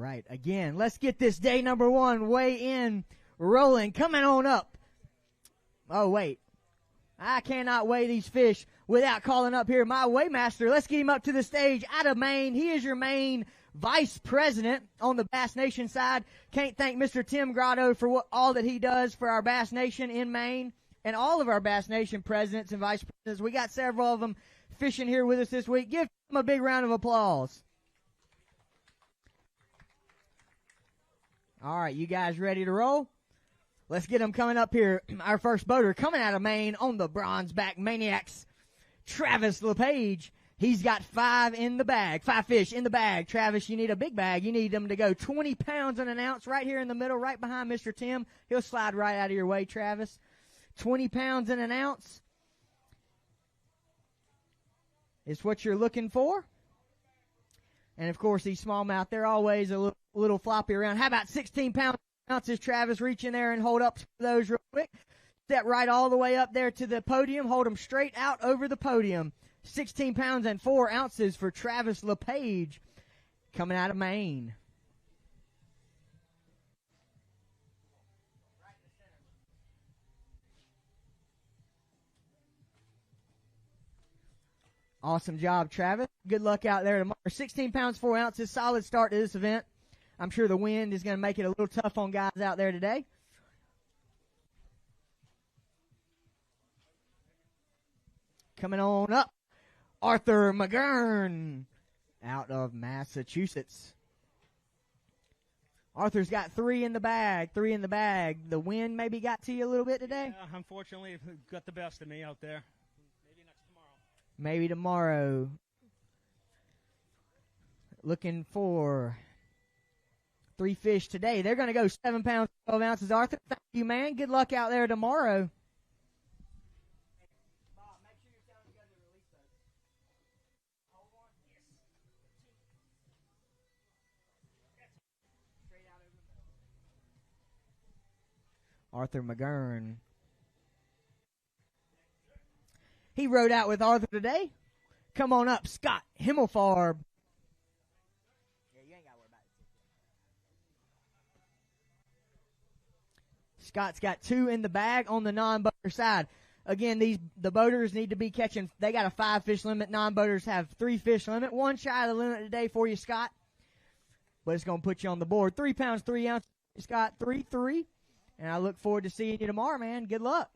right. Again, let's get this day number one weigh in rolling. Coming on up. Oh, wait. I cannot weigh these fish without calling up here my weighmaster. Let's get him up to the stage out of Maine. He is your Maine vice president on the Bass Nation side. Can't thank Mr. Tim Grotto for all that he does for our Bass Nation in Maine and all of our Bass Nation presidents and vice presidents. We got several of them fishing here with us this week. Give them a big round of applause. All right, you guys ready to roll? Let's get them coming up here. Our first boater coming out of Maine on the Bronzeback Maniacs, Travis LePage. He's got 5 in the bag, 5 fish in the bag. Travis, you need a big bag. You need them to go 20 pounds and an ounce right here in the middle, right behind Mr. Tim. He'll slide right out of your way, Travis. 20 pounds and an ounce is what you're looking for. And, of course, these smallmouth, they're always a little floppy around. How about 16 ounces, Travis? Reach in there and hold up those real quick. Step right all the way up there to the podium. Hold them straight out over the podium. 16 pounds and 4 ounces for Travis LePage coming out of Maine. Awesome job, Travis. Good luck out there tomorrow. 16 pounds, 4 ounces. Solid start to this event. I'm sure the wind is going to make it a little tough on guys out there today. Coming on up, Arthur McGurn out of Massachusetts. Arthur's got 3 in the bag, 3 in the bag. The wind maybe got to you a little bit today? Yeah, unfortunately, it got the best of me out there. Maybe tomorrow. Looking for 3 fish today. They're going to go 7 pounds, 12 ounces. Arthur, thank you, man. Good luck out there tomorrow. Arthur McGurn. He rode out with Arthur today. Come on up, Scott Himmelfarb. Yeah, you ain't got to worry about it. Scott's got 2 in the bag on the non-boater side. Again, the boaters need to be catching. They got a 5 fish limit. Non-boaters have 3 fish limit. 1 shy of the limit today for you, Scott. But it's going to put you on the board. 3 pounds, 3 ounces. Scott, 3-3. And I look forward to seeing you tomorrow, man. Good luck.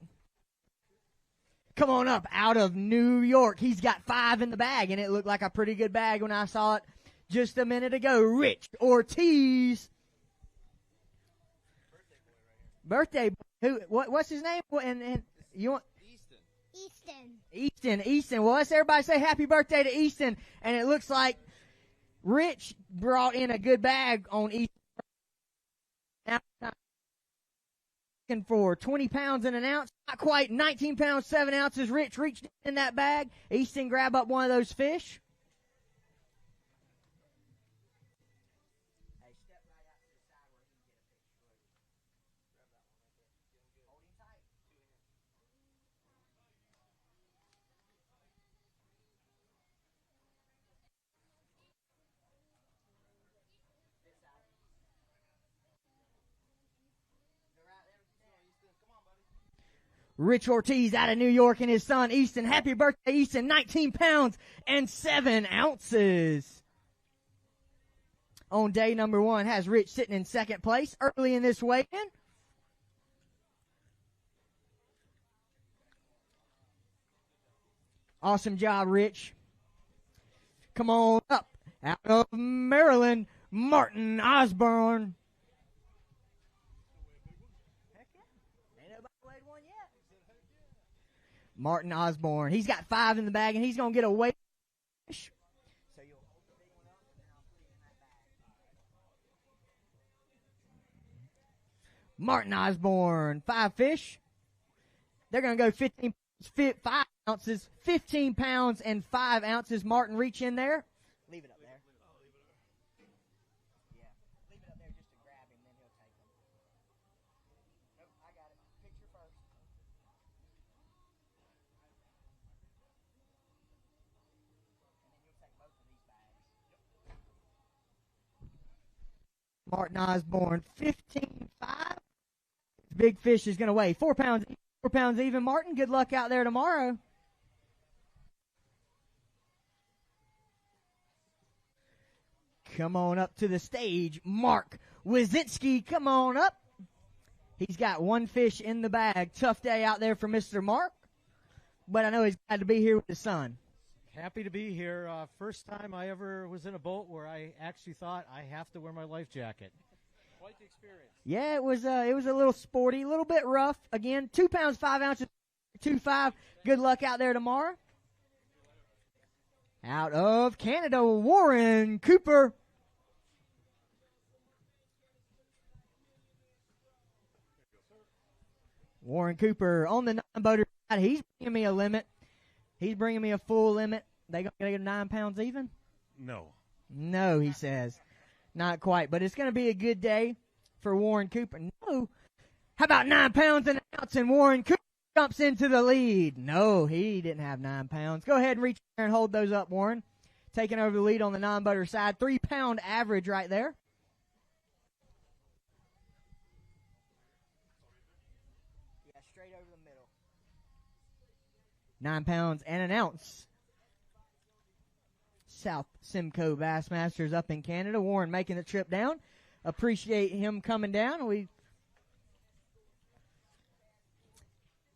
Come on up out of New York. He's got 5 in the bag, and it looked like a pretty good bag when I saw it just a minute ago. Rich Ortiz. Birthday boy. Who? What's his name? And you want? Easton. Well, let's everybody say happy birthday to Easton. And it looks like Rich brought in a good bag on Easton. For 20 pounds and an ounce. Not quite 19 pounds, 7 ounces. Rich reached in that bag. Easton grab up one of those fish. Hey, step right out to the side where he can get a picture. Grab that one right there. Hold him tight. Rich Ortiz out of New York and his son Easton. Happy birthday, Easton. 19 pounds and 7 ounces. On day number 1 has Rich sitting in second place early in this weigh-in. Awesome job, Rich. Come on up out of Maryland, Martin Osborne. Martin Osborne. He's got 5 in the bag, and he's going to get a weight fish. So you'll hold the big one up, and then I'll put it in that bag. Martin Osborne, 5 fish. They're going to go 5 ounces, 15 pounds and 5 ounces. Martin, reach in there. Leave it up there. Yeah, leave it up there just to grab him, then he'll take them. Nope, I got it. Picture first. Martin Osborne, 15.5. Big fish is going to weigh 4 pounds. 4 pounds even, Martin. Good luck out there tomorrow. Come on up to the stage, Mark Wazinski. Come on up. He's got one fish in the bag. Tough day out there for Mr. Mark, but I know he's glad to be here with his son. Happy to be here. First time I ever was in a boat where I actually thought I have to wear my life jacket. Quite the experience. Yeah, it was a little sporty, a little bit rough. Again, 2 pounds, 5 ounces, 2.5. Good luck out there tomorrow. Out of Canada, Warren Cooper. Warren Cooper on the 9-boater side. He's bringing me a limit. He's bringing me a full limit. They going to get 9 pounds even? No. No, he says. Not quite, but it's going to be a good day for Warren Cooper. No. How about 9 pounds and an ounce, and Warren Cooper jumps into the lead? No, he didn't have 9 pounds. Go ahead and reach there and hold those up, Warren. Taking over the lead on the 9-boater side. 3 pound average right there. Yeah, straight over the middle. 9 pounds and an ounce. South Simcoe Bassmasters up in Canada. Warren making the trip down. Appreciate him coming down. We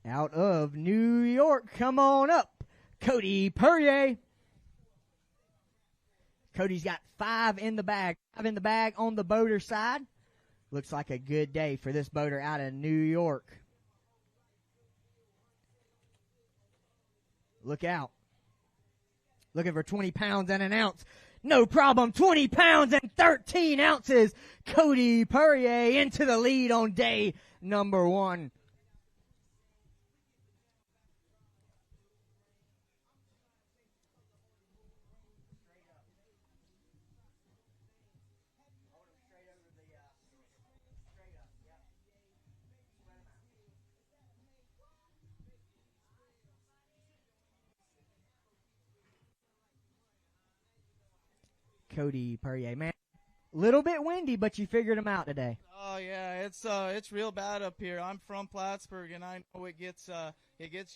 out of New York. Come on up, Cody Perrier. Cody's got 5 in the bag. 5 in the bag on the boater side. Looks like a good day for this boater out of New York. Look out. Looking for 20 pounds and an ounce. No problem. 20 pounds and 13 ounces. Cody Perrier into the lead on day number 1. Cody Perrier, man, little bit windy, but you figured him out today. Oh yeah, it's real bad up here. I'm from Plattsburgh, and I know it gets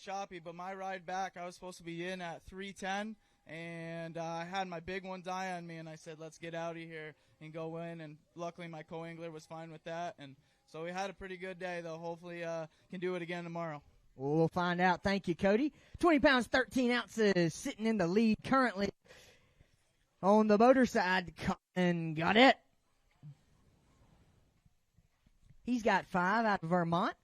choppy. But my ride back, I was supposed to be in at 3:10, and I had my big one die on me, and I said, let's get out of here and go in. And luckily, my co-angler was fine with that, and so we had a pretty good day, though. Hopefully, can do it again tomorrow. Well, we'll find out. Thank you, Cody. 20 pounds, 13 ounces, sitting in the lead currently. On the boater side, Colin got it. He's got 5 out of Vermont.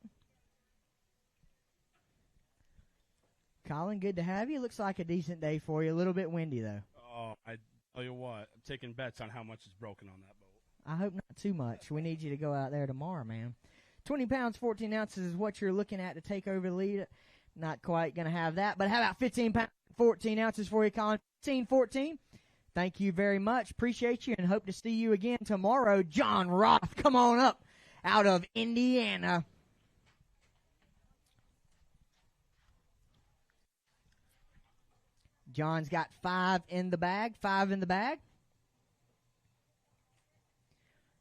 Colin, good to have you. Looks like a decent day for you. A little bit windy, though. Oh, I tell you what, I'm taking bets on how much is broken on that boat. I hope not too much. We need you to go out there tomorrow, man. 20 pounds, 14 ounces is what you're looking at to take over the lead. Not quite going to have that. But how about 15 pounds, 14 ounces for you, Colin? 15, 14. Thank you very much. Appreciate you and hope to see you again tomorrow. John Roth, come on up out of Indiana. John's got 5 in the bag. 5 in the bag.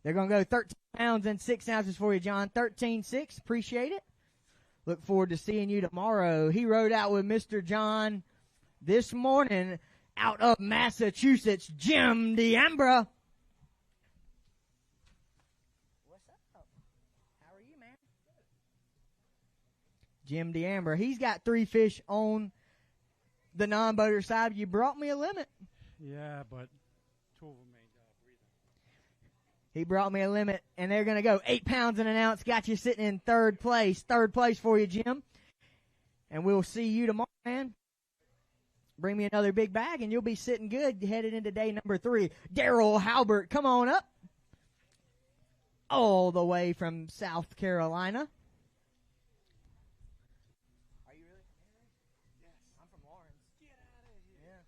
They're going to go 13 pounds and 6 ounces for you, John. 13.6. Appreciate it. Look forward to seeing you tomorrow. He rode out with Mr. John this morning. Out of Massachusetts, Jim D'Ambra. What's up? How are you, man? Jim D'Ambra. He's got 3 fish on the non-boater side. You brought me a limit. Yeah, but 2 of them ain't breathing. He brought me a limit, and they're going to go 8 pounds and an ounce. Got you sitting in 3rd place. 3rd place for you, Jim. And we'll see you tomorrow, man. Bring me another big bag, and you'll be sitting good headed into day number 3. Daryl Halbert, come on up. All the way from South Carolina. Are you really from here? Yes. I'm from Lawrence. Get out of here.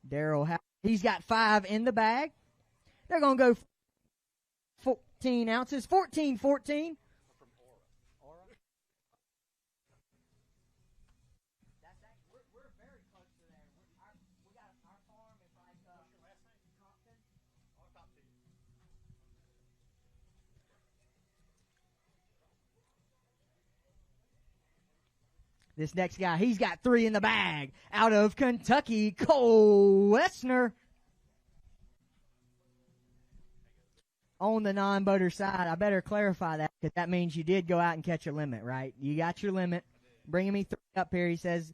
Yeah. Daryl Halbert. He's got 5 in the bag. They're going to go 14 ounces. 14, 14. This next guy, he's got 3 in the bag. Out of Kentucky, Cole Wessner. On the non-boater side, I better clarify that because that means you did go out and catch a limit, right? You got your limit. Bringing me 3 up here, he says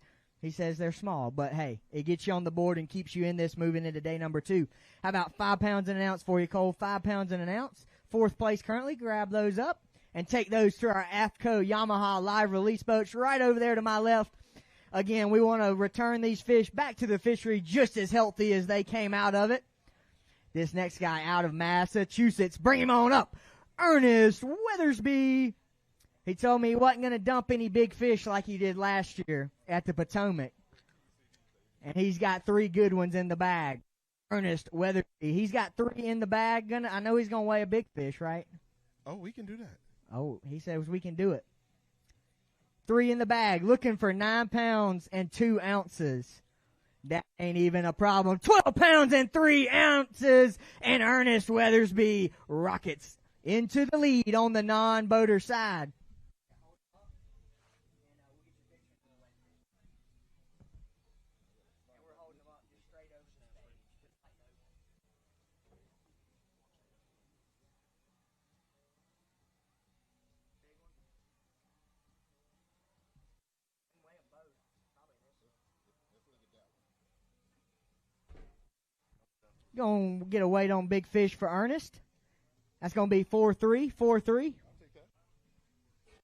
they're small, but hey, it gets you on the board and keeps you in this moving into day number 2. How about 5 pounds and an ounce for you, Cole? 5 pounds and an ounce. 4th place currently. Grab those up and take those to our AFCO Yamaha live release boats right over there to my left. Again, we want to return these fish back to the fishery just as healthy as they came out of it. This next guy out of Massachusetts, bring him on up. Ernest Weathersby. He told me he wasn't going to dump any big fish like he did last year at the Potomac. And he's got 3 good ones in the bag. Ernest Weathersby. He's got 3 in the bag. I know he's going to weigh a big fish, right? Oh, we can do that. Oh, he says we can do it. 3 in the bag, looking for 9 pounds and 2 ounces. That ain't even a problem. 12 pounds and 3 ounces. And Ernest Weathersby rockets into the lead on the non-boater side. Going to get a weight on big fish for Ernest. That's going to be 4-3, 4-3.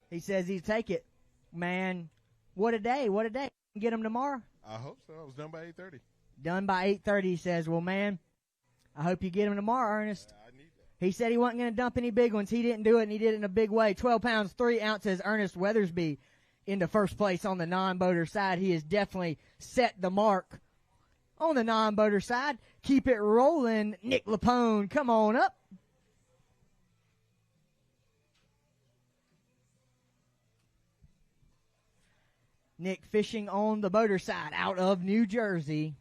He says he'd take it. Man, what a day, what a day. Get him tomorrow? I hope so. I was done by 8:30. Done by 8:30, he says. Well, man, I hope you get him tomorrow, Ernest. I need that. He said he wasn't going to dump any big ones. He didn't do it, and he did it in a big way. 12 pounds, 3 ounces. Ernest Weathersby into first place on the non-boater side. He has definitely set the mark on the non-boater side. Keep it rolling. Nick Lapone, come on up. Nick fishing on the boater side out of New Jersey.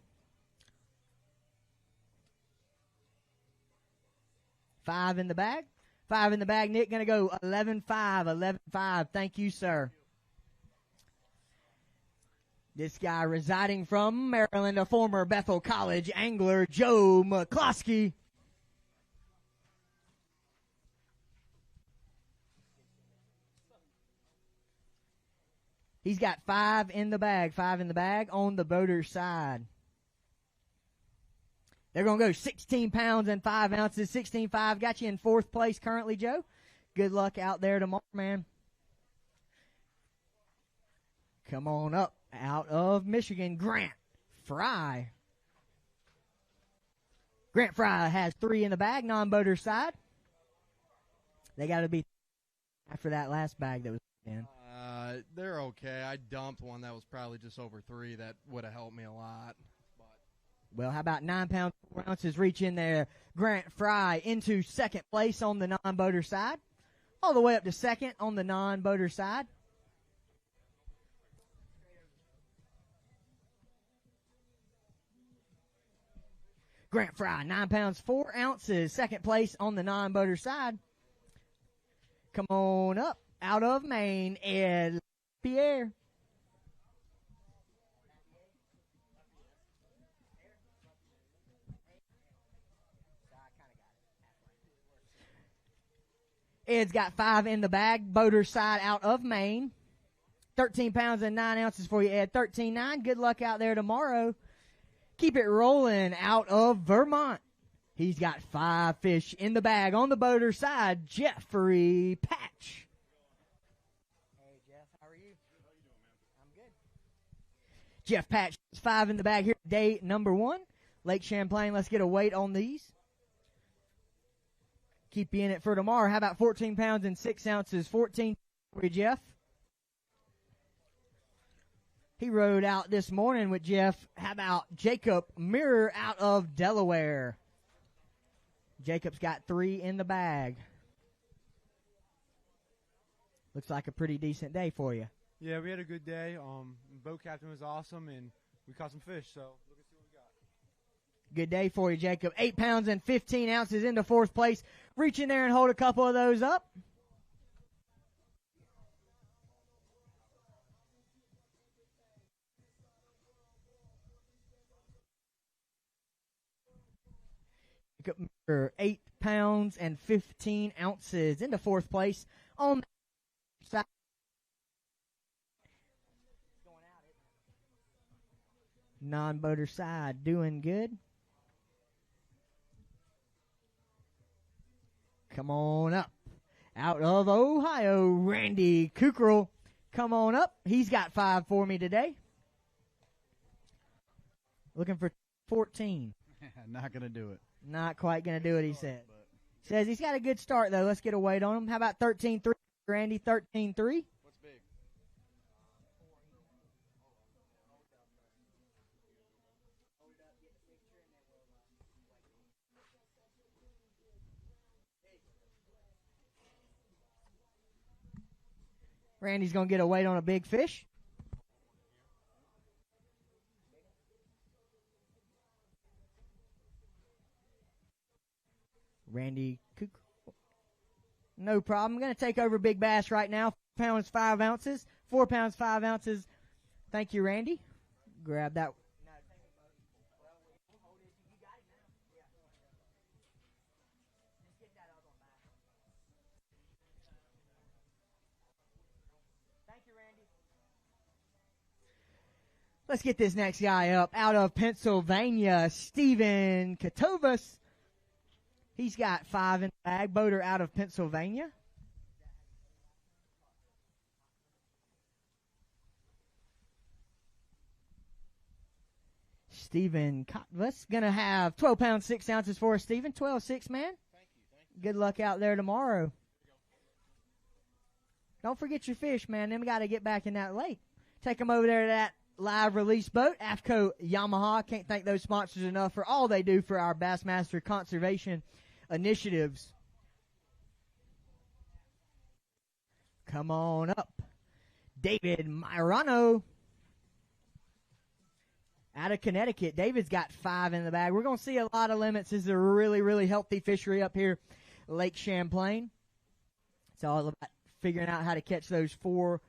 5 in the bag. 5 in the bag. Nick going to go 11-5, 11-5. Thank you, sir. This guy residing from Maryland, a former Bethel College angler, Joe McCloskey. He's got 5 in the bag, 5 in the bag on the boater side. They're going to go 16 pounds and 5 ounces, 16.5. Got you in 4th place currently, Joe. Good luck out there tomorrow, man. Come on up. Out of Michigan, Grant Fry. Grant Fry has 3 in the bag, non-boater side. They got to be after that last bag that was in. They're okay. I dumped one that was probably just over 3. That would have helped me a lot. Well, how about 9 pounds, 4 ounces reach in there? Grant Fry into 2nd place on the non-boater side. All the way up to 2nd on the non-boater side. Grant Fry, 9 pounds, 4 ounces. 2nd place on the non-boater side. Come on up. Out of Maine, Ed Pierre. Ed's got 5 in the bag. Boater side out of Maine. 13 pounds and 9 ounces for you, Ed. 13.9. Good luck out there tomorrow. Keep it rolling out of Vermont. He's got 5 fish in the bag on the boater side. Jeffrey Patch. Hey, Jeff. How are you? How you doing, man? I'm good. Jeff Patch is 5 in the bag here. Day number 1. Lake Champlain. Let's get a weight on these. Keep you in it for tomorrow. How about 14 pounds and 6 ounces? 14 for you, Jeff. He rode out this morning with Jeff. How about Jacob Mirror out of Delaware? Jacob's got 3 in the bag. Looks like a pretty decent day for you. Yeah, we had a good day. Boat captain was awesome, and we caught some fish, so look and see what we got. Good day for you, Jacob. 8 pounds and 15 ounces into 4th place. Reach in there and hold a couple of those up. Rank 8 pounds and 15 ounces into fourth place on the side. Non-boater side doing good. Come on up. Out of Ohio, Randy Kukral. Come on up. He's got 5 for me today. Looking for 14. Not going to do it. Not quite going to do it, he said. Says he's got a good start, though. Let's get a weight on him. How about 13.3, Randy? 13.3? What's big? Randy's going to get a weight on a big fish. Randy, no problem. I'm going to take over Big Bass right now. 4 pounds, 5 ounces. 4 pounds, 5 ounces. Thank you, Randy. Grab that. Let's get this next guy up. Out of Pennsylvania, Steven Katovas. He's got 5 in the bag. Boater out of Pennsylvania. Steven Katovas going to have 12 pounds, 6 ounces for us, Steven. 12-6, man. Thank you. Good luck out there tomorrow. Don't forget your fish, man. Then we got to get back in that lake. Take them over there to that live release boat. AFCO Yamaha. Can't thank those sponsors enough for all they do for our Bassmaster conservation initiatives. Come on up. David Myrano. Out of Connecticut. David's got 5 in the bag. We're going to see a lot of limits. This is a really, really healthy fishery up here, Lake Champlain. It's all about figuring out how to catch those 4+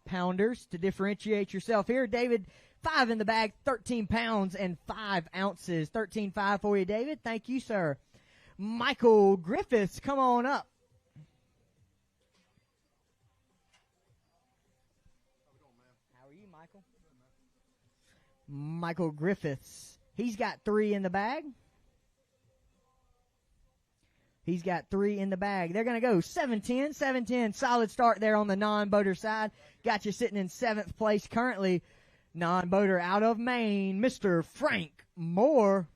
pounders to differentiate yourself here. David, 5 in the bag, 13 pounds and 5 ounces. 13.5 for you, David. Thank you, sir. Michael Griffiths, come on up. How are you, Michael? Michael Griffiths. He's got 3 in the bag. He's got 3 in the bag. They're going to go 7-10, 7-10. Solid start there on the non-boater side. Got you sitting in 7th place currently. Non-boater out of Maine, Mr. Frank Moore.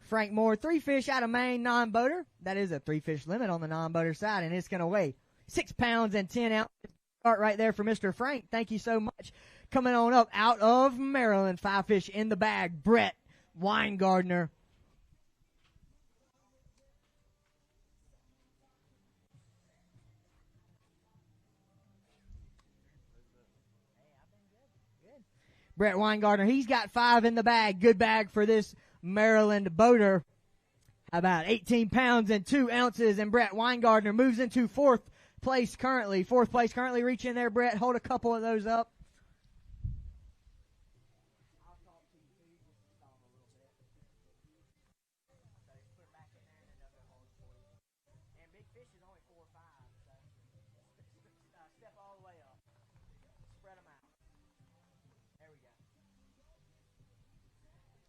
Frank Moore, 3 fish out of Maine, non-boater. That is a 3-fish limit on the non-boater side, and it's going to weigh 6 pounds and 10 ounces. Start right there for Mr. Frank. Thank you so much. Coming on up out of Maryland, 5 fish in the bag, Brett Weingardner. Brett Weingardner, he's got 5 in the bag. Good bag for this Maryland boater. About 18 pounds and 2 ounces, and Brett Weingardner moves into 4th place currently. 4th place currently. Reach in there, Brett. Hold a couple of those up.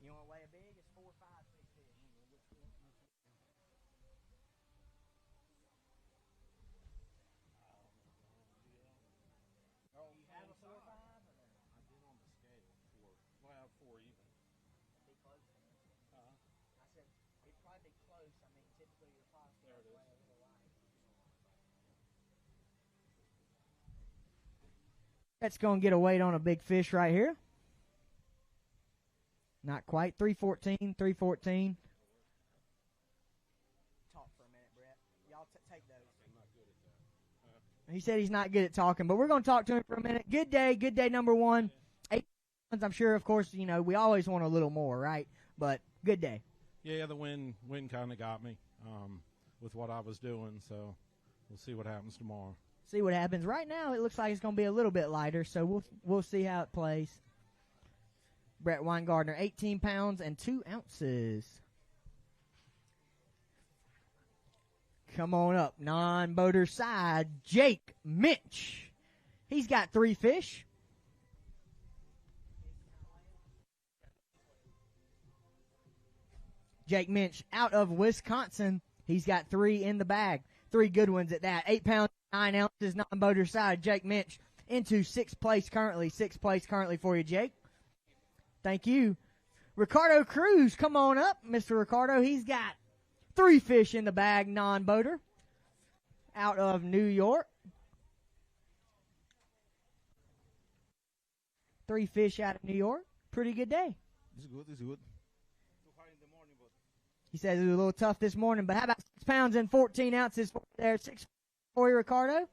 You want to weigh a big? It's 4 or 5 big fish. Oh, you have a 4 or 5? Or no? I did on the scale 4. Well, I have 4 even. Be close. I said it'd probably be close. I mean, typically your pop scale is way a little light. Let's go and get a weight on a big fish right here. Not quite. 314, 314. Talk for a minute, Brett. Y'all take those. I'm not good at that. He said he's not good at talking, but we're going to talk to him for a minute. Good day number 1. 8 pounds, I'm sure, of course, you know, we always want a little more, right? But good day. Yeah, the wind kind of got me with what I was doing, so we'll see what happens tomorrow. See what happens. Right now, it looks like it's going to be a little bit lighter, so we'll see how it plays. Brett Weingartner, 18 pounds and 2 ounces. Come on up, non-boater side, Jake Minch. He's got 3 fish. Jake Minch out of Wisconsin. He's got 3 in the bag. 3 good ones at that. 8 pounds, 9 ounces, non-boater side. Jake Minch into 6th place currently. 6th place currently for you, Jake. Thank you. Ricardo Cruz, come on up, Mr. Ricardo. He's got 3 fish in the bag, non-boater, out of New York. 3 fish out of New York. Pretty good day. This is good. This is good. He says it was a little tough this morning, but how about 6 pounds and 14 ounces there? 6 for you, Ricardo.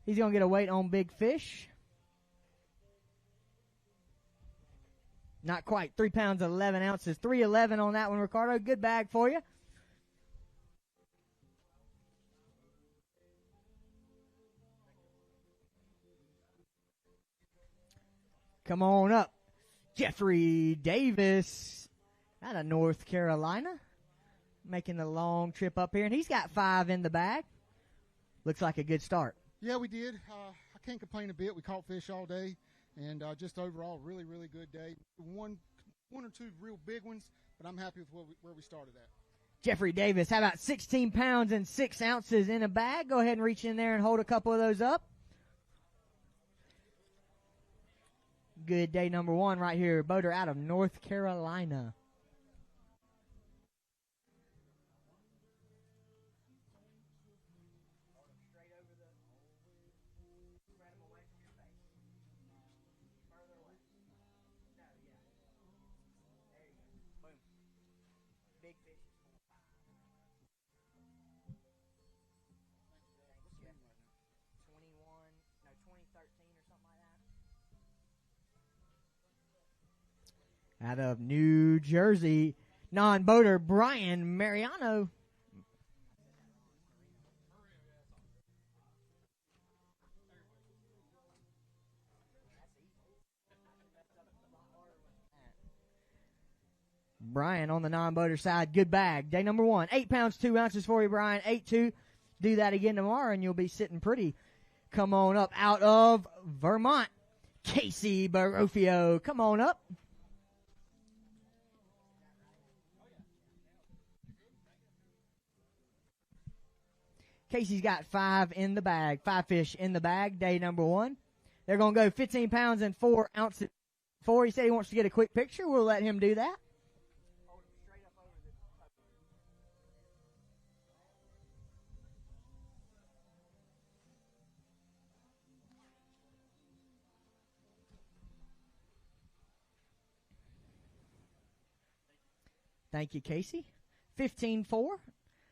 He's going to get a weight on big fish. Not quite. 3 pounds, 11 ounces. 311 on that one, Ricardo. Good bag for you. Come on up. Jeffrey Davis out of North Carolina. Making the long trip up here. And he's got 5 in the bag. Looks like a good start. Yeah, we did. I can't complain a bit. We caught fish all day, and just overall, really, really good day. One or two real big ones, but I'm happy with where we started at. Jeffrey Davis, how about 16 pounds and 6 ounces in a bag? Go ahead and reach in there and hold a couple of those up. Good day number 1 right here. Boater out of North Carolina. Out of New Jersey, non-boater Brian Mariano. Brian on the non-boater side, good bag. Day number 1, 8 pounds, 2 ounces for you, Brian. 8-2. Do that again tomorrow, and you'll be sitting pretty. Come on up out of Vermont, Casey Barofio. Come on up. Casey's got 5 in the bag, 5 fish in the bag, day number 1. They're going to go 15 pounds and 4 ounces. He said he wants to get a quick picture. We'll let him do that. Thank you, Casey. 15-4.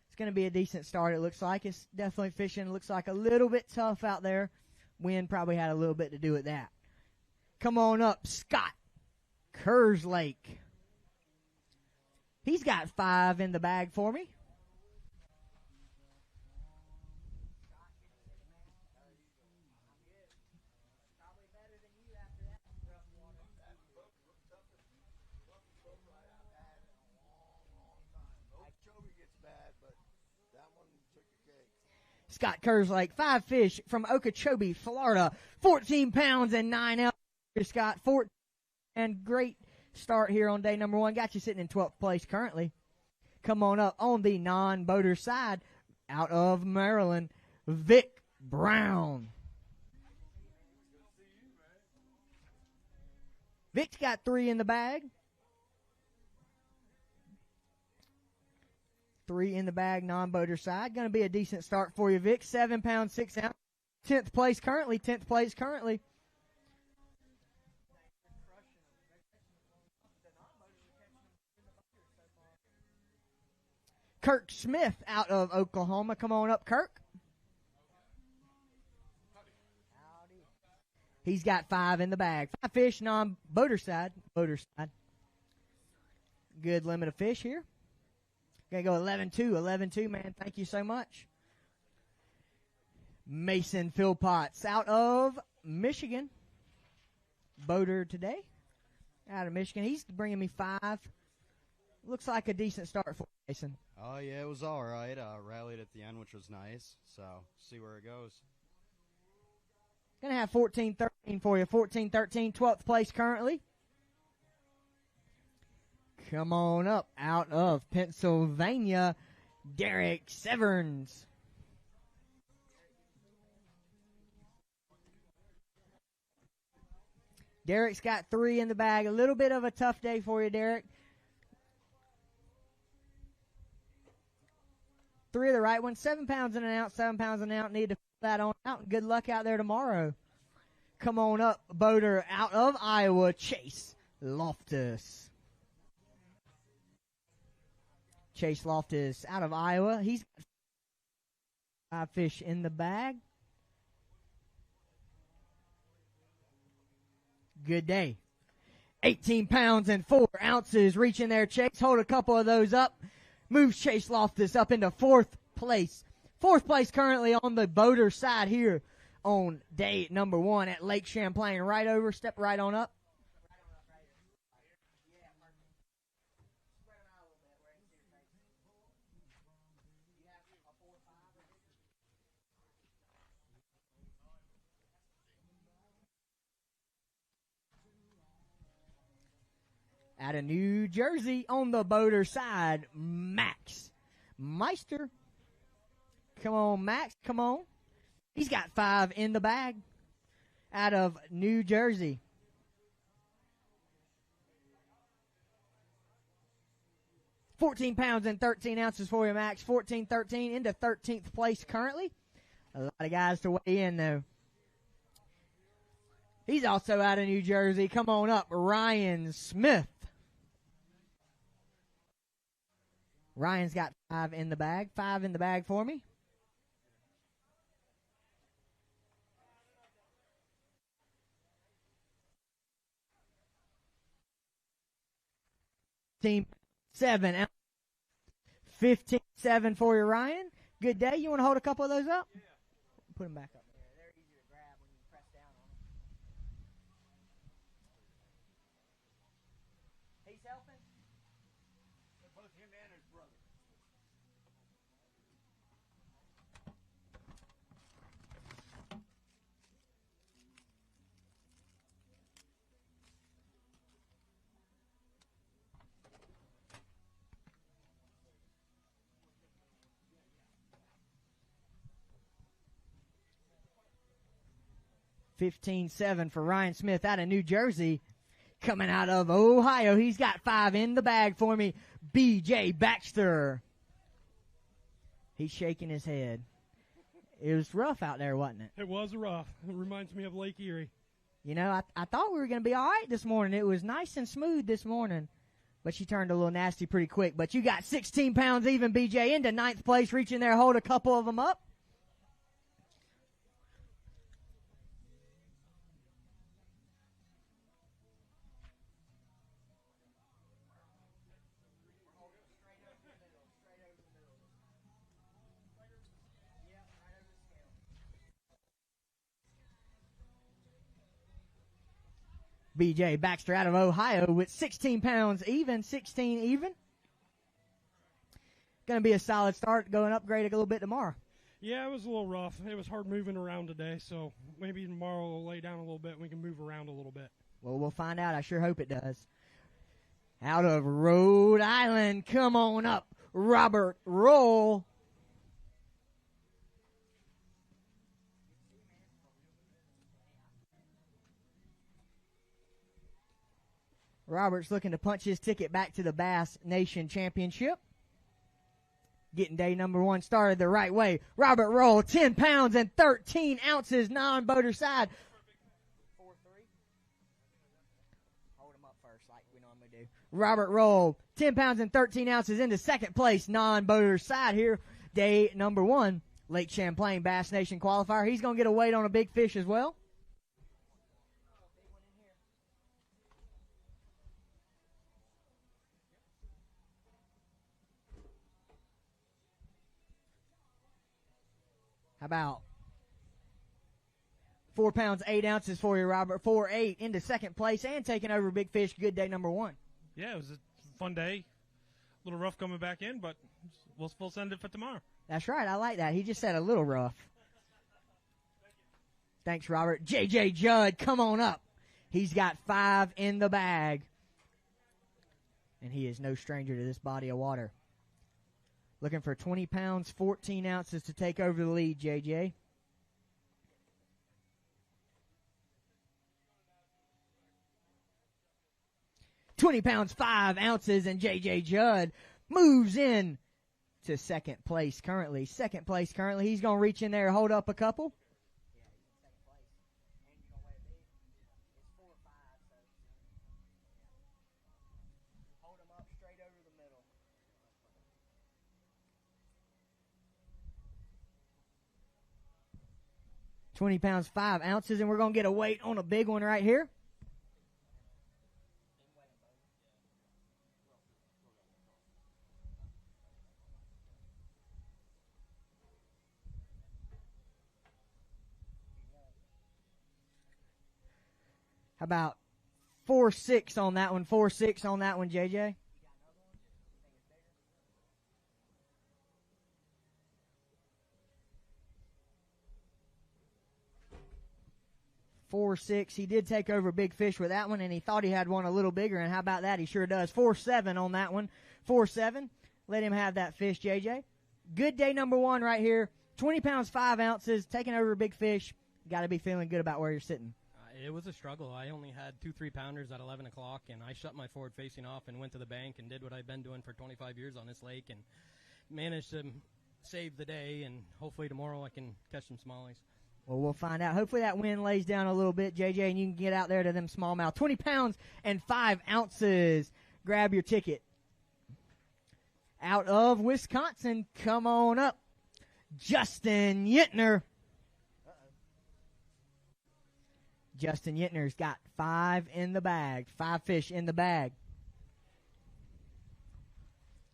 It's going to be a decent start, it looks like. It's definitely fishing. It looks like a little bit tough out there. Wind probably had a little bit to do with that. Come on up, Scott Kerslake. He's got 5 in the bag for me. Scott Kerslake, 5 fish from Okeechobee, Florida. 14 pounds and 9 ounces. Scott, 14, and great start here on day number 1. Got you sitting in 12th place currently. Come on up on the non-boater side out of Maryland, Vic Brown. Vic's got 3 in the bag. 3 in the bag, non-boater side. Going to be a decent start for you, Vic. 7 pounds, 6 ounces. 10th place currently. Kirk Smith out of Oklahoma. Come on up, Kirk. He's got 5 in the bag. 5 fish, non-boater side. Good limit of fish here. Gonna go 11-2, man. Thank you so much. Mason Philpotts out of Michigan. Boater today. Out of Michigan. He's bringing me 5. Looks like a decent start for Mason. Oh, yeah, it was all right. Rallied at the end, which was nice. So, see where it goes. Going to have 14-13 for you. 14-13, 12th place currently. Come on up out of Pennsylvania, Derek Severns. Derek's got 3 in the bag. A little bit of a tough day for you, Derek. 3 of the right ones. 7 pounds in and out, 7 pounds in and out. Need to fill that on out. Good luck out there tomorrow. Come on up, boater out of Iowa, Chase Loftus. Chase Loftus out of Iowa. He's got 5 fish in the bag. Good day. 18 pounds and 4 ounces reaching there, Chase. Hold a couple of those up. Moves Chase Loftus up into 4th place. 4th place currently on the boater side here on day number 1 at Lake Champlain. Right over, step right on up. Out of New Jersey on the boater side, Max Meister. Come on, Max, come on. He's got 5 in the bag out of New Jersey. £14 and 13 ounces for you, Max. 14-13 into 13th place currently. A lot of guys to weigh in, though. He's also out of New Jersey. Come on up, Ryan Smith. Ryan's got 5 in the bag. 5 in the bag for me. Team 7. 15-7 for you, Ryan. Good day. You want to hold a couple of those up? Yeah. Put them back up. They're easy to grab when you press down on them. He's helping? Both him and his brother. $15-7 for Ryan Smith out of New Jersey. Coming out of Ohio, he's got 5 in the bag for me. B.J. Baxter. He's shaking his head. It was rough out there, wasn't it? It was rough. It reminds me of Lake Erie. You know, I thought we were going to be all right this morning. It was nice and smooth this morning. But she turned a little nasty pretty quick. But you got 16 pounds even, B.J. into 9th place. Reaching there, hold a couple of them up. B.J. Baxter out of Ohio with 16 pounds even, 16 even. Going to be a solid start, going upgrade a little bit tomorrow. Yeah, it was a little rough. It was hard moving around today, so maybe tomorrow we'll lay down a little bit and we can move around a little bit. Well, we'll find out. I sure hope it does. Out of Rhode Island, come on up, Robert Roll. Robert's looking to punch his ticket back to the Bass Nation Championship. getting day number 1 started the right way. Robert Roll, 10 pounds and 13 ounces, non-boater side. 4-3. Hold him up first like we normally do. Robert Roll, 10 pounds and 13 ounces into second place, non-boater side here. Day number 1, Lake Champlain Bass Nation Qualifier. He's going to get a weight on a big fish as well. How about 4 pounds, 8 ounces for you, Robert. 4-8 into second place and taking over big fish. Good day number 1. Yeah, it was a fun day. A little rough coming back in, but we'll send it for tomorrow. That's right. I like that. He just said a little rough. Thanks, Robert. J.J. Judd, come on up. He's got 5 in the bag. And he is no stranger to this body of water. Looking for 20 pounds, 14 ounces to take over the lead, J.J. $20 pounds, 5 ounces, and J.J. Judd moves in to second place currently. Second place currently. He's going to reach in there, hold up a couple. Hold him up straight over the middle. $20 pounds, 5 ounces, and we're going to get a weight on a big one right here. How about 4-6 on that one? 4-6 on that one, JJ. 4-6. He did take over big fish with that one, and he thought he had one a little bigger, and how about that? He sure does. 4-7 on that one. 4-7. Let him have that fish, JJ. Good day number 1 right here. 20 pounds, 5 ounces, taking over big fish. Got to be feeling good about where you're sitting. It was a struggle. I only had 2 3-pounders at 11 o'clock, and I shut my forward facing off and went to the bank and did what I've been doing for 25 years on this lake and managed to save the day, and hopefully tomorrow I can catch some smallies. Well, we'll find out. Hopefully that wind lays down a little bit, JJ, and you can get out there to them smallmouth. 20 pounds and 5 ounces. Grab your ticket. Out of Wisconsin, come on up. Justin Yitner. Justin Yitner's got 5 in the bag. 5 fish in the bag.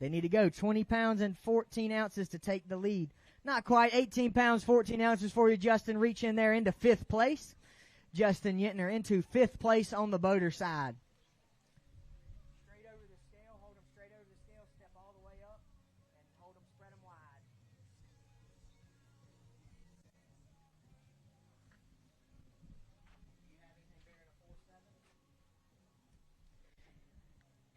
They need to go 20 pounds and 14 ounces to take the lead. Not quite. 18 pounds, 14 ounces for you, Justin. Reach in there into 5th place. Justin Yitner into 5th place on the boater side. Straight over the scale. Hold them straight over the scale. Step all the way up and hold them, spread them wide.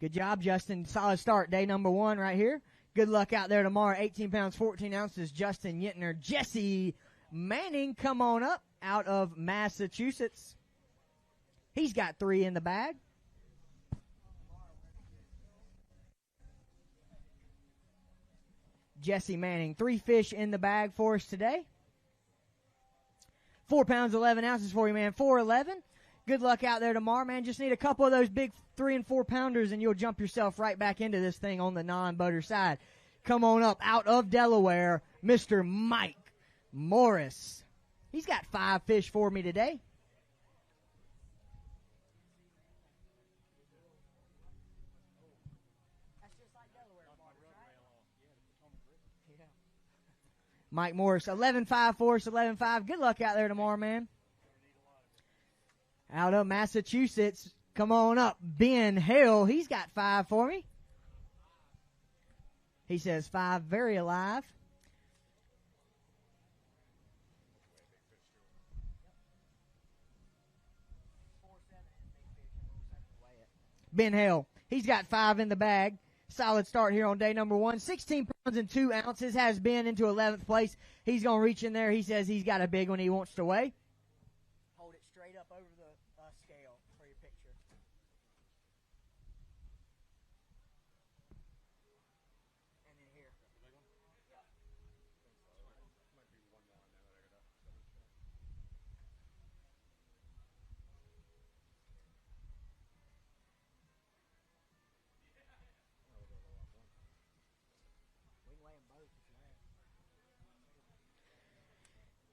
Good job, Justin. Solid start. Day number 1 right here. Good luck out there tomorrow. 18 pounds, 14 ounces. Justin Yitner. Jesse Manning, come on up out of Massachusetts. He's got 3 in the bag. Jesse Manning. 3 fish in the bag for us today. 4 pounds, 11 ounces for you, man. 4-11. Good luck out there tomorrow, man. Just need a couple of those big 3 and 4 pounders, and you'll jump yourself right back into this thing on the non-boater side. Come on up out of Delaware, Mr. Mike Morris. He's got 5 fish for me today. Mike Morris, 11-5 for us, 11-5. Good luck out there tomorrow, man. Out of Massachusetts, come on up, Ben Hale. He's got 5 for me. He says 5, very alive. Ben Hale, he's got 5 in the bag. Solid start here on day number 1. 16 pounds and 2 ounces, has been into 11th place. He's going to reach in there. He says he's got a big one he wants to weigh. Hold it straight up over the scale for your picture. And then here.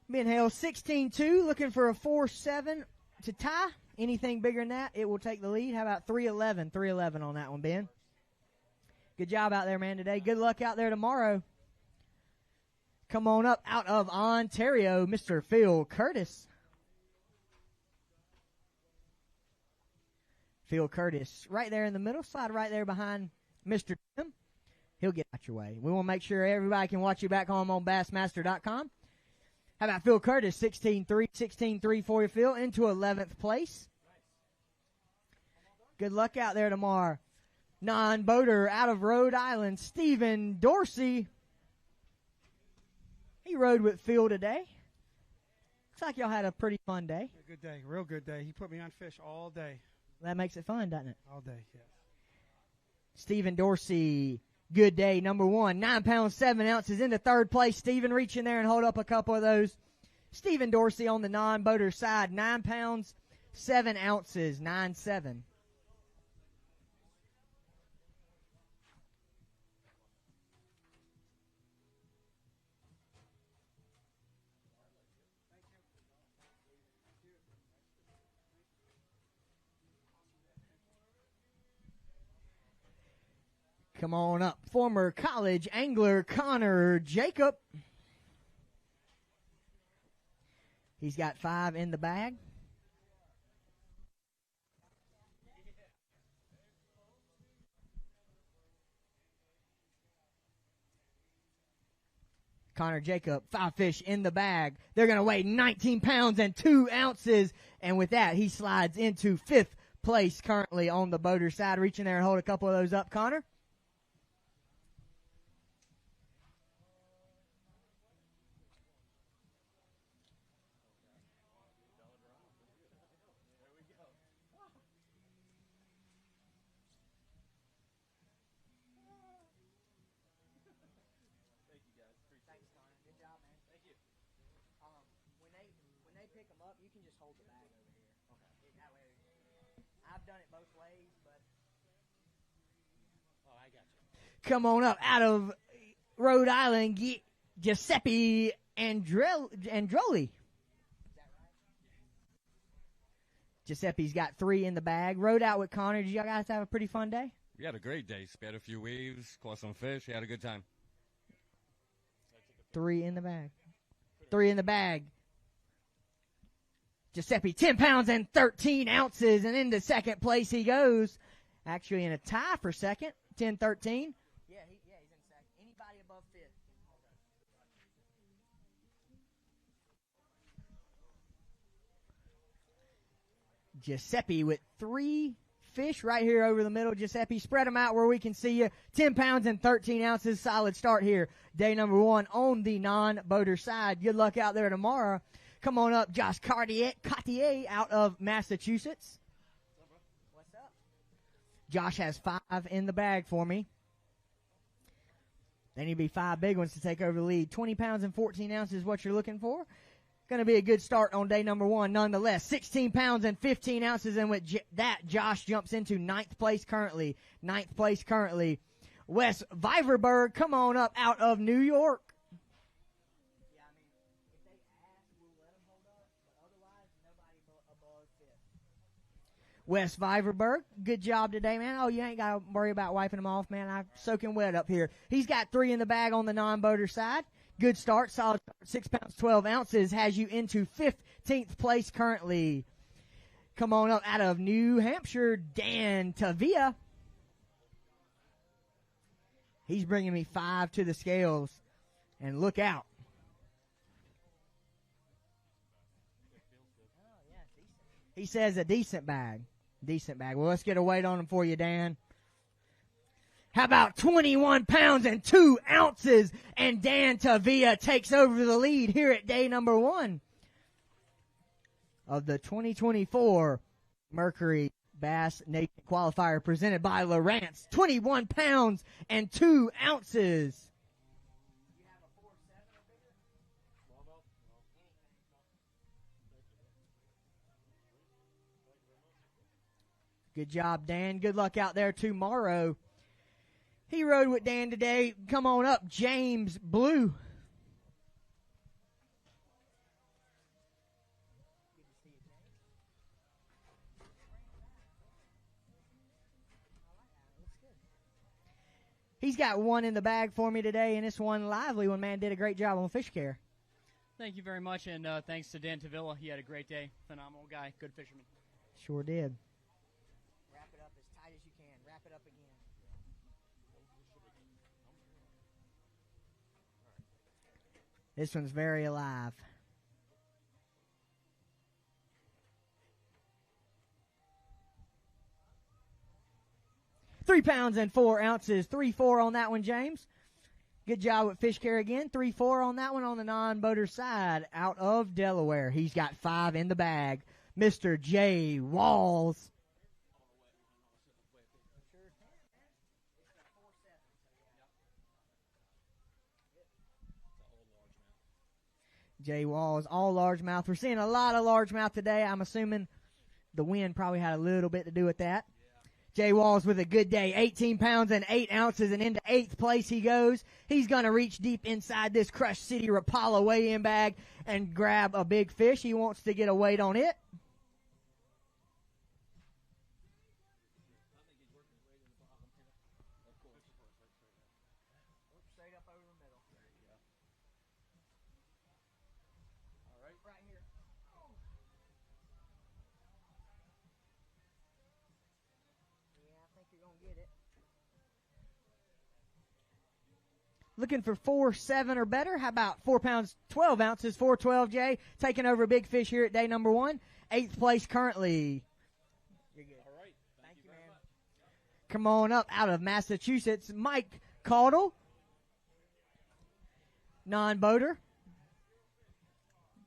Ben Hale 16-2, looking for a 4-7 to tie. Anything bigger than that, it will take the lead. How about 3-11? 3-11 on that one, Ben. Good job out there, man, today. Good luck out there tomorrow. Come on up out of Ontario, Mr. Phil Curtis. Phil Curtis right there in the middle. Slide right there behind Mr. Tim. He'll get out your way. We want to make sure everybody can watch you back home on Bassmaster.com. How about Phil Curtis, 16-3, 16-3 for you, Phil, into 11th place. Good luck out there tomorrow. Non-boater out of Rhode Island, Stephen Dorsey. He rode with Phil today. Looks like y'all had a pretty fun day. A good day, real good day. He put me on fish all day. That makes it fun, doesn't it? All day, yes. Stephen Dorsey, good day, number 1. 9 pounds, 7 ounces into 3rd place. Stephen, reach in there and hold up a couple of those. Stephen Dorsey on the non-boater side, 9 pounds, 7 ounces, 9-7. Come on up. Former college angler Connor Jacob. He's got 5 in the bag. Connor Jacob, 5 fish in the bag. They're going to weigh 19 pounds and 2 ounces. And with that, he slides into 5th place currently on the boater side. Reach in there and hold a couple of those up, Connor. Pick them up, you can just hold the bag over here. Okay. That way, I've done it both ways, but. Oh, I got you. Come on up out of Rhode Island, Giuseppe Androli. Giuseppe's got 3 in the bag. Rode out with Connor. Did y'all guys have a pretty fun day? We had a great day. Sped a few waves, caught some fish. We had a good time. 3 in the bag. 3 in the bag. Giuseppe, 10 pounds and 13 ounces, and into 2nd place he goes. Actually in a tie for 2nd, 10-13. Yeah, he's in 2nd. Anybody above 5th. Giuseppe with 3 fish right here over the middle. Giuseppe, spread them out where we can see you. 10 pounds and 13 ounces. Solid start here. Day number 1 on the non-boater side. Good luck out there tomorrow. Come on up, Josh Cartier out of Massachusetts. What's up? Josh has 5 in the bag for me. They need to be 5 big ones to take over the lead. 20 pounds and 14 ounces is what you're looking for. Going to be a good start on day number 1, nonetheless. 16 pounds and 15 ounces, and with that, Josh jumps into 9th place currently. 9th place currently. Wes Viverberg, come on up out of New York. Wes Viverberg, good job today, man. Oh, you ain't got to worry about wiping them off, man. I'm soaking wet up here. He's got 3 in the bag on the non-boater side. Good start, solid start. 6 pounds, 12 ounces has you into 15th place currently. Come on up out of New Hampshire, Dan Tavia. He's bringing me 5 to the scales. And look out. He says a decent bag. Decent bag. Well, let's get a weight on him for you, Dan. How about 21 pounds and 2 ounces? And Dan Tavia takes over the lead here at day number 1 of the 2024 Mercury Bass Nation Qualifier presented by Lowrance. 21 pounds and 2 ounces. Good job, Dan. Good luck out there tomorrow. He rode with Dan today. Come on up, James Blue. He's got one in the bag for me today, and this one lively one, man, did a great job on fish care. Thank you very much, and thanks to Dan Tavilla. He had a great day. Phenomenal guy. Good fisherman. Sure did. Wrap it up as tight as you can. Wrap it up again. This one's very alive. £3.04, 3-4 on that one, James. Good job with fish care again. 3-4 on that one on the non-boater side out of Delaware. He's got 5 in the bag. Mr. Jay Walls. Jay Walls, all largemouth. We're seeing a lot of largemouth today. I'm assuming the wind probably had a little bit to do with that. Jay Walls with a good day, 18 pounds and 8 ounces, and into 8th place he goes. He's going to reach deep inside this Crush City Rapala weigh-in bag and grab a big fish. He wants to get a weight on it. Straight up over the middle. There you go. All right. Right here. Get it. Looking for 4.7 or better. How about 4 pounds, 12 ounces, 412, Jay. Taking over big fish here at day number 1. 8th place currently. You're good. All right. Thank you, man. Come on up out of Massachusetts. Mike Caudle. Non-boater.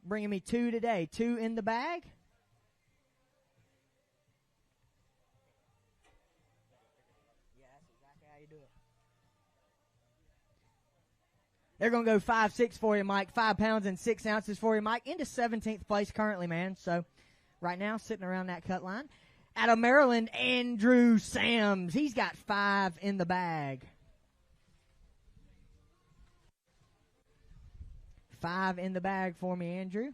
Bringing me 2 today. 2 in the bag. They're going to go 5.6 for you, Mike. 5 pounds and 6 ounces for you, Mike. Into 17th place currently, man. So right now, sitting around that cut line. Out of Maryland, Andrew Sams. He's got 5 in the bag. 5 in the bag for me, Andrew.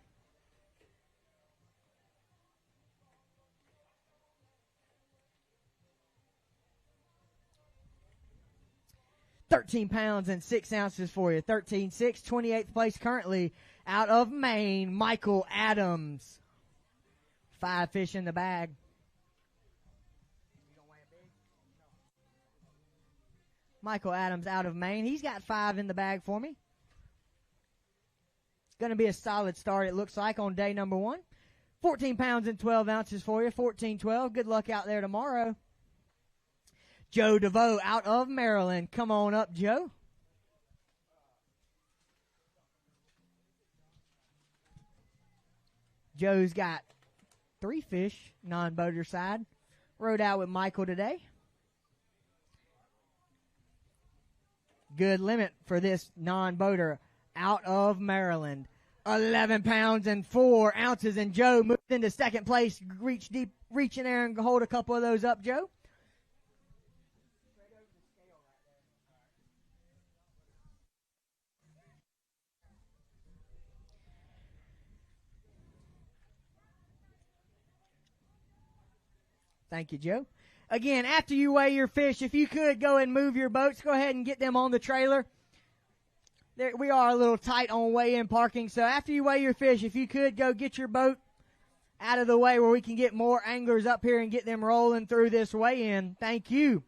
£13 pounds and 6 ounces for you. 13.6, 28th place currently out of Maine, Michael Adams. 5 fish in the bag. Michael Adams out of Maine. He's got 5 in the bag for me. It's going to be a solid start, it looks like, on day number 1. 14 pounds and 12 ounces for you. 14.12. Good luck out there tomorrow. Joe DeVoe out of Maryland. Come on up, Joe. Joe's got 3 fish, non-boater side. Rode out with Michael today. Good limit for this non-boater out of Maryland. 11 pounds and 4 ounces, and Joe moved into 2nd place. Reach deep, reach in there and hold a couple of those up, Joe. Thank you, Joe. Again, after you weigh your fish, if you could go and move your boats, go ahead and get them on the trailer. We are a little tight on weigh-in parking, so after you weigh your fish, if you could go get your boat out of the way where we can get more anglers up here and get them rolling through this weigh-in. Thank you.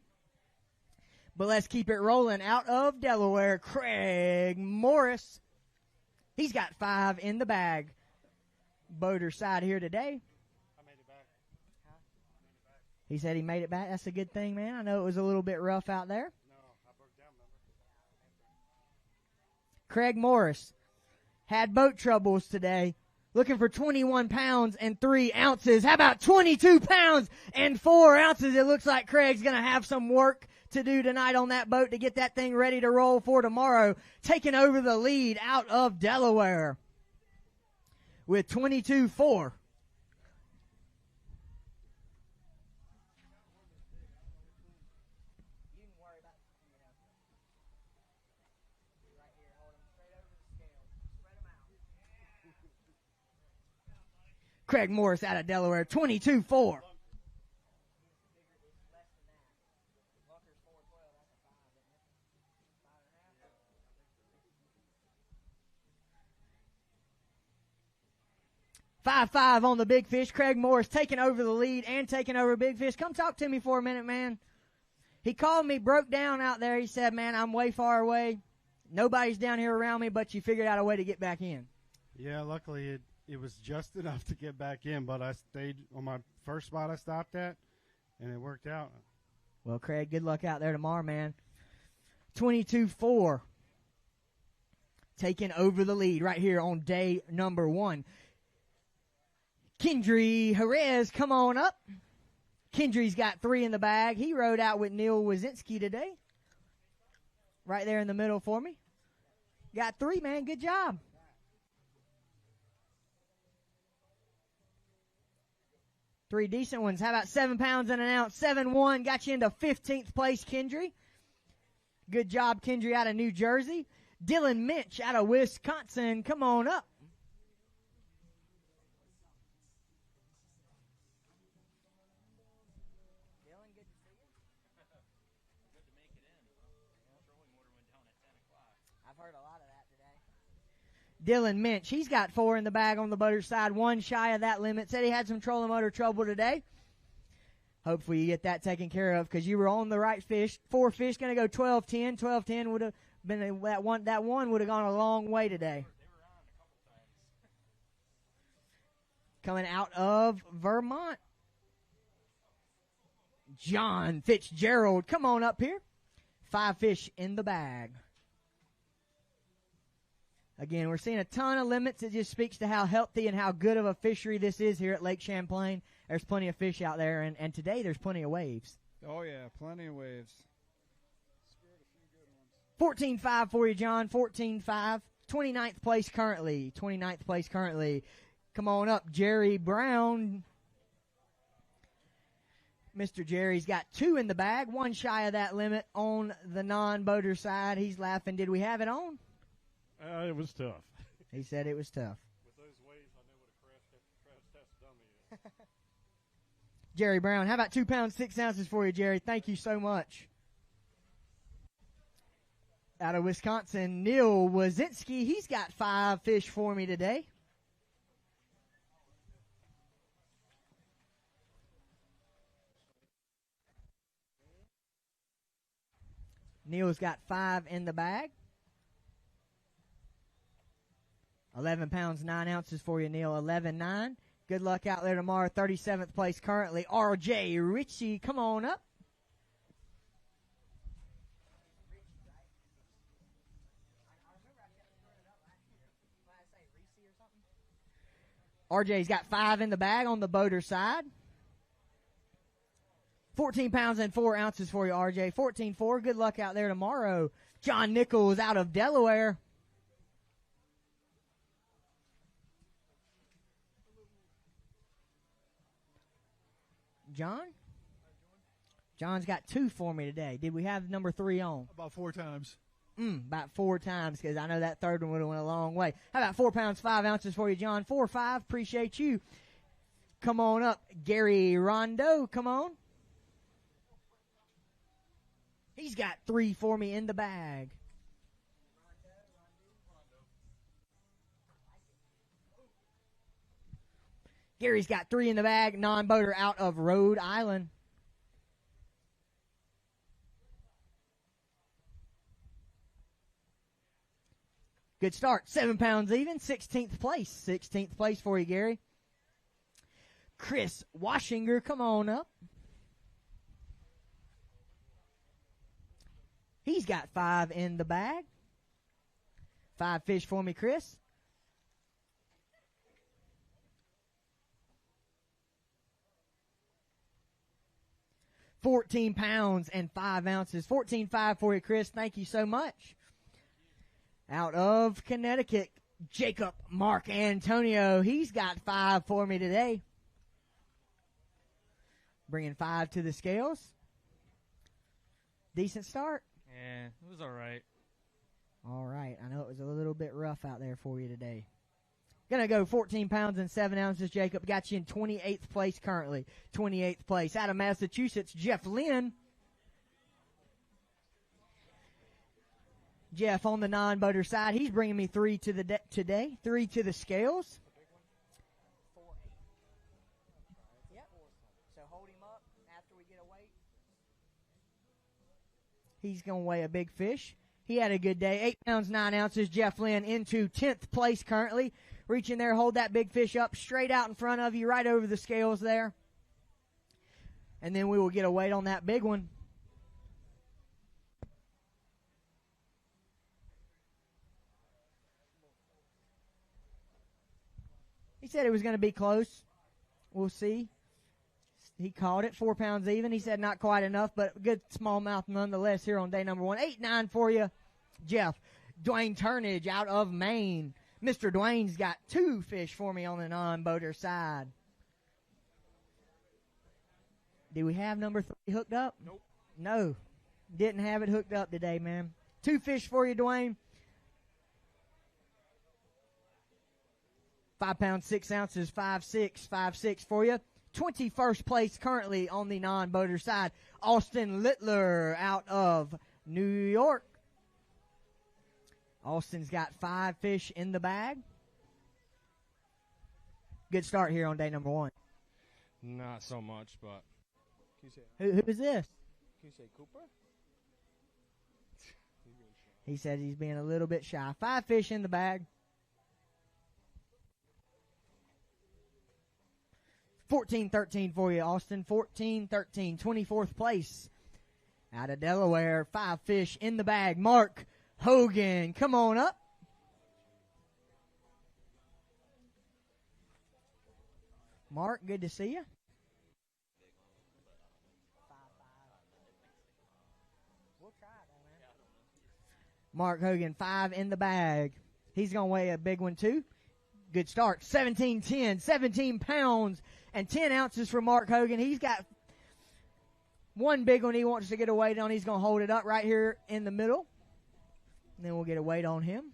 But let's keep it rolling. Out of Delaware, Craig Morris. He's got 5 in the bag. Boater side here today. He said he made it back. That's a good thing, man. I know it was a little bit rough out there. No, I broke down, remember? Craig Morris had boat troubles today. Looking for 21 pounds and 3 ounces. How about 22 pounds and 4 ounces? It looks like Craig's going to have some work to do tonight on that boat to get that thing ready to roll for tomorrow. Taking over the lead out of Delaware with 22.4. Craig Morris out of Delaware, 22.4. 5-5 on the big fish. Craig Morris taking over the lead and taking over big fish. Come talk to me for a minute, man. He called me, broke down out there. He said, man, I'm way far away. Nobody's down here around me, but you figured out a way to get back in. Yeah, luckily it was just enough to get back in, but I stayed on my first spot I stopped at, and it worked out. Well, Craig, good luck out there tomorrow, man. 22-4. Taking over the lead right here on day number 1. Kendry Jerez, come on up. Kendry's got 3 in the bag. He rode out with Neil Wazinski today. Right there in the middle for me. Got 3, man. Good job. Three decent ones. How about 7 pounds and an ounce? 7-1 got you into 15th place, Kendry. Good job, Kendry, out of New Jersey. Dylan Minch out of Wisconsin. Come on up. Dylan Minch, he's got 4 in the bag on the butter side, 1 shy of that limit. Said he had some trolling motor trouble today. Hopefully you get that taken care of because you were on the right fish. 4 fish going to go 12-10. 12-10 would have been that one would have gone a long way today. Coming out of Vermont, John Fitzgerald, come on up here. 5 fish in the bag. Again, we're seeing a ton of limits. It just speaks to how healthy and how good of a fishery this is here at Lake Champlain. There's plenty of fish out there, and today there's plenty of waves. Oh, yeah, plenty of waves. 14-5 for you, John. 14-5. 29th place currently. 29th place currently. Come on up, Jerry Brown. Mr. Jerry's got 2 in the bag, 1 shy of that limit on the non-boater side. He's laughing. Did we have it on? It was tough. He said it was tough. With those waves, I know what a crash test dummy is. Jerry Brown, how about 2 pounds, 6 ounces for you, Jerry? Thank you so much. Out of Wisconsin, Neil Wazinski. He's got 5 fish for me today. Neil's got 5 in the bag. 11 pounds, 9 ounces for you, Neil. 11-9. Good luck out there tomorrow. 37th place currently. R.J. Ritchie, come on up. RJ's got 5 in the bag on the boater side. 14 pounds and 4 ounces for you, RJ. 14-4. Good luck out there tomorrow. John Nichols out of Delaware. John? John's got 2 for me today. Did we have number 3 on? About 4 times. About 4 times, because I know that third one would have went a long way. How about 4 pounds, 5 ounces for you, John? 4-5. Appreciate you. Come on up. Gary Rondo, come on. He's got 3 for me in the bag. Gary's got 3 in the bag. Non-boater out of Rhode Island. Good start. 7 pounds even. 16th place. 16th place for you, Gary. Chris Washinger, come on up. He's got 5 in the bag. 5 fish for me, Chris. $14 pounds and 5 ounces. 14.5 for you, Chris. Thank you so much. Out of Connecticut, Jacob Mark Antonio. He's got 5 for me today. Bringing 5 to the scales. Decent start. Yeah, it was all right. All right. I know it was a little bit rough out there for you today. Gonna go 14 pounds and 7 ounces, Jacob. Got you in 28th place currently. 28th place. Out of Massachusetts, Jeff Lynn. Jeff on the non-boater side. He's bringing me 3 to the today. 3 to the scales. He's going to weigh a big fish. He had a good day. 8 pounds, 9 ounces. Jeff Lynn into 10th place currently. Reach in there, hold that big fish up straight out in front of you, right over the scales there. And then we will get a weight on that big one. He said it was going to be close. We'll see. He called it 4 pounds even. He said not quite enough, but good smallmouth nonetheless here on day number 1. 8-9 for you, Jeff. Dwayne Turnage out of Maine. Mr. Dwayne's got 2 fish for me on the non-boater side. Do we have number 3 hooked up? Nope. No. Didn't have it hooked up today, man. 2 fish for you, Dwayne. 5 pounds, 6 ounces, 5'6" for you. 21st place currently on the non-boater side. Austin Littler out of New York. Austin's got 5 fish in the bag. Good start here on day number 1. Not so much, but. Who is this? Can you say Cooper? He said he's being a little bit shy. 5 fish in the bag. 14-13 for you, Austin. 14-13. 24th place out of Delaware. 5 fish in the bag. Mark Hogan, come on up. Mark, good to see you. Mark Hogan, 5 in the bag. He's going to weigh a big one, too. Good start. 17-10, 17 pounds and 10 ounces for Mark Hogan. He's got one big one he wants to get a weight on. He's going to hold it up right here in the middle. And then we'll get a weight on him.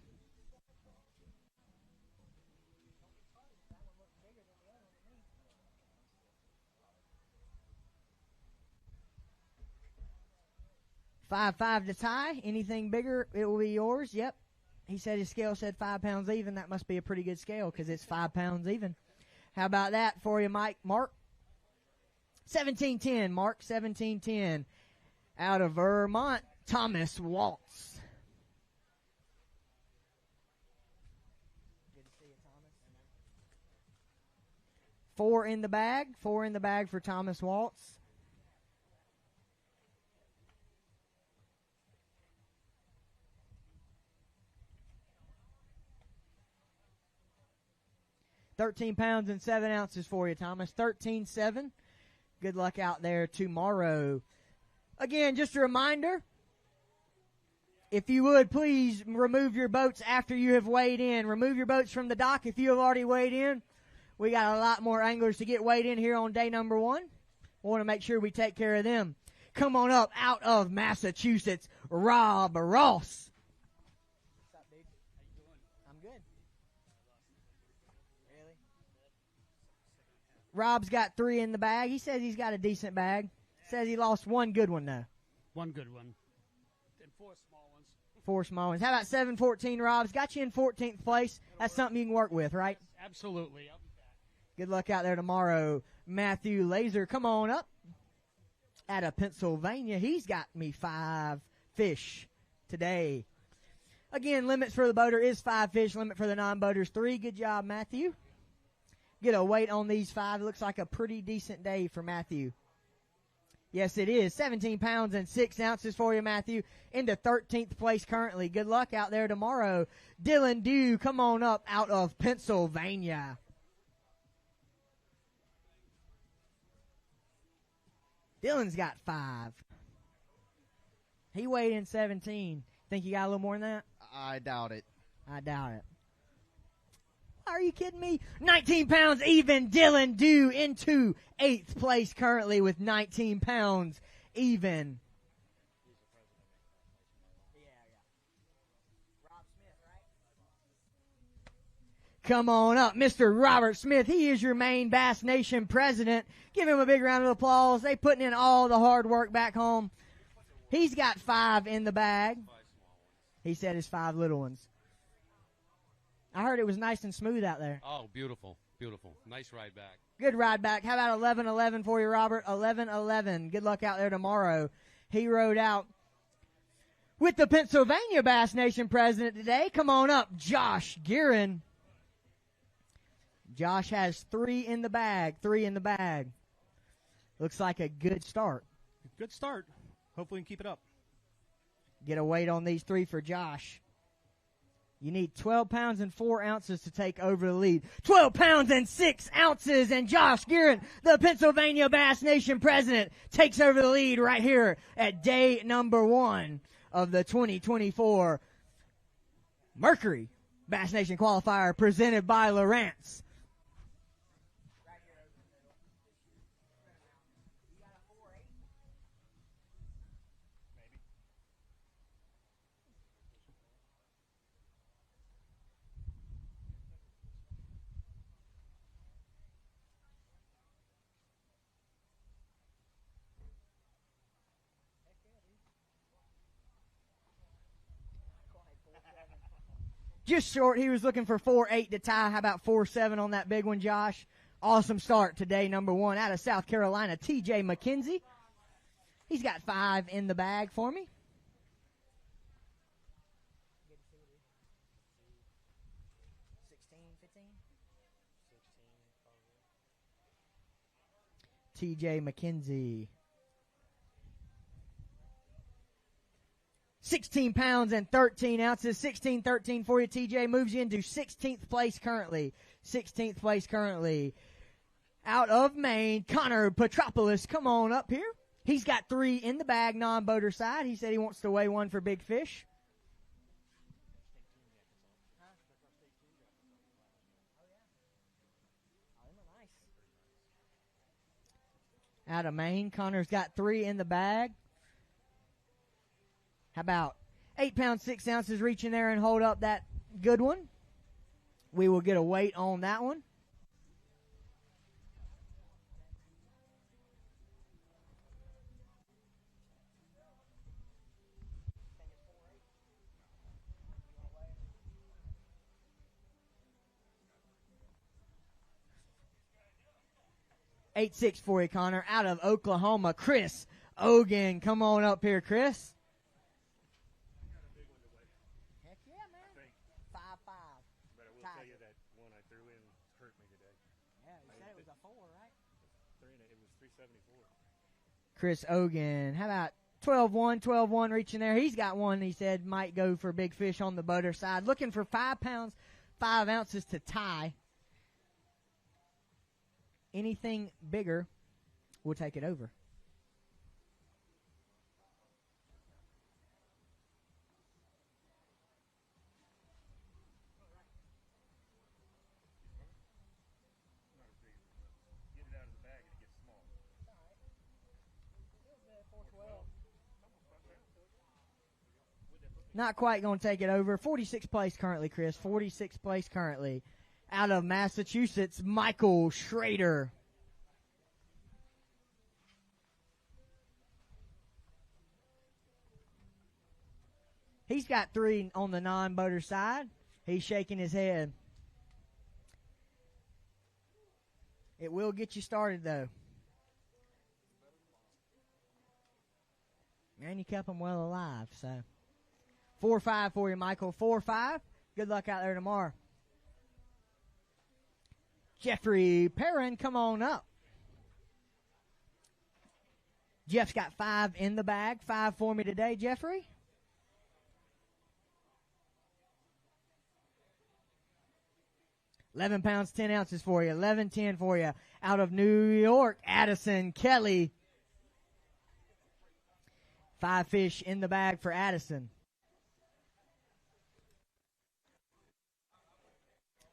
$5.5 to tie. Anything bigger, it will be yours. Yep. He said his scale said 5 pounds even. That must be a pretty good scale because it's 5 pounds even. How about that for you, Mark? 17-10. Mark, 17-10. Out of Vermont, Thomas Waltz. Good to see you, Thomas. 4 in the bag. 4 in the bag for Thomas Waltz. $13 pounds and 7 ounces for you, Thomas. 13-7. Good luck out there tomorrow. Again, just a reminder, if you would, please remove your boats after you have weighed in. Remove your boats from the dock if you have already weighed in. We got a lot more anglers to get weighed in here on day number 1. We want to make sure we take care of them. Come on up out of Massachusetts, Rob Ross. Rob's got 3 in the bag. He says he's got a decent bag. Says he lost one good one, though. One good one. And 4 small ones. 4 small ones. How about 7-14, Rob's? Got you in 14th place. That's something you can work with, right? Absolutely. I'll be back. Good luck out there tomorrow. Matthew Laser, come on up. Out of Pennsylvania. He's got me 5 fish today. Again, limits for the boater is 5 fish. Limit for the non-boaters 3. Good job, Matthew. Get a weight on these 5. It looks like a pretty decent day for Matthew. Yes, it is. 17 pounds and 6 ounces for you, Matthew. Into 13th place currently. Good luck out there tomorrow. Dylan Dew, come on up out of Pennsylvania. Dylan's got 5. He weighed in 17. Think you got a little more than that? I doubt it. I doubt it. Are you kidding me? 19 pounds even. Dylan Dew into 8th place currently with 19 pounds even. Come on up, Mr. Robert Smith. He is your main Bass Nation president. Give him a big round of applause. They putting in all the hard work back home. He's got 5 in the bag. He said his 5 little ones. I heard it was nice and smooth out there. Oh, beautiful, beautiful. Nice ride back. Good ride back. How about 11-11 for you, Robert? 11-11. Good luck out there tomorrow. He rode out With the Pennsylvania Bass Nation president today, come on up, Josh Guerin. Josh has 3 in the bag, 3 in the bag. Looks like a good start. Good start. Hopefully we can keep it up. Get a weight on these 3 for Josh. You need 12 pounds and 4 ounces to take over the lead. 12 pounds and 6 ounces, and Josh Guerin, the Pennsylvania Bass Nation president, takes over the lead right here at day number 1 of the 2024 Mercury Bass Nation Qualifier presented by Lawrence. Just short. He was looking for 4.8 to tie. How about 4.7 on that big one, Josh? Awesome start today, number 1 out of South Carolina, T.J. McKenzie. He's got 5 in the bag for me. T.J. McKenzie. 16 pounds and 13 ounces. 16-13 for you, TJ. Moves you into 16th place currently. 16th place currently. Out of Maine, Connor Petropoulos. Come on up here. He's got 3 in the bag, non-boater side. He said he wants to weigh 1 for big fish. Out of Maine, Connor's got 3 in the bag. How about 8 pounds, 6 ounces? Reach in there and hold up that good one. We will get a weight on that one. $8.6 for you, Connor. Out of Oklahoma, Chris Ogan. Come on up here, Chris. Heck yeah, man. 5'5". But I will tell you that one I threw in hurt me today. Yeah, you said it was a 4, right? It was 374. Chris Ogan. How about 12-1, 12-1 reaching there? He's got one he said might go for big fish on the boater side. Looking for 5 pounds, 5 ounces to tie. Anything bigger, we'll take it over. Not quite going to take it over. 46th place currently, Chris. 46th place currently. Out of Massachusetts, Michael Schrader. He's got 3 on the non-boater side. He's shaking his head. It will get you started, though. And you kept them well alive, so. 4-5 for you, Michael. 4-5. Good luck out there tomorrow. Jeffrey Perrin, come on up. Jeff's got 5 in the bag. 5 for me today, Jeffrey. £11 pounds, 10 ounces for you. 11-10 for you. Out of New York, Addison Kelly. 5 fish in the bag for Addison.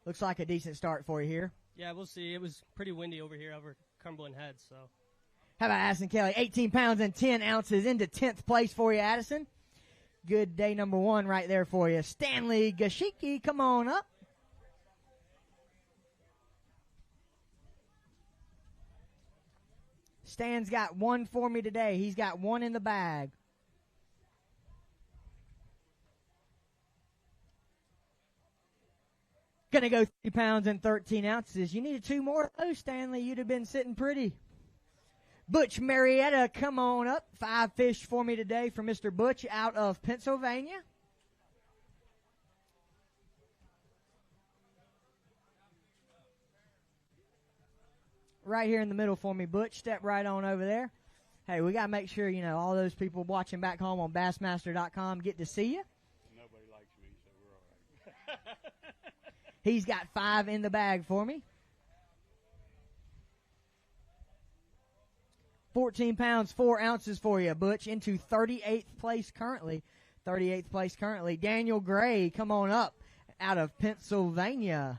Looks like a decent start for you here. Yeah, we'll see. It was pretty windy over here over Cumberland Heads, so. How about Addison Kelly? 18 pounds and 10 ounces into 10th place for you, Addison. Good day number 1 right there for you. Stanley Gashiki, come on up. Stan's got 1 for me today. He's got 1 in the bag. Going to go 3 pounds and 13 ounces. You needed 2 more of those, Stanley. You'd have been sitting pretty. Butch Marietta, come on up. 5 fish for me today for Mr. Butch out of Pennsylvania. Right here in the middle for me, Butch. Step right on over there. Hey, we got to make sure, you know, all those people watching back home on Bassmaster.com get to see you. Nobody likes me, so we're all right. He's got 5 in the bag for me. 14 pounds, 4 ounces for you, Butch, into 38th place currently. 38th place currently. Daniel Gray, come on up out of Pennsylvania.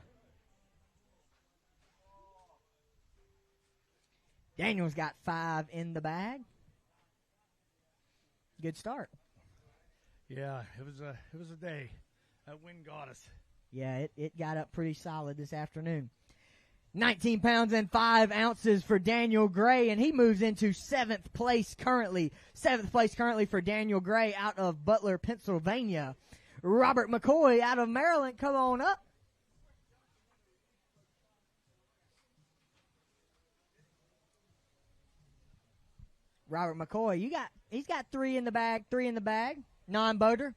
Daniel's got 5 in the bag. Good start. Yeah, it was a day. That wind got us. Yeah, it got up pretty solid this afternoon. 19 pounds and 5 ounces for Daniel Gray, and he moves into 7th place currently. 7th place currently for Daniel Gray out of Butler, Pennsylvania. Robert McCoy out of Maryland, come on up. Robert McCoy, he's got 3 in the bag, 3 in the bag. Non-boater.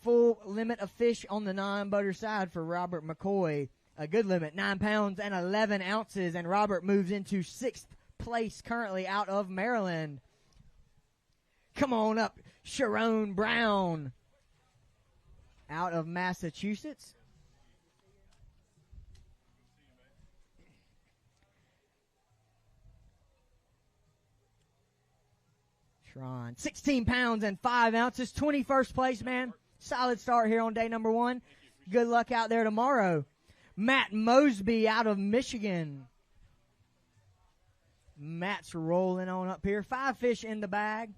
Full limit of fish on the non-boater side for Robert McCoy. A good limit, 9 pounds and 11 ounces, and Robert moves into 6th place currently out of Maryland. Come on up, Sharon Brown out of Massachusetts. Sharon, 16 pounds and 5 ounces, 21st place, man. Solid start here on day number 1. Good luck out there tomorrow. Matt Mosby out of Michigan. Matt's rolling on up here. 5 fish in the bag.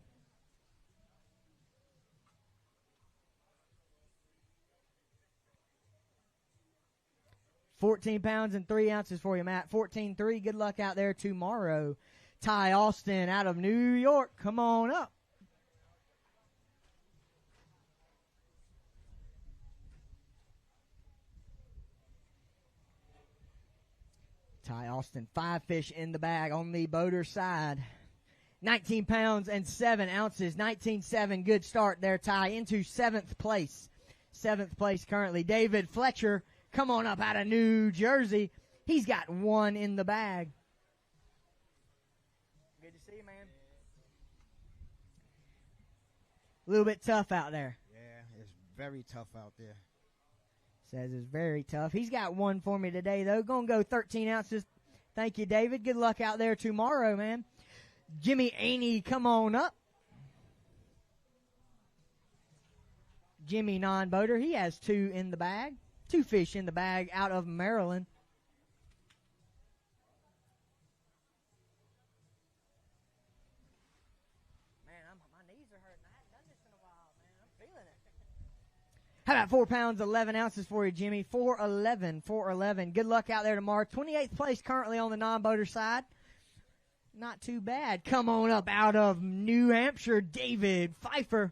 $14 pounds and 3 ounces for you, Matt. 14.3. Good luck out there tomorrow. Ty Austin out of New York. Come on up. Ty Austin, 5 fish in the bag on the boater side. 19 pounds and 7 ounces. 19.7. Good start there, Ty. Into 7th place. 7th place currently. David Fletcher, come on up out of New Jersey. He's got 1 in the bag. Good to see you, man. A little bit tough out there. Yeah, it's very tough out there. Says it's very tough. He's got 1 for me today, though. Gonna go 13 ounces. Thank you, David. Good luck out there tomorrow, man. Jimmy Aney, come on up. Jimmy non-boater. He has 2 in the bag. 2 fish in the bag out of Maryland. My knees are hurting. I haven't done this in a while, man. I'm feeling it. How about 4 pounds, 11 ounces for you, Jimmy? 411. Good luck out there tomorrow. 28th place currently on the non-boater side. Not too bad. Come on up out of New Hampshire, David Pfeiffer.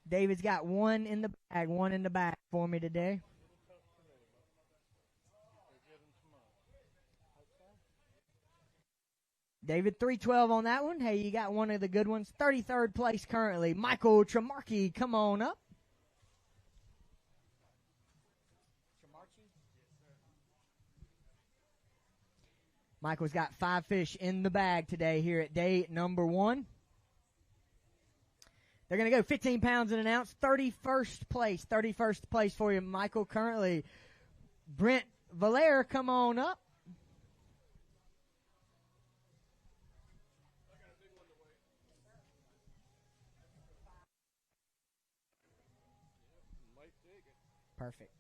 David's got 1 in the bag, 1 in the bag for me today. David, 312 on that one. Hey, you got one of the good ones. 33rd place currently. Michael Tremarchi, come on up. Michael's got 5 fish in the bag today here at day number 1. They're going to go 15 pounds and an ounce. 31st place. 31st place for you, Michael, currently. Brent Valere, come on up. Perfect.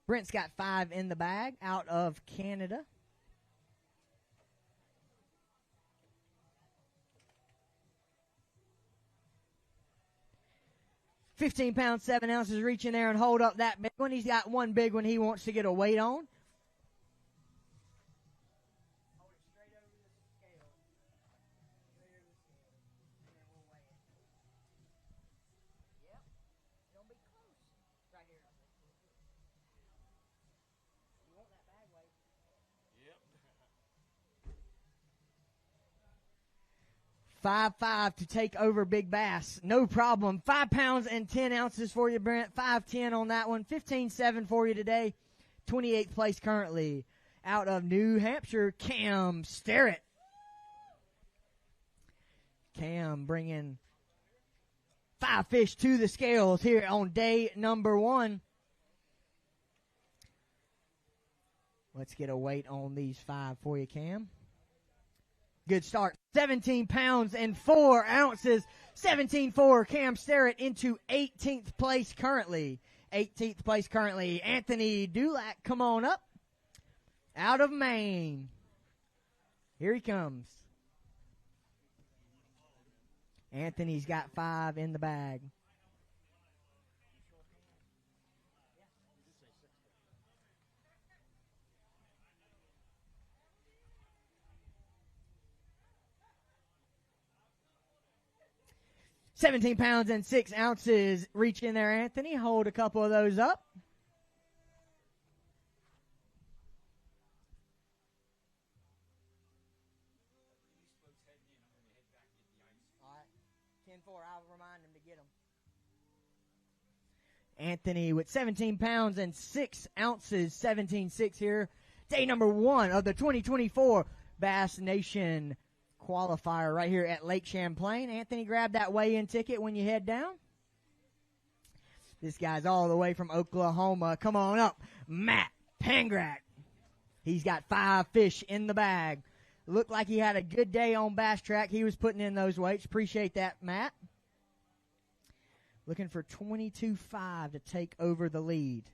Brent's got 5 in the bag out of Canada. £15 pounds, 7 ounces. Reach in there and hold up that big one. He's got 1 big one he wants to get a weight on. 5-5 to take over Big Bass. No problem. 5 pounds and 10 ounces for you, Brent. 5-10 on that one. 15-7 for you today. 28th place currently. Out of New Hampshire, Cam Starrett. Cam bringing 5 fish to the scales here on day number 1. Let's get a weight on these 5 for you, Cam. Good start. 17 pounds and 4 ounces. 17-4. Cam Starrett into 18th place currently. 18th place currently. Anthony Dulac, come on up. Out of Maine. Here he comes. Anthony's got 5 in the bag. £17 pounds and 6 ounces. Reach in there, Anthony. Hold a couple of those up. All right. 10-4. I'll remind him to get them. Anthony with 17 pounds and 6 ounces. 17-6 here. Day number 1 of the 2024 Bass Nation Qualifier right here at Lake Champlain. Anthony, grab that weigh-in ticket when you head down. This guy's all the way from Oklahoma. Come on up, Matt Pangrak. He's got 5 fish in the bag. Looked like he had a good day on Bass Track. He was putting in those weights. Appreciate that, Matt. Looking for 22.5 to take over the lead.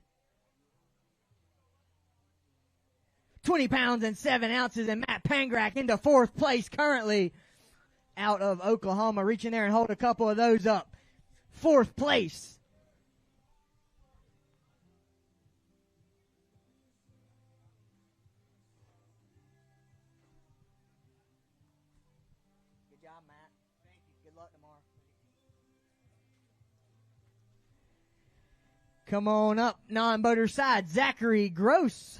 20 pounds and 7 ounces, and Matt Pangrak into 4th place currently out of Oklahoma. Reach in there and hold a couple of those up. 4th place. Good job, Matt. Thank you. Good luck tomorrow. Come on up, non-boater side, Zachary Gross.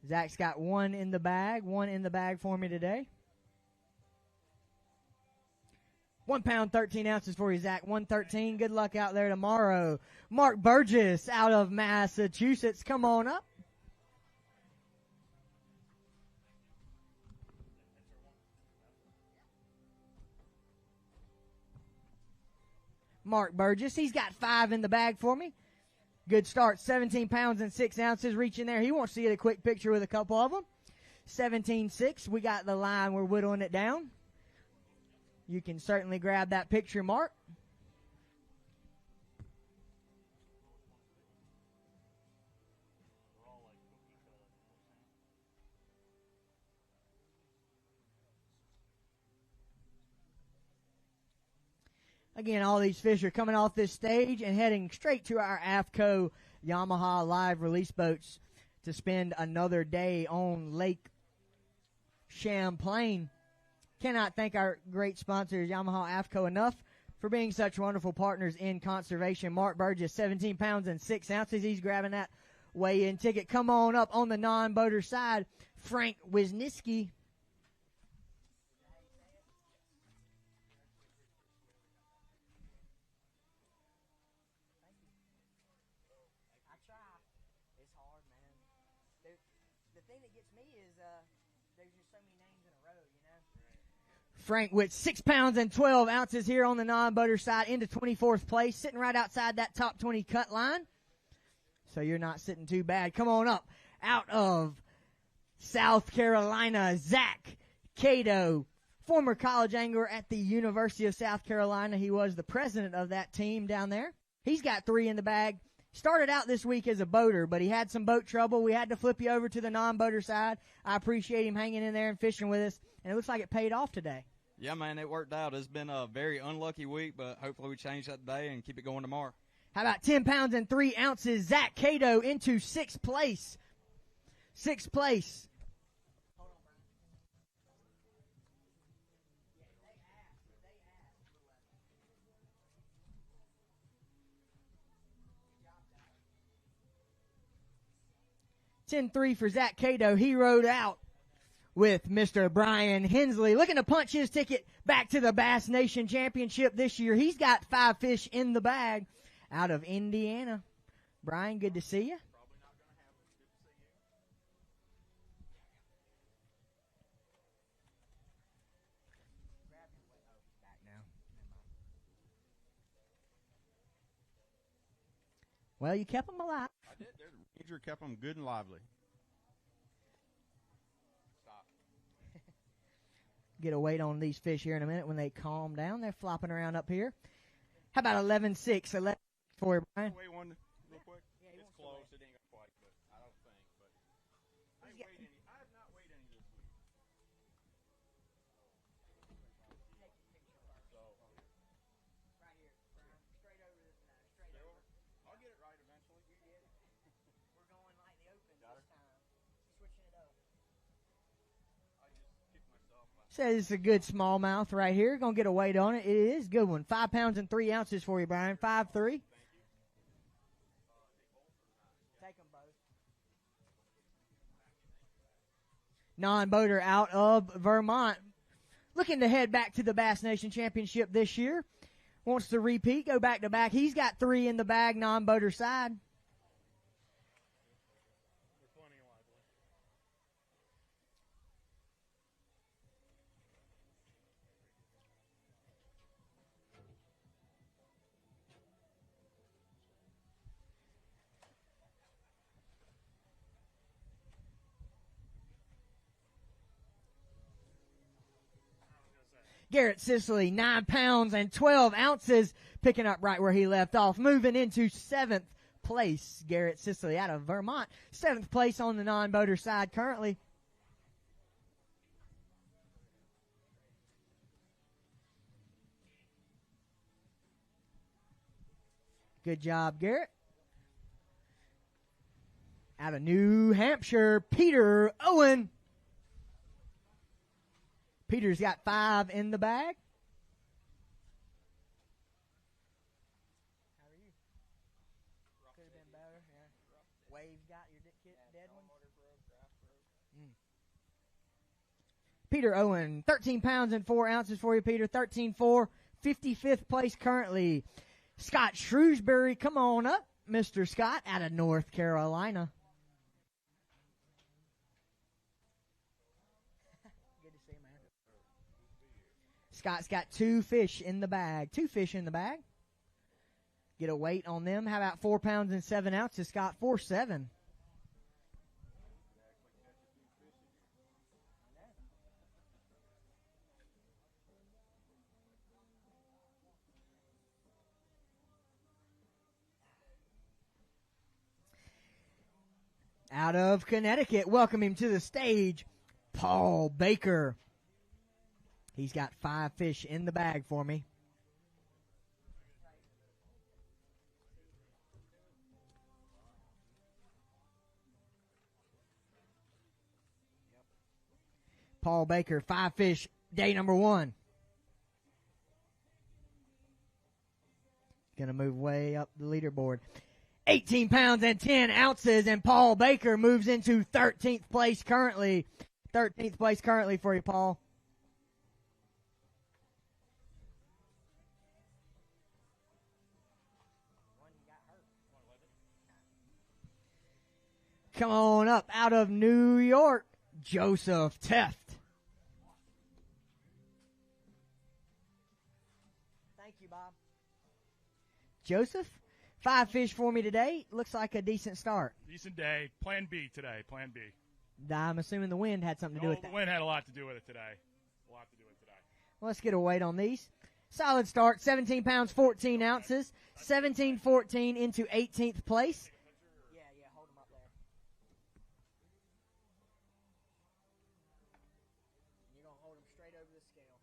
Zach's got 1 in the bag. 1 in the bag for me today. 1 pound, 13 ounces for you, Zach. 113. Good luck out there tomorrow. Mark Burgess out of Massachusetts. Come on up. Mark Burgess. He's got 5 in the bag for me. Good start. 17 pounds and 6 ounces. Reach in there. He wants to get a quick picture with a couple of them. 17-6. We got the line. We're whittling it down. You can certainly grab that picture, Mark. Again, all these fish are coming off this stage and heading straight to our AFCO Yamaha live release boats to spend another day on Lake Champlain. Cannot thank our great sponsors, Yamaha AFCO, enough for being such wonderful partners in conservation. Mark Burgess, 17 pounds and 6 ounces. He's grabbing that weigh-in ticket. Come on up on the non-boater side, Frank Wisniewski. Frank with 6 pounds and 12 ounces here on the non-boater side into 24th place, sitting right outside that top 20 cut line. So you're not sitting too bad. Come on up. Out of South Carolina, Zach Cato, former college angler at the University of South Carolina. He was the president of that team down there. He's got 3 in the bag. Started out this week as a boater, but he had some boat trouble. We had to flip you over to the non-boater side. I appreciate him hanging in there and fishing with us, and it looks like it paid off today. Yeah, man, it worked out. It's been a very unlucky week, but hopefully we change that today and keep it going tomorrow. How about 10 pounds and 3 ounces? Zach Cato into 6th place. 6th place. 10-3 for Zach Cato. He rode out with Mr. Brian Hensley, looking to punch his ticket back to the Bass Nation Championship this year. He's got 5 fish in the bag out of Indiana. Brian, good to see you. Well, you kept them alive. I did. The ranger kept them good and lively. Get a weight on these fish here in a minute when they calm down. They're flopping around up here. How about 11-6? 11 for you, Brian. Weigh one real quick. It's close. It ain't gonna quite, but I don't think. But I ain't weighed any. I have not weighed any this week. So Right here, Brian. Straight over this now. Straight over. I'll get it right eventually. You get it. We're going like the open this time. Switching it up. I just kicked myself. Says it's a good smallmouth right here. Gonna get a weight on it. It is a good one. 5 pounds and 3 ounces for you, Brian. 5'3". Take them both. Non-boater out of Vermont. Looking to head back to the Bass Nation Championship this year. Wants to repeat, go back to back. He's got 3 in the bag, non-boater side. Garrett Sicily, 9 pounds and 12 ounces, picking up right where he left off. Moving into 7th place, Garrett Sicily out of Vermont. 7th place on the non-boater side currently. Good job, Garrett. Out of New Hampshire, Peter Owen. Peter's got 5 in the bag. How are you? Could have been better. Yeah. Waves got your dead one. Peter Owen, 13 pounds and 4 ounces for you, Peter. 13-4, 55th place currently. Scott Shrewsbury, come on up, Mr. Scott, out of North Carolina. Good to see you, man. Scott's got 2 fish in the bag. 2 fish in the bag. Get a weight on them. How about 4 pounds and 7 ounces, Scott? 4.7. Out of Connecticut, welcome him to the stage, Paul Baker. He's got 5 fish in the bag for me. Paul Baker, 5 fish, day number 1. Gonna move way up the leaderboard. 18 pounds and 10 ounces, and Paul Baker moves into 13th place currently. 13th place currently for you, Paul. Come on up out of New York, Joseph Teft. Thank you, Bob. Joseph, 5 fish for me today. Looks like a decent start. Decent day. Plan B today. Plan B. I'm assuming the wind had something to do with The that. wind had a lot to do with it today. A lot to do with it today. Well, let's get a weight on these. Solid start, 17 pounds, 14 ounces. 17-14 into 18th place. Yeah, hold them up there. You're going to hold them straight over the scale.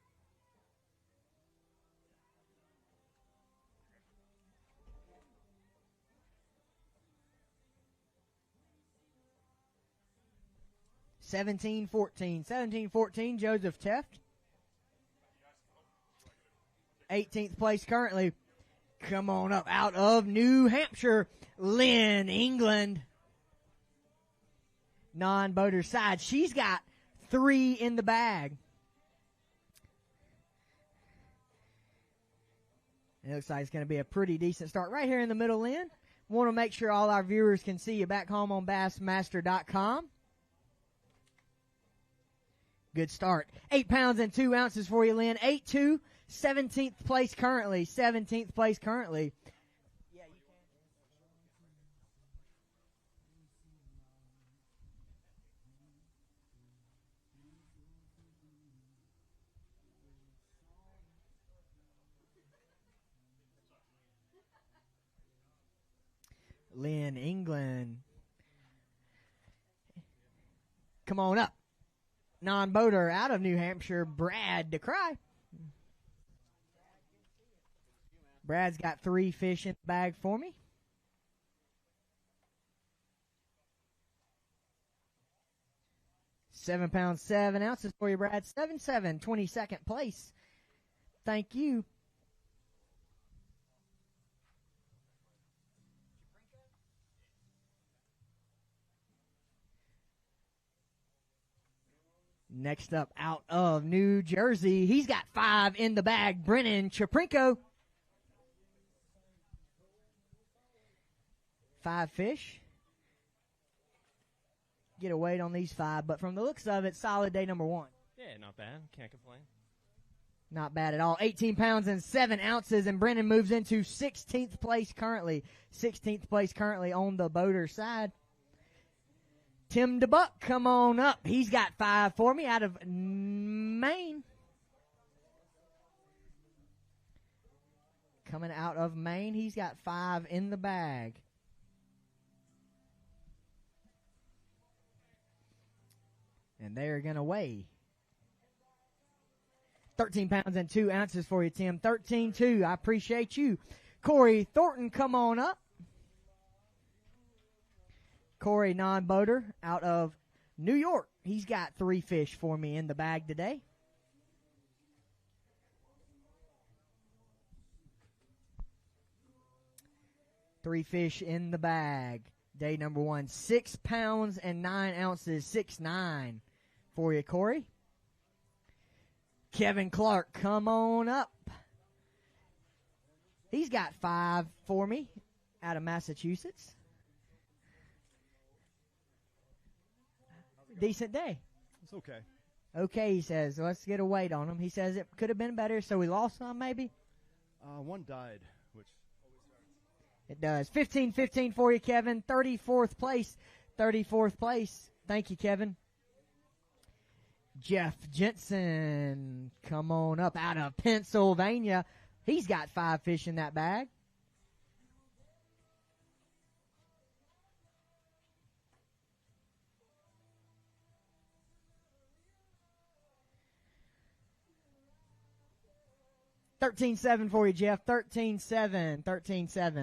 $17-14. 17-14, Joseph Teft. 18th place currently. Come on up out of New Hampshire, Lynn England. non-boater side. She's got 3 in the bag. It looks like it's going to be a pretty decent start right here in the middle end. Want to make sure all our viewers can see you back home on Bassmaster.com. Good start. 8 pounds and 2 ounces for you, Lynn. 8-2, 17th place currently. 17th place currently. Lynn England. Come on up. Non-boater out of New Hampshire, Brad DeCry. Brad's got 3 fish in the bag for me. £7 pounds 7 ounces for you, Brad. 7-7, 22nd place. Thank you. Next up, out of New Jersey, he's got 5 in the bag. Brennan Chaprinko. 5 fish. Get a weight on these 5, but from the looks of it, solid day number 1. Yeah, not bad. Can't complain. Not bad at all. 18 pounds and 7 ounces, and Brennan moves into 16th place currently. 16th place currently on the boater side. Tim DeBuck, come on up. He's got 5 for me out of Maine. Coming out of Maine, he's got 5 in the bag. And they're going to weigh 13 pounds and 2 ounces for you, Tim. 13-2. I appreciate you. Corey Thornton, come on up. Corey, non-boater, out of New York. He's got 3 fish for me in the bag today. Three fish in the bag. Day number 1. 6 pounds and 9 ounces. 6-9 for you, Corey. Kevin Clark, come on up. He's got 5 for me out of Massachusetts. Decent day. It's okay. Okay, he says. Let's get a weight on him. He says it could have been better, so we lost some maybe? One died, which it does. 15-15 for you, Kevin. 34th place. 34th place. Thank you, Kevin. Jeff Jensen, come on up out of Pennsylvania. He's got 5 fish in that bag. $13.7 for you, Jeff. 13.7. 13.7.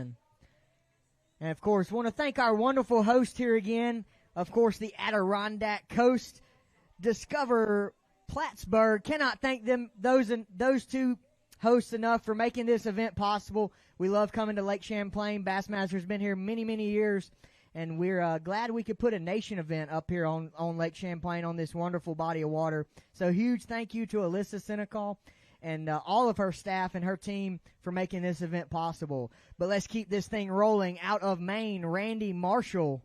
And, of course, want to thank our wonderful host here again. Of course, the Adirondack Coast. Discover Plattsburgh. Cannot thank them, those two hosts enough for making this event possible. We love coming to Lake Champlain. Bassmaster's been here many, many years, and we're glad we could put a nation event up here on Lake Champlain on this wonderful body of water. So huge thank you to Alyssa Senecal and all of her staff and her team for making this event possible. But let's keep this thing rolling. Out of Maine, Randy Marshall.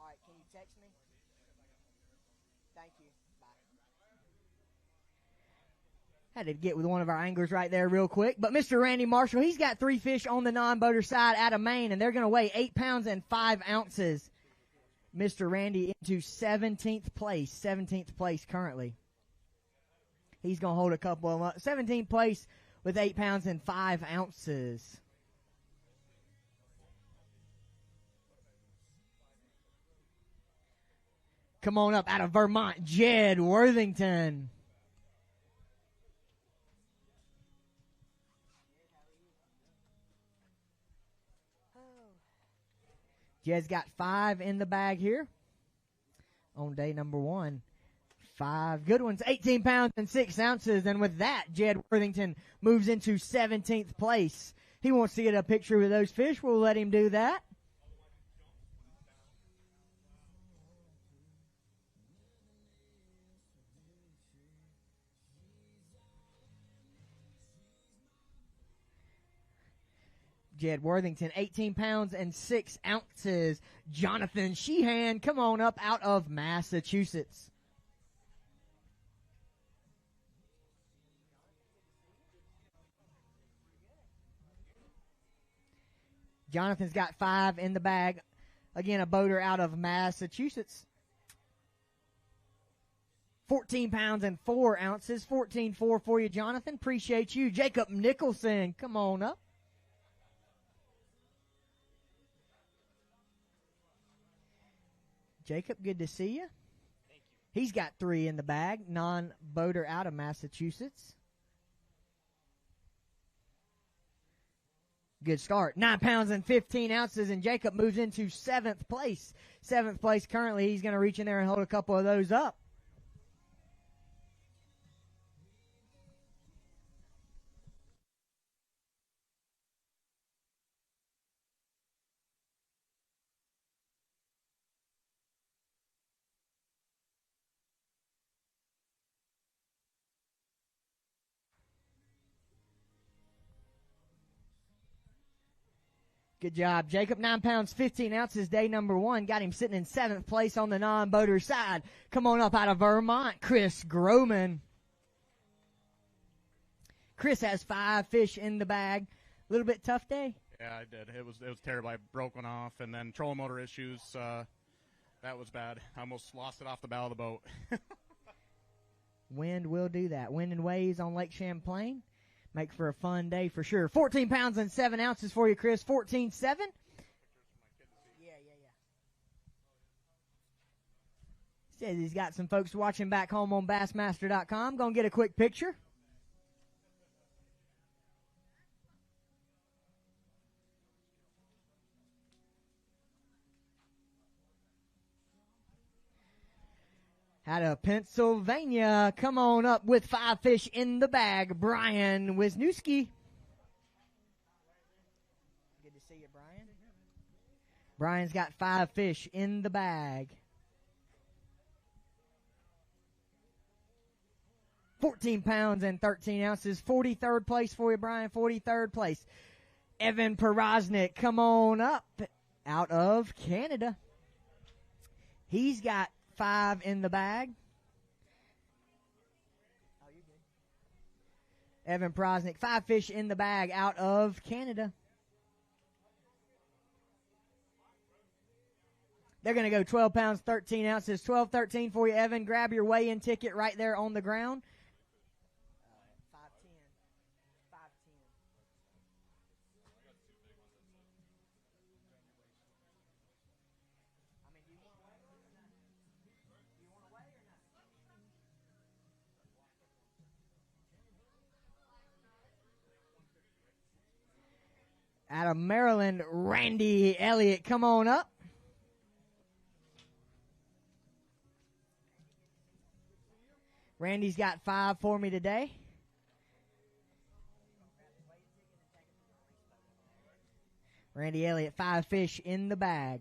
All right, can you text me? Thank you. Bye. Had to get with one of our anglers right there real quick. But Mr. Randy Marshall, he's got 3 fish on the non-boater side out of Maine, and they're going to weigh 8 pounds and 5 ounces. Mr. Randy into 17th place. 17th place currently. He's going to hold a couple of them. 17th place with 8 pounds and 5 ounces. Come on up out of Vermont, Jed Worthington. Jed's got 5 in the bag here on day number 1. 5 good ones, 18 pounds and 6 ounces. And with that, Jed Worthington moves into 17th place. He wants to get a picture with those fish. We'll let him do that. Jed Worthington, 18 pounds and 6 ounces. Jonathan Sheehan, come on up out of Massachusetts. Jonathan's got 5 in the bag. Again, a boater out of Massachusetts. 14 pounds and 4 ounces. 14.4 for you, Jonathan. Appreciate you. Jacob Nicholson, come on up. Jacob, good to see you. Thank you. He's got 3 in the bag. Non-boater out of Massachusetts. Good start. 9 pounds and 15 ounces, and Jacob moves into 7th place. 7th place currently. He's going to reach in there and hold a couple of those up. Good job, Jacob. 9 pounds, 15 ounces, day number 1. Got him sitting in 7th place on the non-boater side. Come on up out of Vermont, Chris Groman. Chris has 5 fish in the bag. A little bit tough day. Yeah, I did. It was terrible. I broke one off, and then trolling motor issues. That was bad. I almost lost it off the bow of the boat. Wind will do that. Wind and waves on Lake Champlain. Make for a fun day for sure. 14 pounds and 7 ounces for you, Chris. 14.7. Yeah. Says he's got some folks watching back home on Bassmaster.com. Gonna get a quick picture. Out of Pennsylvania, come on up with 5 fish in the bag, Brian Wisniewski. Good to see you, Brian. Brian's got 5 fish in the bag. 14 pounds and 13 ounces. 43rd place for you, Brian. 43rd place. Evan Porosnik, come on up out of Canada. He's got 5 in the bag. Oh, you're good. Evan Porosnik, 5 fish in the bag out of Canada. They're going to go 12 pounds, 13 ounces. 12-13 for you, Evan. Grab your weigh-in ticket right there on the ground. 5'10". 5'10". I mean, do you want to weigh or not? Do you want to weigh or not? Out of Maryland, Randy Elliott, come on up. Randy's got 5 for me today. Randy Elliott, 5 fish in the bag.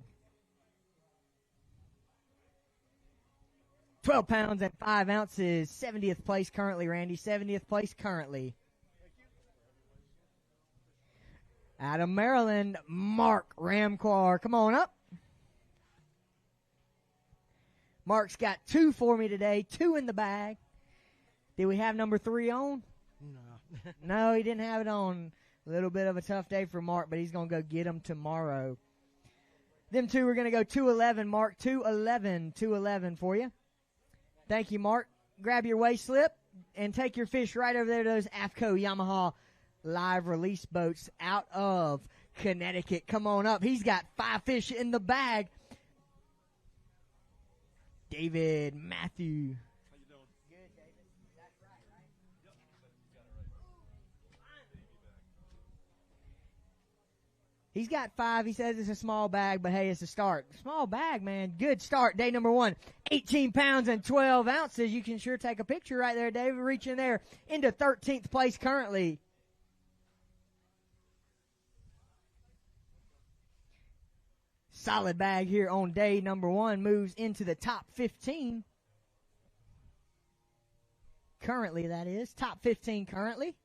12 pounds and 5 ounces. 70th place currently, Randy. 70th place currently. Out of Maryland, Mark Ramquar. Come on up. Mark's got 2 for me today. 2 in the bag. Did we have number 3 on? No. No, he didn't have it on. A little bit of a tough day for Mark, but he's going to go get them tomorrow. Them 2 are going to go 211, Mark. 211. 211 for you. Thank you, Mark. Grab your weigh slip and take your fish right over there to those AFCO Yamaha live release boats out of Connecticut. Come on up. He's got 5 fish in the bag. David Matthew. How you doing? Good, David. That's right, right? Yep. You got it right. Baby back. He's got 5. He says it's a small bag, but hey, it's a start. Small bag, man. Good start. Day number 1. 18 pounds and 12 ounces. You can sure take a picture right there, David. Reaching there into 13th place currently. Solid bag here on day number 1. Moves into the top 15. Currently, that is. Top 15 currently.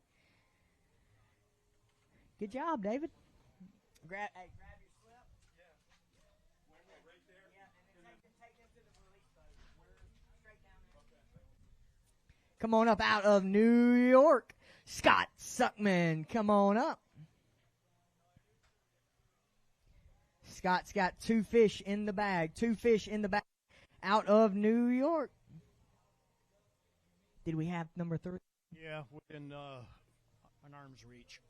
Good job, David. Grab your slip. Yeah. Right there. Yeah, and then take them to the release boat. We're straight down there. Okay. Come on up out of New York. Scott Suckman, come on up. Scott's got 2 fish in the bag. 2 fish in the bag out of New York. Did we have number 3? Yeah, within an arm's reach.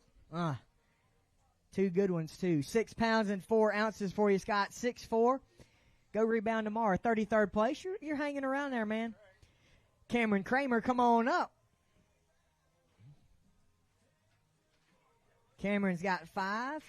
2 good ones, too. 6 pounds and 4 ounces for you, Scott. 6'4". Go rebound tomorrow. 33rd place. You're hanging around there, man. Cameron Kramer, come on up. Cameron's got 5.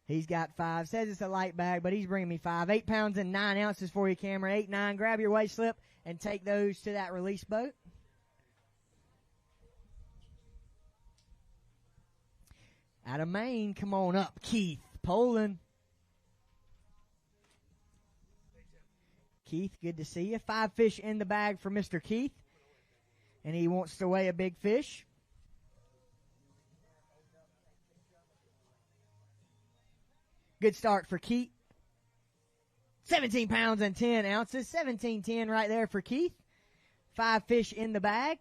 He's got 5. Says it's a light bag, but he's bringing me 5. 8 pounds and 9 ounces for you, Cameron. 8, 9. Grab your waist slip and take those to that release boat. Out of Maine, come on up, Keith Poland. Keith, good to see you. 5 fish in the bag for Mr. Keith, and he wants to weigh a big fish. Good start for Keith. 17 pounds and 10 ounces. 17.10 right there for Keith. 5 fish in the bag.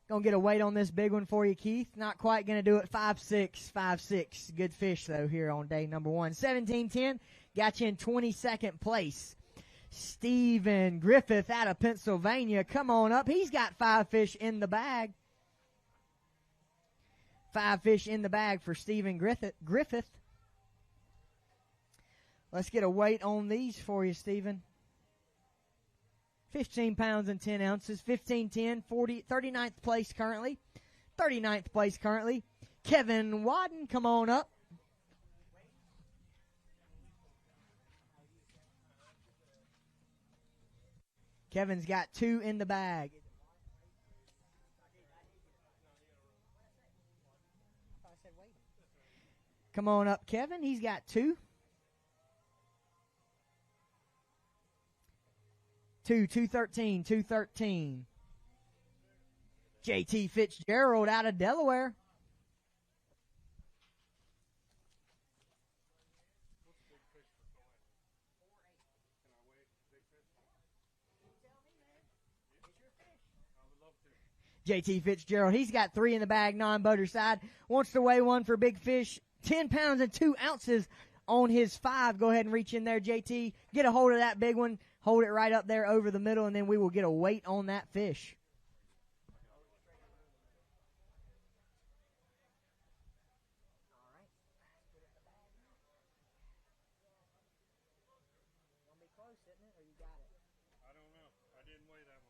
Gonna get a weight on this big one for you, Keith. Not quite gonna do it. 5'6", 5'6". Good fish though here on day number 1. 17.10 got you in 22nd place. Stephen Griffith out of Pennsylvania, come on up. He's got 5 fish in the bag. 5 fish in the bag for Stephen Griffith. Let's get a weight on these for you, Stephen. 15 pounds and 10 ounces, 15.10, 39th place currently. 39th place currently. Kevin Wadden, come on up. Kevin's got 2 in the bag. Come on up, Kevin. He's got 2. 213. JT Fitzgerald out of Delaware. JT Fitzgerald, he's got 3 in the bag, non-boater side. Wants to weigh one for big fish. 10 pounds and 2 ounces on his 5. Go ahead and reach in there, JT. Get a hold of that big one. Hold it right up there over the middle, and then we will get a weight on that fish. I don't know. I didn't weigh that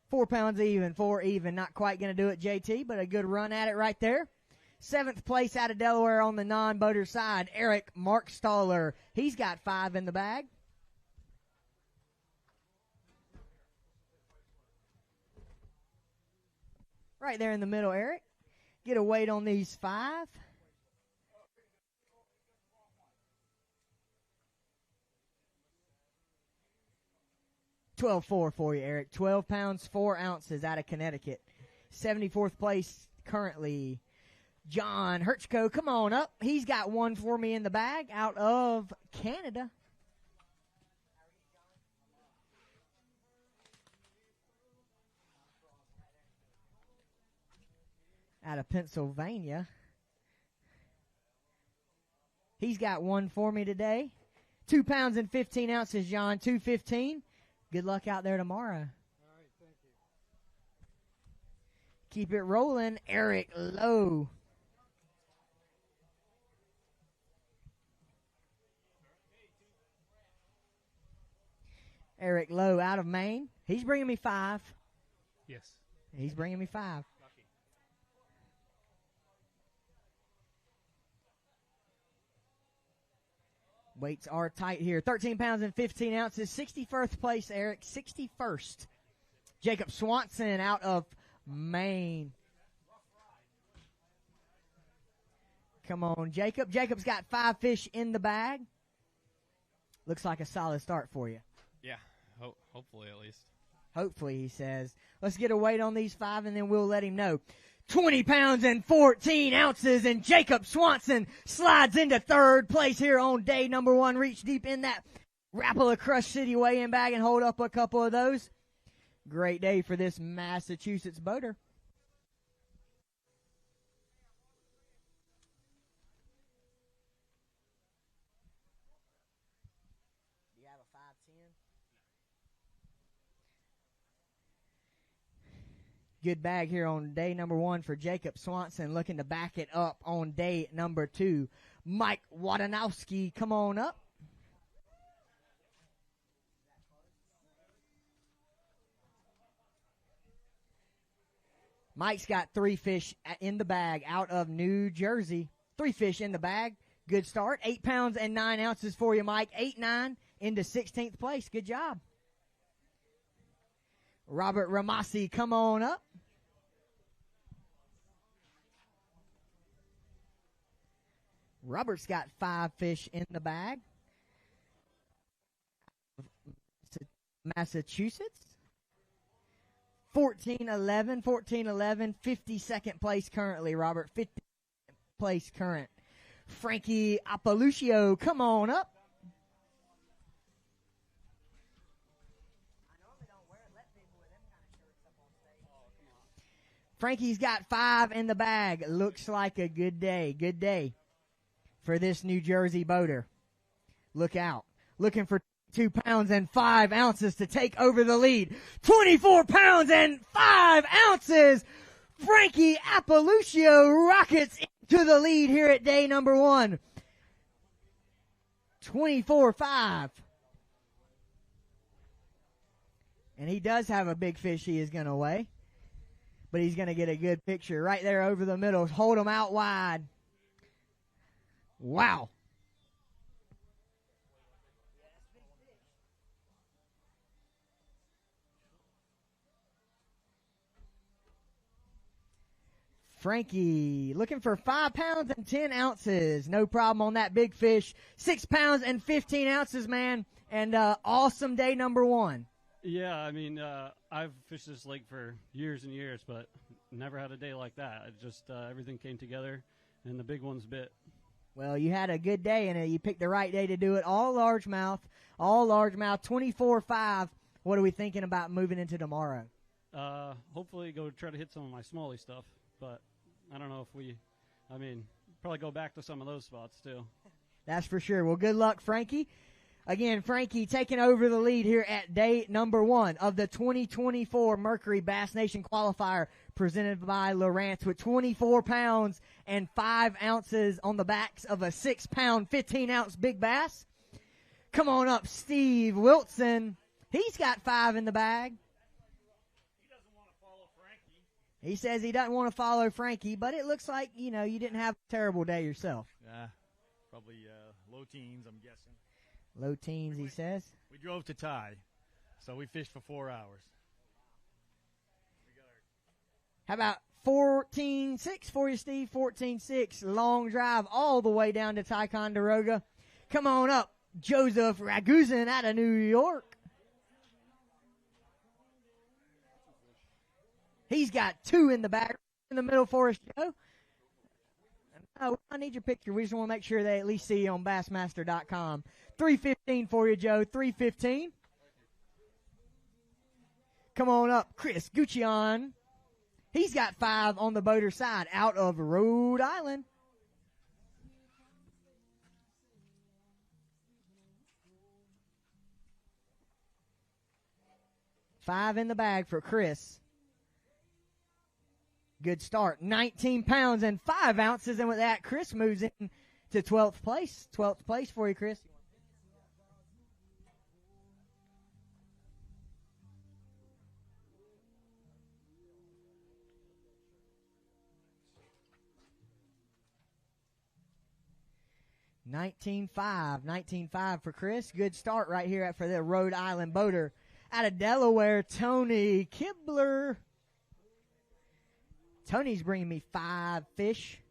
one. 4 pounds even, 4 even. Not quite going to do it, JT, but a good run at it right there. 7th place out of Delaware on the non-boater side, Eric Markstaller. He's got 5 in the bag. Right there in the middle, Eric. Get a weight on these 5. $12.4 for you, Eric. 12 pounds, 4 ounces out of Connecticut. 74th place currently. John Herchko, come on up. He's got 1 for me in the bag out of Canada. out of Pennsylvania. He's got one for me today. 2 pounds and 15 ounces, John, 215. Good luck out there tomorrow. All right, thank you. Keep it rolling, Eric Lowe. Eric Lowe out of Maine. He's bringing me 5. Yes. He's bringing me 5. Weights are tight here. 13 pounds and 15 ounces. 61st place, Eric. 61st. Jacob Swanson out of Maine. Come on, Jacob. Jacob's got 5 fish in the bag. Looks like a solid start for you. Yeah, hopefully at least. Hopefully, he says. Let's get a weight on these 5, and then we'll let him know. 20 pounds and 14 ounces, and Jacob Swanson slides into 3rd place here on day number 1. Reach deep in that Rapala Crush City weigh-in bag and hold up a couple of those. Great day for this Massachusetts boater. Do you have a 5'10"? Good bag here on day number 1 for Jacob Swanson, looking to back it up on day number 2. Mike Wadanowski, come on up. Mike's got 3 fish in the bag out of New Jersey. 3 fish in the bag. Good start. 8 pounds and 9 ounces for you, Mike. 8-9 into 16th place. Good job. Robert Ramasi, come on up. Robert's got 5 fish in the bag. Massachusetts. 14-11, 52nd place currently, Robert. 50th place current. Frankie Appaluccio, come on up. Frankie's got 5 in the bag. Looks like a good day. Good day for this New Jersey boater. Look out. Looking for 2 pounds and 5 ounces to take over the lead. 24 pounds and 5 ounces. Frankie Appaluccio rockets into the lead here at day number 1. 24-5. And he does have a big fish he is going to weigh. But he's going to get a good picture right there over the middle. Hold him out wide. Wow. Frankie looking for 5 pounds and 10 ounces. No problem on that big fish. 6 pounds and 15 ounces, man. And awesome day number 1. Yeah, I mean, I've fished this lake for years and years, but never had a day like that. It just everything came together, and the big ones bit. Well, you had a good day, and you picked the right day to do it. All largemouth, 24-5. What are we thinking about moving into tomorrow? Hopefully go try to hit some of my smallie stuff, but I don't know if probably go back to some of those spots too. That's for sure. Well, good luck, Frankie. Again, Frankie taking over the lead here at day number 1 of the 2024 Mercury Bass Nation Qualifier presented by Lowrance with 24 pounds and 5 ounces on the backs of a 6 pound, 15 ounce big bass. Come on up, Steve Wilson. He's got 5 in the bag. He doesn't want to follow Frankie. He says he doesn't want to follow Frankie, but it looks like, you didn't have a terrible day yourself. Probably low teens, I'm guessing. Low teens, he says. We drove to Thai, so we fished for 4 hours. How about 14-6 for you, Steve? 14-6, long drive all the way down to Ticonderoga. Come on up, Joseph Ragusan out of New York. He's got 2 in the back, in the middle for us, Joe. Oh, I need your picture. We just want to make sure they at least see you on Bassmaster.com. 315 for you, Joe. 315. Come on up, Chris Guccion. He's got 5 on the boater side out of Rhode Island. Five in the bag for Chris. Good start. 19 pounds and 5 ounces. And with that, Chris moves in to 12th place. 12th place for you, Chris. 19.5 for Chris. Good start right here for the Rhode Island boater. Out of Delaware, Tony Kibler. Tony's bringing me 5 fish.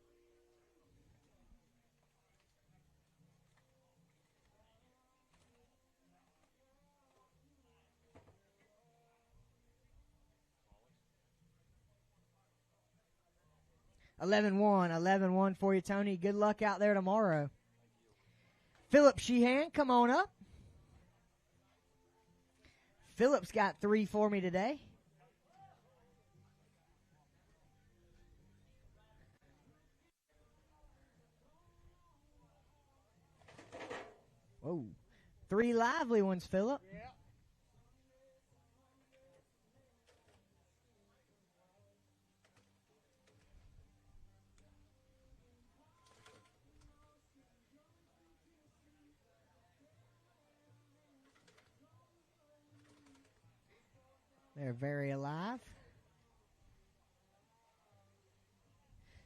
$11.1 for you, Tony. Good luck out there tomorrow. Philip Sheehan, come on up. Philip's got 3 for me today. Whoa. 3 lively ones, Philip. Yeah. They're very alive.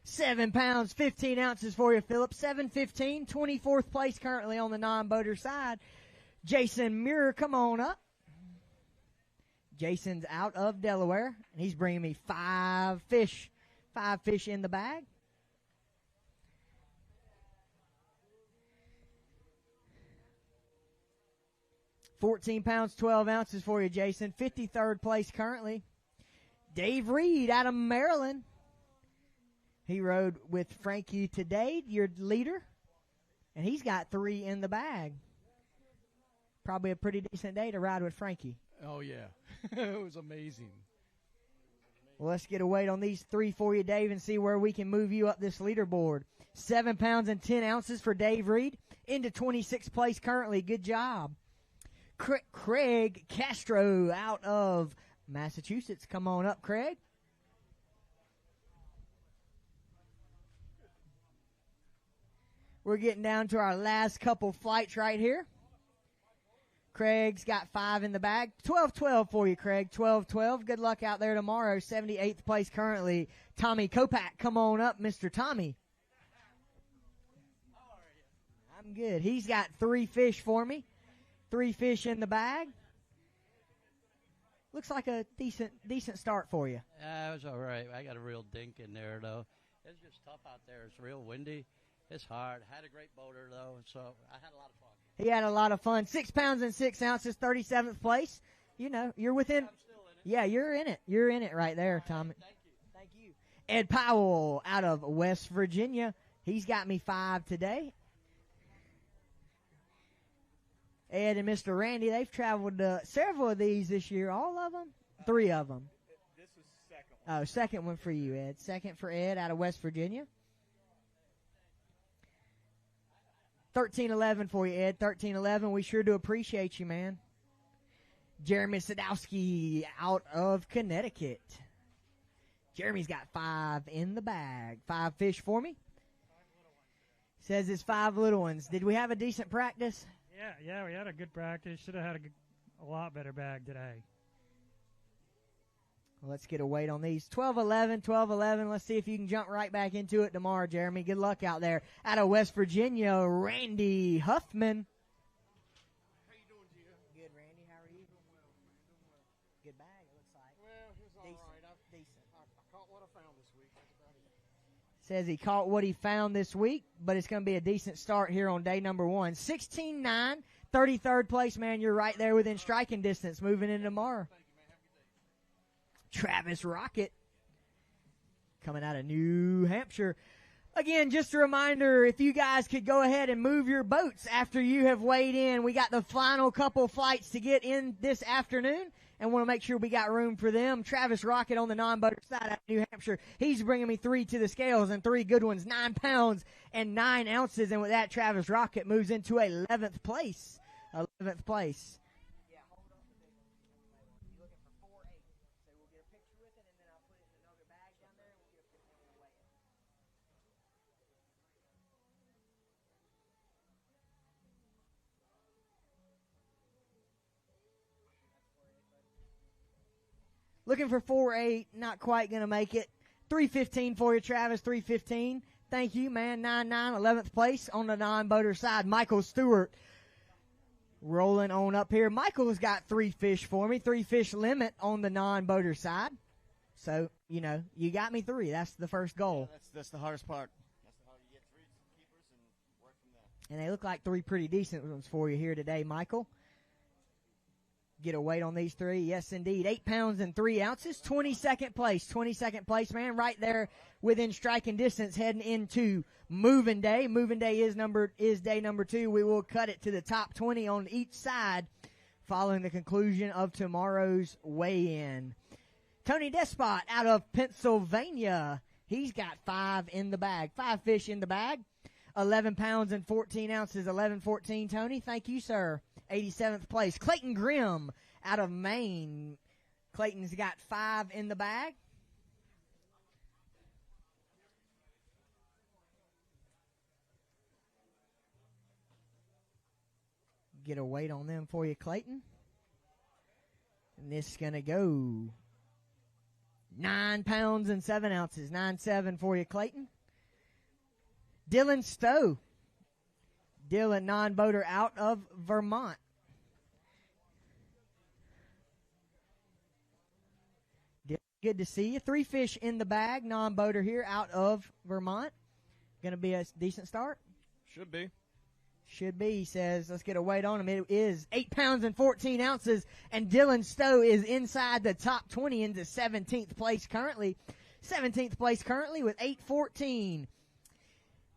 7 pounds, 15 ounces for you, Philip. 7:15, 24th place currently on the non-boater side. Jason Muir, come on up. Jason's out of Delaware, and he's bringing me 5 fish. 5 fish in the bag. $14 pounds, 12 ounces for you, Jason. 53rd place currently. Dave Reed out of Maryland. He rode with Frankie today, your leader, and he's got 3 in the bag. Probably a pretty decent day to ride with Frankie. Oh, yeah. It was amazing. Well, let's get a weight on these 3 for you, Dave, and see where we can move you up this leaderboard. 7 pounds and 10 ounces for Dave Reed. Into 26th place currently. Good job. Craig Castro out of Massachusetts. Come on up, Craig. We're getting down to our last couple flights right here. Craig's got 5 in the bag. 12-12 for you, Craig. 12-12. Good luck out there tomorrow. 78th place currently. Tommy Kopak, come on up, Mr. Tommy. I'm good. He's got 3 fish for me. 3 fish in the bag. Looks like a decent start for you. Yeah, it was all right. I got a real dink in there, though. It's just tough out there. It's real windy. It's hard. Had a great boater, though, so I had a lot of fun. He had a lot of fun. 6 pounds and 6 ounces, 37th place. You know, you're within. Yeah, I'm still in it. Yeah, you're in it. You're in it right there, Tommy. Thank you. Ed Powell out of West Virginia. He's got me 5 today. Ed and Mr. Randy, they've traveled several of these this year. All of them? 3 of them. This was the second one. Oh, second one for you, Ed. Second for Ed out of West Virginia. 13-11 for you, Ed. 13-11. We sure do appreciate you, man. Jeremy Sadowski out of Connecticut. Jeremy's got 5 in the bag. 5 fish for me. Says it's 5 little ones. Did we have a decent practice? Yeah, we had a good practice. Should have had a lot better bag today. Well, let's get a weight on these. 12-11. Let's see if you can jump right back into it tomorrow, Jeremy. Good luck out there. Out of West Virginia, Randy Huffman. How you doing, Gia? Good, Randy. How are you? Good bag, it looks like. Well, it was all Decent. right. Decent. I caught what I found this week. That's about it. Says he caught what he found this week, but it's going to be a decent start here on day number 1. 16-9, 33rd place, man. You're right there within striking distance moving in tomorrow. Travis Rocket coming out of New Hampshire. Again, just a reminder, if you guys could go ahead and move your boats after you have weighed in. We got the final couple flights to get in this afternoon, and want to make sure we got room for them. Travis Rocket on the non-boater side out of New Hampshire. He's bringing me 3 to the scales and 3 good ones, 9 pounds and 9 ounces. And with that, Travis Rocket moves into 11th place. 11th place. Looking for 4.8, not quite going to make it. 3:15 for you, Travis, 3:15. Thank you, man. 9.9, 11th place on the non-boater side. Michael Stewart rolling on up here. Michael's got 3 fish for me, 3 fish limit on the non-boater side. So, you know, you got me 3. That's the first goal. Yeah, that's the hardest part. That's how you get 3 keepers and work from there. And they look like 3 pretty decent ones for you here today, Michael. Get a weight on these 3. Yes, indeed. 8 pounds and 3 ounces. 22nd place. 22nd place, man. Right there within striking distance heading into moving day. Moving day is day number 2. We will cut it to the top 20 on each side following the conclusion of tomorrow's weigh-in. Tony Despot out of Pennsylvania. He's got 5 in the bag. 5 fish in the bag. 11 pounds and 14 ounces. 11-14, Tony. Thank you, sir. 87th place. Clayton Grimm out of Maine. Clayton's got 5 in the bag. Get a weight on them for you, Clayton. And this is going to go 9 pounds and 7 ounces. 9.7 for you, Clayton. Dylan Stowe. Dylan, non-boater out of Vermont. Good to see you. 3 fish in the bag, non-boater here out of Vermont. Going to be a decent start? Should be. Should be, he says. Let's get a weight on him. It is 8 pounds and 14 ounces, and Dylan Stowe is inside the top 20 into 17th place currently. 17th place currently with 8.14.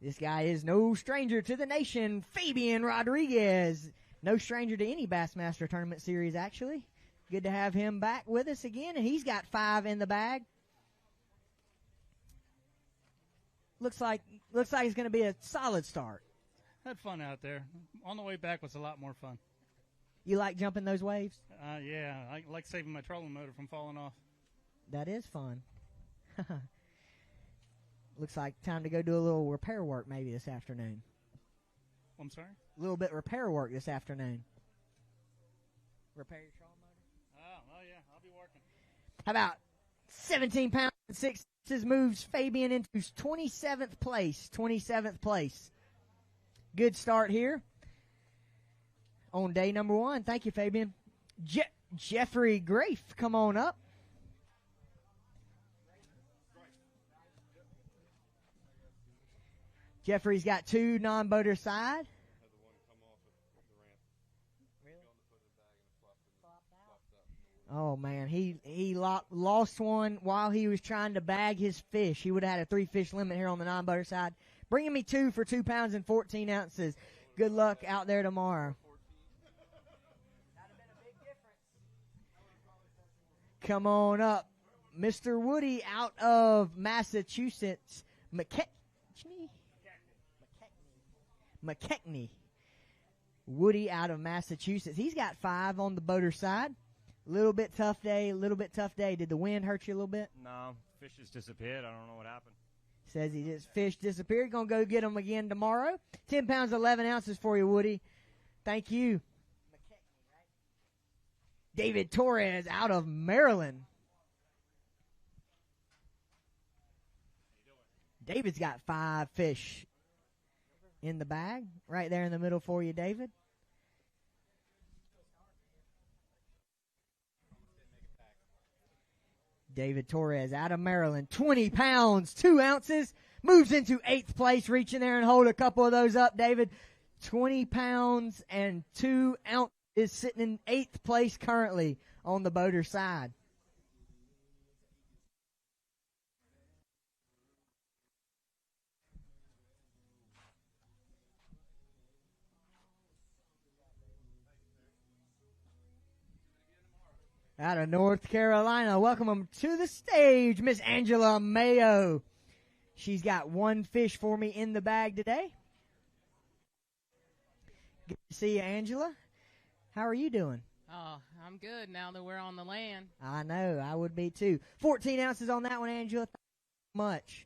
This guy is no stranger to the nation, Fabian Rodriguez. No stranger to any Bassmaster Tournament Series, actually. Good to have him back with us again, and he's got 5 in the bag. Looks like it's going to be a solid start. Had fun out there. On the way back was a lot more fun. You like jumping those waves? Yeah, I like saving my trolling motor from falling off. That is fun. Looks like time to go do a little repair work maybe this afternoon. I'm sorry? A little bit repair work this afternoon. Repair your trolling motor? Oh, yeah, I'll be working. How about 17 pounds and 6 ounces moves Fabian into 27th place. 27th place. Good start here on day number 1. Thank you, Fabian. Jeffrey Grafe, come on up. Jeffrey's got 2 non-boater side. Oh, man, he lost one while he was trying to bag his fish. He would have had a 3 fish limit here on the non-boater side. Bringing me 2 for 2 pounds and 14 ounces. Good luck out there tomorrow. Come on up. Mr. Woody out of Massachusetts. McKechnie. Woody out of Massachusetts. He's got 5 on the boater side. Little bit tough day. Did the wind hurt you a little bit? No, fish just disappeared. I don't know what happened. Says fish disappeared. Gonna go get them again tomorrow. 10 pounds, 11 ounces for you, Woody. Thank you. David Torres out of Maryland. David's got 5 fish in the bag. Right there in the middle for you, David. David Torres out of Maryland. 20 pounds, 2 ounces. Moves into 8th place. Reach in there and hold a couple of those up, David. 20 pounds and 2 ounces is sitting in 8th place currently on the boater side. Out of North Carolina, welcome them to the stage, Miss Angela Mayo. She's got one fish for me in the bag today. Good to see you, Angela. How are you doing? Oh, I'm good now that we're on the land. I know, I would be too. 14 ounces on that one, Angela. Thank you so much.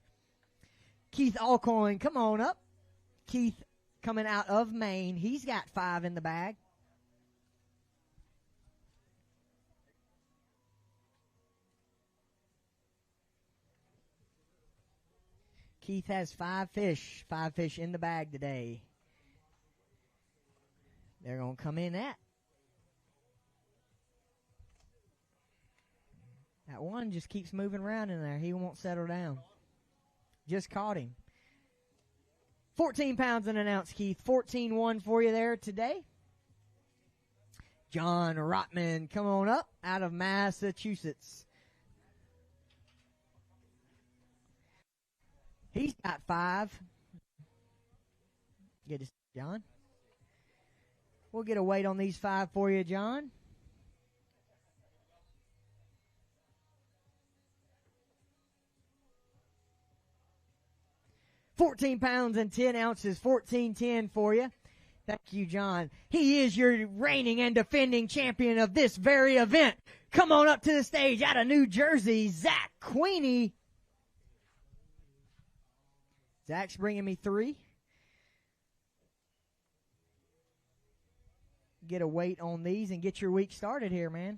Keith Alcoin, come on up. Keith coming out of Maine. He's got 5 in the bag. Keith has 5 fish in the bag today. They're going to come in at. That one just keeps moving around in there. He won't settle down. Just caught him. 14 pounds and an ounce, Keith. 14-1 for you there today. John Rotman, come on up out of Massachusetts. He's got 5. Good to see you, John. We'll get a weight on these 5 for you, John. £14 pounds and 10 ounces, 14.10 for you. Thank you, John. He is your reigning and defending champion of this very event. Come on up to the stage out of New Jersey, Zach Queenie. Zach's bringing me 3. Get a weight on these and get your week started here, man.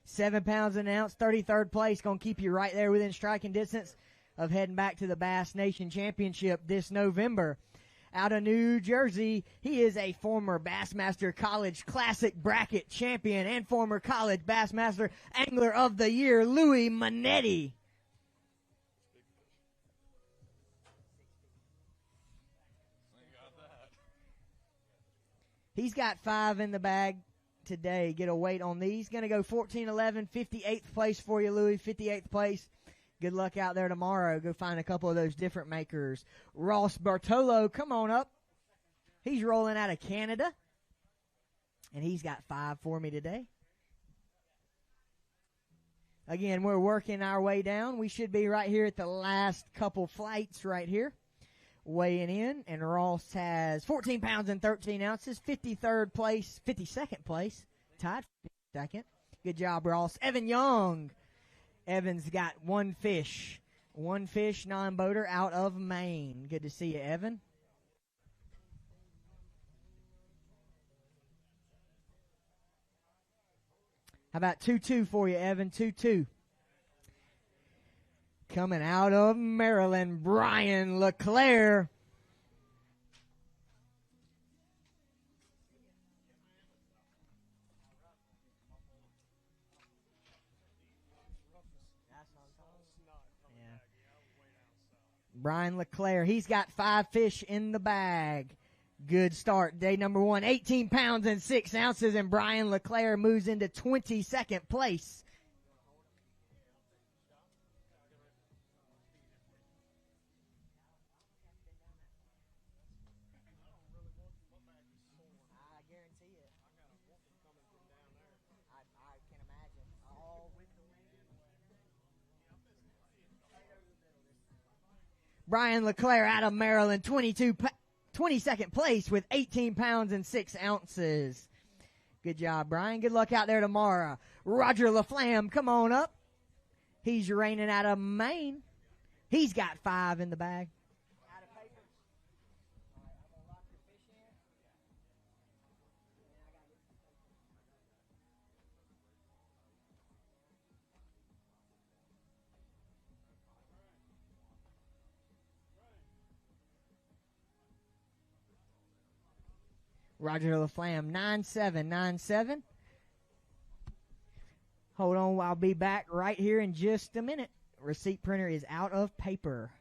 7 pounds an ounce, 33rd place. Going to keep you right there within striking distance of heading back to the Bass Nation Championship this November. Out of New Jersey, he is a former Bassmaster College Classic Bracket champion and former College Bassmaster Angler of the Year, Louis Manetti. He's got 5 in the bag today. Get a weight on these. Going to go 14-11, 58th place for you, Louis, 58th place. Good luck out there tomorrow. Go find a couple of those different makers. Ross Bartolo, come on up. He's rolling out of Canada. And he's got 5 for me today. Again, we're working our way down. We should be right here at the last couple flights right here. Weighing in, and Ross has 14 pounds and 13 ounces, 52nd place, tied for second. Good job, Ross. Evan Young. Evan's got 1 fish, non-boater out of Maine. Good to see you, Evan. How about 2-2 for you, Evan? 2-2. Coming out of Maryland, Brian LeClaire. Brian LeClaire, he's got 5 fish in the bag. Good start. Day number 1, 18 pounds and 6 ounces, and Brian LeClaire moves into 22nd place. Brian LeClaire out of Maryland, 22nd place with 18 pounds and 6 ounces. Good job, Brian. Good luck out there tomorrow. Roger LaFlamme, come on up. He's reigning out of Maine. He's got 5 in the bag. Roger LaFlamme, 9797. Hold on, I'll be back right here in just a minute. Receipt printer is out of paper.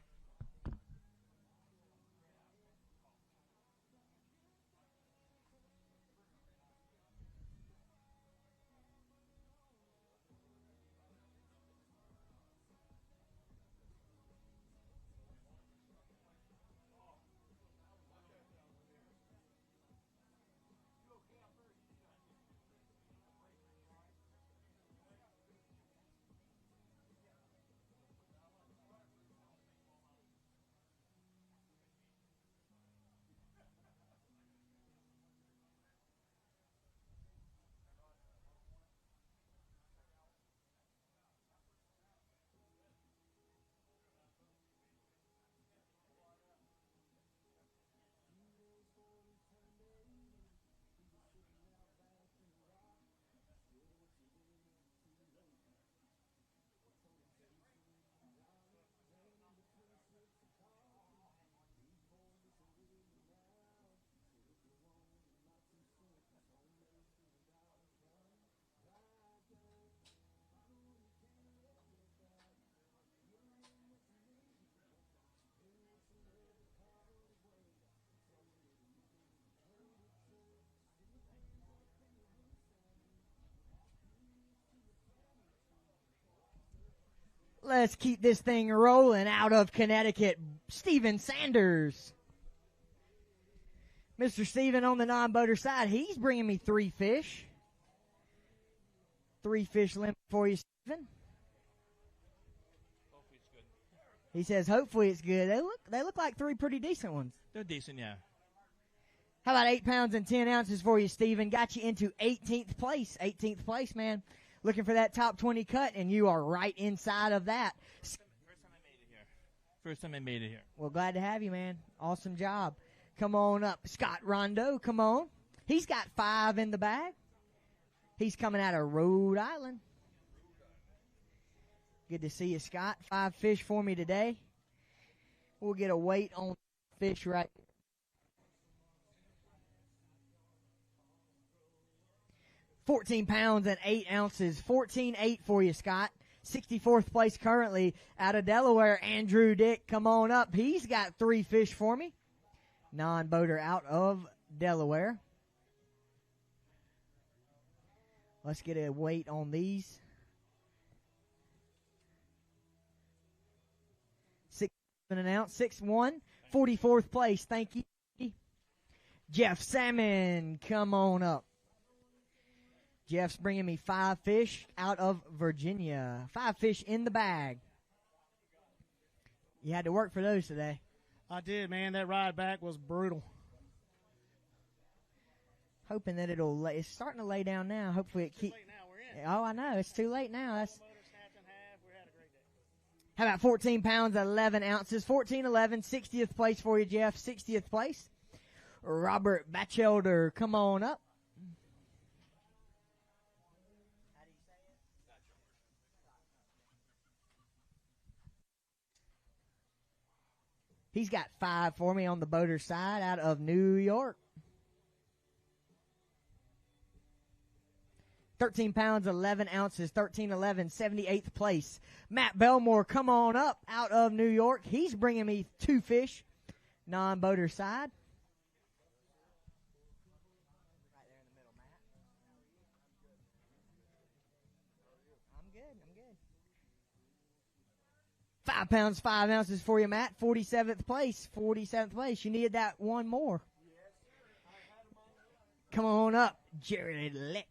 Let's keep this thing rolling. Out of Connecticut, Steven Sanders. Mr. Steven on the non-boater side, he's bringing me 3 fish. 3 fish limit for you, Steven. He says, hopefully it's good. They look like 3 pretty decent ones. They're decent, yeah. How about 8 pounds and 10 ounces for you, Steven? Got you into 18th place. 18th place, man. Looking for that top 20 cut, and you are right inside of that. First time I made it here. Well, glad to have you, man. Awesome job. Come on up. Scott Rondo, come on. He's got 5 in the bag. He's coming out of Rhode Island. Good to see you, Scott. 5 fish for me today. We'll get a weight on fish right here. $14 pounds and 8 ounces. 14.8 for you, Scott. 64th place currently out of Delaware. Andrew Dick, come on up. He's got 3 fish for me. Non-boater out of Delaware. Let's get a weight on these. 6 an ounce, 6'1", 44th place. Thank you. Jeff Salmon, come on up. Jeff's bringing me 5 fish out of Virginia. 5 fish in the bag. You had to work for those today. I did, man. That ride back was brutal. Hoping that it's starting to lay down now. Hopefully it keeps. Oh, I know. It's too late now. How about 14 pounds, 11 ounces? 14.11, 60th place for you, Jeff. 60th place. Robert Batchelder, come on up. He's got 5 for me on the boater side out of New York. 13 pounds, 11 ounces, 13.11, 78th place. Matt Belmore, come on up out of New York. He's bringing me 2 fish, non-boater side. Right there in the middle, Matt. I'm good. 5 pounds, 5 ounces for you, Matt. 47th place. 47th place. You needed that one more. Come on up, Jared Lick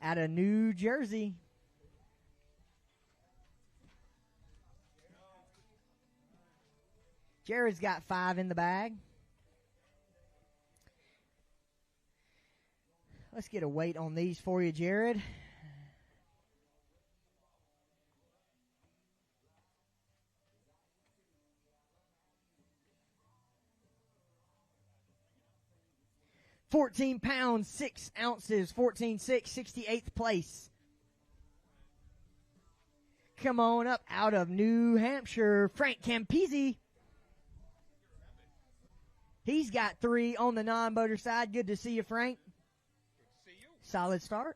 out of New Jersey. Jared's got 5 in the bag. Let's get a weight on these for you, Jared. $14 pounds, 6 ounces, 14.6, 68th place. Come on up out of New Hampshire, Frank Campisi. He's got 3 on the non-boater side. Good to see you, Frank. Good to see you. Solid start.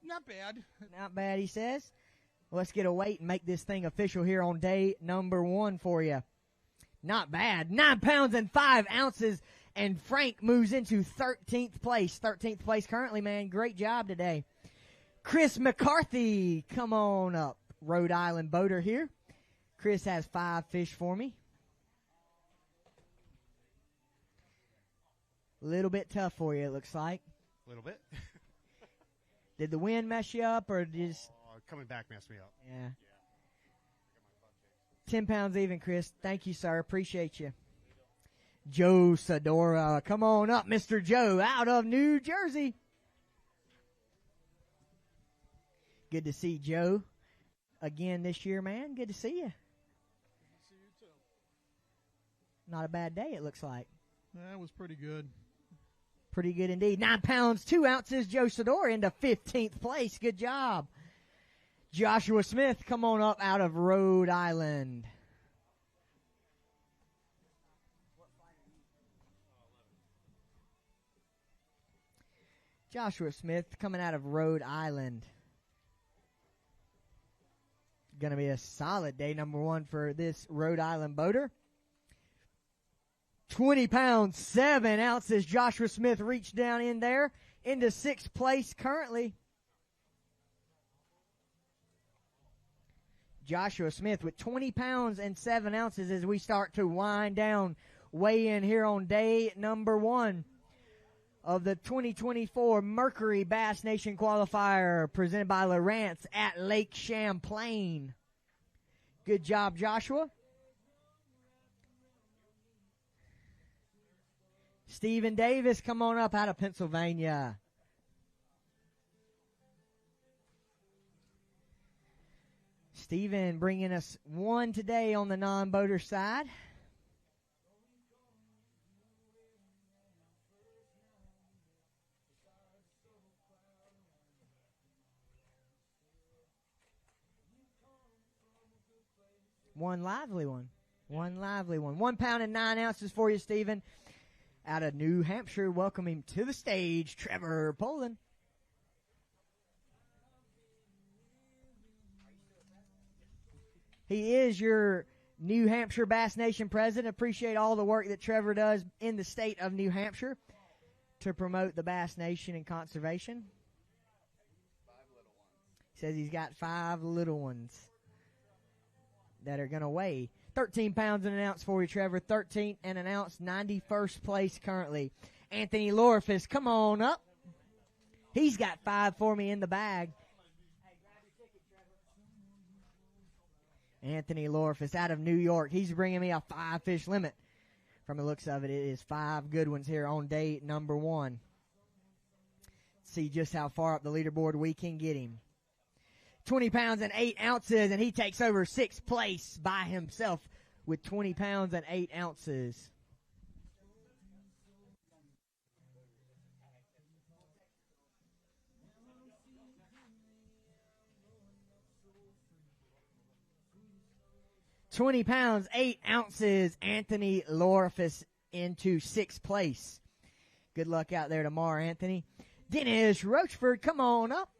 Not bad. Not bad, he says. Let's get a weight and make this thing official here on day number 1 for you. Not bad. 9 pounds and 5 ounces. And Frank moves into 13th place. 13th place currently, man. Great job today. Chris McCarthy, come on up. Rhode Island boater here. Chris has 5 fish for me. A little bit tough for you, it looks like. A little bit. Did the wind mess you up or just... Coming back messed me up. Yeah. 10 pounds even, Chris. Thank you, sir. Appreciate you. Joe Sadora, come on up, Mr. Joe, out of New Jersey. Good to see Joe again this year, man. Good to see you. See you too. Not a bad day, it looks like. That was pretty good. Pretty good indeed. 9 pounds, 2 ounces, Joe Sadora into 15th place. Good job. Joshua Smith, come on up out of Rhode Island. Joshua Smith coming out of Rhode Island. Going to be a solid day number 1 for this Rhode Island boater. 20 pounds, 7 ounces. Joshua Smith reached down in there into 6th place currently. Joshua Smith with 20 pounds and 7 ounces as we start to wind down, weigh in here on day number 1 of the 2024 Mercury Bass Nation Qualifier presented by Lowrance at Lake Champlain. Good job, Joshua. Stephen Davis, come on up out of Pennsylvania. Stephen bringing us 1 today on the non-boater side. One lively one. 1 pound and 9 ounces for you, Stephen. Out of New Hampshire, welcome him to the stage, Trevor Poland. He is your New Hampshire Bass Nation president. Appreciate all the work that Trevor does in the state of New Hampshire to promote the Bass Nation and conservation. He says he's got 5 little ones that are going to weigh 13 pounds and an ounce for you, Trevor. 13 and an ounce, 91st place currently. Anthony Lorfis, come on up. He's got 5 for me in the bag. Anthony Lorfis out of New York. He's bringing me a 5-fish limit. From the looks of it, it is 5 good ones here on day number 1. See just how far up the leaderboard we can get him. 20 pounds and 8 ounces, and he takes over 6th place by himself with 20 pounds and 8 ounces. $20 pounds, 8 ounces, Anthony Lorfis into 6th place. Good luck out there tomorrow, Anthony. Dennis Rochford, come on up.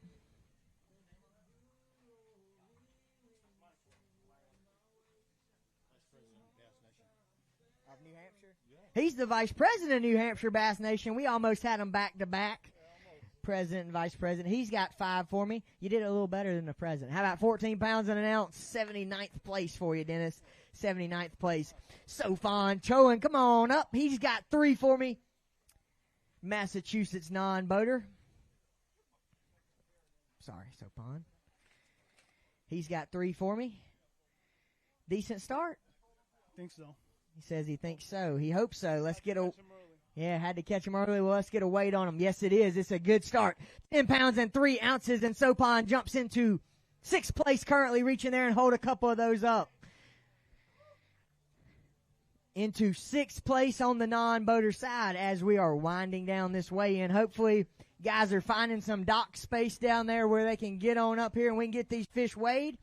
Of New Hampshire? He's the vice president of New Hampshire Bass Nation. We almost had him back to back. President and vice president. He's got 5 for me. You did it a little better than the president. How about 14 pounds and an ounce? 79th place for you, Dennis. 79th place. Sofon Chowan, come on up. He's got 3 for me. Massachusetts non-boater. Sorry, Sofon. He's got 3 for me. Decent start. Think so. He says he thinks so. He hopes so. Let's get a... Yeah, had to catch him early. Well, let's get a weight on him. Yes, it is. It's a good start. 10 pounds and 3 ounces, and Sopon jumps into 6th place currently, reaching there and hold a couple of those up. Into 6th place on the non-boater side as we are winding down this weigh-in. Hopefully, guys are finding some dock space down there where they can get on up here and we can get these fish weighed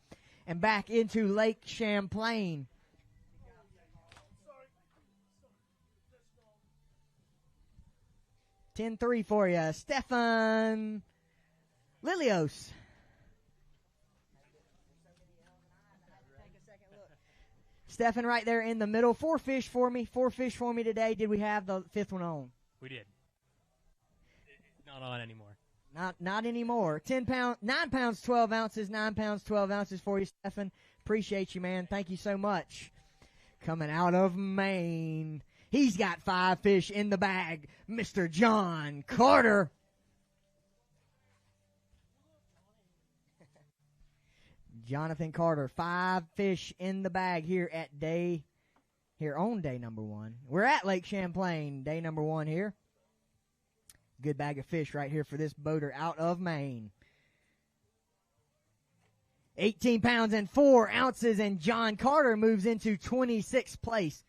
and back into Lake Champlain. 10-3 for you. Stefan Lilios. Stefan right there in the middle. 4 fish for me. 4 fish for me today. Did we have the 5th one on? We did. Not on anymore. Not anymore. 9 pounds, 12 ounces. 9 pounds, 12 ounces for you, Stefan. Appreciate you, man. Thank you so much. Coming out of Maine. He's got 5 fish in the bag. Mr. John Carter. Jonathan Carter, 5 fish in the bag here on day number 1. We're at Lake Champlain, day number 1 here. Good bag of fish right here for this boater out of Maine. 18 pounds and 4 ounces, and John Carter moves into 26th place.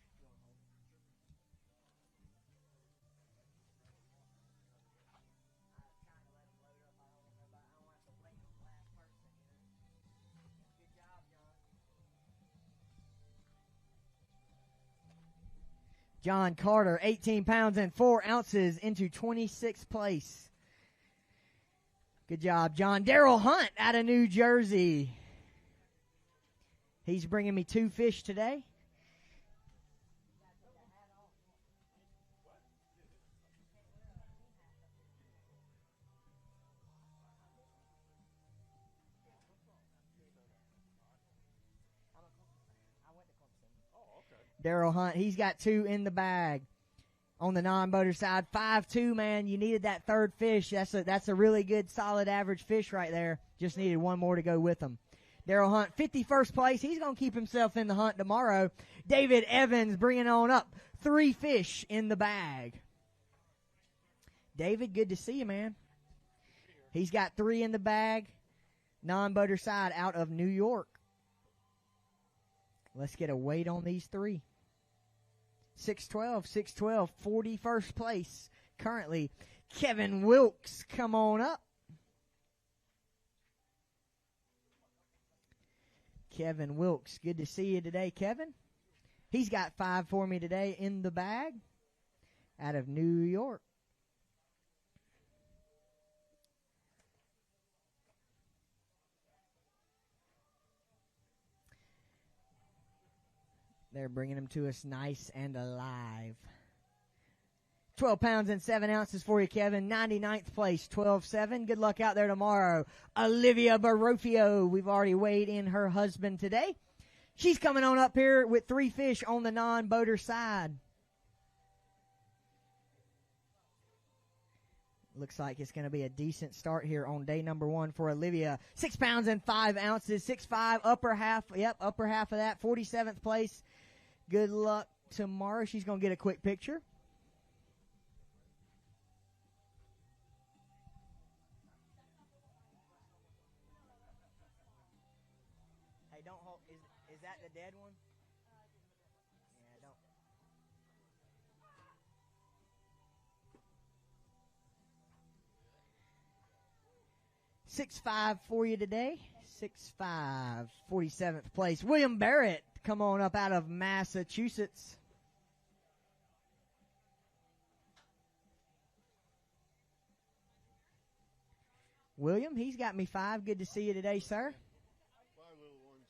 John Carter, 18 pounds and 4 ounces into 26th place. Good job, John. Daryl Hunt out of New Jersey. He's bringing me 2 fish today. Daryl Hunt, he's got 2 in the bag. On the non-boater side, 5-2, man. You needed that third fish. That's a really good, solid, average fish right there. Just needed one more to go with him. Daryl Hunt, 51st place. He's going to keep himself in the hunt tomorrow. David Evans bringing on up 3 fish in the bag. David, good to see you, man. He's got 3 in the bag. Non-boater side out of New York. Let's get a weight on these 3. 612, 41st place. Currently, Kevin Wilkes, come on up. Kevin Wilkes, good to see you today, Kevin. He's got 5 for me today in the bag out of New York. They're bringing them to us nice and alive. 12 pounds and 7 ounces for you, Kevin. 99th place, 12-7. Good luck out there tomorrow. Olivia Barofio, we've already weighed in her husband today. She's coming on up here with 3 fish on the non-boater side. Looks like it's going to be a decent start here on day number 1 for Olivia. 6 pounds and 5 ounces, 6'5", upper half. Yep, upper half of that, 47th place. Good luck tomorrow. She's going to get a quick picture. Hey, don't hold. Is that the dead one? Yeah, don't. 6'5" for you today. 6'5", 47th place. William Barrett, come on up out of Massachusetts. William, he's got me 5. Good to see you today, sir. 5 little ones.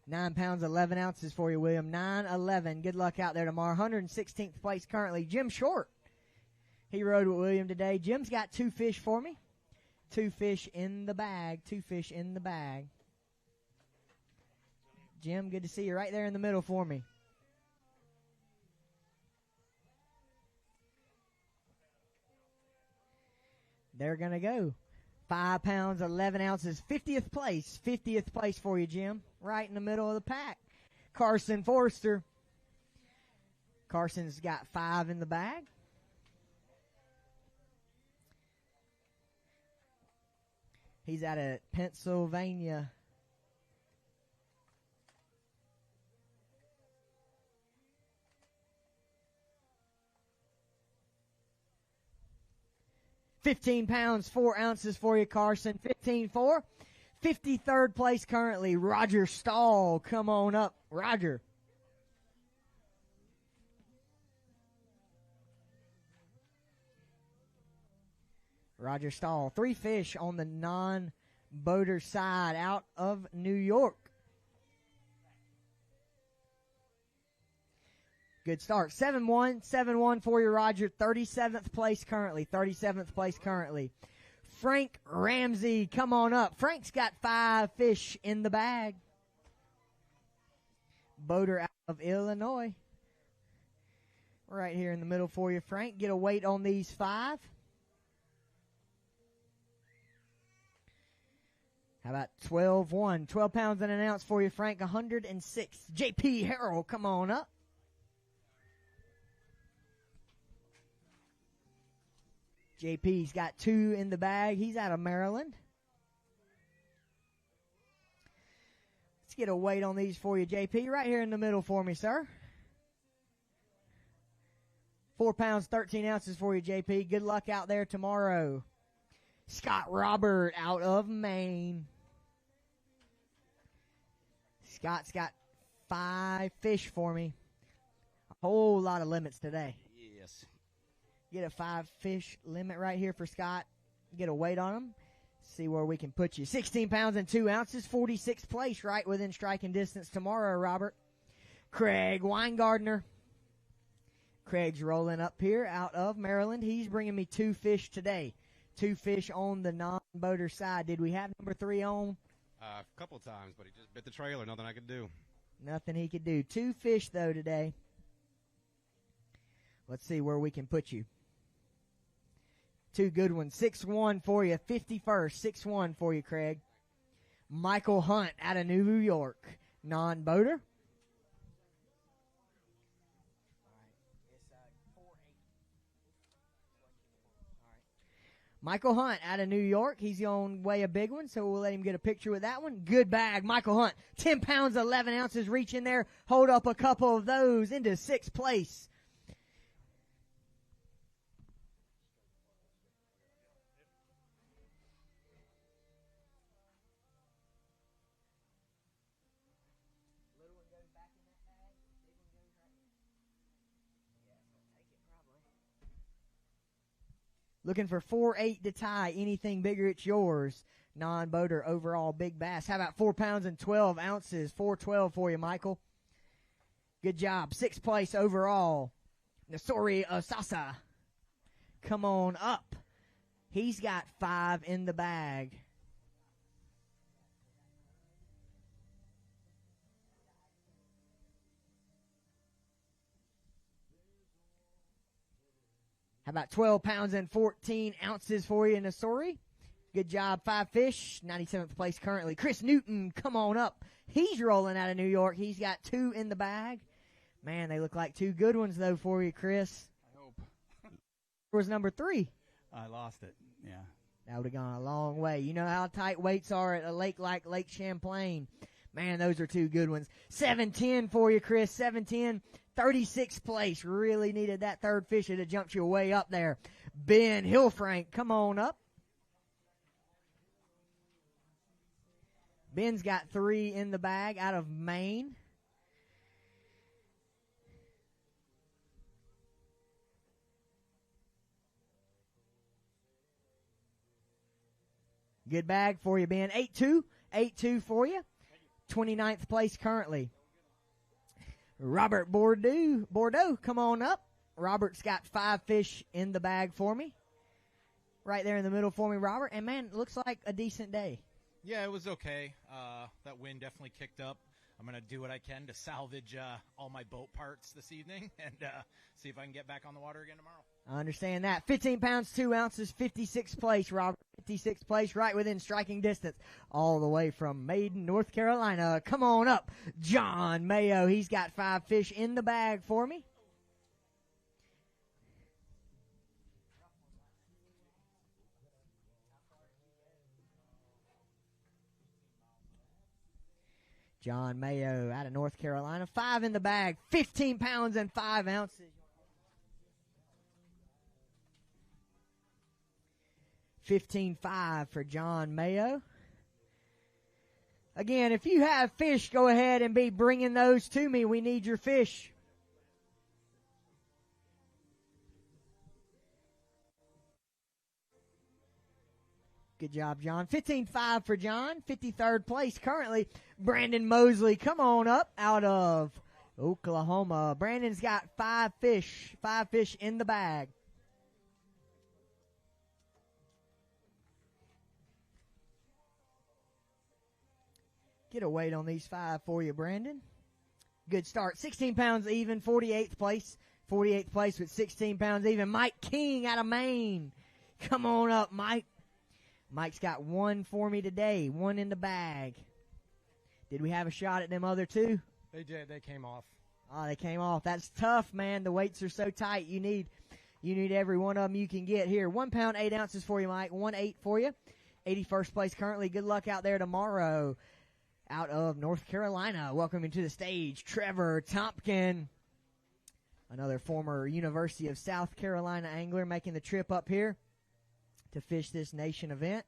Nine pounds, 11 ounces for you, William. 9-11. Good luck out there tomorrow. 116th place currently. Jim Short. He rode with William today. Jim's got 2 fish for me. 2 fish in the bag. 2 fish in the bag. Jim, good to see you right there in the middle for me. They're going to go. 5 pounds, 11 ounces, 50th place. 50th place for you, Jim. Right in the middle of the pack. Carson Forrester. Carson's got 5 in the bag. He's out of Pennsylvania. $15 pounds, 4 ounces for you, Carson. 15-4. 53rd place currently, Roger Stahl. Come on up, Roger. Roger Stahl. 3 fish on the non-boater side out of New York. Good start. 7-1. 7-1 for you, Roger. 37th place currently. 37th place currently. Frank Ramsey, come on up. Frank's got 5 fish in the bag. Boater out of Illinois. Right here in the middle for you, Frank. Get a weight on these 5. How about 12-1? 12 pounds and an ounce for you, Frank. 106. J.P. Harrell, come on up. JP's got 2 in the bag. He's out of Maryland. Let's get a weight on these for you, JP. Right here in the middle for me, sir. 4 pounds, 13 ounces for you, JP. Good luck out there tomorrow. Scott Robert out of Maine. Scott's got 5 fish for me. A whole lot of limits today. Yes. Get a 5 fish limit right here for Scott. Get a weight on him. See where we can put you. 16 pounds and 2 ounces. 46th place right within striking distance tomorrow, Robert. Craig Weingartner. Craig's rolling up here out of Maryland. He's bringing me 2 fish today. 2 fish on the non-boater side. Did we have number 3 on? A couple of times, but he just bit the trailer. Nothing I could do. Nothing he could do. 2 fish, though, today. Let's see where we can put you. 2 good ones. 6-1 for you. 51st. 6-1 for you, Craig. Michael Hunt out of New York. Non-boater. Michael Hunt out of New York. He's on way a big one, so we'll let him get a picture with that one. Good bag. Michael Hunt, 10 pounds, 11 ounces. Reach in there. Hold up a couple of those into 6th place. Looking for 4-8 to tie. Anything bigger, it's yours. Non-boater overall big bass. How about 4 pounds and 12 ounces? 412 for you, Michael. Good job. 6th place overall. Nasori Osasa. Come on up. He's got 5 in the bag. How about 12 pounds and 14 ounces for you, Nasori? Good job, 5 fish. 97th place currently. Chris Newton, come on up. He's rolling out of New York. He's got 2 in the bag. Man, they look like 2 good ones, though, for you, Chris. I hope. Where's number 3? I lost it, yeah. That would have gone a long way. You know how tight weights are at a lake like Lake Champlain. Man, those are 2 good ones. 7-10 for you, Chris. 7-10. 36th place. Really needed that 3rd fish to jump you way up there. Ben Hillfrank, come on up. Ben's got 3 in the bag out of Maine. Good bag for you, Ben. 8-2. 8-2 for you. 29th place currently. Robert Bordeaux, come on up. Robert's got 5 fish in the bag for me. Right there in the middle for me, Robert. And, man, looks like a decent day. Yeah, it was okay. That wind definitely kicked up. I'm going to do what I can to salvage all my boat parts this evening and see if I can get back on the water again tomorrow. I understand that. 15 pounds, 2 ounces, 56th place, Robert. 56th place, right within striking distance. All the way from Maiden, North Carolina. Come on up, John Mayo. He's got 5 fish in the bag for me. John Mayo out of North Carolina. 5 in the bag. 15 pounds and 5 ounces. 15.5 for John Mayo. Again, if you have fish, go ahead and be bringing those to me. We need your fish. Good job, John. 15.5 for John. 53rd place currently. Brandon Mosley, come on up out of Oklahoma. Brandon's got 5 fish. 5 fish in the bag. Get a weight on these 5 for you, Brandon. Good start. 16 pounds even, 48th place. 48th place with 16 pounds even. Mike King out of Maine. Come on up, Mike. Mike's got 1 for me today. 1 in the bag. Did we have a shot at them other 2? They did. They came off. Oh, they came off. That's tough, man. The weights are so tight. You need every one of them you can get. Here, 1 pound, 8 ounces for you, Mike. 1-8 for you. 81st place currently. Good luck out there tomorrow. Out of North Carolina, welcoming to the stage, Trevor Tompkin, another former University of South Carolina angler making the trip up here to fish this nation event.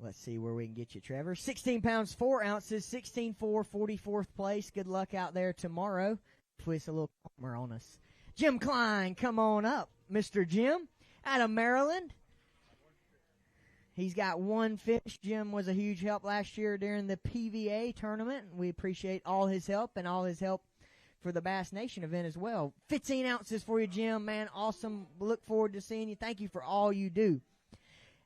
Let's see where we can get you, Trevor. 16 pounds, 4 ounces, 16-4, 44th place. Good luck out there tomorrow. Twist a little calmer on us. Jim Klein, come on up. Mr. Jim, out of Maryland. He's got 1 fish. Jim was a huge help last year during the PVA tournament. We appreciate all his help and all his help for the Bass Nation event as well. 15 ounces for you, Jim. Man, awesome. Look forward to seeing you. Thank you for all you do.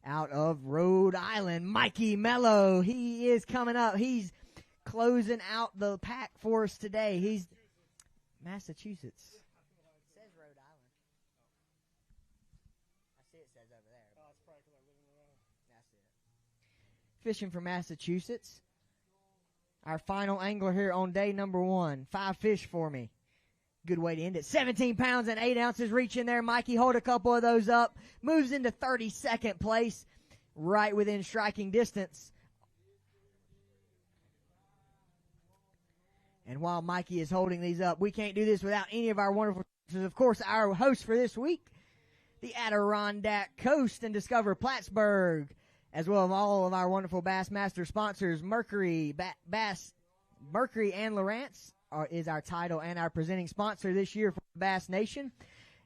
Out of Rhode Island, Mikey Mello. He is coming up. He's closing out the pack for us today. He's Massachusetts. It says Rhode Island. I see it says over there. Oh, it's probably because I live in Rhode Island. That's it. Fishing from Massachusetts. Our final angler here on day number 1. 5 fish for me. Good way to end it. 17 pounds and 8 ounces reach in there. Mikey, hold a couple of those up. Moves into 32nd place. Right within striking distance. And while Mikey is holding these up, we can't do this without any of our wonderful sponsors. Of course, our host for this week, the Adirondack Coast and Discover Plattsburgh, as well as all of our wonderful Bassmaster sponsors. Mercury, Mercury and Lawrence is our title and our presenting sponsor this year for Bass Nation.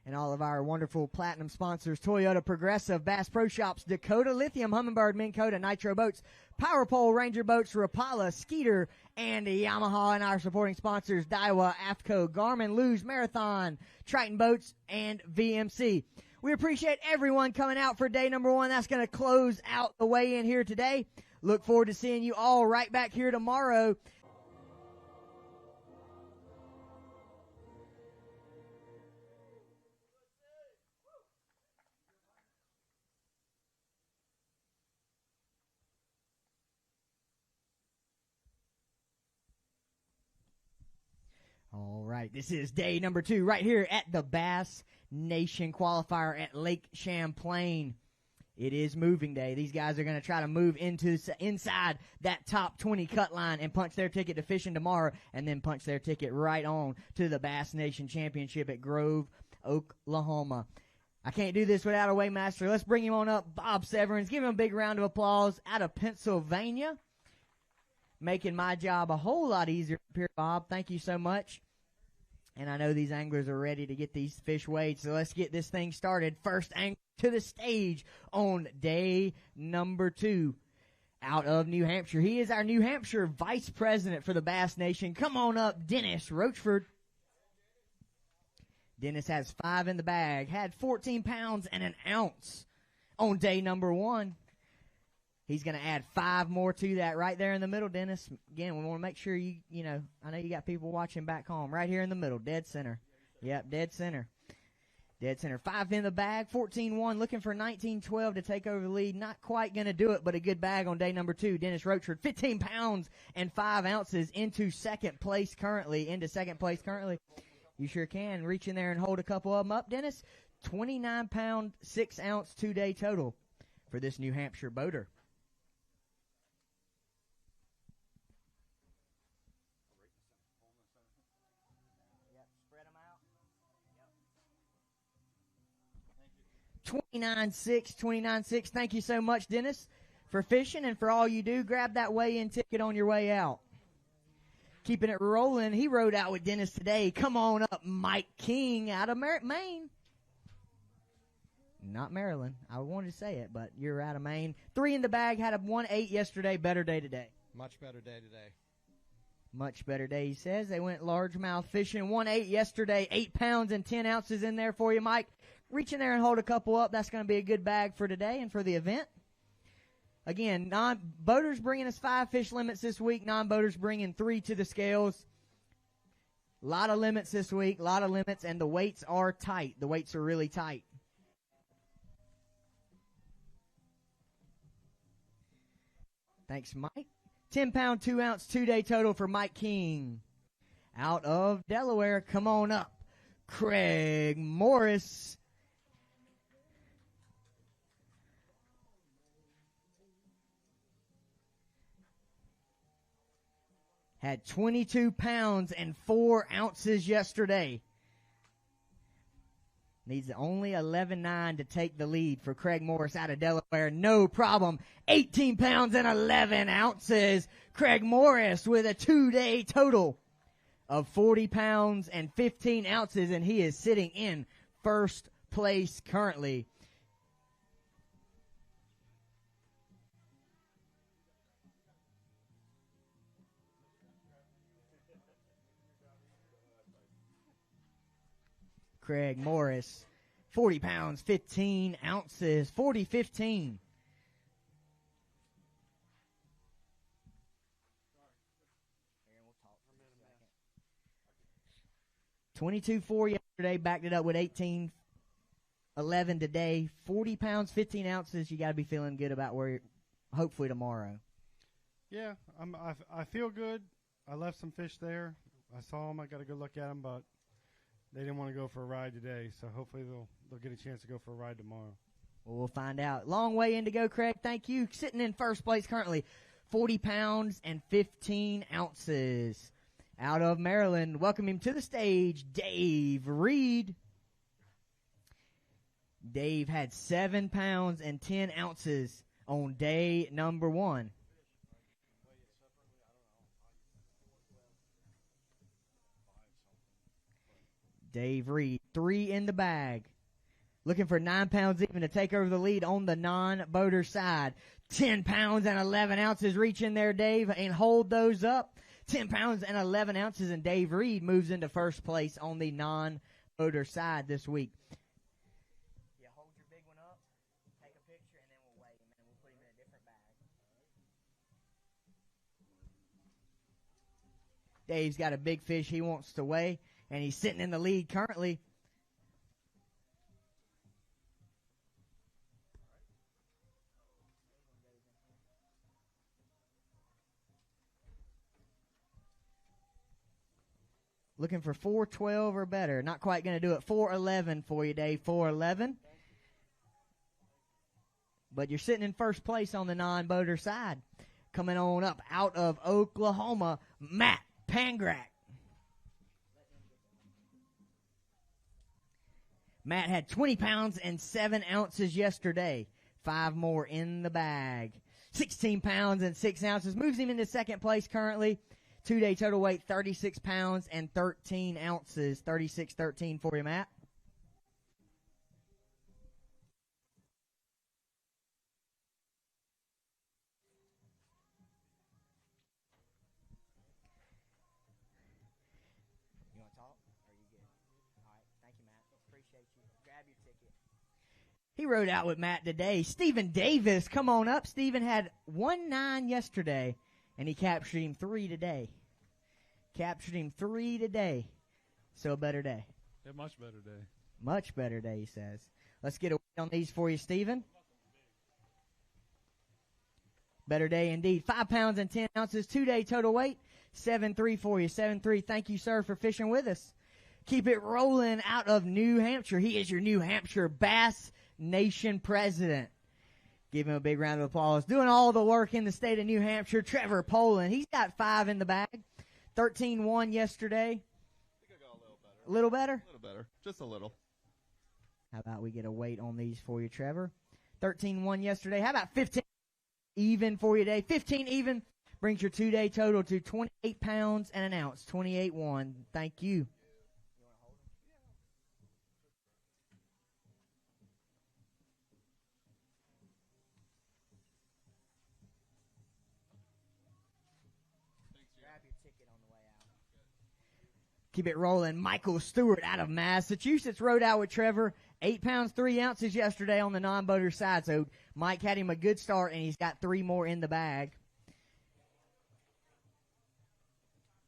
And all of our wonderful platinum sponsors, Toyota Progressive, Bass Pro Shops, Dakota Lithium, Humminbird, Minn Kota, Nitro Boats, Power Pole, Ranger Boats, Rapala, Skeeter, and Yamaha, and our supporting sponsors, Daiwa, AFCO, Garmin, Luge, Marathon, Triton Boats, and VMC. We appreciate everyone coming out for day number 1. That's going to close out the weigh-in here today. Look forward to seeing you all right back here tomorrow. All right, this is day number 2 right here at the Bass Nation Qualifier at Lake Champlain. It is moving day. These guys are going to try to move inside that top 20 cut line and punch their ticket to fishing tomorrow, and then punch their ticket right on to the Bass Nation Championship at Grove, Oklahoma. I can't do this without a weighmaster. Let's bring him on up, Bob Severance. Give him a big round of applause out of Pennsylvania. Making my job a whole lot easier up here, Bob. Thank you so much. And I know these anglers are ready to get these fish weighed, so let's get this thing started. First angler to the stage on day number 2 out of New Hampshire. He is our New Hampshire Vice President for the Bass Nation. Come on up, Dennis Rochford. Dennis has 5 in the bag, had 14 pounds and an ounce on day number 1. He's going to add 5 more to that right there in the middle, Dennis. Again, we want to make sure you know, I know you got people watching back home. Right here in the middle, dead center. Yep, dead center. Dead center. 5 in the bag, 14-1, looking for 19-12 to take over the lead. Not quite going to do it, but a good bag on day number 2. Dennis Rochford, 15 pounds and 5 ounces into second place currently. You sure can. Reach in there and hold a couple of them up, Dennis. 29-pound, 6-ounce, 2-day total for this New Hampshire boater. Spread them out. 29.6. Thank you so much, Dennis, for fishing and for all you do. Grab that weigh-in ticket on your way out. Keeping it rolling, he rode out with Dennis today. Come on up, Mike King out of Maine. Not Maryland. I wanted to say it, but you're out of Maine. 3 in the bag, had a 1.8 yesterday. Better day today. Much better day today. Much better day, he says. They went largemouth fishing. 1.8 yesterday. 8 pounds and 10 ounces in there for you, Mike. Reach in there and hold a couple up. That's going to be a good bag for today and for the event. Again, non-boaters bringing us 5 fish limits this week. Non-boaters bringing 3 to the scales. A lot of limits this week. A lot of limits, and the weights are tight. The weights are really tight. Thanks, Mike. 10-pound, 2-ounce, 2-day total for Mike King. Out of Delaware, come on up. Craig Morris. Had 22 pounds and 4 ounces yesterday. Needs only 11.9 to take the lead for Craig Morris out of Delaware. No problem. 18 pounds and 11 ounces. Craig Morris with a 2-day total of 40 pounds and 15 ounces, and he is sitting in first place currently. Craig Morris. 40 pounds, 15 ounces, 40-15. $22.4 yesterday, backed it up with 18.11 today. 40 pounds, 15 ounces. You got to be feeling good about where you're, hopefully tomorrow. Yeah, I feel good. I left some fish there. I saw them. I got a good look at them, but they didn't want to go for a ride today. So hopefully they'll get a chance to go for a ride tomorrow. Well, we'll find out. Long way in to go, Craig. Thank you. Sitting in first place currently, 40 pounds and 15 ounces. Out of Maryland, welcome him to the stage, Dave Reed. Dave had 7 pounds and 10 ounces on day number 1. Dave Reed, 3 in the bag. Looking for 9 pounds even to take over the lead on the non-boater side. 10 pounds and 11 ounces reach in there, Dave, and hold those up. 10 pounds and 11 ounces, and Dave Reed moves into first place on the non-boater side this week. Yeah, hold your big one up, take a picture, and then we'll weigh him, and we'll put him in a different bag. Dave's got a big fish he wants to weigh, and he's sitting in the lead currently. Looking for 412 or better. Not quite going to do it. 411 for you, Dave. 411. But you're sitting in first place on the non-boater side. Coming on up out of Oklahoma, Matt Pangrak. Matt had 20 pounds and 7 ounces yesterday. 5 more in the bag. 16 pounds and 6 ounces. Moves him into second place currently. 2-day total weight, 36 pounds and 13 ounces. 36-13 for you, Matt. You want to talk? Or are you good? All right. Thank you, Matt. Appreciate you. Grab your ticket. He rode out with Matt today. Stephen Davis, come on up. Stephen had 1-9 yesterday, and he captured him 3 today. Captured him 3 today. So a better day. A much better day. Much better day, he says. Let's get a weight on these for you, Stephen. Better day indeed. 5 pounds and 10 ounces. 2-day total weight. 7.3 for you. 7.3. Thank you, sir, for fishing with us. Keep it rolling out of New Hampshire. He is your New Hampshire Bass Nation president. Give him a big round of applause. Doing all the work in the state of New Hampshire, Trevor Poland. He's got 5 in the bag. 13-1 yesterday. I think I got a little better. A little better. Just a little. How about we get a weight on these for you, Trevor? 13-1 yesterday. How about 15 even for you today? 15 even brings your 2-day total to 28 pounds and an ounce. 28-1. Thank you. Keep it rolling. Michael Stewart out of Massachusetts rode out with Trevor. 8 pounds, 3 ounces yesterday on the non-boater side. So Mike had him a good start, and he's got 3 more in the bag.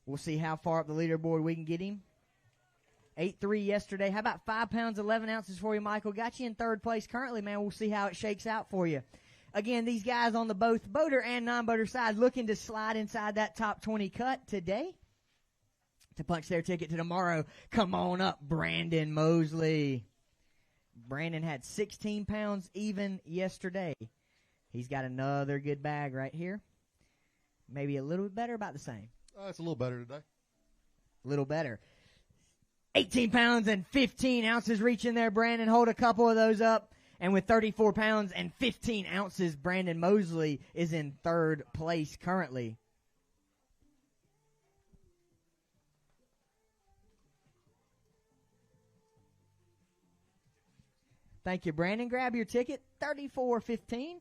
We'll see how far up the leaderboard we can get him. 8-3 yesterday. How about 5 pounds, 11 ounces for you, Michael? Got you in third place currently, man. We'll see how it shakes out for you. Again, these guys on the both boater and non-boater side looking to slide inside that top 20 cut today. To punch their ticket to tomorrow, come on up, Brandon Mosley. Brandon had 16 pounds even yesterday. He's got another good bag right here. Maybe a little bit better, about the same. It's a little better today. A little better. 18 pounds and 15 ounces reach in there, Brandon. Hold a couple of those up. And with 34 pounds and 15 ounces, Brandon Mosley is in third place currently. Thank you, Brandon. Grab your ticket, $34.15.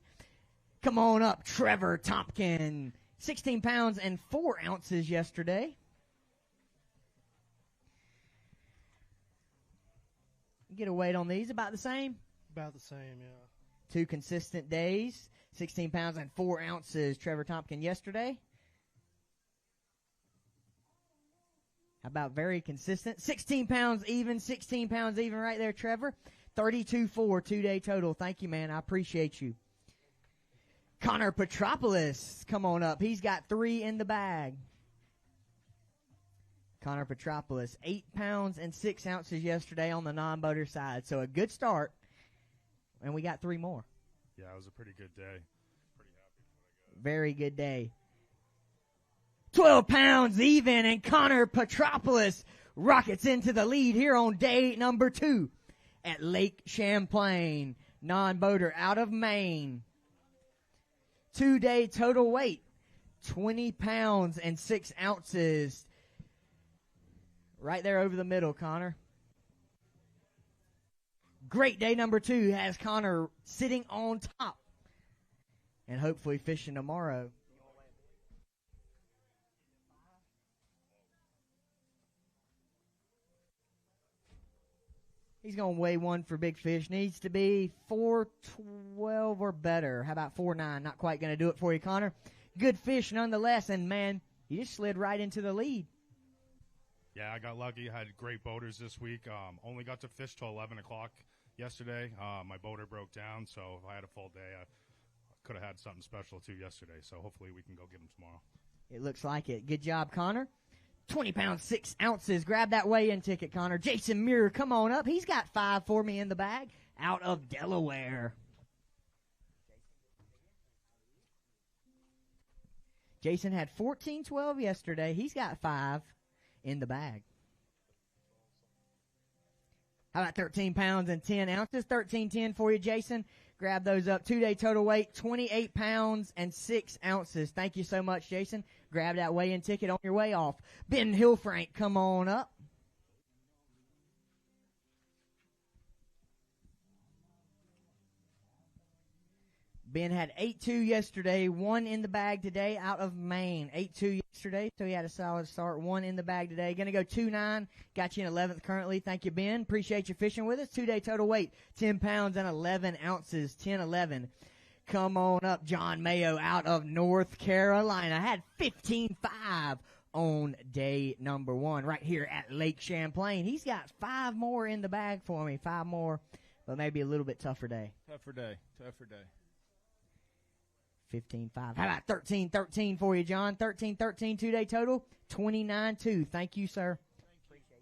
Come on up, Trevor Tompkin. 16 pounds and 4 ounces yesterday. Get a weight on these. About the same? About the same, yeah. 2 consistent days. 16 pounds and 4 ounces. Trevor Tompkin yesterday. How about very consistent? 16 pounds even. 16 pounds even right there, Trevor. 32.4 2-day total. Thank you, man. I appreciate you. Connor Petropoulos, come on up. He's got 3 in the bag. Connor Petropoulos, 8 pounds and 6 ounces yesterday on the non-boater side. So a good start. And we got 3 more. Yeah, it was a pretty good day. Pretty happy. Very good day. 12 pounds even, and Connor Petropoulos rockets into the lead here on day number 2 at Lake Champlain. Non-boater out of Maine. 2-day total weight, 20 pounds and 6 ounces. Right there over the middle, Connor. Great day number 2 has Connor sitting on top and hopefully fishing tomorrow. He's going to weigh 1 for big fish. Needs to be 412 or better. How about 4.9? Not quite going to do it for you, Connor. Good fish nonetheless, and man, you just slid right into the lead. Yeah, I got lucky. I had great boaters this week. Only got to fish till 11 o'clock yesterday. My boater broke down, so if I had a full day, I could have had something special too yesterday. So hopefully we can go get him tomorrow. It looks like it. Good job, Connor. 20 pounds, 6 ounces. Grab that weigh-in ticket, Connor. Jason Muir, come on up. He's got 5 for me in the bag out of Delaware. Jason had 14-12 yesterday. He's got 5 in the bag. How about 13 pounds and 10 ounces? 13.10 for you, Jason. Grab those up. 2-day total weight, 28 pounds and 6 ounces. Thank you so much, Jason. Grab that weigh-in ticket on your way off. Ben Hillfrank, come on up. Ben had 8.2 yesterday, 1 in the bag today out of Maine. 8.2 yesterday, so he had a solid start. 1 in the bag today. Going to go 2.9. Got you in 11th currently. Thank you, Ben. Appreciate you fishing with us. 2-day total weight, 10 pounds and 11 ounces. 10-11. Come on up, John Mayo out of North Carolina. Had 15.5 on day number 1 right here at Lake Champlain. He's got 5 more in the bag for me. 5 more, but maybe a little bit tougher day. Tougher day. 15.5. How about 13.13 for you, John? 13.13 2-day total, 29.2. Thank you, sir. Appreciate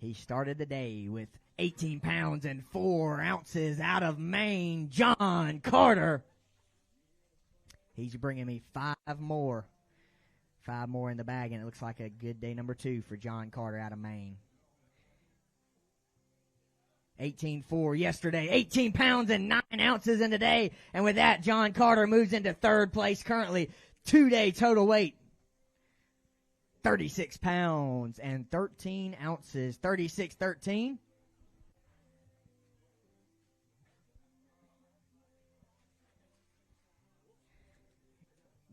you. He started the day with 18 pounds and 4 ounces out of Maine, John Carter. He's bringing me 5 more. 5 more in the bag, and it looks like a good day number 2 for John Carter out of Maine. 18.4 yesterday, 18 pounds and 9 ounces in today. And with that, John Carter moves into 3rd place currently. 2-day total weight, 36 pounds and 13 ounces. 36.13.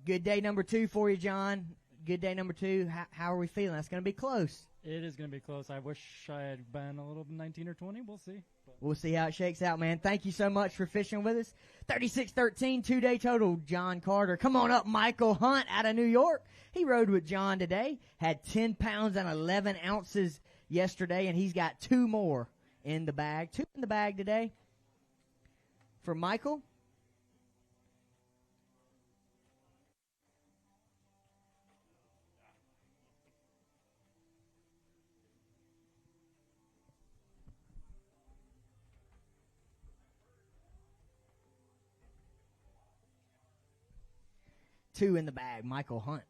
Good day number 2 for you, John. Good day number 2. How are we feeling? That's going to be close. It is going to be close. I wish I had been a little 19 or 20. We'll see. We'll see how it shakes out, man. Thank you so much for fishing with us. 36.13, 2-day total, John Carter. Come on up, Michael Hunt out of New York. He rode with John today. Had 10 pounds and 11 ounces yesterday, and he's got 2 more in the bag. 2 in the bag today for Michael. Two in the bag, Michael Hunt.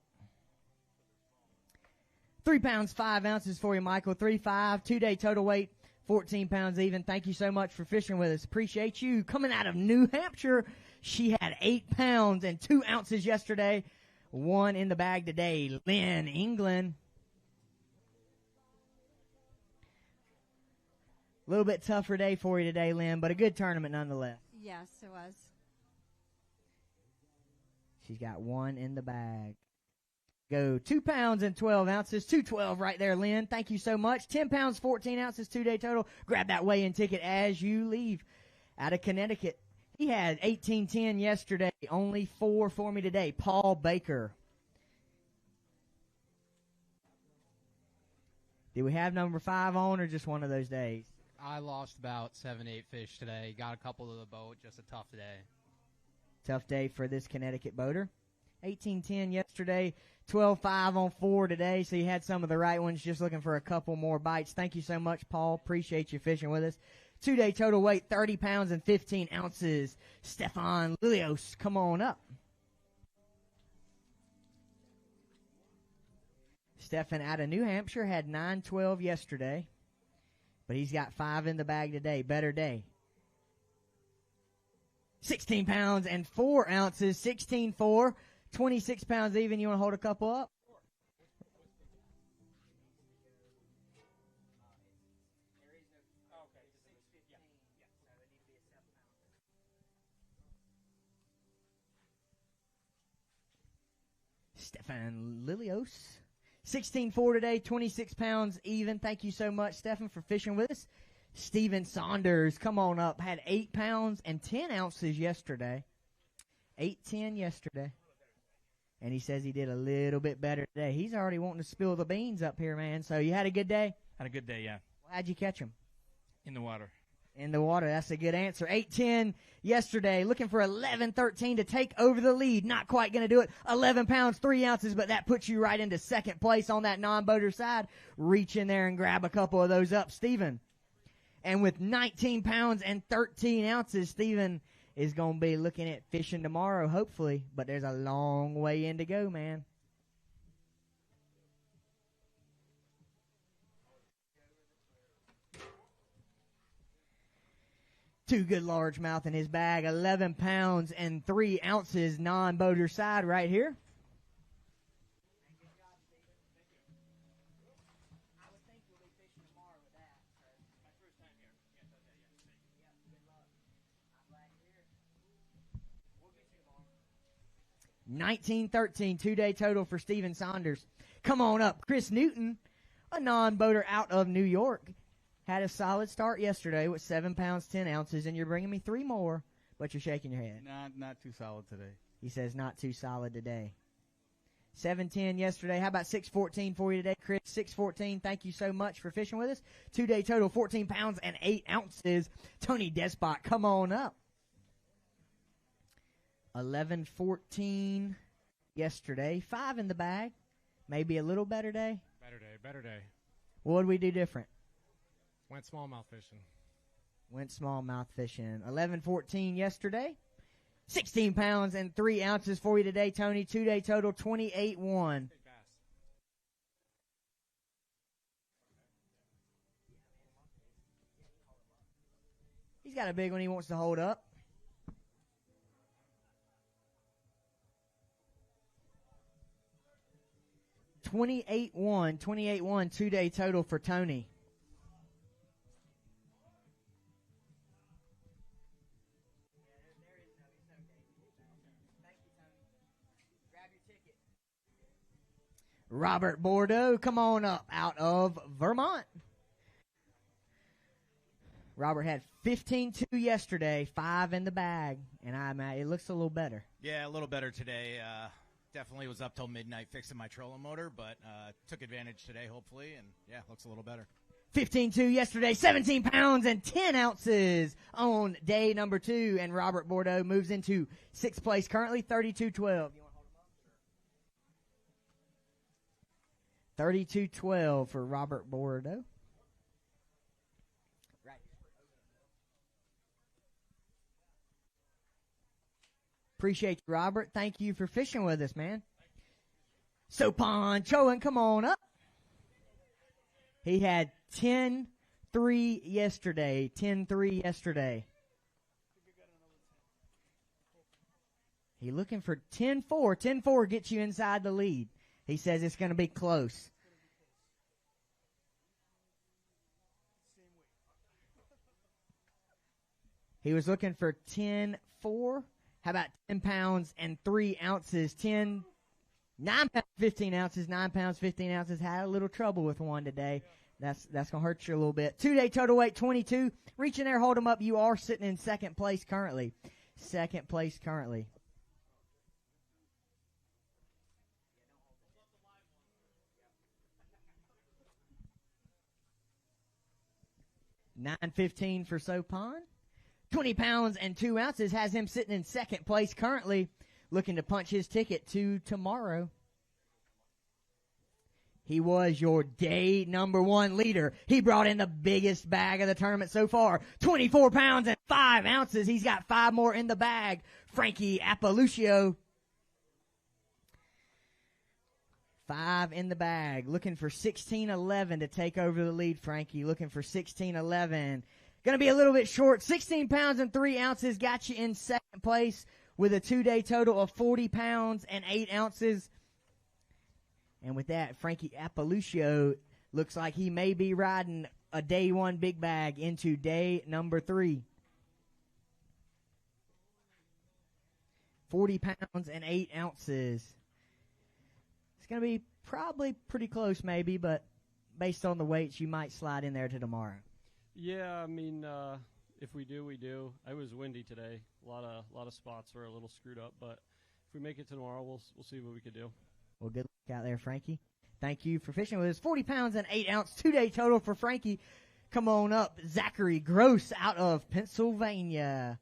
3 pounds, 5 ounces for you, Michael. 3.5, 2-day total weight, 14 pounds even. Thank you so much for fishing with us. Appreciate you. Coming out of New Hampshire, she had 8 pounds and 2 ounces yesterday. 1 in the bag today, Lynn England. A little bit tougher day for you today, Lynn, but a good tournament nonetheless. Yes, it was. She's got 1 in the bag. go 2 pounds and 12 ounces. 212 right there, Lynn. Thank you so much. 10 pounds, 14 ounces, 2-day total. Grab that weigh-in ticket as you leave out of Connecticut. He had 1810 yesterday. Only 4 for me today. Paul Baker. Did we have number 5 on or just one of those days? I lost about 7-8 fish today. Got a couple to the boat. Just a tough day. Tough day for this Connecticut boater. 1810 yesterday, 12.5 on 4 today, so you had some of the right ones, just looking for a couple more bites. Thank you so much, Paul. Appreciate you fishing with us. 2-day total weight, 30 pounds and 15 ounces. Stefan Lilios, come on up. Stefan out of New Hampshire had 9.12 yesterday, but he's got 5 in the bag today. Better day. 16 pounds and 4 ounces, 16.4, 26 pounds even. You want to hold a couple up? Stefan Lilios. 16.4 today, 26 pounds even. Thank you so much, Stefan, for fishing with us. Steven Saunders, come on up. Had 8 pounds and 10 ounces yesterday. 8:10 yesterday. And he says he did a little bit better today. He's already wanting to spill the beans up here, man. So you had a good day? Had a good day, yeah. How'd you catch him? In the water. In the water. That's a good answer. 8:10 yesterday. Looking for 11:13 to take over the lead. Not quite going to do it. 11 pounds, 3 ounces, but that puts you right into second place on that non-boater side. Reach in there and grab a couple of those up, Steven. And with 19 pounds and 13 ounces, Steven is going to be looking at fishing tomorrow, hopefully. But there's a long way in to go, man. Two good largemouth in his bag. 11 pounds and 3 ounces non-boater side right here. $19.13 2-day total for Steven Saunders. Come on up. Chris Newton, a non-boater out of New York, had a solid start yesterday with 7 pounds, 10 ounces, and you're bringing me 3 more, but you're shaking your head. Not too solid today. He says not too solid today. 7:10 yesterday. How about 6:14 for you today, Chris? 6:14. Thank you so much for fishing with us. 2-day total, 14 pounds and 8 ounces. Tony Despot, come on up. 11:14 yesterday. 5 in the bag. Maybe a little better day. Better day. What did we do different? Went smallmouth fishing. Went smallmouth fishing. 11:14 yesterday. 16 pounds and 3 ounces for you today, Tony. 2-day total, 28.1. He's got a big one he wants to hold up. $28.1, 2-day total for Tony. Robert Bordeaux, come on up out of Vermont. Robert had 15.2 yesterday, 5 in the bag, and it looks a little better. Yeah, a little better today. Definitely was up till midnight fixing my trolling motor, but took advantage today, hopefully, and yeah, looks a little better. 15.2 yesterday, 17 pounds and 10 ounces on day number 2, and Robert Bordeaux moves into 6th place currently, 32.12. 32.12 for Robert Bordeaux. Right. Appreciate you, Robert. Thank you for fishing with us, man. Sopan Chowan, come on up. He had 10.3 yesterday. 10.3 yesterday. He looking for 10.4. 10.4 gets you inside the lead. He says it's going to be close. He was looking for 10.4. How about 10 pounds and 3 ounces? 10. 9 pounds, 15 ounces, 9 pounds, 15 ounces. Had a little trouble with one today. That's going to hurt you a little bit. 2-day total weight, 22. Reach in there, hold them up. You are sitting in second place currently. Second place currently. $9.15 for Sopon. 20 pounds and 2 ounces has him sitting in second place currently, looking to punch his ticket to tomorrow. He was your day number one leader. He brought in the biggest bag of the tournament so far. 24 pounds and 5 ounces. He's got 5 more in the bag. Frankie Appaluccio. 5 in the bag. Looking for 16-11 to take over the lead, Frankie. Looking for 16-11. Going to be a little bit short. 16 pounds and 3 ounces got you in second place with a 2-day total of 40 pounds and 8 ounces. And with that, Frankie Appaluccio looks like he may be riding a day one big bag into day number 3. 40 pounds and 8 ounces. It's going to be probably pretty close maybe, but based on the weights, you might slide in there to tomorrow. Yeah, I mean, if we do, we do. It was windy today. A lot of spots were a little screwed up, but if we make it to tomorrow, we'll see what we could do. Well, good luck out there, Frankie. Thank you for fishing with us. 40 pounds and 8 ounce 2-day total for Frankie. Come on up, Zachary Gross out of Pennsylvania.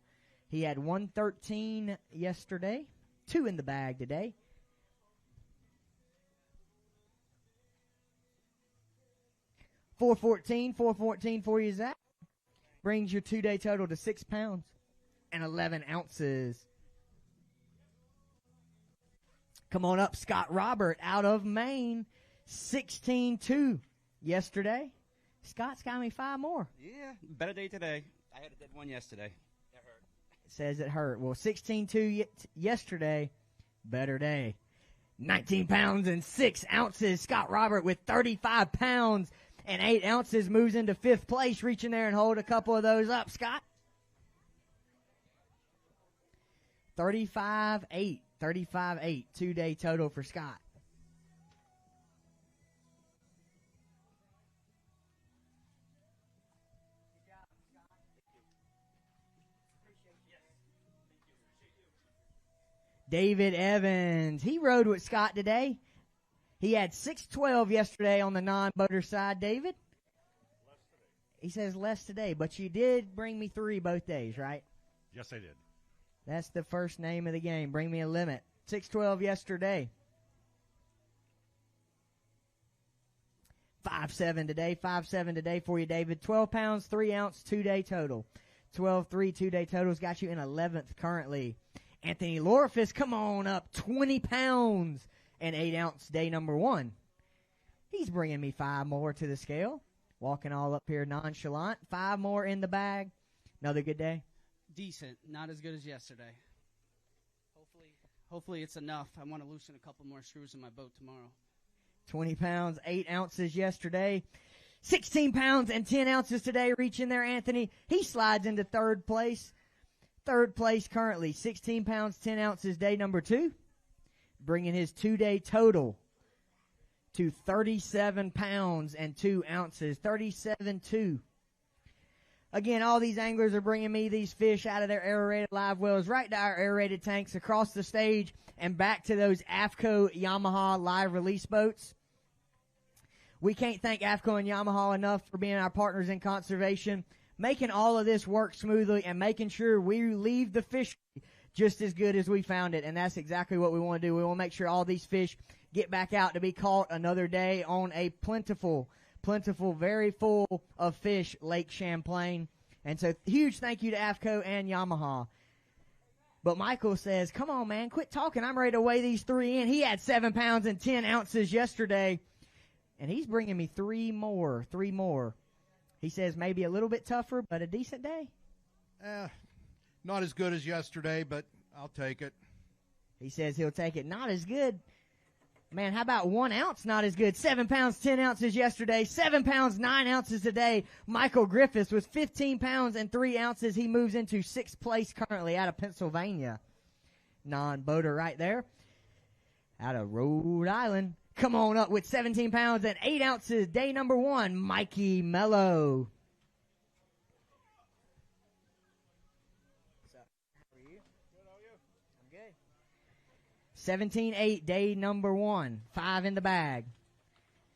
He had 113 yesterday, 2 in the bag today. $414 for you, Zach. Brings your 2-day total to 6 pounds and 11 ounces. Come on up, Scott Robert out of Maine. 16-2 yesterday. Scott's got me 5 more. Yeah, better day today. I had a dead one yesterday. That hurt. It says it hurt. Well, 16-2 yesterday. Better day. 19 pounds and 6 ounces. Scott Robert with 35 pounds and 8 ounces moves into 5th place. Reach in there and hold a couple of those up, Scott. 35-8. 35-8, 2-day total for Scott. David Evans, he rode with Scott today. He had 612 yesterday on the non-boater side, David. He says less today, but you did bring me 3 both days, right? Yes, I did. That's the first name of the game. Bring me a limit. 612 yesterday. 5-7 today. 5-7 today for you, David. 12 pounds, 3 ounce, 2-day total. 12-3, 2-day totals got you in 11th currently. Anthony Lorifus, come on up. 20 pounds and 8 ounce, day number 1. He's bringing me 5 more to the scale. Walking all up here nonchalant. 5 more in the bag. Another good day. Decent, not as good as yesterday. Hopefully it's enough. I want to loosen a couple more screws in my boat tomorrow. 20 pounds, 8 ounces yesterday. 16 pounds and 10 ounces today. Reach in there, Anthony. He slides into 3rd place. 3rd place currently. 16 pounds, 10 ounces, day number 2. Bringing his 2-day total to 37 pounds and 2 ounces. 37-2. Again, all these anglers are bringing me these fish out of their aerated live wells right to our aerated tanks across the stage and back to those AFCO Yamaha live release boats. We can't thank AFCO and Yamaha enough for being our partners in conservation, making all of this work smoothly and making sure we leave the fish just as good as we found it. And that's exactly what we want to do. We want to make sure all these fish get back out to be caught another day on a plentiful, very full of fish Lake Champlain. And so huge thank you to AFCO and Yamaha. But Michael says, come on, man, quit talking. I'm ready to weigh these 3 in. He had 7 pounds and 10 ounces yesterday, and he's bringing me 3 more. He says maybe a little bit tougher, but a decent day. Not as good as yesterday, but I'll take it. He says he'll take it. Not as good. Man, how about 1 ounce not as good? 7 pounds, 10 ounces yesterday. 7 pounds, 9 ounces today. Michael Griffiths with 15 pounds and 3 ounces. He moves into 6th place currently out of Pennsylvania. Non-boater right there. out of Rhode Island. Come on up with 17 pounds and 8 ounces, day number 1, Mikey Mello. What's up? How are you? Good, how are you? I'm good. 17.8, day number 1, 5 in the bag.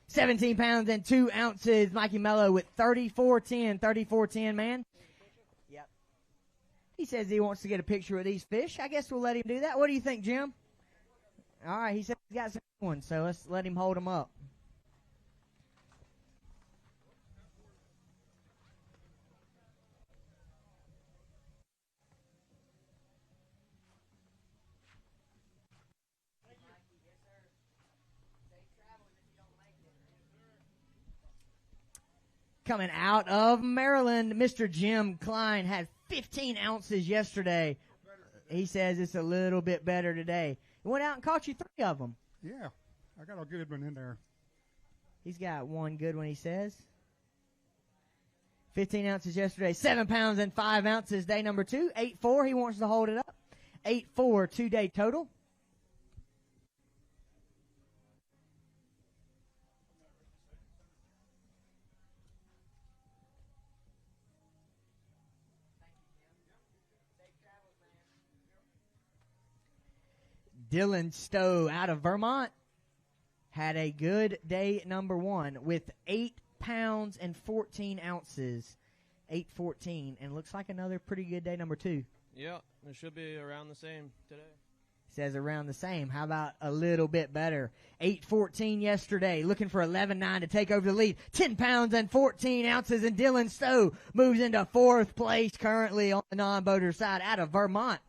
17 pounds and 2 ounces, Mikey Mello with 34.10, 34.10, man. Yep. He says he wants to get a picture of these fish. I guess we'll let him do that. What do you think, Jim? All right, he said he's got some ones, so let's let him hold them up. Coming out of Maryland, Mr. Jim Klein had 15 ounces yesterday. He says it's a little bit better today. He went out and caught you 3 of them. Yeah, I got a good one in there. He's got one good one, he says. 15 ounces yesterday, 7 pounds and 5 ounces, day number 2. 8.4, he wants to hold it up. 8.4, 2-day total. Dylan Stowe out of Vermont had a good day number 1 with 8 pounds and 14 ounces. 8.14, and looks like another pretty good day number 2. Yeah, it should be around the same today. Says around the same. How about a little bit better? 8.14 yesterday, looking for 11.9 to take over the lead. 10 pounds and 14 ounces, and Dylan Stowe moves into 4th place currently on the non-boater side out of Vermont.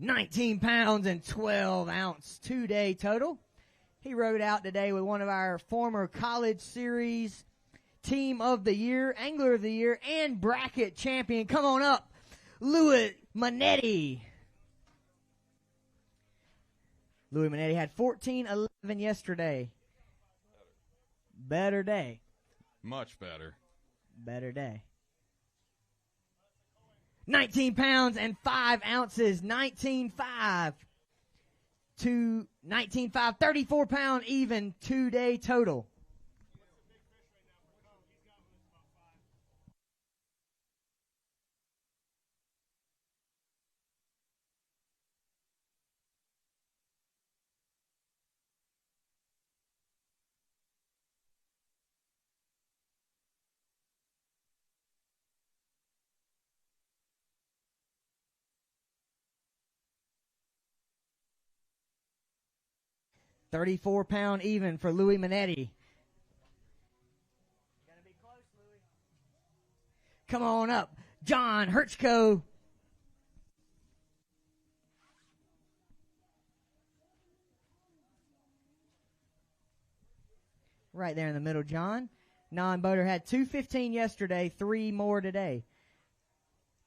$19 pounds and 12 ounce, 2-day total. He rode out today with one of our former College Series Team of the Year, Angler of the Year, and Bracket Champion. Come on up, Louis Manetti. Louis Manetti had 14.11 yesterday. Better day. Much better. Better day. 19 pounds and 5 ounces, 19.5 to 19.5, 34 pound even, 2-day total. £34 even for Louis Manetti. Gotta be close, Louis. Come on up, John Herchko. Right there in the middle, John. Non-boater had 2.15 yesterday, 3 more today.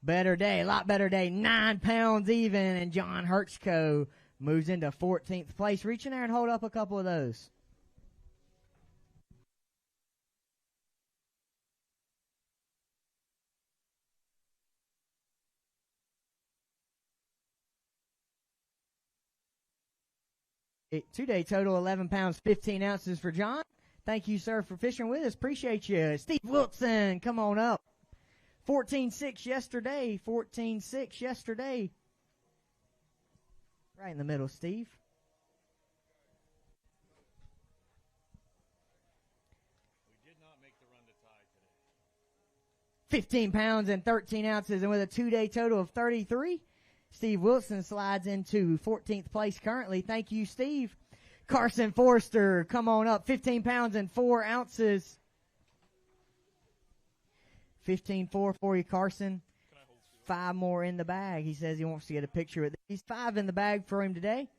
Better day, a lot better day. 9 pounds even, and John Herchko moves into 14th place. Reach in there and hold up a couple of those. Two-day total, 11 pounds, 15 ounces for John. Thank you, sir, for fishing with us. Appreciate you. Steve Wilson, come on up. 14.6 yesterday, 14.6 yesterday. Right in the middle, Steve. We did not make the run to tie today. 15 pounds and 13 ounces, and with a 2-day total of 33, Steve Wilson slides into 14th place currently. Thank you, Steve. Carson Forrester, come on up. 15 pounds and 4 ounces. 15.4 for you, Carson. 5 more in the bag. He says he wants to get a picture of these. 5 in the bag for him today.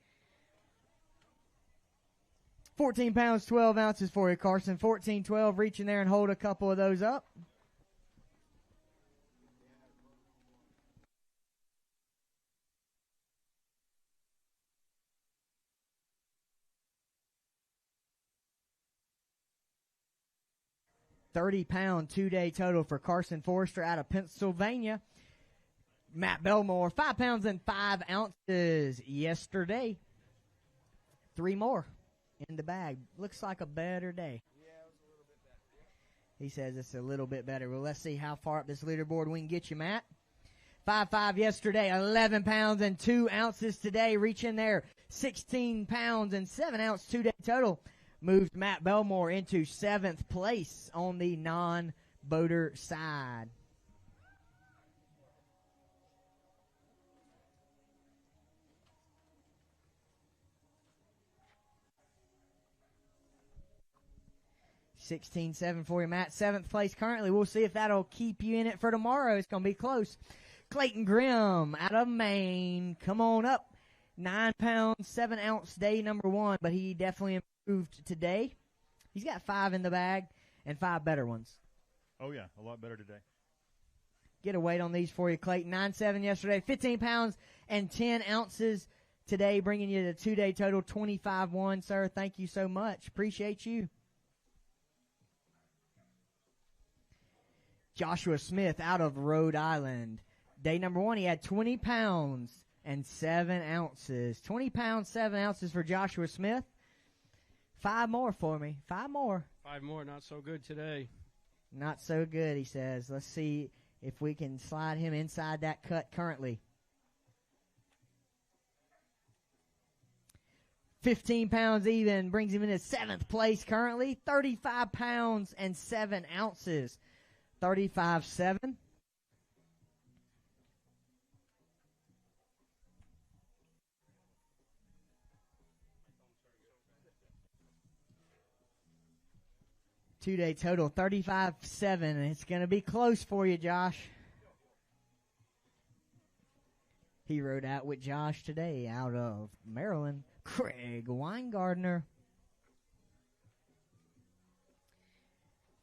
14 pounds, 12 ounces for you, Carson. 14.12. Reach in there and hold a couple of those up. £30 2-day total for Carson Forrester out of Pennsylvania. Matt Belmore, 5 pounds and 5 ounces yesterday. 3 more in the bag. Looks like a better day. He says it's a little bit better. Well, let's see how far up this leaderboard we can get you, Matt. 5.5 yesterday, 11 pounds and 2 ounces today. Reaching there, 16 pounds and 7 ounce 2-day total. Moved Matt Belmore into 7th place on the non-boater side. $16.7 for you, Matt. 7th place currently. We'll see if that'll keep you in it for tomorrow. It's going to be close. Clayton Grimm out of Maine. Come on up. 9 pounds, 7 ounce day number 1, but he definitely improved today. He's got 5 in the bag and 5 better ones. Oh, yeah, a lot better today. Get a weight on these for you, Clayton. 9.7 yesterday, 15 pounds and 10 ounces today, bringing you the 2-day total, 25.1, sir. Thank you so much. Appreciate you. Joshua Smith out of Rhode Island. Day number 1, he had 20 pounds and 7 ounces. 20 pounds, 7 ounces for Joshua Smith. 5 more for me. 5 more. 5 more, not so good today. Not so good, he says. Let's see if we can slide him inside that cut currently. 15 pounds even brings him into 7th place currently. 35 pounds and 7 ounces. 35.7. Two-day total, 35.7. It's going to be close for you, Josh. He rode out with Josh today out of Maryland. Craig Weingartner.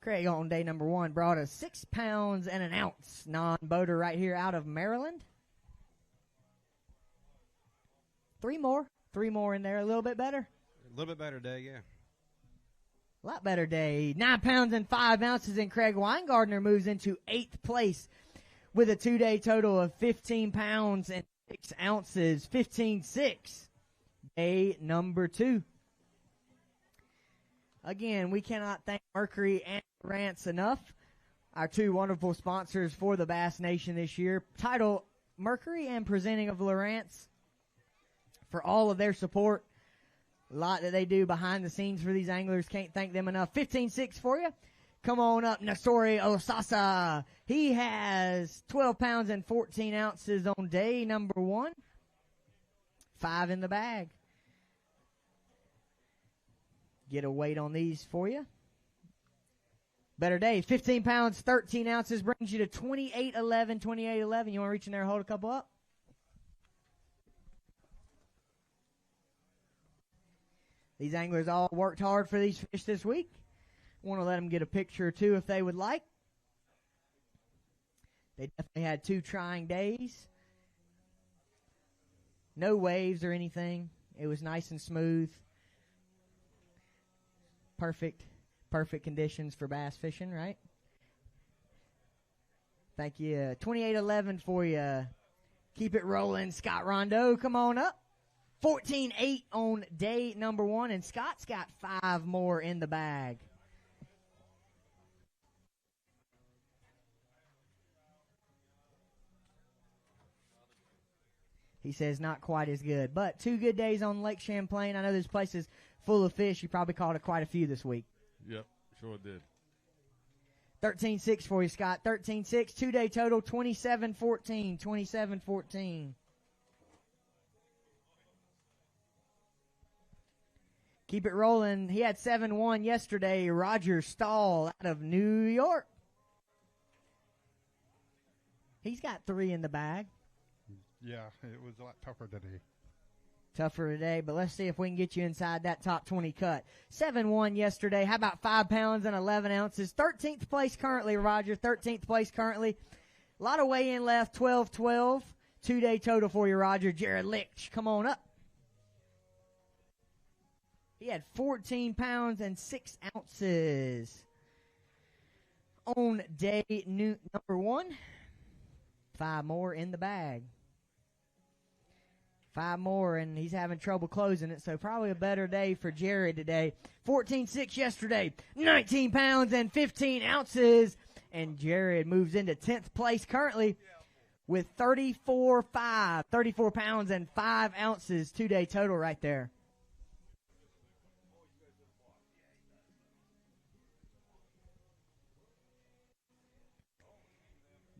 Craig on day number 1 brought us 6 pounds and an ounce. Non-boater right here out of Maryland. 3 more. 3 more in there. A little bit better. A little bit better day, yeah. A lot better day. 9 pounds and 5 ounces, and Craig Weingartner moves into 8th place with a 2-day total of 15 pounds and 6 ounces. 15.6. Day number 2. Again, we cannot thank Mercury and Lowrance enough, our 2 wonderful sponsors for the Bass Nation this year. Title Mercury and presenting of Lowrance for all of their support. A lot that they do behind the scenes for these anglers. Can't thank them enough. 15.6 for you. Come on up, Nasori Osasa. He has 12 pounds and 14 ounces on day number 1. 5 in the bag. Get a weight on these for you. Better day. 15 pounds, 13 ounces brings you to 28.11. 28.11. You want to reach in there and hold a couple up? These anglers all worked hard for these fish this week. Want to let them get a picture or two if they would like. They definitely had 2 trying days. No waves or anything. It was nice and smooth. Perfect conditions for bass fishing, right? Thank you. 28.11 for you. Keep it rolling, Scott Rondeau. Come on up. 14.8 on day number 1, and Scott's got 5 more in the bag. He says not quite as good, but 2 good days on Lake Champlain. I know this place is full of fish. You probably caught quite a few this week. Yep, sure did. 13.6 for you, Scott. 13.6, 2-day total, 27.14. 27.14. Keep it rolling. He had 7-1 yesterday. Roger Stahl out of New York. He's got 3 in the bag. Yeah, it was a lot tougher today. Tougher today, but let's see if we can get you inside that top 20 cut. 7-1 yesterday. How about 5 pounds and 11 ounces? 13th place currently, Roger. 13th place currently. A lot of weigh-in left. 12-12. 2-day total for you, Roger. Jared Litch, come on up. He had 14 pounds and 6 ounces on day number 1. 5 more in the bag. 5 more, and he's having trouble closing it, so probably a better day for Jared today. 14.6 yesterday, 19 pounds and 15 ounces, and Jared moves into 10th place currently with 34 pounds and 5 ounces, 2-day total right there.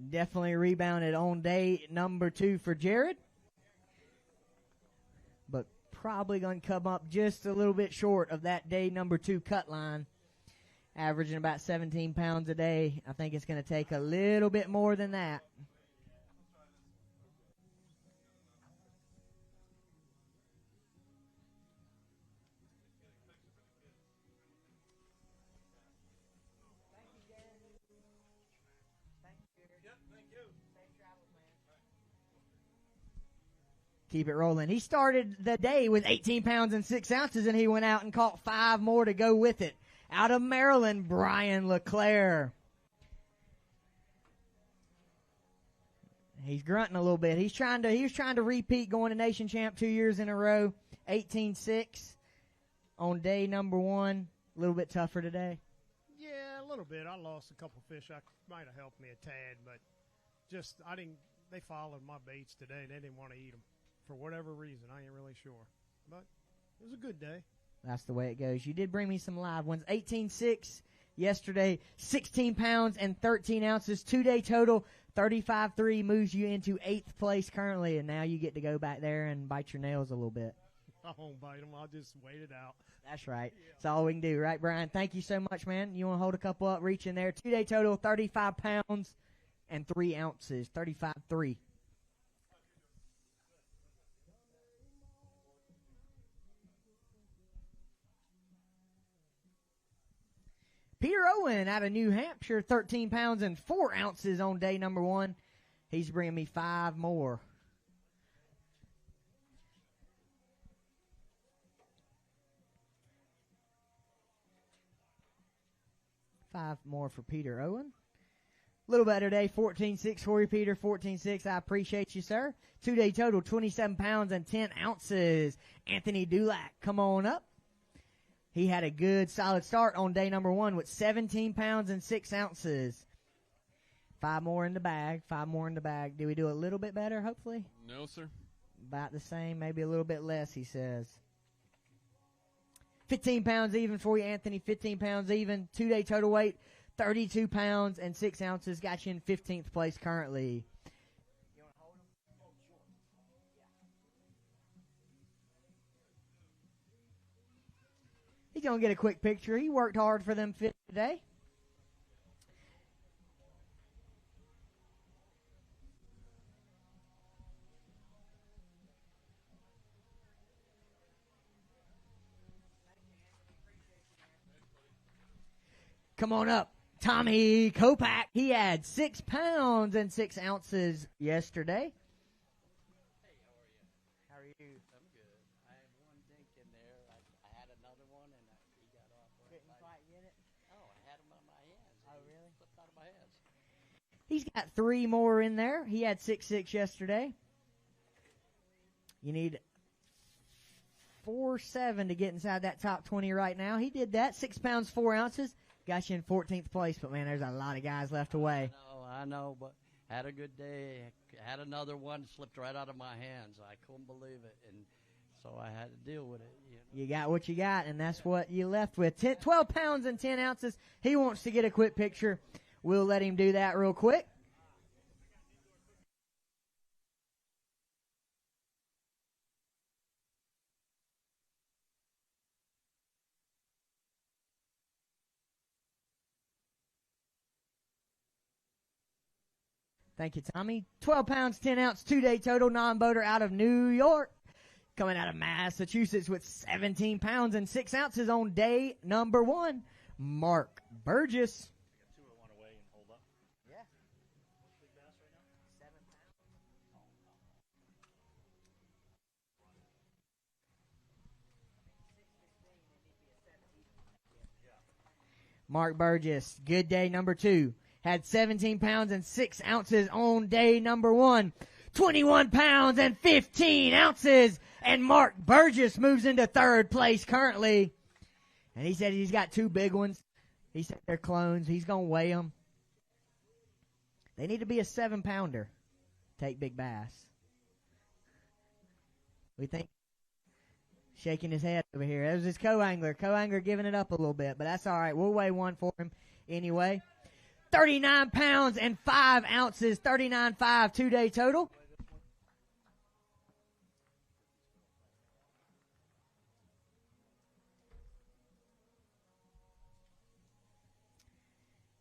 Definitely rebounded on day number 2 for Jared. But probably going to come up just a little bit short of that day number 2 cut line. Averaging about 17 pounds a day. I think it's going to take a little bit more than that. Keep it rolling. He started the day with 18 pounds and 6 ounces, and he went out and caught 5 more to go with it. Out of Maryland, Brian LeClaire. He's grunting a little bit. He was trying to repeat going to Nation Champ 2 years in a row. 18-6 on day number 1. A little bit tougher today. Yeah, a little bit. I lost a couple fish. I might have helped me a tad, but just they followed my baits today. They didn't want to eat them for whatever reason. I ain't really sure, but it was a good day. That's the way it goes. You did bring me some live ones. 18.6 yesterday, 16 pounds and 13 ounces, 2-day total. 35.3 moves you into 8th place currently, and now you get to go back there and bite your nails a little bit. I won't bite them. I'll just wait it out. That's right. That's all we can do, right, Brian? Thank you so much, man. You want to hold a couple up, reach in there. 2-day total, 35 pounds and 3 ounces, 35.3. Peter Owen out of New Hampshire, 13 pounds and 4 ounces on day number 1. He's bringing me 5 more. Five more for Peter Owen. Little better day, 14.6 for you, Peter. 14.6. I appreciate you, sir. 2-day total, 27 pounds and 10 ounces. Anthony Dulac, come on up. He had a good, solid start on day number 1 with 17 pounds and 6 ounces. 5 more in the bag. 5 more in the bag. Do we do a little bit better, hopefully? No, sir. About the same, maybe a little bit less, he says. 15 pounds even for you, Anthony. 15 pounds even. 2-day total weight, 32 pounds and 6 ounces. Got you in 15th place currently. He's going to get a quick picture. He worked hard for them fish today. Come on up. Tommy Kopak. He had 6 pounds and 6 ounces yesterday. Hey, how are you? I'm good. I had one dink in there. I had another one, and he got off. Couldn't quite get it? Oh, I had him on my hands. Oh, really? Slipped out of my hands. He's got 3 more in there. He had 6.6 yesterday. You need 4.7 to get inside that top 20 right now. He did that. 6 pounds, 4 ounces. Got you in 14th place, but man, there's a lot of guys left away. I know, but had a good day. Had another one, slipped right out of my hands. I couldn't believe it, and so I had to deal with it. You know? You got what you got, and that's what you left with. 12 pounds and 10 ounces. He wants to get a quick picture. We'll let him do that real quick. Thank you, Tommy. 12 pounds, 10 ounce, 2-day total, non-boater out of New York. Coming out of Massachusetts with 17 pounds and 6 ounces on day number 1, Mark Burgess. I got 2 I want to weigh and hold up. Yeah. Big bass right now? 7 pounds. Mark Burgess, good day number 2. had 17 pounds and 6 ounces on day number 1. 21 pounds and 15 ounces. And Mark Burgess moves into 3rd place currently. And he said he's got 2 big ones. He said they're clones. He's going to weigh them. They need to be a 7-pounder. Take Big Bass. We think. Shaking his head over here. That was his co-angler. Co-angler giving it up a little bit, but that's all right. We'll weigh one for him anyway. 39 pounds and 5 ounces. 39.5 2-day total.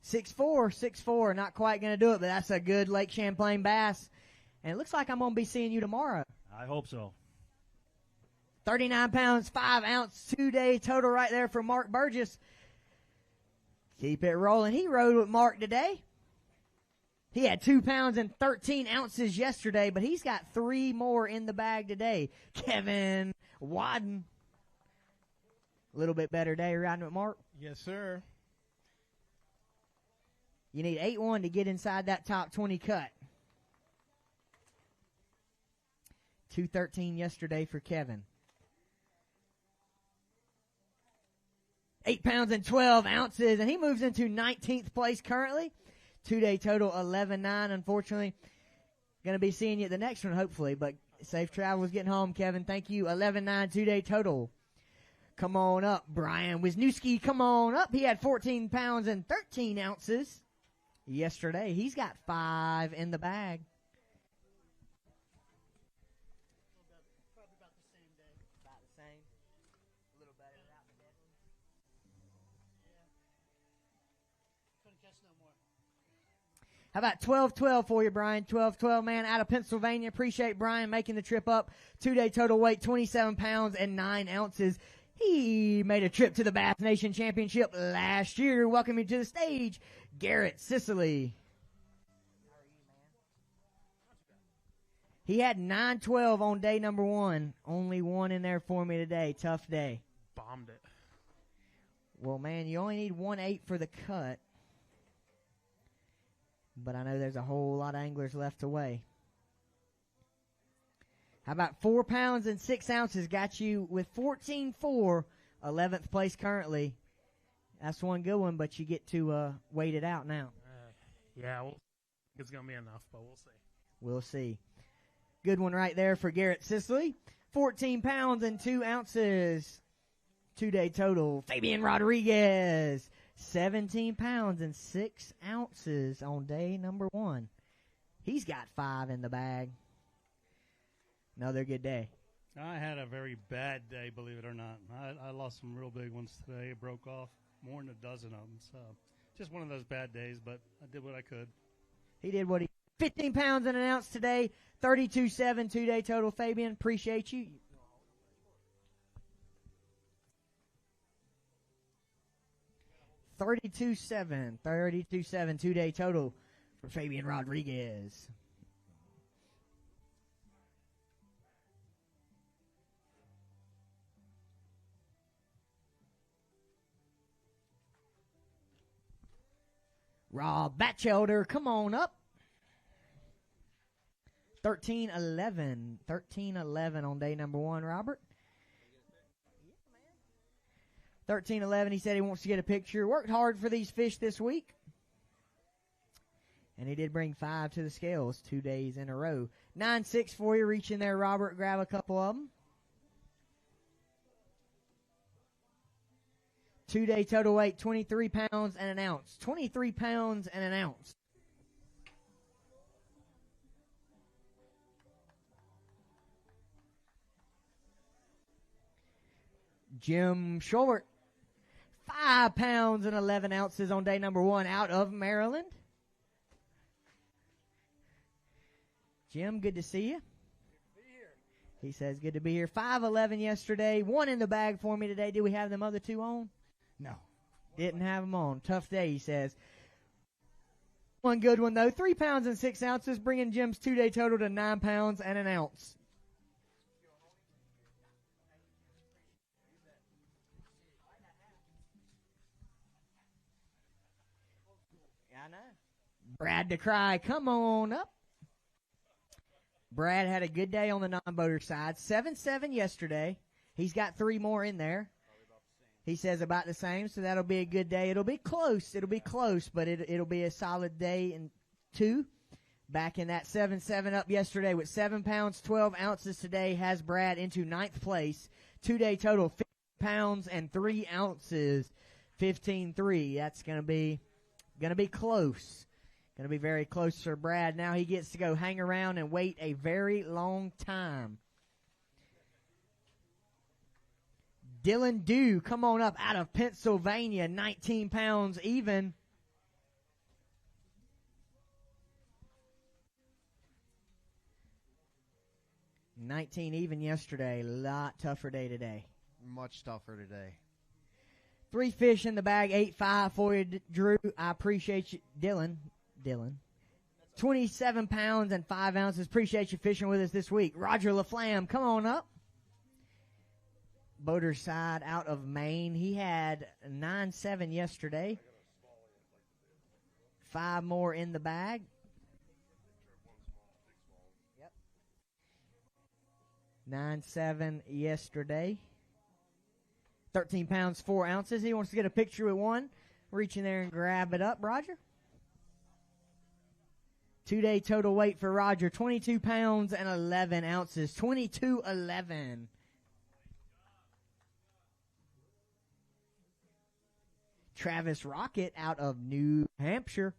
Six four, not quite going to do it, but that's a good Lake Champlain bass. And it looks like I'm going to be seeing you tomorrow. I hope so. 39 pounds, 5 ounce, 2-day total right there for Mark Burgess. Keep it rolling. He rode with Mark today. He had 2 pounds and 13 ounces yesterday, but he's got 3 more in the bag today. Kevin Wadden. A little bit better day riding with Mark. Yes, sir. You need 8-1 to get inside that top 20 cut. 213 yesterday for Kevin. 8 pounds and 12 ounces, and he moves into 19th place currently. 2-day total 11.9. Unfortunately, going to be seeing you at the next one, hopefully, but safe travels getting home, Kevin. Thank you. 11.9 2-day total. Come on up, Brian Wisniewski. Come on up. He had 14 pounds and 13 ounces yesterday. He's got 5 in the bag. How about 12-12 for you, Brian? 12-12, man, out of Pennsylvania. Appreciate Brian making the trip up. 2-day total weight, 27 pounds and 9 ounces. He made a trip to the Bass Nation Championship last year. Welcome you to the stage, Garrett Sicily. He had 9-12 on day number 1. Only 1 in there for me today. Tough day. Bombed it. Well, man, you only need 1-8 for the cut. But I know there's a whole lot of anglers left to weigh. How about 4 pounds and 6 ounces? Got you with 14.4, 11th place currently. That's one good one, but you get to wait it out now. Yeah, it's going to be enough, but we'll see. We'll see. Good one right there for Garrett Sicily. 14 pounds and 2 ounces. 2-day total. Fabian Rodriguez. 17 pounds and 6 ounces on day number 1. He's got 5 in the bag. Another good day. I had a very bad day, believe it or not. I lost some real big ones today. It broke off more than a dozen of them. So just one of those bad days, but I did what I could. He did what he 15 pounds and an ounce today. 32.7 2-day total. Fabian, appreciate you. $32.7 2-day total for Fabian Rodriguez. Rob Batchelder, come on up. 13-11 on day number 1, Robert. 13-11, he said he wants to get a picture. Worked hard for these fish this week. And he did bring 5 to the scales 2 days in a row. 9-6 for you. Reach in there, Robert. Grab a couple of them. 2-day total weight, 23 pounds and an ounce. 23 pounds and an ounce. Jim Short. 5 pounds and 11 ounces on day number 1 out of Maryland. Jim, good to see you. He says, good to be here. 5-11 yesterday. 1 in the bag for me today. Did we have them other 2 on? No. Didn't have them on. Tough day, he says. One good one, though. 3 pounds and 6 ounces, bringing Jim's 2-day total to 9 pounds and an ounce. I know. Brad DeCry, come on up. Brad had a good day on the non-boater side. 7-7 yesterday. He's got 3 more in there. He says about the same, so that'll be a good day. It'll be close. It'll be close, but it'll be a solid day in 2. Back in that 7-7 up yesterday with 7 pounds, 12 ounces today has Brad into 9th place. 2-day total, 50 pounds and 3 ounces, 15-3. That's going to be close. Going to be very close for Brad. Now he gets to go hang around and wait a very long time. Dylan Dew, come on up out of Pennsylvania, 19 pounds even. $19 even yesterday. A lot tougher day today. Much tougher today. 3 fish in the bag, 8.5 for you, Drew. I appreciate you, Dylan. 27 pounds and 5 ounces. Appreciate you fishing with us this week. Roger LaFlamme, come on up. Boater side out of Maine. He had 9-7 yesterday. 5 more in the bag. Yep. 9-7 yesterday. 13 pounds, 4 ounces. He wants to get a picture with one. Reach in there and grab it up, Roger. 2-day total weight for Roger, 22 pounds and 11 ounces. 22.11. Travis Rocket out of New Hampshire.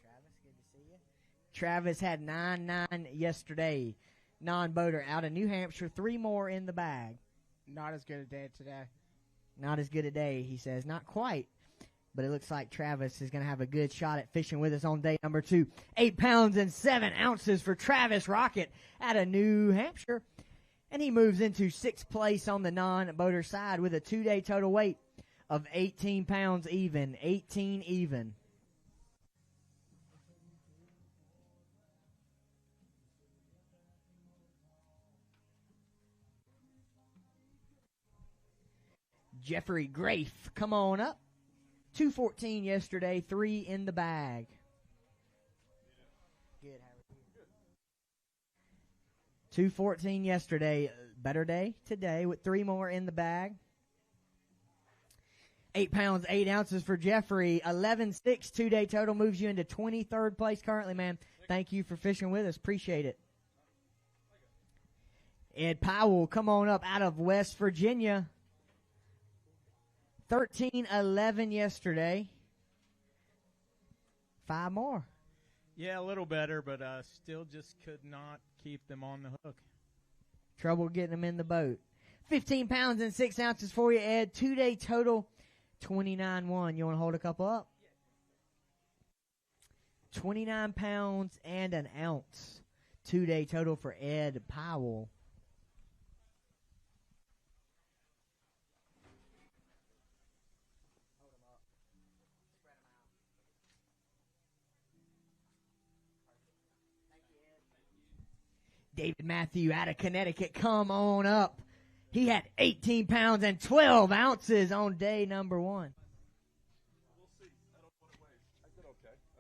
Travis, good to see you. Travis had 9-9 yesterday. Non-boater out of New Hampshire. 3 more in the bag. Not as good a day today. Not as good a day, he says. Not quite. But it looks like Travis is going to have a good shot at fishing with us on day number 2. 8 pounds and 7 ounces for Travis Rocket out of New Hampshire. And he moves into 6th place on the non-boater side with a 2-day total weight of 18 pounds even. 18 even. Jeffrey Grafe, come on up. 214 yesterday, 3 in the bag. Good, how are you? 214 yesterday, better day today with 3 more in the bag. 8 pounds, 8 ounces for Jeffrey. 11.6 2-day total moves you into 23rd place currently, man. Thank you for fishing with us. Appreciate it. Ed Powell, come on up out of West Virginia. 13-11 yesterday. 5 more. Yeah, a little better, but still just could not keep them on the hook. Trouble getting them in the boat. 15 pounds and 6 ounces for you, Ed. 2-day total, 29.1. You want to hold a couple up? 29 pounds and an ounce. 2-day total for Ed Powell. David Matthew out of Connecticut, come on up. He had 18 pounds and 12 ounces on day number 1.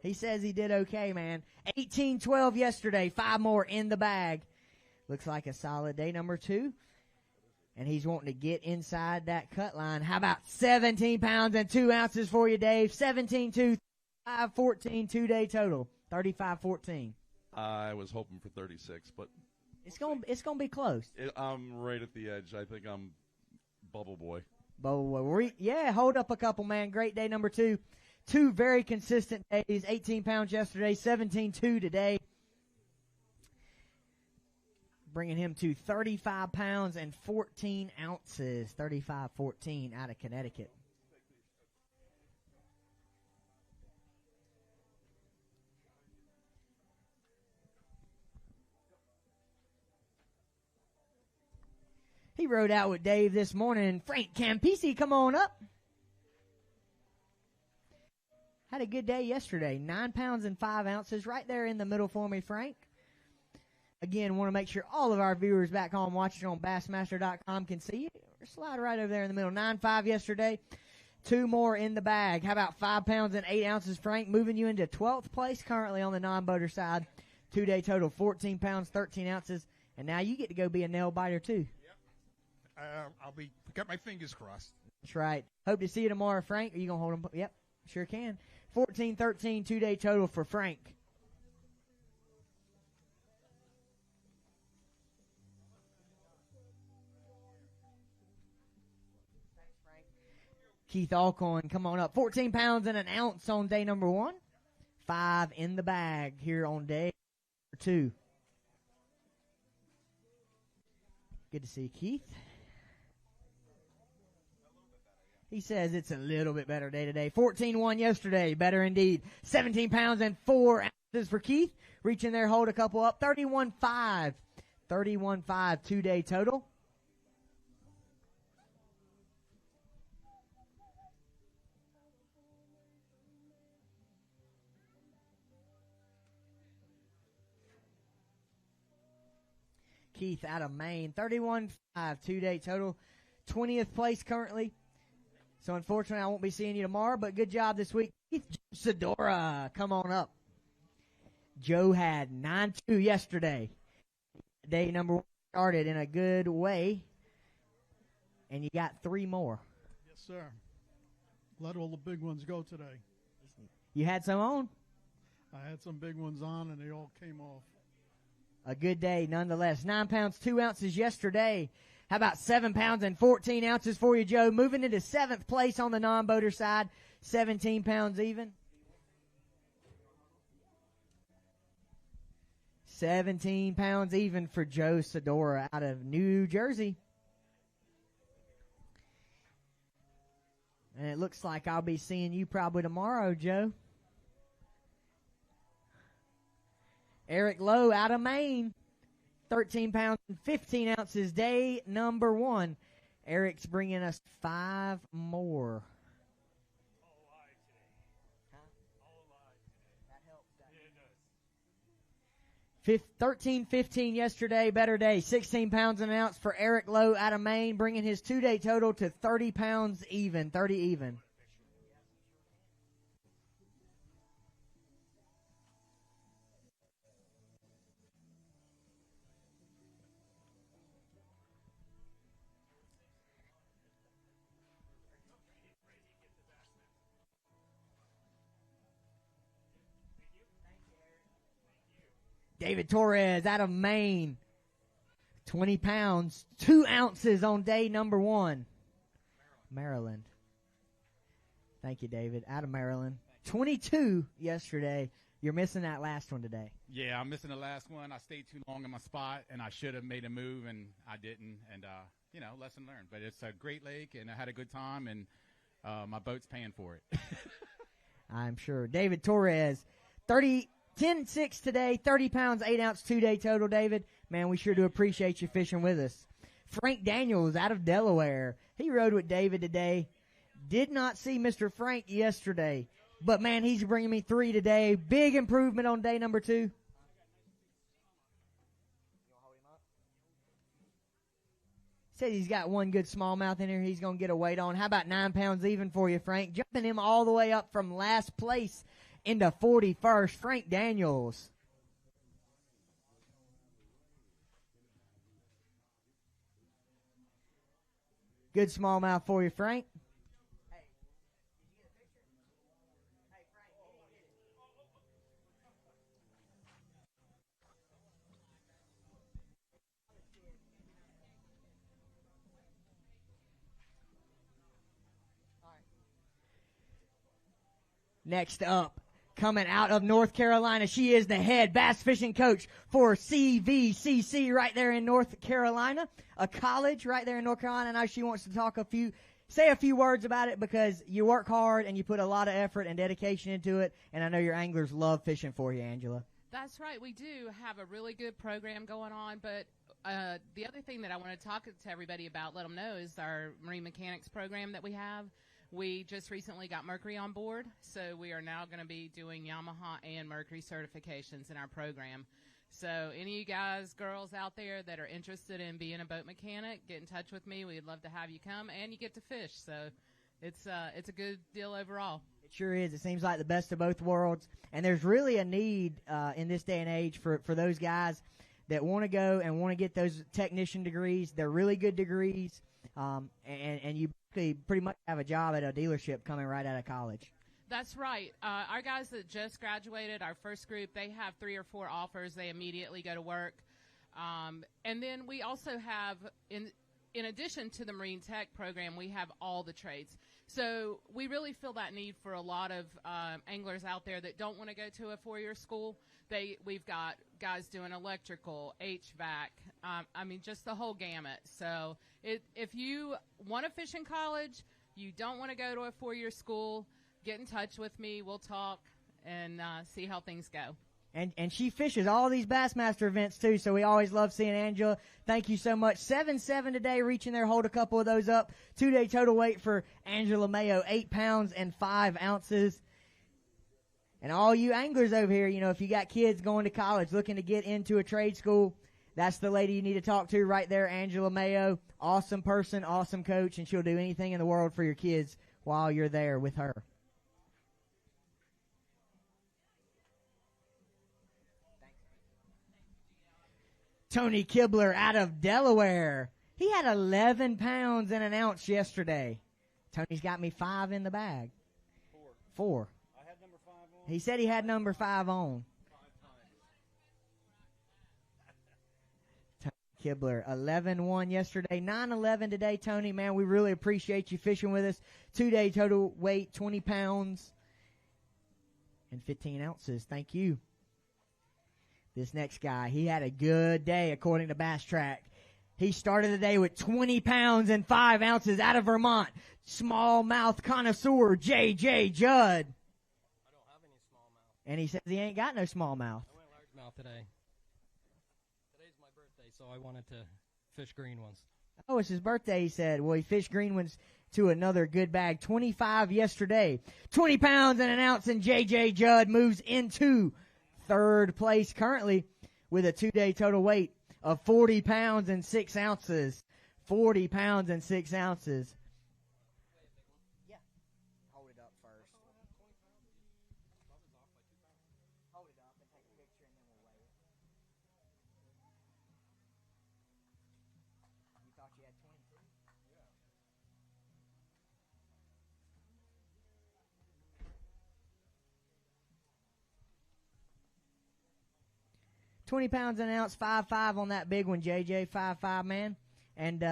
He says he did okay, man. 18-12 yesterday, 5 more in the bag. Looks like a solid day number 2. And he's wanting to get inside that cut line. How about 17 pounds and 2 ounces for you, Dave? 17-2, 5-14, 2-day total, 35-14. I was hoping for 36, but it's gonna be close. I'm right at the edge. I think I'm Bubble Boy. Bubble Boy. Yeah, hold up a couple, man. Great day number 2. 2 very consistent days. 18 pounds yesterday, 17.2 today. Bringing him to 35 pounds and 14 ounces. 35-14 out of Connecticut. He rode out with Dave this morning. Frank Campisi, come on up. Had a good day yesterday. 9 pounds and 5 ounces right there in the middle for me, Frank. Again, want to make sure all of our viewers back home watching on Bassmaster.com can see you. Slide right over there in the middle. 9.5 yesterday. 2 more in the bag. How about 5 pounds and 8 ounces, Frank, moving you into 12th place currently on the non-boater side. 2-day total, 14 pounds, 13 ounces. And now you get to go be a nail biter, too. Got my fingers crossed. That's right. Hope to see you tomorrow, Frank. Are you going to hold them? Yep, sure can. 14-13, 2-day total for Frank. Keith Alcorn, come on up. 14 pounds and an ounce on day number 1. 5 in the bag here on day 2. Good to see Keith. He says it's a little bit better day today. 14-1 yesterday. Better indeed. 17 pounds and 4 ounces for Keith. Reaching there, hold a couple up. 31-5. 31-5, 2-day total. Keith out of Maine, 31-5, 2-day total, 20th place currently. So unfortunately, I won't be seeing you tomorrow, but good job this week. Keith Sedora, come on up. Joe had 9-2 yesterday. Day number 1 started in a good way, and you got 3 more. Yes, sir. Let all the big ones go today. You had some on? I had some big ones on, and they all came off. A good day nonetheless. 9 pounds, 2 ounces yesterday. How about 7 pounds and 14 ounces for you, Joe? Moving into 7th place on the non-boater side. 17 pounds even. 17 pounds even for Joe Sedora out of New Jersey. And it looks like I'll be seeing you probably tomorrow, Joe. Eric Lowe out of Maine, 13 pounds and 15 ounces, day number 1. Eric's bringing us 5 more. 13-15 yesterday, better day. 16 pounds and an ounce for Eric Lowe out of Maine, bringing his 2-day total to 30 pounds even, 30 even. David Torres out of Maine, 20 pounds, 2 ounces on day number 1. Maryland. Thank you, David. Out of Maryland. 22 yesterday. You're missing that last one today. Yeah, I'm missing the last one. I stayed too long in my spot, and I should have made a move, and I didn't. And, lesson learned. But it's a great lake, and I had a good time, and my boat's paying for it. I'm sure. David Torres, 10-6 today, 30 pounds, 8 ounce, 2-day total, David. Man, we sure do appreciate you fishing with us. Frank Daniels out of Delaware. He rode with David today. Did not see Mr. Frank yesterday. But, man, he's bringing me 3 today. Big improvement on day number 2. Said he's got one good smallmouth in here he's going to get a weight on. How about 9 pounds even for you, Frank? Jumping him all the way up from last place into 41st, Frank Daniels. Good smallmouth for you, Frank. Next up, coming out of North Carolina, she is the head bass fishing coach for CVCC right there in North Carolina, a college right there in North Carolina. Now she wants to say a few words about it because you work hard and you put a lot of effort and dedication into it, and I know your anglers love fishing for you, Angela. That's right. We do have a really good program going on, but the other thing that I want to talk to everybody about, let them know, is our marine mechanics program that we have. We just recently got Mercury on board, so we are now going to be doing Yamaha and Mercury certifications in our program. So any of you guys, girls out there that are interested in being a boat mechanic, get in touch with me. We'd love to have you come, and you get to fish. So it's a good deal overall. It sure is. It seems like the best of both worlds. And there's really a need in this day and age for those guys that want to go and want to get those technician degrees. They're really good degrees, and you pretty much have a job at a dealership coming right out of college. That's right. Our guys that just graduated, our first group, they have 3 or 4 offers. They immediately go to work. And then we also have, in addition to the Marine Tech program, we have all the trades. So we really feel that need for a lot of anglers out there that don't want to go to a 4-year school. We've got guys doing electrical, HVAC, just the whole gamut. So if you want to fish in college, you don't want to go to a 4-year school, get in touch with me. We'll talk and see how things go. And she fishes all these Bassmaster events, too, so we always love seeing Angela. Thank you so much. 7-7 today, reaching there, hold a couple of those up. 2-day total weight for Angela Mayo, 8 pounds and 5 ounces. And all you anglers over here, if you got kids going to college looking to get into a trade school, that's the lady you need to talk to right there, Angela Mayo. Awesome person, awesome coach, and she'll do anything in the world for your kids while you're there with her. Tony Kibler out of Delaware. He had 11 pounds and an ounce yesterday. Tony's got me 5 in the bag. 4. I had number 5 on. He said he had number 5 on. 5 times. Tony Kibler, 11-1 yesterday, 9-11 today. Tony, man, we really appreciate you fishing with us. 2-day total weight, 20 pounds and 15 ounces. Thank you. This next guy, he had a good day according to Bass Track. He started the day with 20 pounds and 5 ounces out of Vermont. Smallmouth connoisseur, J.J. Judd. I don't have any smallmouth. And he says he ain't got no smallmouth. I went largemouth today. Today's my birthday, so I wanted to fish green ones. Oh, it's his birthday, he said. Well, he fished green ones to another good bag. 25 yesterday. 20 pounds and an ounce, and J.J. Judd moves into third place currently with a 2-day total weight of 40 pounds and 6 ounces. 40 pounds and 6 ounces. Yeah. Hold it up first. Hold it up and take a picture and then we'll weigh it. You thought you had 22? Yeah. 20 pounds an ounce, 5.5 on that big one, JJ, 5.5, man. And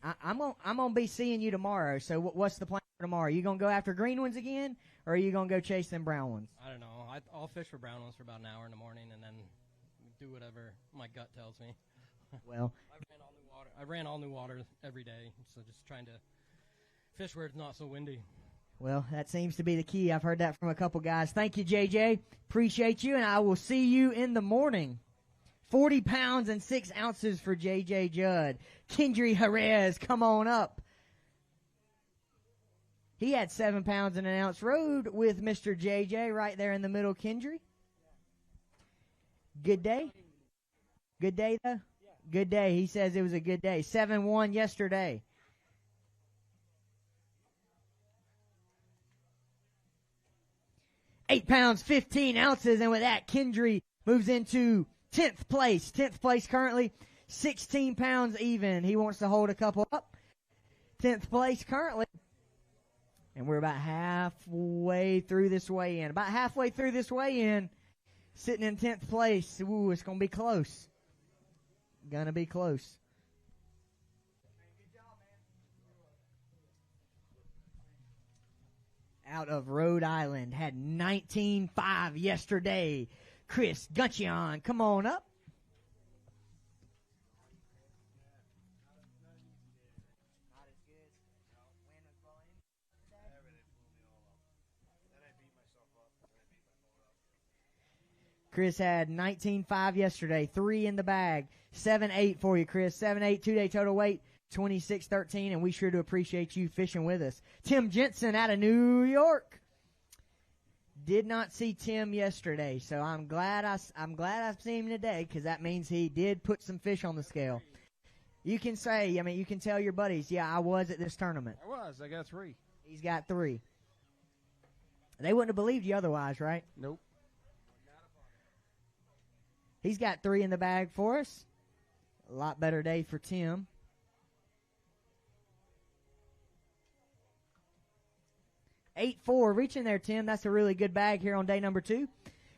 I'm gonna be seeing you tomorrow. So what's the plan for tomorrow? You gonna go after green ones again, or are you gonna go chase them brown ones? I don't know. I'll fish for brown ones for about an hour in the morning and then do whatever my gut tells me. Well, I ran all new water every day, so just trying to fish where it's not so windy. Well, that seems to be the key. I've heard that from a couple guys. Thank you, JJ. Appreciate you, and I will see you in the morning. 40 pounds and 6 ounces for JJ Judd. Kendry Jerez, come on up. He had 7 pounds and an ounce. Rode with Mr. JJ right there in the middle, Kendry. Good day? Good day, though? Good day. He says it was a good day. 7-1 yesterday. £8 pounds, 15 ounces, and with that, Kendry moves into 10th place. 10th place currently, 16 pounds even. He wants to hold a couple up. 10th place currently. And we're about halfway through this weigh-in. About halfway through this weigh-in, sitting in 10th place. Ooh, it's going to be close. Gonna be close. Out of Rhode Island, had 19.5 yesterday. Chris Gunchion, come on up. Chris had 19.5 yesterday, 3 in the bag. 7-8 for you, Chris. 7-8, 2-day total weight, 26-13, and we sure do appreciate you fishing with us. Tim Jensen out of New York. Did not see Tim yesterday, so I'm glad I've seen him today, because that means he did put some fish on the scale. You can say, I mean, you can tell your buddies, yeah, I was at this tournament. I got 3. He's got 3. They wouldn't have believed you otherwise, right? Nope. He's got 3 in the bag for us. A lot better day for Tim. 8-4. Reach in there, Tim. That's a really good bag here on day number 2.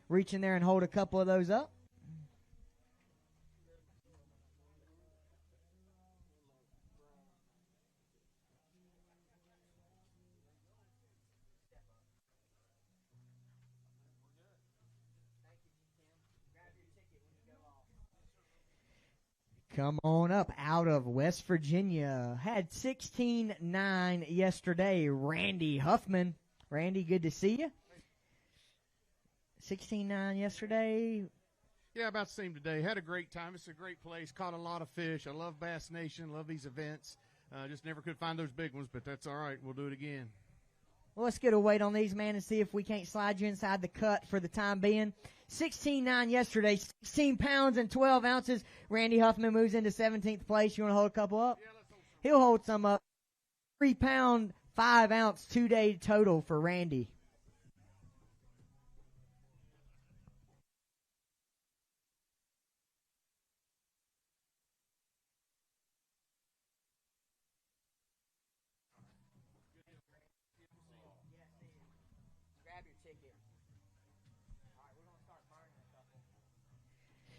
Reach in there and hold a couple of those up. Come on up out of West Virginia. Had 16-9 yesterday. Randy Huffman. Randy, good to see you. 16-9 yesterday. Yeah, about the same today. Had a great time. It's a great place. Caught a lot of fish. I love Bass Nation. Love these events. Just never could find those big ones, but that's all right. We'll do it again. Well, let's get a weight on these, man, and see if we can't slide you inside the cut for the time being. 16-9 yesterday, 16 pounds and 12 ounces. Randy Huffman moves into 17th place. You want to hold a couple up? Yeah, let's hold some. He'll hold some up. 3 pound, 5 ounce, 2-day total for Randy.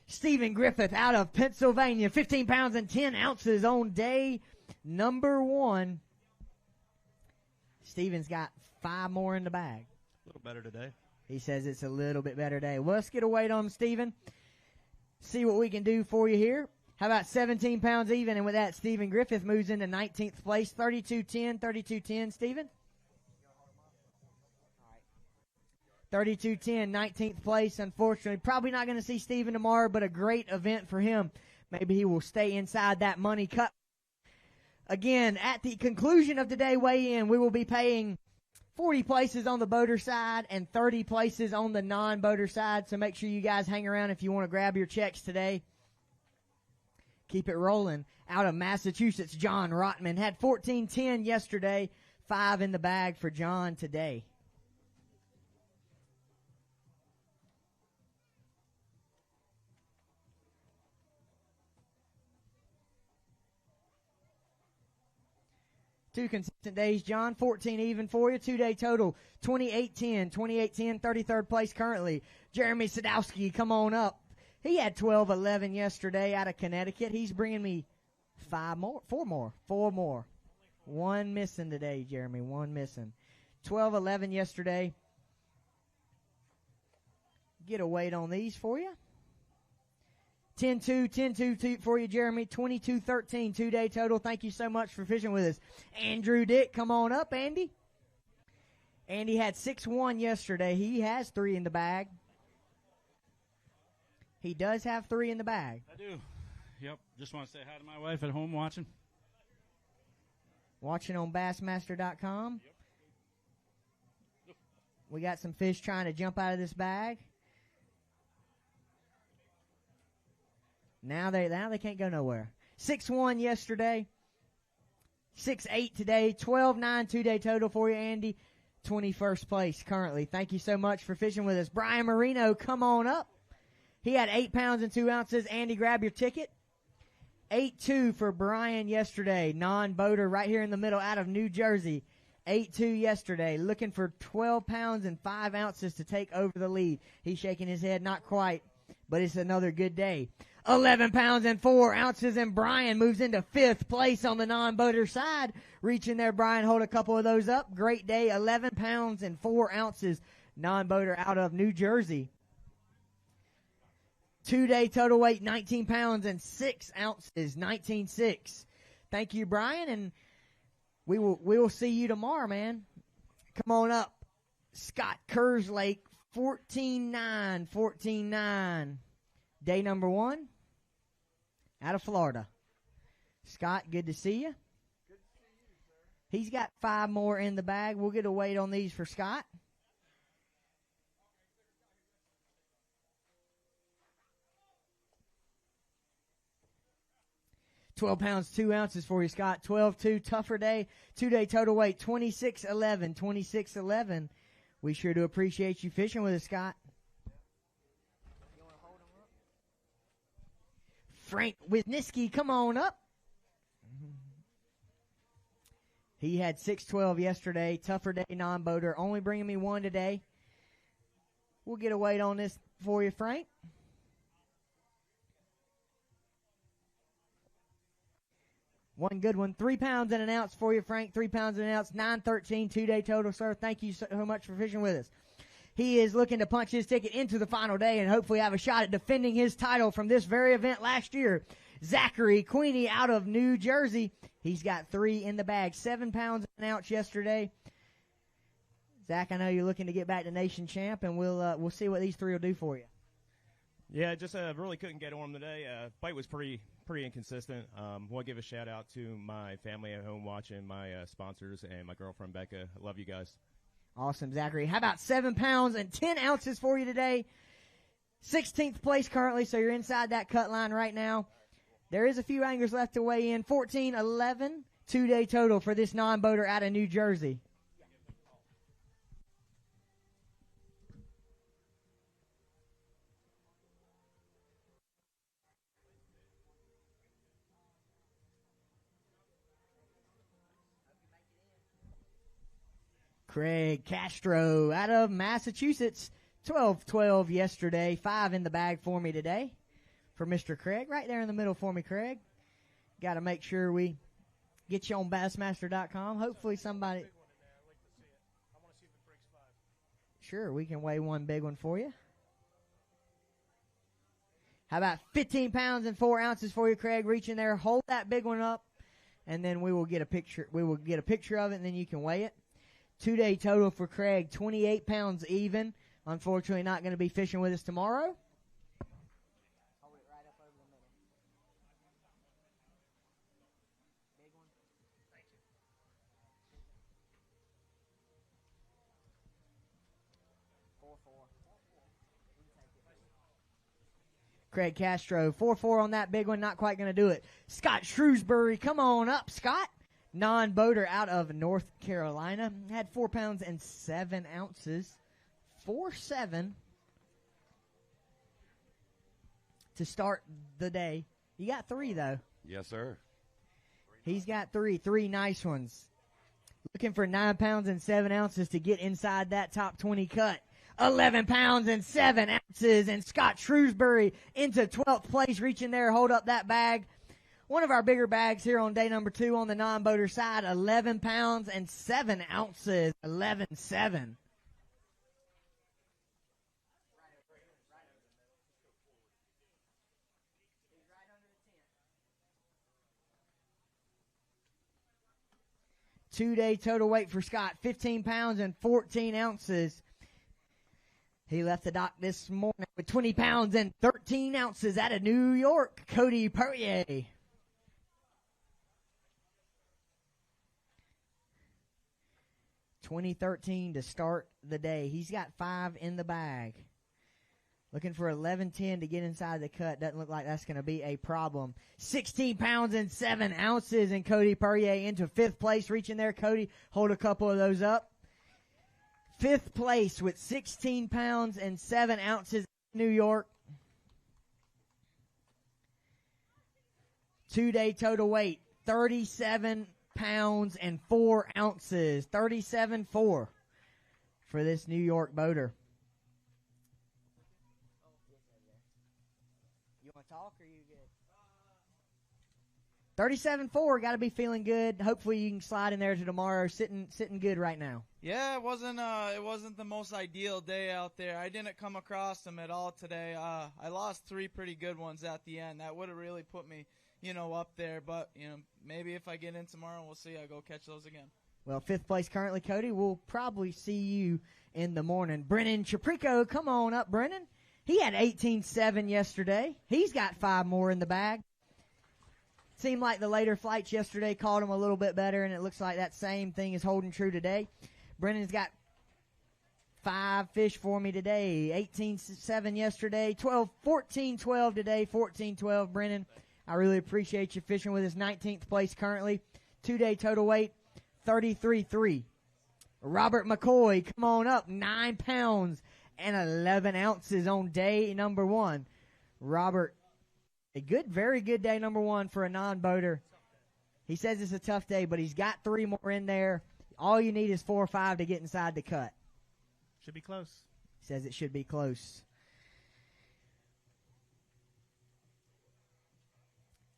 Stephen Griffith out of Pennsylvania, 15 pounds and 10 ounces on day number 1. Stephen's got 5 more in the bag. A little better today. He says it's a little bit better day. Well, let's get a weight on him, Stephen. See what we can do for you here. How about 17 pounds even? And with that, Stephen Griffith moves into 19th place, 32.10, 32.10, Stephen. 32-10, 19th place, unfortunately. Probably not going to see Steven tomorrow, but a great event for him. Maybe he will stay inside that money cut. Again, at the conclusion of today weigh-in, we will be paying 40 places on the boater side and 30 places on the non-boater side, so make sure you guys hang around if you want to grab your checks today. Keep it rolling. Out of Massachusetts, John Rotman had 14-10 yesterday, 5 in the bag for John today. Two consistent days, John. 14 even for you. 2-day total. 28-10. 28-10. 33rd place currently. Jeremy Sadowski, come on up. He had 12-11 yesterday out of Connecticut. He's bringing me 4 more. 1 missing today, Jeremy. 1 missing. 12-11 yesterday. Get a weight on these for you. 10-2, 10-2 for you, Jeremy. 22-13, 2-day total. Thank you so much for fishing with us. Andrew Dick, come on up, Andy. Andy had 6-1 yesterday. He has 3 in the bag. He does have 3 in the bag. I do. Yep. Just want to say hi to my wife at home watching. Watching on Bassmaster.com. Yep. We got some fish trying to jump out of this bag. Now they can't go nowhere. 6-1 yesterday. 6-8 today. 12-9 2-day total for you, Andy. 21st place currently. Thank you so much for fishing with us. Brian Marino, come on up. He had 8 pounds and 2 ounces. Andy, grab your ticket. 8-2 for Brian yesterday. Non-boater right here in the middle out of New Jersey. 8-2 yesterday. Looking for 12 pounds and 5 ounces to take over the lead. He's shaking his head. Not quite, but it's another good day. 11 pounds and 4 ounces, and Brian moves into 5th place on the non-boater side. Reaching there, Brian, hold a couple of those up. Great day, 11 pounds and 4 ounces, non-boater out of New Jersey. 2-day total weight, 19 pounds and 6 ounces, 19.6. Thank you, Brian, and we will see you tomorrow, man. Come on up. Scott Kerslake, 14-9, 14-9. Day number 1. Out of Florida. Scott, good to see you. Good to see you, sir. He's got 5 more in the bag. We'll get a weight on these for Scott. 12 pounds, 2 ounces for you, Scott. 12-2, tougher day. 2-day total weight, 26-11. 26-11. We sure do appreciate you fishing with us, Scott. Frank Wisniewski, come on up. He had 6-12 yesterday. Tougher day, non-boater. Only bringing me one today. We'll get a weight on this for you, Frank. One good one. 3 pounds and an ounce for you, Frank. 3 pounds and an ounce. 9-13, 2-day total, sir. Thank you so much for fishing with us. He is looking to punch his ticket into the final day and hopefully have a shot at defending his title from this very event last year. Zachary Queenie out of New Jersey. He's got 3 in the bag. 7 pounds and an ounce yesterday. Zach, I know you're looking to get back to Nation Champ, and we'll see what these 3 will do for you. Yeah, just really couldn't get on today. Bite was pretty inconsistent. Want to give a shout out to my family at home watching, my sponsors, and my girlfriend Becca. I love you guys. Awesome, Zachary. How about 7 pounds and 10 ounces for you today? 16th place currently, so you're inside that cut line right now. There is a few anglers left to weigh in. 14-11, 2-day total for this non-boater out of New Jersey. Craig Castro out of Massachusetts. 12-12 yesterday. 5 in the bag for me today. For Mr. Craig. Right there in the middle for me, Craig. Got to make sure we get you on Bassmaster.com. Hopefully somebody... Sure, we can weigh one big one for you. How about 15 pounds and 4 ounces for you, Craig? Reach in there, hold that big one up, and then we will get a picture. We will get a picture of it, and then you can weigh it. 2-day total for Craig, 28 pounds even. Unfortunately, not going to be fishing with us tomorrow. Hold it right up over the middle. Big one. Thank you. Craig Castro, 4-4 on that big one. Not quite going to do it. Scott Shrewsbury, come on up, Scott. Non-boater out of North Carolina. Had 4 pounds and 7 ounces. 4-7 to start the day. You got 3, though. Yes, sir. He's got 3 nice ones. Looking for 9 pounds and 7 ounces to get inside that top 20 cut. 11 pounds and 7 ounces, and Scott Shrewsbury into 12th place, reaching there, hold up that bag. One of our bigger bags here on day number 2 on the non-boater side, 11 pounds and 7 ounces, 11-7. Two-day total weight for Scott, 15 pounds and 14 ounces. He left the dock this morning with 20 pounds and 13 ounces out of New York. Cody Perrier. $20.13 to start the day. He's got 5 in the bag. Looking for 11.10 to get inside the cut. Doesn't look like that's going to be a problem. 16 pounds and 7 ounces, and Cody Perrier into 5th place. Reaching there, Cody. Hold a couple of those up. 5th place with 16 pounds and 7 ounces, New York. 2-day total weight, 37 pounds and 4 ounces. 37.4 for this New York boater. You want to talk or you good? 37.4, got to be feeling good. Hopefully you can slide in there to tomorrow. Sitting good right now. Yeah, it wasn't the most ideal day out there. I didn't come across them at all today. I lost 3 pretty good ones at the end. That would have really put me, up there. But, maybe if I get in tomorrow, we'll see. I'll go catch those again. Well, 5th place currently, Cody. We'll probably see you in the morning. Brennan Chaprico, come on up, Brennan. He had 18.7 yesterday. He's got 5 more in the bag. Seemed like the later flights yesterday caught him a little bit better, and it looks like that same thing is holding true today. Brennan's got 5 fish for me today. 18.7 yesterday, 14.12 today, 14.12, Brennan. I really appreciate you fishing with us. 19th place currently. 2-day total weight, 33.3. Robert McCoy, come on up. 9 pounds and 11 ounces on day number 1. Robert, very good day number 1 for a non-boater. He says it's a tough day, but he's got 3 more in there. All you need is 4 or 5 to get inside the cut. Should be close. He says it should be close.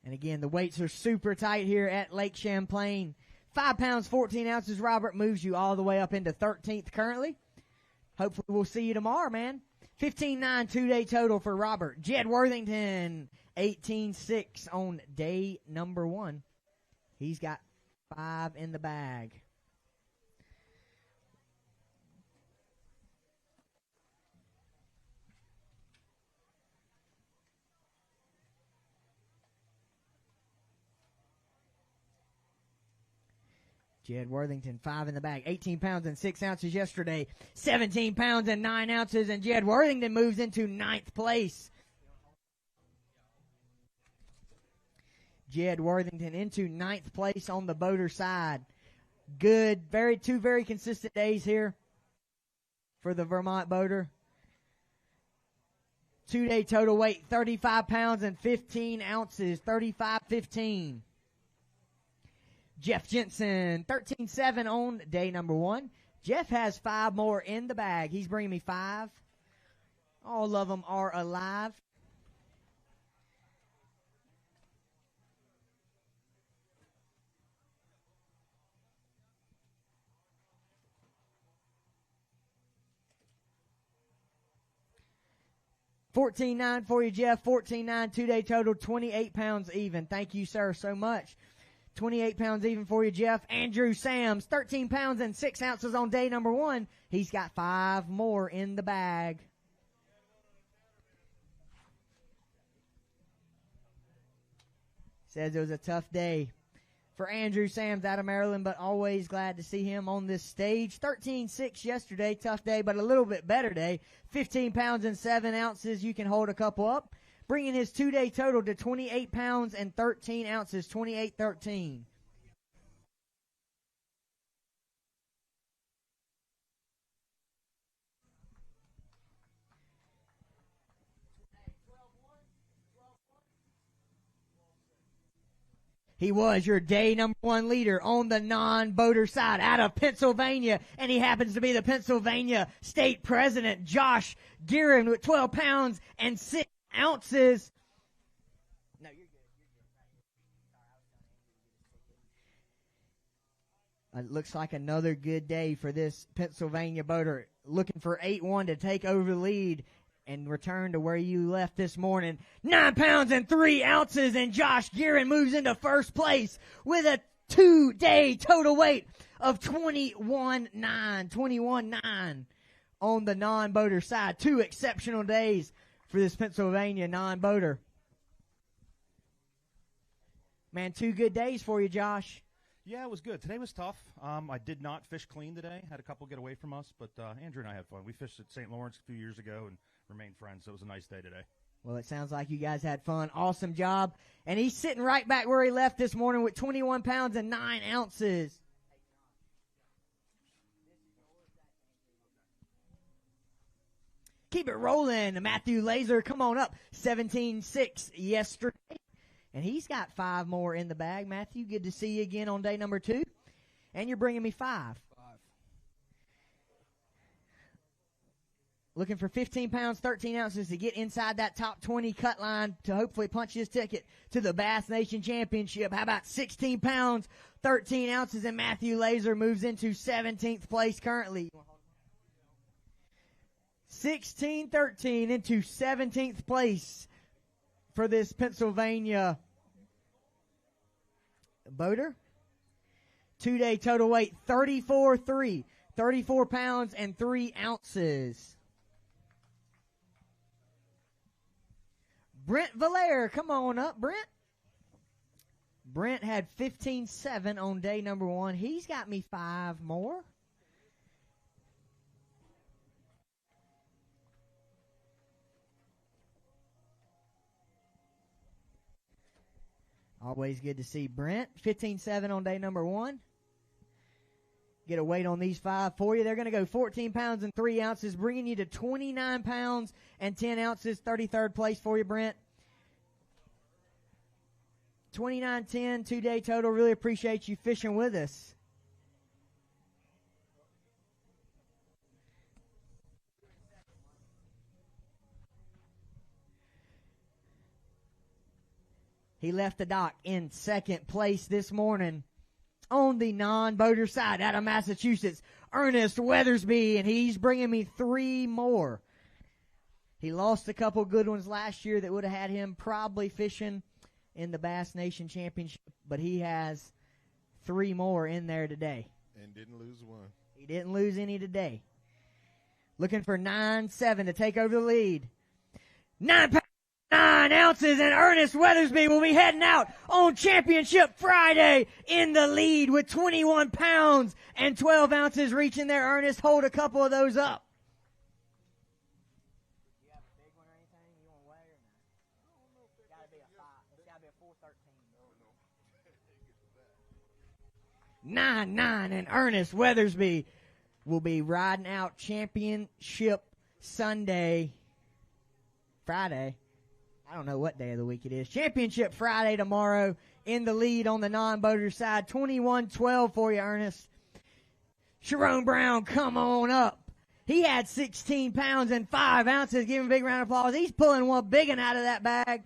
And again, the weights are super tight here at Lake Champlain. 5 pounds, 14 ounces. Robert moves you all the way up into 13th currently. Hopefully we'll see you tomorrow, man. 15.9 2-day total for Robert. Jed Worthington, 18.6 on day number 1. He's got 5 in the bag. Jed Worthington, 5 in the bag. 18 pounds and 6 ounces yesterday. 17 pounds and 9 ounces, and Jed Worthington moves into 9th place. Jed Worthington into 9th place on the boater side. Good, two very consistent days here for the Vermont boater. 2-day total weight, 35 pounds and 15 ounces, 35.15. Jeff Jensen, 13.7 on day number 1. Jeff has 5 more in the bag. He's bringing me 5. All of them are alive. $14.9 for you, Jeff. $14.9 2-day total, 28 pounds even. Thank you, sir, so much. 28 pounds even for you, Jeff. Andrew Sams, 13 pounds and 6 ounces on day number 1. He's got 5 more in the bag. Says it was a tough day for Andrew Sams out of Maryland, but always glad to see him on this stage. 13.6 yesterday, tough day, but a little bit better day. 15 pounds and 7 ounces. You can hold a couple up. Bringing his 2-day total to 28 pounds and 13 ounces, 28.13. He was your day number 1 leader on the non-boater side out of Pennsylvania, and he happens to be the Pennsylvania State President, Josh Gearin, with 12 pounds and 6 ounces. No, you're good. It looks like another good day for this Pennsylvania boater. Looking for 8-1 to take over the lead and return to where you left this morning. 9 pounds and 3 ounces, and Josh Gearin moves into first place with a 2-day total weight of 21.9 on the non-boater side. 2 exceptional days for this Pennsylvania non-boater. Man, 2 good days for you, Josh. Yeah, it was good. Today was tough. I did not fish clean today. Had a couple get away from us, but Andrew and I had fun. We fished at St. Lawrence a few years ago and remained friends, so it was a nice day today. Well, it sounds like you guys had fun. Awesome job. And he's sitting right back where he left this morning with 21 pounds and 9 ounces. Keep it rolling. Matthew Laser, come on up. 17.6 yesterday. And he's got 5 more in the bag. Matthew, good to see you again on day number 2. And you're bringing me 5. Looking for 15 pounds, 13 ounces to get inside that top 20 cut line to hopefully punch his ticket to the Bass Nation Championship. How about 16 pounds, 13 ounces, and Matthew Laser moves into 17th place currently. 16-13 into 17th place for this Pennsylvania boater. 2-day total weight, 34.3, 34 pounds and 3 ounces. Brent Valaire, come on up, Brent. Brent had 15.7 on day number 1. He's got me 5 more. Always good to see Brent. 15-7 on day number 1. Get a weight on these 5 for you. They're going to go 14 pounds and 3 ounces, bringing you to 29 pounds and 10 ounces. 33rd place for you, Brent. 29-10, 2-day total. Really appreciate you fishing with us. He left the dock in 2nd place this morning on the non-boater side out of Massachusetts, Ernest Weathersby, and he's bringing me 3 more. He lost a couple good ones last year that would have had him probably fishing in the Bass Nation Championship, but he has 3 more in there today. And didn't lose one. He didn't lose any today. Looking for 9-7 to take over the lead. 9 pounds. 9 ounces, and Ernest Weathersby will be heading out on Championship Friday in the lead with 21 pounds and 12 ounces reaching there. Ernest, hold a couple of those up. You have a big one or anything you want to weigh or not? It's got to be a 5. It's got to be a 413. 9-9, and Ernest Weathersby will be riding out Championship Friday. I don't know what day of the week it is. Championship Friday tomorrow in the lead on the non-boater side. 21-12 for you, Ernest. Sharon Brown, come on up. He had 16 pounds and 5 ounces. Give him a big round of applause. He's pulling one big one out of that bag.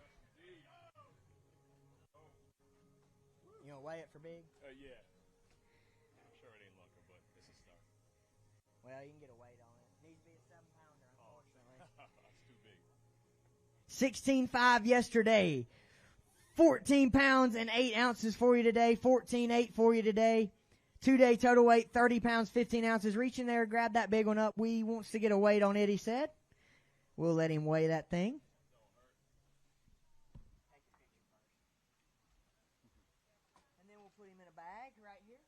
You want to weigh it for big? Yeah. I'm sure it ain't looking, but it's a start. Well, you can get a weight on it. It needs to be a 7-pounder, unfortunately. That's too big. 16.5 yesterday. 14 pounds and 8 ounces for you today. 14.8 for you today. 2-day total weight, 30 pounds, 15 ounces. Reach in there, grab that big one up. We wants to get a weight on it, he said. We'll let him weigh that thing. And then we'll put him in a bag right here.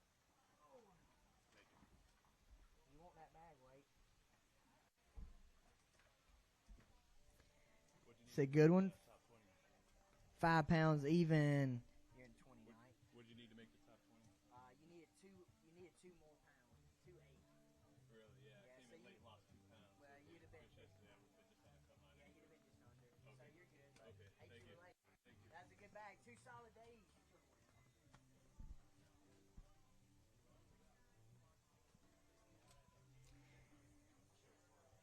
You want that bag weight. It's a good one. 5 pounds even. You're in 29. What'd you need to make the top 20? You needed 2 more pounds. 2.8. Really? Yeah. Yeah, Came so in late, lost 2 pounds. Well, you'd have been. Fish yesterday, I would have been just on a cut mine. Yeah, you'd have been just under. So you're good. But Okay, hate thank you you. late. Thank you. That's a good bag. 2 solid days.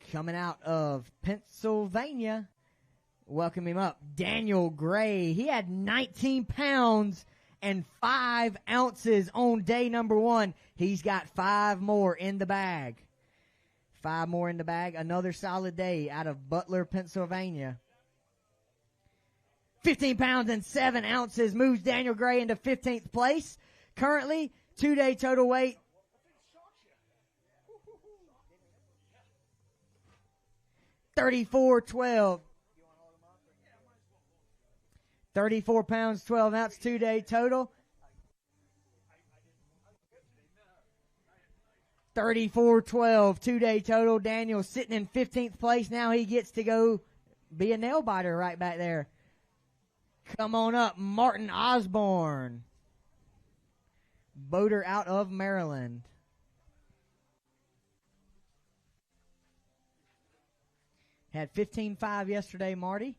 Coming out of Pennsylvania. Welcome him up. Daniel Gray. He had 19 pounds and 5 ounces on day number 1. He's got 5 more in the bag. 5 more in the bag. Another solid day out of Butler, Pennsylvania. 15 pounds and 7 ounces moves Daniel Gray into 15th place. Currently, 2-day total weight. 34-12. 34 pounds, 12 ounce, 2-day total. 34-12, 2-day total. Daniel sitting in 15th place. Now he gets to go be a nail biter right back there. Come on up, Martin Osborne. Boater out of Maryland. Had 15.5 yesterday, Marty.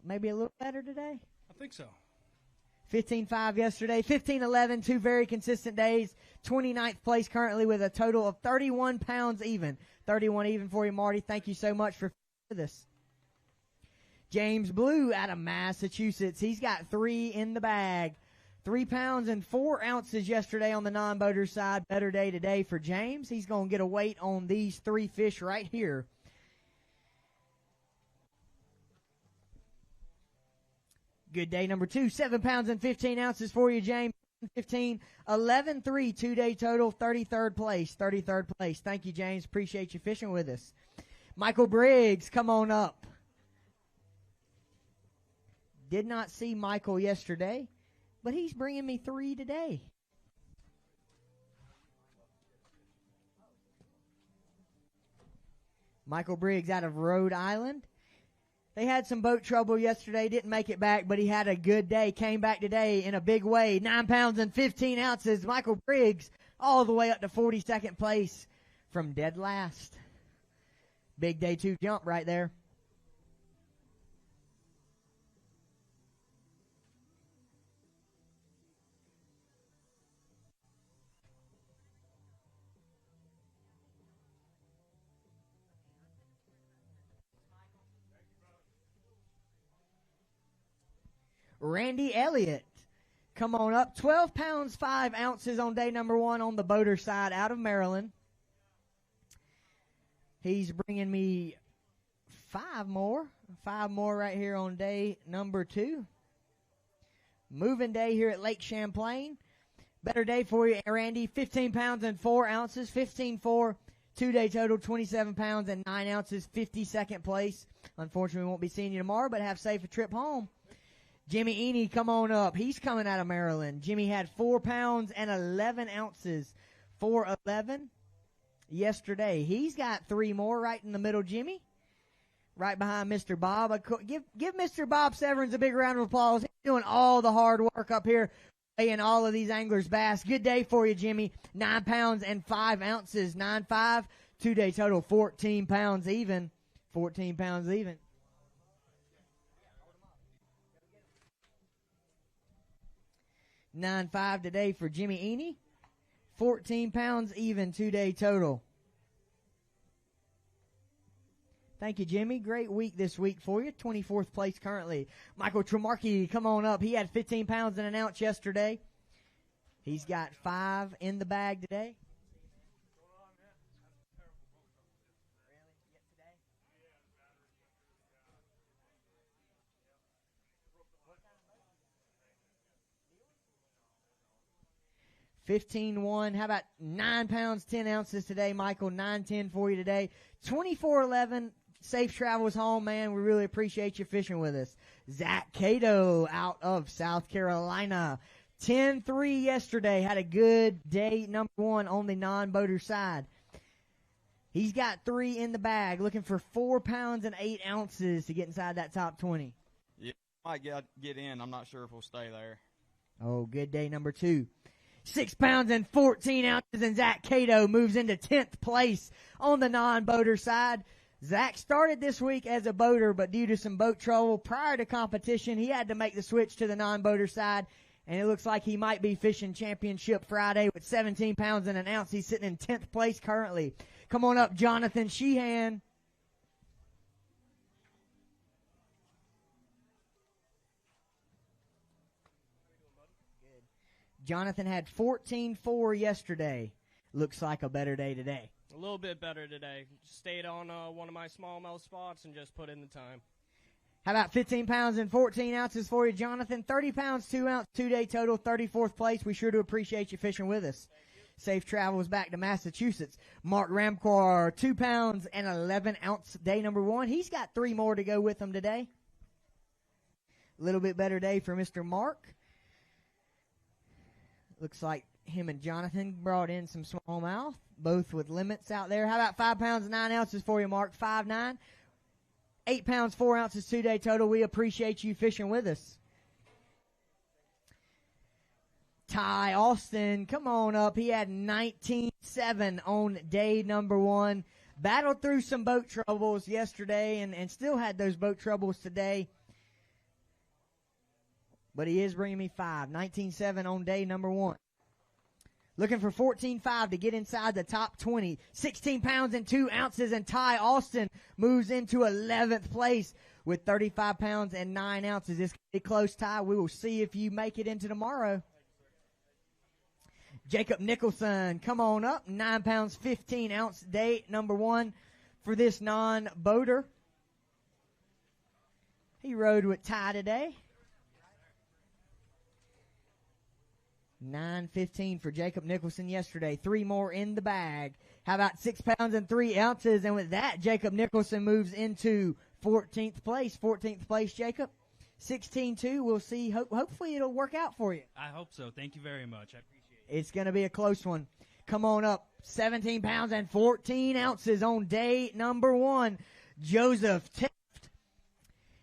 Maybe a little better today? I think so. 15.5 yesterday, 15.11, 2 very consistent days. 29th place currently with a total of 31 pounds even. 31 even for you, Marty. Thank you so much for this. James Blue out of Massachusetts. He's got 3 in the bag. 3 pounds and 4 ounces yesterday on the non-boater side. Better day today for James. He's going to get a weight on these 3 fish right here. Good day number 2, 7 pounds and 15 ounces for you, James. 15, 11-3, 2-day total, 33rd place. 33rd place. Thank you, James. Appreciate you fishing with us. Michael Briggs, come on up. Did not see Michael yesterday, but he's bringing me 3 today. Michael Briggs out of Rhode Island. They had some boat trouble yesterday, didn't make it back, but he had a good day, came back today in a big way. 9 pounds and 15 ounces. Michael Briggs all the way up to 42nd place from dead last. Big day 2 jump right there. Randy Elliott, come on up. 12 pounds, 5 ounces on day number 1 on the boater side out of Maryland. He's bringing me 5 more right here on day number 2. Moving day here at Lake Champlain. Better day for you, Randy. 15 pounds and 4 ounces. 15-4, 2-day total, 27 pounds and 9 ounces, 52nd place. Unfortunately, we won't be seeing you tomorrow, but have safe a trip home. Jimmy Eney, come on up. He's coming out of Maryland. Jimmy had 4 pounds and 11 ounces, 411 yesterday. He's got 3 more right in the middle, Jimmy. Right behind Mr. Bob. Give Mr. Bob Severns a big round of applause. He's doing all the hard work up here playing all of these anglers' bass. Good day for you, Jimmy. 9 pounds and 5 ounces, 9.5. 2-day total, 14 pounds even. 14 pounds even. 9.5 today for Jimmy Eney. 14 pounds even, 2-day total. Thank you, Jimmy. Great week this week for you. 24th place currently. Michael Tremarkey, come on up. He had 15 pounds and an ounce yesterday. He's got 5 in the bag today. 15-1. How about 9 pounds, 10 ounces today, Michael? 9-10 for you today. 24-11. Safe travels home, man. We really appreciate you fishing with us. Zach Cato out of South Carolina. 10-3 yesterday. Had a good day, number 1 on the non-boater side. He's got 3 in the bag, looking for 4 pounds and 8 ounces to get inside that top 20. Yeah, might get in. I'm not sure if we'll stay there. Oh, good day, number 2. 6 pounds and 14 ounces, and Zach Cato moves into 10th place on the non-boater side. Zach started this week as a boater, but due to some boat trouble prior to competition, he had to make the switch to the non-boater side, and it looks like he might be fishing championship Friday with 17 pounds and an ounce. He's sitting in 10th place currently. Come on up, Jonathan Sheehan. Jonathan had 14-4 yesterday. Looks like a better day today. A little bit better today. Stayed on one of my smallmouth spots and just put in the time. How about 15 pounds and 14 ounces for you, Jonathan? 30 pounds, 2 ounce, 2-day total, 34th place. We sure do appreciate you fishing with us. Safe travels back to Massachusetts. Mark Ramquar, 2 pounds and 11 ounce, day number 1. He's got 3 more to go with him today. A little bit better day for Mr. Mark. Looks like him and Jonathan brought in some smallmouth, both with limits out there. How about 5 pounds and 9 ounces for you, Mark? 5'9". 8 pounds, 4 ounces, 2-day total. We appreciate you fishing with us. Ty Austin, come on up. He had 19.7 on day number 1. Battled through some boat troubles yesterday and still had those boat troubles today. But he is bringing me 5. 19.7 on day number 1. Looking for 14.5 to get inside the top 20. 16 pounds and 2 ounces, and Ty Austin moves into 11th place with 35 pounds and 9 ounces. It's a close tie. We will see if you make it into tomorrow. Jacob Nicholson, come on up. 9 pounds, 15 ounce, day number 1 for this non-boater. He rode with Ty today. 9.15 for Jacob Nicholson yesterday. 3 more in the bag. How about 6 pounds and 3 ounces? And with that, Jacob Nicholson moves into 14th place. 14th place, Jacob. 16-2. We'll see. Hopefully it'll work out for you. I hope so. Thank you very much. I appreciate it. It's going to be a close one. Come on up. 17 pounds and 14 ounces on day number 1. Joseph Teft.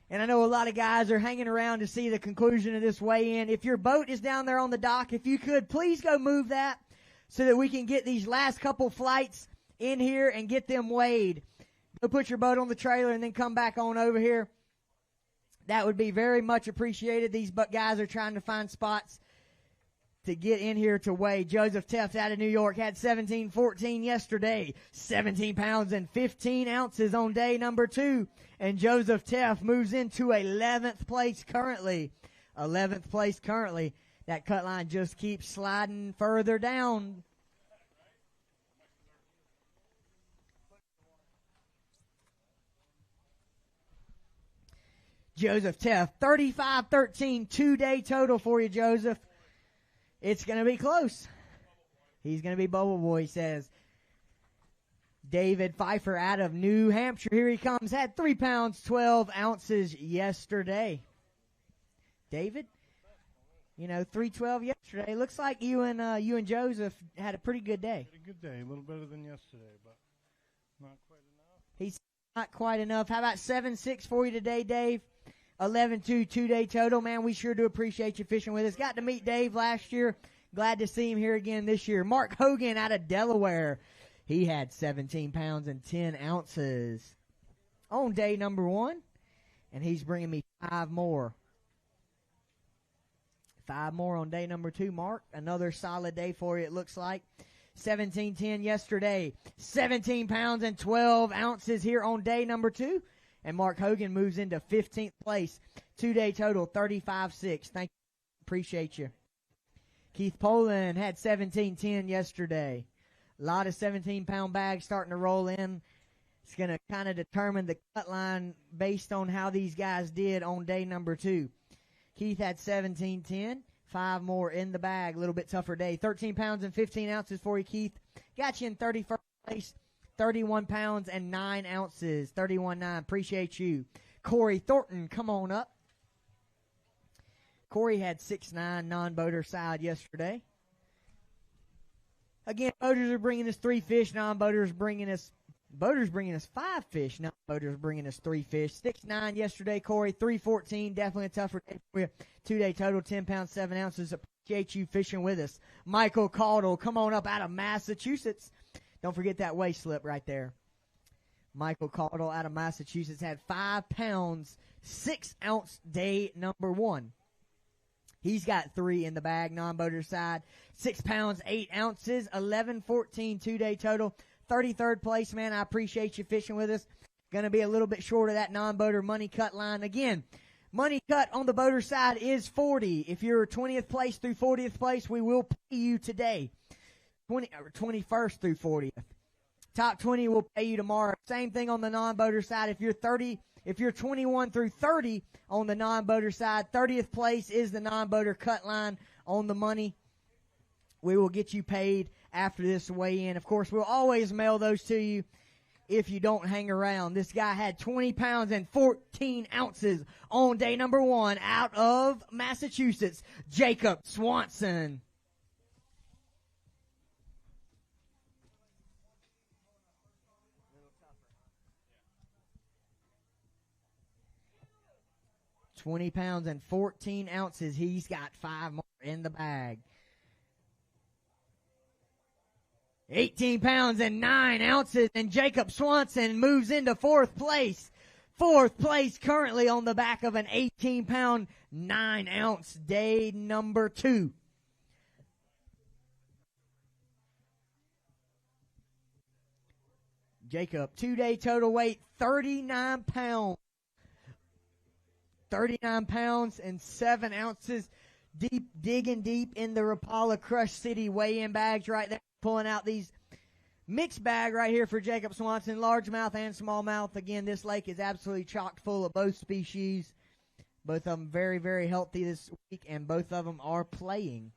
And I know a lot of guys are hanging around to see the conclusion of this weigh-in. If your boat is down there on the dock, if you could, please go move that so that we can get these last couple flights in here and get them weighed. Go put your boat on the trailer and then come back on over here. That would be very much appreciated. These guys are trying to find spots to get in here to weigh. Joseph Teft out of New York had 17-14 yesterday. 17 pounds and 15 ounces on day number 2. And Joseph Teft moves into 11th place currently. 11th place currently. That cut line just keeps sliding further down. Joseph Teft, 35-13, 2-day total for you, Joseph. It's going to be close. He's going to be Bubble Boy, he says. David Pfeiffer out of New Hampshire. Here he comes. Had 3 pounds, 12 ounces yesterday. David, 312 yesterday. Looks like you and Joseph had a pretty good day. Had a good day. A little better than yesterday, but not quite enough. He's not quite enough. How about 7-6 for you today, Dave? 11-2, 2-day total. Man, we sure do appreciate you fishing with us. Got to meet Dave last year. Glad to see him here again this year. Mark Hogan out of Delaware. He had 17 pounds and 10 ounces on day number 1. And he's bringing me 5 more. 5 more on day number 2, Mark. Another solid day for you, it looks like. 17-10 yesterday. 17 pounds and 12 ounces here on day number 2. And Mark Hogan moves into 15th place. 2-day total, 35-6. Thank you. Appreciate you. Keith Poland had 17-10 yesterday. A lot of 17-pound bags starting to roll in. It's going to kind of determine the cut line based on how these guys did on day number 2. Keith had 17-10. 5 more in the bag. A little bit tougher day. 13 pounds and 15 ounces for you, Keith. Got you in 31st place. 31 pounds and 9 ounces. 31.9. Appreciate you. Corey Thornton, come on up. Corey had 6'9" non-boater side yesterday. Again, boaters are bringing us 3 fish. Non-boaters bringing us 5 fish. Non-boaters bringing us 3 fish. 6'9" yesterday, Corey. 3:14. Definitely a tougher day for you. 2-day total, 10 pounds, 7 ounces. Appreciate you fishing with us. Michael Caudle, come on up out of Massachusetts. Don't forget that waist slip right there. Michael Caudle out of Massachusetts had 5 pounds, 6 ounce day number 1. He's got 3 in the bag, non-boater side. 6 pounds, 8 ounces, 11-14, 2-day total. 33rd place, man. I appreciate you fishing with us. Going to be a little bit short of that non-boater money cut line. Again, money cut on the boater side is 40. If you're 20th place through 40th place, we will pay you today. 21st through 40th. Top 20 will pay you tomorrow. Same thing on the non-boater side. If you're 21 through 30 on the non-boater side, 30th place is the non-boater cut line on the money. We will get you paid after this weigh-in. Of course, we'll always mail those to you if you don't hang around. This guy had 20 pounds and 14 ounces on day number 1 out of Massachusetts. Jacob Swanson. $20 pounds and 14 ounces. He's got 5 more in the bag. 18 pounds and 9 ounces, and Jacob Swanson moves into 4th place. 4th place currently on the back of an 18-pound, 9-ounce day number 2. Jacob, 2-day total weight, 39 pounds. 39 pounds and 7 ounces. Digging deep in the Rapala Crush City weigh-in bags right there. Pulling out these mixed bag right here for Jacob Swanson. Largemouth and smallmouth. Again, this lake is absolutely chock full of both species. Both of them very, very healthy this week, and both of them are playing.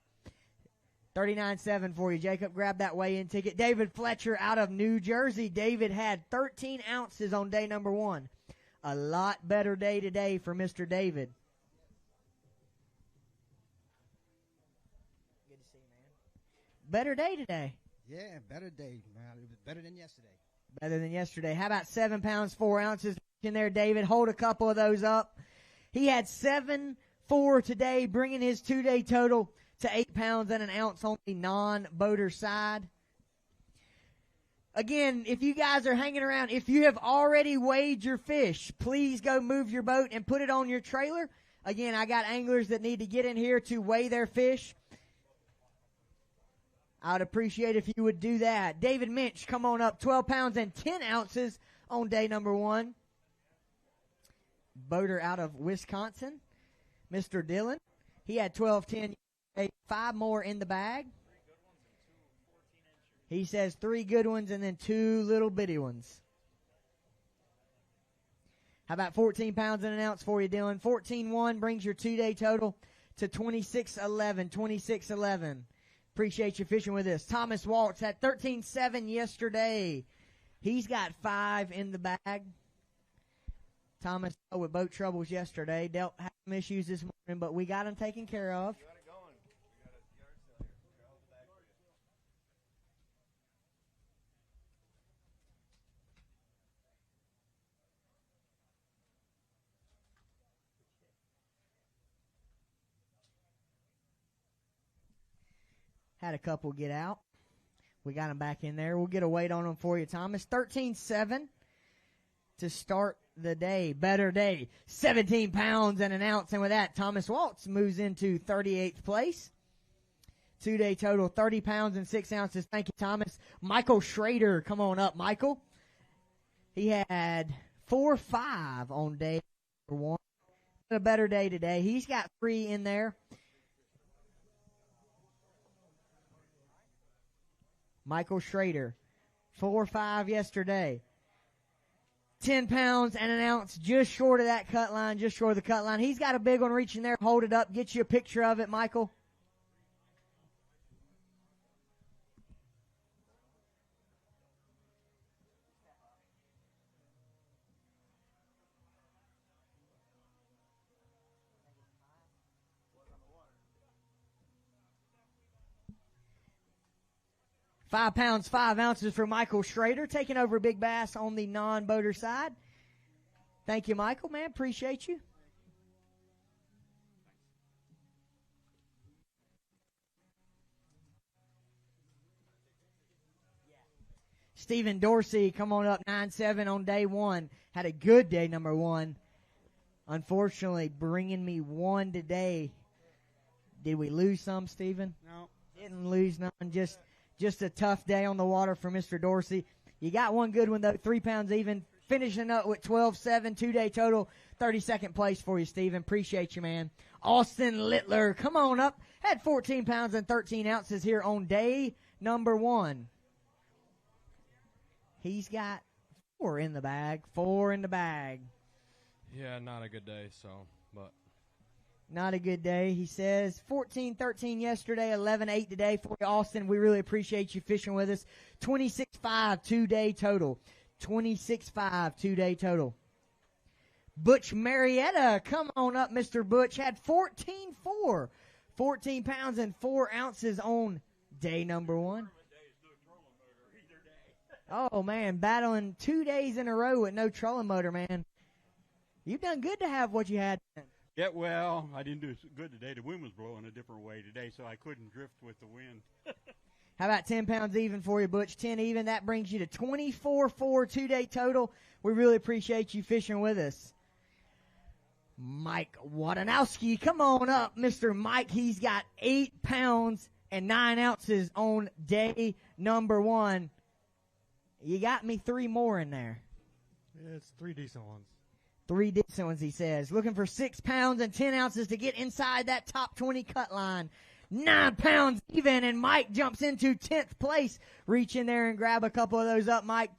39.7 for you, Jacob. Grab that weigh-in ticket. David Fletcher out of New Jersey. David had 13 ounces on day number 1. A lot better day today for Mr. David. Good to see you, man. Better day today. Yeah, better day, man. It was better than yesterday. Better than yesterday. How about 7 pounds, 4 ounces? in there, David. Hold a couple of those up. He had 7.4 today, bringing his 2-day total to 8 pounds and an ounce on the non-boater side. Again, if you guys are hanging around, if you have already weighed your fish, please go move your boat and put it on your trailer. Again, I got anglers that need to get in here to weigh their fish. I would appreciate if you would do that. David Minch, come on up, 12 pounds and 10 ounces on day number 1. Boater out of Wisconsin, Mr. Dillon. He had 12-10, 5 more in the bag. He says 3 good ones and then 2 little bitty ones. How about 14 pounds and an ounce for you, Dylan? 14.1 brings your 2-day total to 26.11, 26.11. Appreciate you fishing with us. Thomas Waltz had 13.7 yesterday. He's got 5 in the bag. Thomas with boat troubles yesterday. Had some issues this morning, but we got him taken care of. Had a couple get out. We got them back in there. We'll get a weight on them for you, Thomas. 13.7 to start the day. Better day. 17 pounds and an ounce. And with that, Thomas Waltz moves into 38th place. 2-day total, 30 pounds and 6 ounces. Thank you, Thomas. Michael Schrader, come on up, Michael. He had 4.5 on day number 1. A better day today. He's got 3 in there. Michael Schrader, 4.5 yesterday. 10 pounds and an ounce, just short of that cut line, just short of the cut line. He's got a big one reaching there. Hold it up. Get you a picture of it, Michael. £5 pounds, 5 ounces for Michael Schrader, taking over Big Bass on the non-boater side. Thank you, Michael, man. Appreciate you. Stephen Dorsey, come on up, 9.7 on day 1. Had a good day, number 1. Unfortunately, bringing me 1 today. Did we lose some, Stephen? No. Didn't lose none, just a tough day on the water for Mr. Dorsey. You got one good one, though, 3 pounds even. Finishing up with 12.7, 2-day total, 32nd place for you, Stephen. Appreciate you, man. Austin Littler, come on up. Had 14 pounds and 13 ounces here on day number 1. He's got 4 in the bag, 4 in the bag. Yeah, not a good day, but. Not a good day, he says. 14-13 yesterday, 11-8 today for you, Austin. We really appreciate you fishing with us. 26.5, 2-day total. 26.5, 2-day total. Butch Marietta, come on up, Mr. Butch. Had 14.4. 14 pounds and 4 ounces on day number 1. Oh, man, battling 2 days in a row with no trolling motor, man. You've done good to have what you had. Yeah, well, I didn't do good today. The wind was blowing a different way today, so I couldn't drift with the wind. How about 10 pounds even for you, Butch? 10 even. That brings you to 24.4 2-day total. We really appreciate you fishing with us. Mike Wadanowski, come on up, Mr. Mike. He's got 8 pounds and 9 ounces on day number 1. You got me 3 more in there. Yeah, it's 3 decent ones. 3 decent ones, he says. Looking for 6 pounds and 10 ounces to get inside that top 20 cut line. 9 pounds even, and Mike jumps into 10th place. Reach in there and grab a couple of those up, Mike.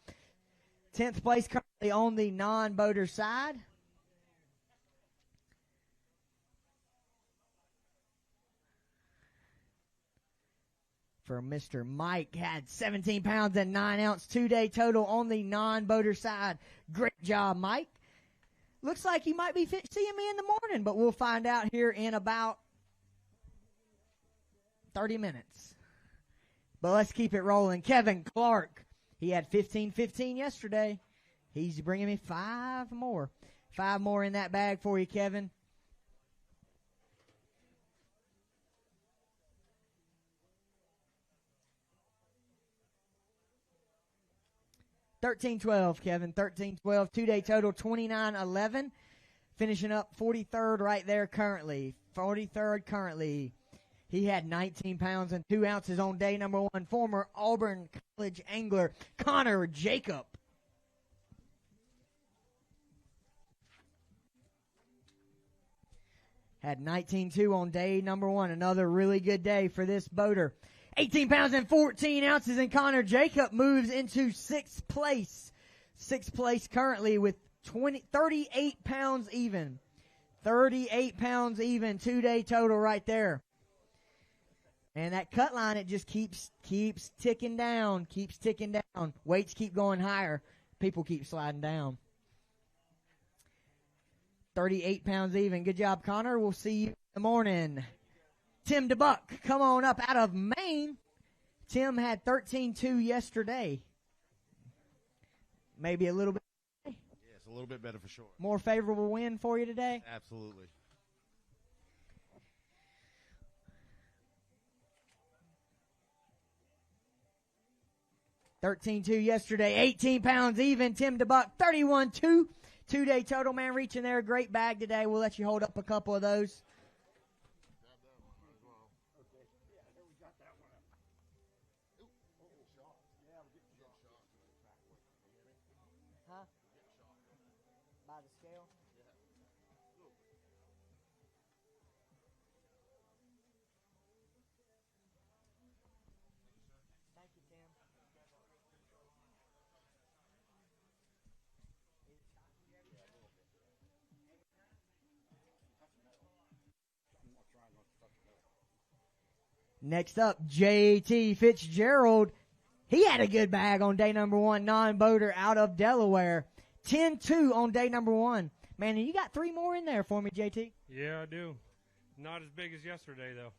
10th place currently on the non-boater side. For Mr. Mike, had 17 pounds and 9 ounce 2-day total on the non-boater side. Great job, Mike. Looks like you might be seeing me in the morning, but we'll find out here in about 30 minutes. But let's keep it rolling. Kevin Clark, he had 15-15 yesterday. He's bringing me 5 more. 5 more in that bag for you, Kevin. $13.12, Kevin. $13.12. 2-day total, $29.11. Finishing up 43rd right there currently. 43rd currently. He had 19 pounds and 2 ounces on day number 1. Former Auburn College angler Connor Jacob. Had 19.2 on day number 1. Another really good day for this boater. 18 pounds and 14 ounces, and Connor Jacob moves into 6th place. 6th place currently with 38 pounds even. 38 pounds even, 2-day total right there. And that cut line, it just keeps ticking down, Weights keep going higher. People keep sliding down. 38 pounds even. Good job, Connor. We'll see you in the morning. Tim DeBuck, come on up out of Maine. Tim had 13.2 yesterday. Maybe a little bit. Yes, a little bit better for sure. More favorable win for you today? Absolutely. $13.2 yesterday, 18 pounds even. Tim DeBuck, 31.2. 2-day total, man, reaching there. Great bag today. We'll let you hold up a couple of those. Huh? By the scale? Thank you, Tim. Next up, J.T. Fitzgerald. He had a good bag on day number 1, non-boater out of Delaware. 10.2 on day number 1. Man, you got 3 more in there for me, J.T. Yeah, I do. Not as big as yesterday, though.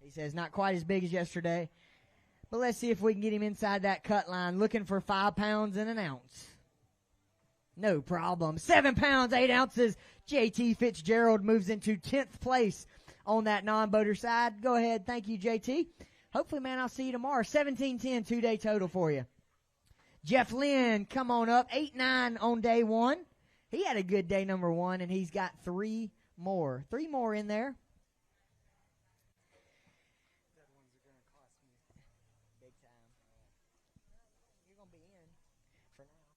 He says not quite as big as yesterday. But let's see if we can get him inside that cut line. Looking for 5 pounds and an ounce. No problem. 7 pounds, 8 ounces. J.T. Fitzgerald moves into 10th place on that non-boater side. Go ahead. Thank you, JT. Hopefully, man, I'll see you tomorrow. 17.10, 2-day total for you. Jeff Lynn, come on up. 8.9 on day 1. He had a good day number 1, and he's got 3 more. 3 more in there. That one's going to cost me big time. You're going to be in for now.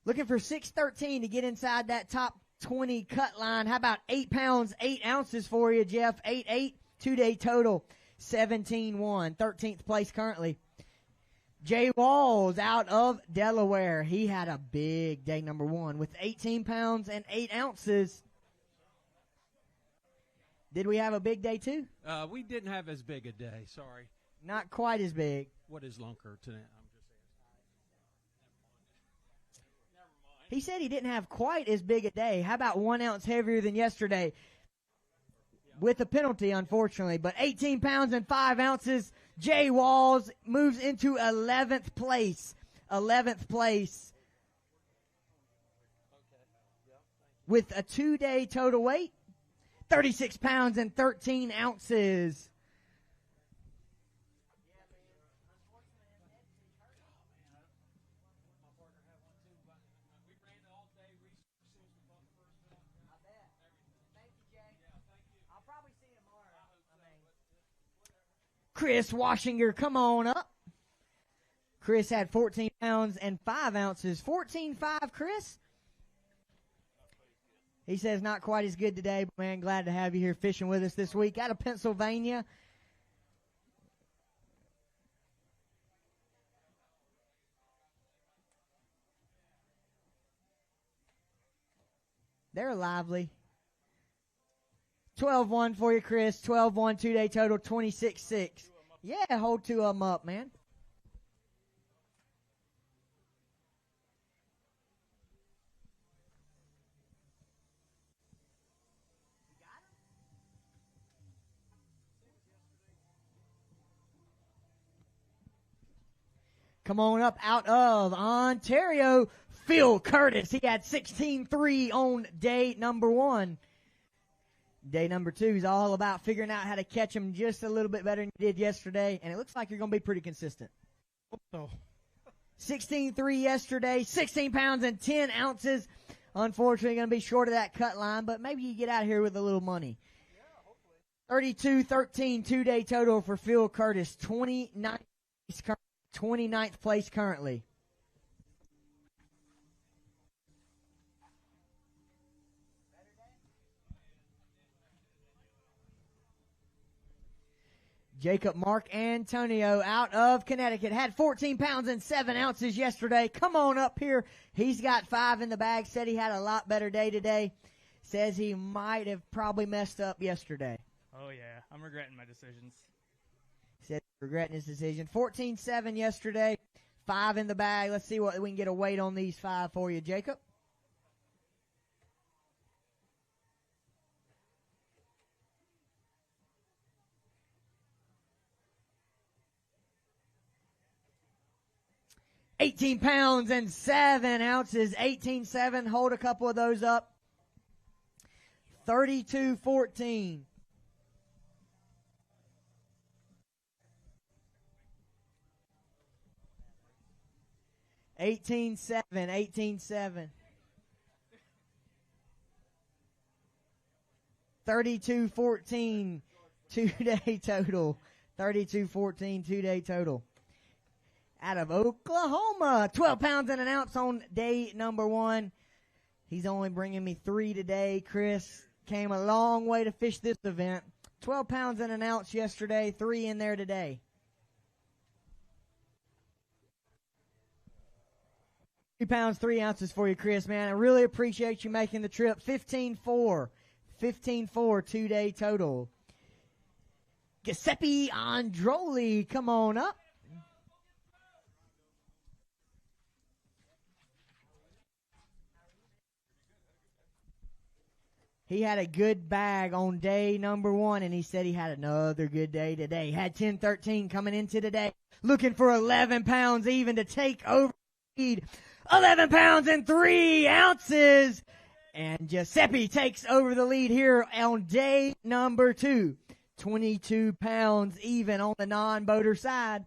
Looking for 6.13 to get inside that top 20 cut line. How about 8 pounds, 8 ounces for you, Jeff? 8.8, 2-day total, 17.1, 13th place currently. Jay Walls out of Delaware. He had a big day number 1 with 18 pounds and 8 ounces. Did we have a big day too? We didn't have as big a day, sorry. Not quite as big. What is Lunker today? He said he didn't have quite as big a day. How about 1 ounce heavier than yesterday? With a penalty, unfortunately. But 18 pounds and 5 ounces. Jay Walls moves into 11th place. 11th place. With a 2-day total weight. 36 pounds and 13 ounces. Chris Washinger, come on up. Chris had 14 pounds and 5 ounces. 14.5, Chris. He says not quite as good today, but man, glad to have you here fishing with us this week out of Pennsylvania. They're lively. 12-1 for you, Chris. 12-1, 2-day total, 26.6. Yeah, hold 2 of them up, man. Come on up out of Ontario. Phil Curtis. He had 16-3 on day number 1. Day number 2 is all about figuring out how to catch him just a little bit better than you did yesterday, and it looks like you're going to be pretty consistent. Oh. 16-3 yesterday, 16 pounds and 10 ounces. Unfortunately, going to be short of that cut line, but maybe you get out here with a little money. 32-13 two-day total for Phil Curtis, 29th place currently. Jacob Mark Antonio out of Connecticut had 14 pounds and 7 ounces yesterday. Come on up here. He's got 5 in the bag. Said he had a lot better day today. Says he might have probably messed up yesterday. Oh, yeah. I'm regretting my decisions. Said regretting his decision. 14-7 yesterday. 5 in the bag. Let's see what we can get a weight on these 5 for you, Jacob. $18 pounds and 7 ounces. 18-7. Hold a couple of those up. 32-14. $18-7. 32-14. 2-day total. 32-14. 2-day total. Out of Oklahoma, 12 pounds and an ounce on day number 1. He's only bringing me 3 today. Chris came a long way to fish this event. 12 pounds and an ounce yesterday, 3 in there today. 3 pounds, 3 ounces for you, Chris, man. I really appreciate you making the trip. 15-4. 15-4, 2-day total. Giuseppe Androli, come on up. He had a good bag on day number 1, and he said he had another good day today. Had 10-13 coming into today, looking for 11 pounds even to take over the lead. 11 pounds and 3 ounces. And Giuseppe takes over the lead here on day number 2. 22 pounds even on the non-boater side.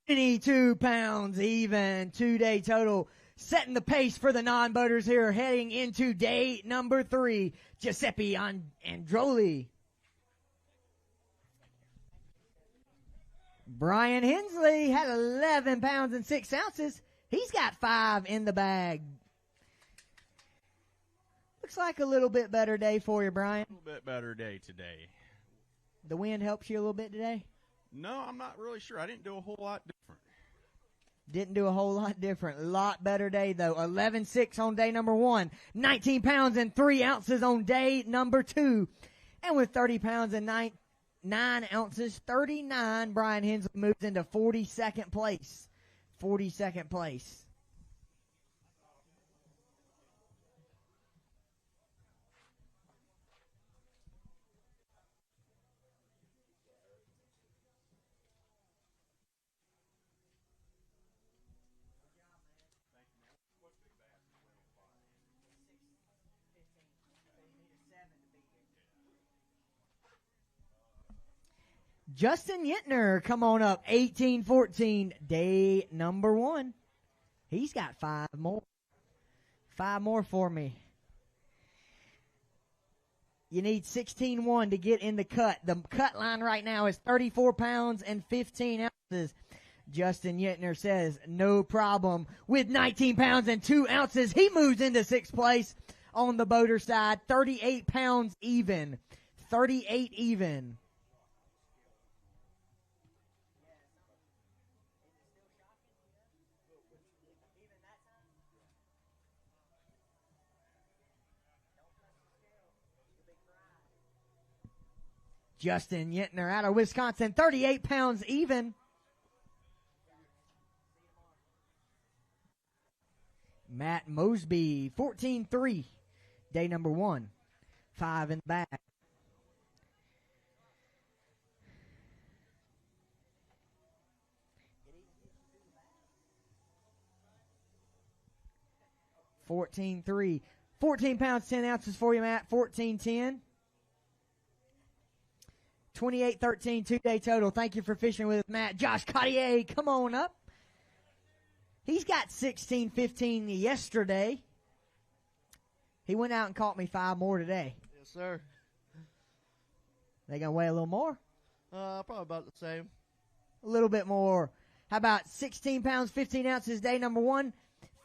$22 pounds even, 2-day total. Setting the pace for the non-boaters here, heading into day number 3. Giuseppe Androli. Brian Hensley had 11 pounds and 6 ounces. He's got 5 in the bag. Looks like a little bit better day for you, Brian. A little bit better day today. The wind helps you a little bit today? No, I'm not really sure. I didn't do a whole lot different. Didn't do a whole lot different. A lot better day, though. 11-6 on day number 1. 19 pounds and 3 ounces on day number 2. And with 30 pounds and 9 ounces, 39, Brian Hensley moves into 42nd place. 42nd place. Justin Yentner, come on up. 18-14, day number 1. He's got 5 more. 5 more for me. You need 16-1 to get in the cut. The cut line right now is 34 pounds and 15 ounces. Justin Yentner says, no problem. With 19 pounds and 2 ounces, he moves into 6th place on the boater side. 38 pounds even. 38 even. Justin Yentner out of Wisconsin, 38 pounds even. Matt Mosby, 14-3, day number 1, 5 in the bag. $14.3. 14 pounds, 10 ounces for you, Matt. 14.10. 28.13, 2-day total. Thank you for fishing with us, Matt. Josh Cottier, come on up. He's got 16.15 yesterday. He went out and caught me 5 more today. Yes, sir. They gonna weigh a little more? Probably about the same. A little bit more. How about 16 pounds, 15 ounces, day number 1?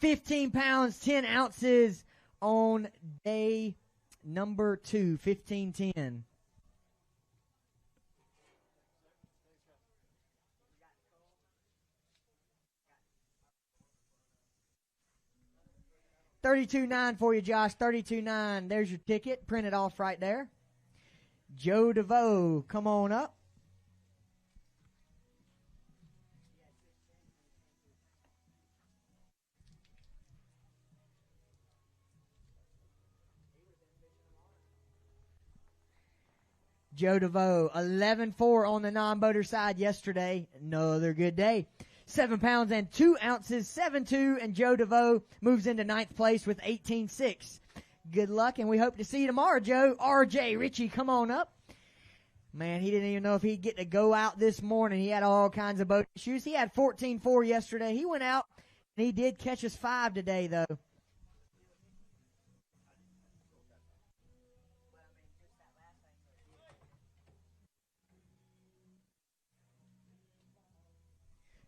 15 pounds, 10 ounces on day number 2, 15-10. $32.9 for you, Josh. $32.9. There's your ticket. Print it off right there. Joe DeVoe, come on up. Joe DeVoe, 11-4 on the non-boater side yesterday. Another good day. 7 pounds and 2 ounces, 7-2, and Joe DeVoe moves into 9th place with 18-6. Good luck, and we hope to see you tomorrow, Joe. RJ Ritchie, come on up. Man, he didn't even know if he'd get to go out this morning. He had all kinds of boat issues. He had 14-4 yesterday. He went out, and he did catch us 5 today, though.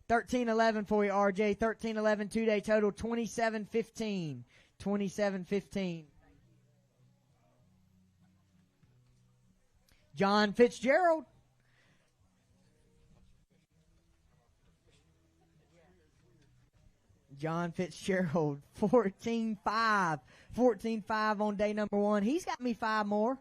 $13.11 for you, RJ. $13.11 2-day total. 27.15. 27.15. John Fitzgerald. John Fitzgerald. 14.5. 14.5 on day number 1. He's got me 5 more.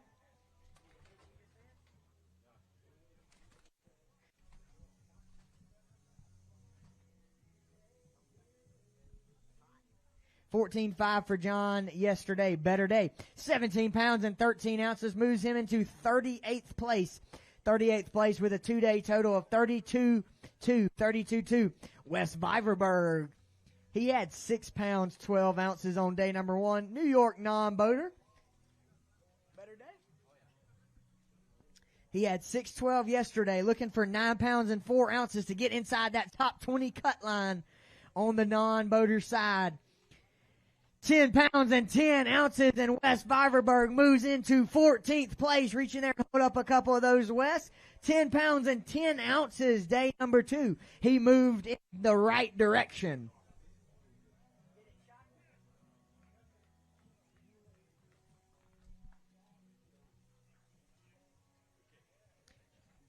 $14.5 for John yesterday. Better day. 17 pounds and 13 ounces moves him into 38th place. 38th place with a 2-day total of 32.2. 32.2. Wes Viverberg. He had 6 pounds, 12 ounces on day number 1. New York non-boater. Better day. He had 6.12 yesterday, looking for 9 pounds and 4 ounces to get inside that top 20 cut line on the non-boater side. 10 pounds and 10 ounces, and Wes Viverberg moves into 14th place, reaching there to hold up a couple of those, Wes. 10 pounds and 10 ounces, day number 2. He moved in the right direction.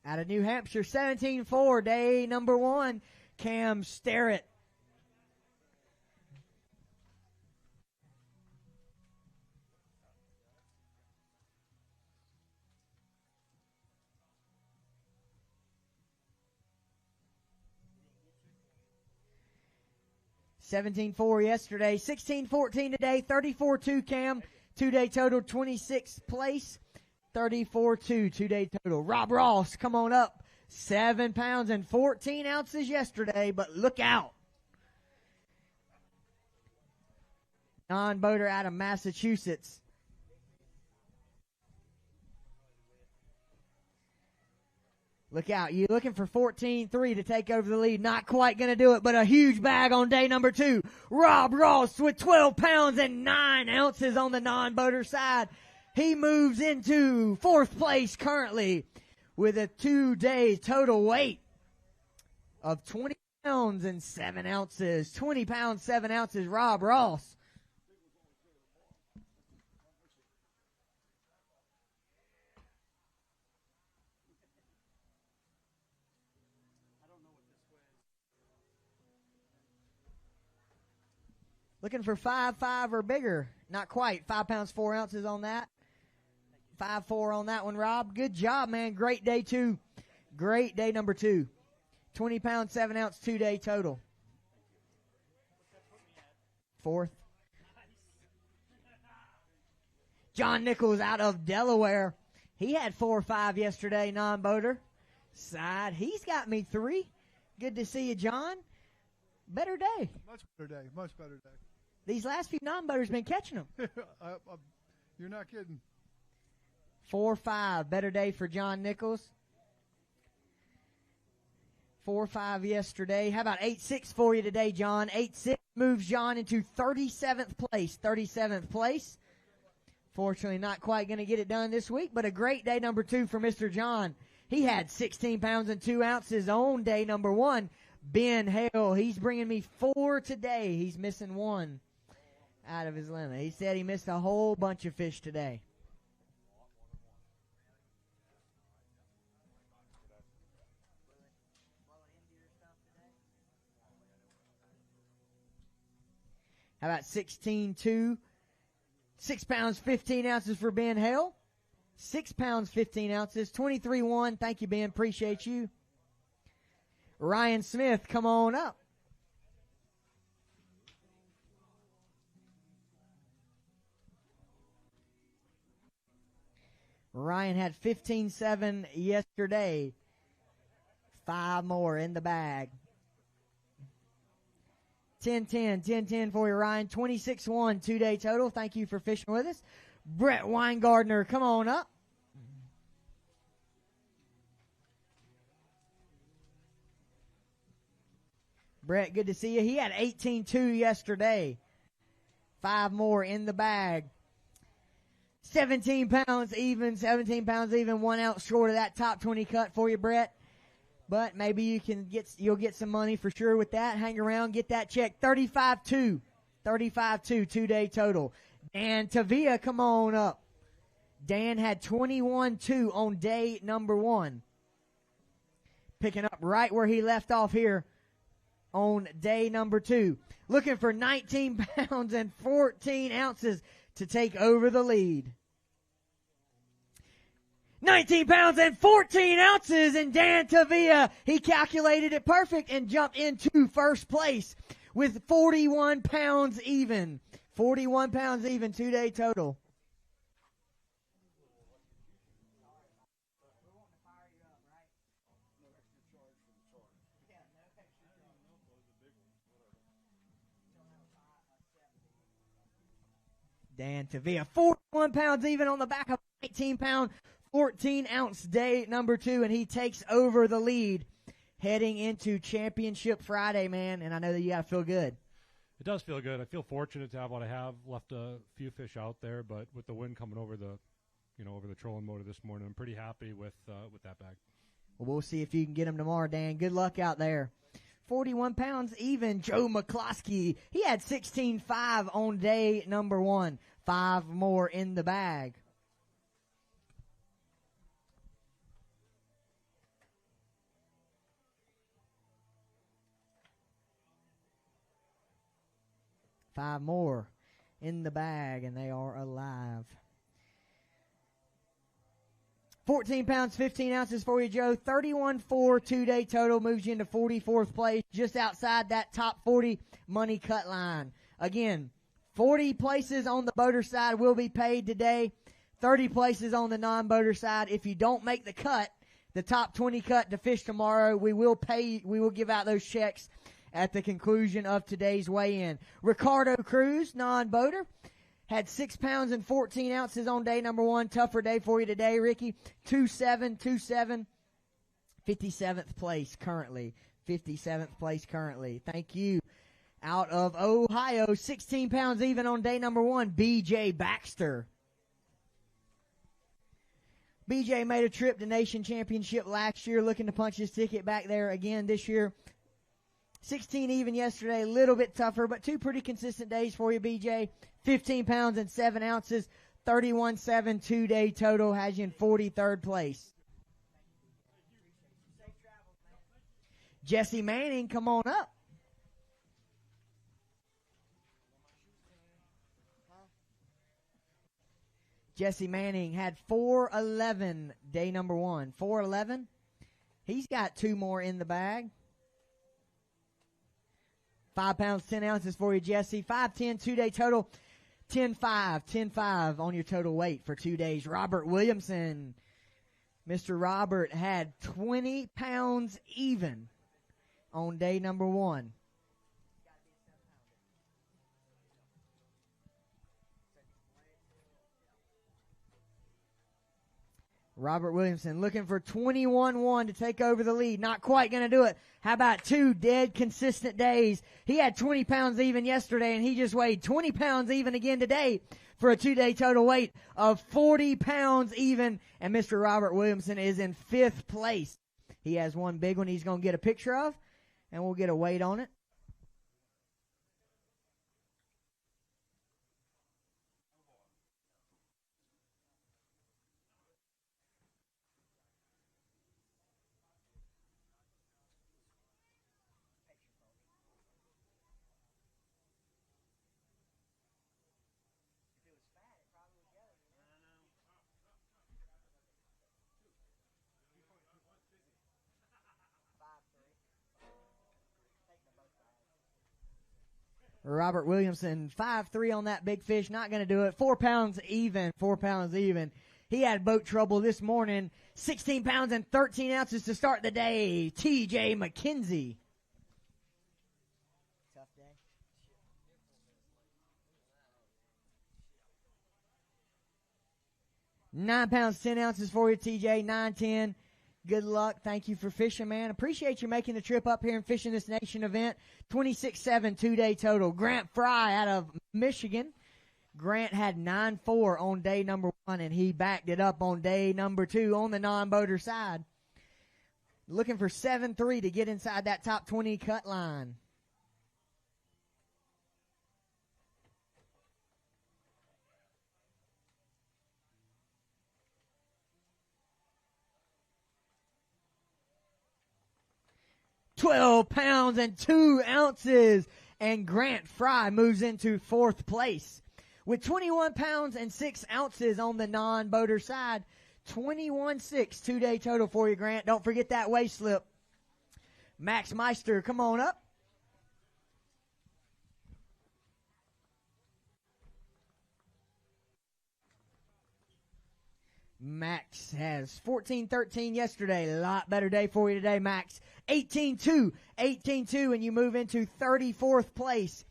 Out of New Hampshire, 17-4, day number 1, Cam Starrett. $17.4 yesterday, $16.14 today, $34.2 Cam, 2-day total, 26th place, $34.2 2-day total. Rob Ross, come on up, 7 pounds and 14 ounces yesterday, but look out. Non-boater out of Massachusetts. Look out. You're looking for 14-3 to take over the lead. Not quite going to do it, but a huge bag on day number 2. Rob Ross with 12 pounds and 9 ounces on the non-boater side. He moves into 4th place currently with a 2-day total weight of 20 pounds and 7 ounces. 20 pounds, 7 ounces, Rob Ross. Looking for 5.5 or bigger. Not quite. 5 pounds, 4 ounces on that. 5-4 on that one, Rob. Good job, man. Great day, too. Great day number 2. 20 pound, 7 ounce, 2-day total. 4th. John Nichols out of Delaware. He had 4 or 5 yesterday, non-boater. Side. He's got me 3. Good to see you, John. Better day. Much better day. Much better day. These last few non-boaters been catching them. You're not kidding. 4-5. Better day for John Nichols. 4-5 yesterday. How about 8-6 for you today, John? 8-6 moves John into 37th place. 37th place. Fortunately, not quite going to get it done this week, but a great day number 2 for Mr. John. He had 16 pounds and 2 ounces on day number 1. Ben Hale, he's bringing me 4 today. He's missing 1 out of his limit. He said he missed a whole bunch of fish today. How about 16-2? 6 pounds, 15 ounces for Ben Hale. 6 pounds, 15 ounces. 23-1. Thank you, Ben. Appreciate you. Ryan Smith, come on up. Ryan had 15-7 yesterday. 5 more in the bag. 10-10 for you, Ryan. 26-1, 2-day total. Thank you for fishing with us. Brett Weingardner, come on up. Brett, good to see you. He had 18-2 yesterday. 5 more in the bag. 17 pounds even, 1 ounce short of that top 20 cut for you, Brett. But maybe you'll get some money for sure with that. Hang around, get that check. 35-2, 2-day total. Dan Tavia, come on up. Dan had 21-2 on day number 1. Picking up right where he left off here on day number 2. Looking for 19 pounds and 14 ounces to take over the lead. 19 pounds and 14 ounces, and Dan Tavia, he calculated it perfect and jumped into first place with 41 pounds even. 41 pounds even, 2-day total. Dan Tavia, 41 pounds even on the back of 19 pound, 14 ounce day number 2, and he takes over the lead heading into Championship Friday, man. And I know that you got to feel good. It does feel good. I feel fortunate to have what I have. Left a few fish out there, but with the wind coming over the trolling motor this morning, I'm pretty happy with that bag. Well, we'll see if you can get him tomorrow, Dan. Good luck out there. 41 pounds even, Joe McCloskey. He had 16-5 on day number 1. 5 more in the bag. Five more in the bag, and they are alive. 14 pounds, 15 ounces for you, Joe. 31-4, 2-day total, moves you into 44th place, just outside that top 40 money cut line. Again, 40 places on the boater side will be paid today. 30 places on the non-boater side. If you don't make the cut, the top 20 cut to fish tomorrow, we will give out those checks at the conclusion of today's weigh-in. Ricardo Cruz, non-boater, had 6 pounds and 14 ounces on day number 1. Tougher day for you today, Ricky. 2-7. 57th place currently. 57th place currently. Thank you. Out of Ohio, 16 pounds even on day number 1, B.J. Baxter. B.J. made a trip to Nation Championship last year, looking to punch his ticket back there again this year. 16 even yesterday, a little bit tougher, but 2 pretty consistent days for you, BJ. 15 pounds and 7 ounces, 31-7, 2-day total, has you in 43rd place. Jesse Manning, come on up. Jesse Manning had 411 day number 1. 411. He's got 2 more in the bag. 5 pounds, 10 ounces for you, Jesse. 510, 2-day total. 10-5, 10-5 on your total weight for 2 days. Robert Williamson. Mr. Robert had 20 pounds even on day number 1. Robert Williamson looking for 21-1 to take over the lead. Not quite going to do it. How about 2 dead consistent days? He had 20 pounds even yesterday, and he just weighed 20 pounds even again today for a 2-day total weight of 40 pounds even. And Mr. Robert Williamson is in 5th place. He has one big one he's going to get a picture of, and we'll get a weight on it. Robert Williamson, 5'3" on that big fish. Not going to do it. 4 pounds even. 4 pounds even. He had boat trouble this morning. 16 pounds and 13 ounces to start the day. TJ McKenzie. Tough day. Nine pounds, 10 ounces for you, TJ. 9-10. Good luck. Thank you for fishing, man. Appreciate you making the trip up here and fishing this Nation event. 26-7, 2-day total. Grant Fry out of Michigan. Grant had 9-4 on day number 1, and he backed it up on day number 2 on the non-boater side. Looking for 7-3 to get inside that top 20 cut line. $12 pounds and 2 ounces. And Grant Fry moves into 4th place with 21 pounds and 6 ounces on the non-boater side. 21-6, 2-day total for you, Grant. Don't forget that weigh slip. Max Meister, come on up. Max has 14-13 yesterday. A lot better day for you today, Max. 18-2, and you move into 34th place.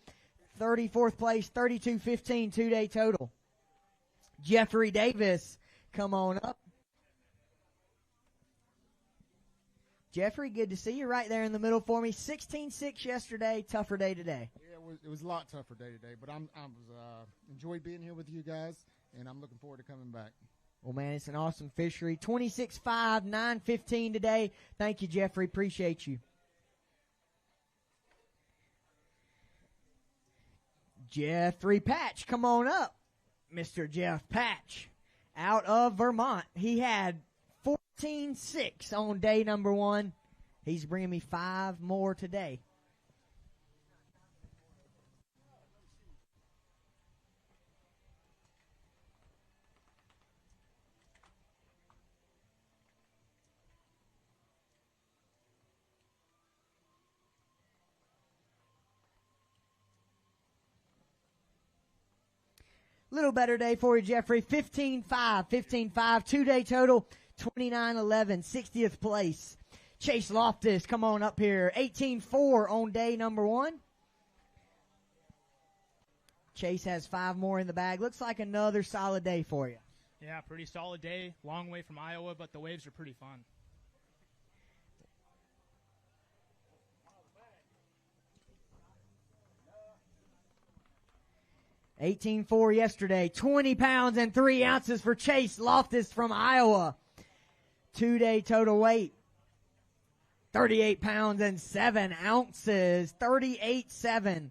34th place, 32-15, 2-day total. Jeffrey Davis, come on up. Jeffrey, good to see you right there in the middle for me. 16-6 yesterday, tougher day today. Yeah, it was a lot tougher day today, but I enjoyed being here with you guys, and I'm looking forward to coming back. Well, man, it's an awesome fishery. 26-5, 9-15 today. Thank you, Jeffrey. Appreciate you. Jeffrey Patch, come on up. Mr. Jeff Patch out of Vermont. He had 14-6 on day number 1. He's bringing me 5 more today. Little better day for you, Jeffrey. 15-5, 2-day total, 29-11, 60th place. Chase Loftus, come on up here. 18-4 on day number 1. Chase has 5 more in the bag. Looks like another solid day for you. Yeah, pretty solid day. Long way from Iowa, but the waves are pretty fun. $18-4 yesterday. 20 pounds and 3 ounces for Chase Loftus from Iowa. 2-day total weight. 38 pounds and 7 ounces. 38-7.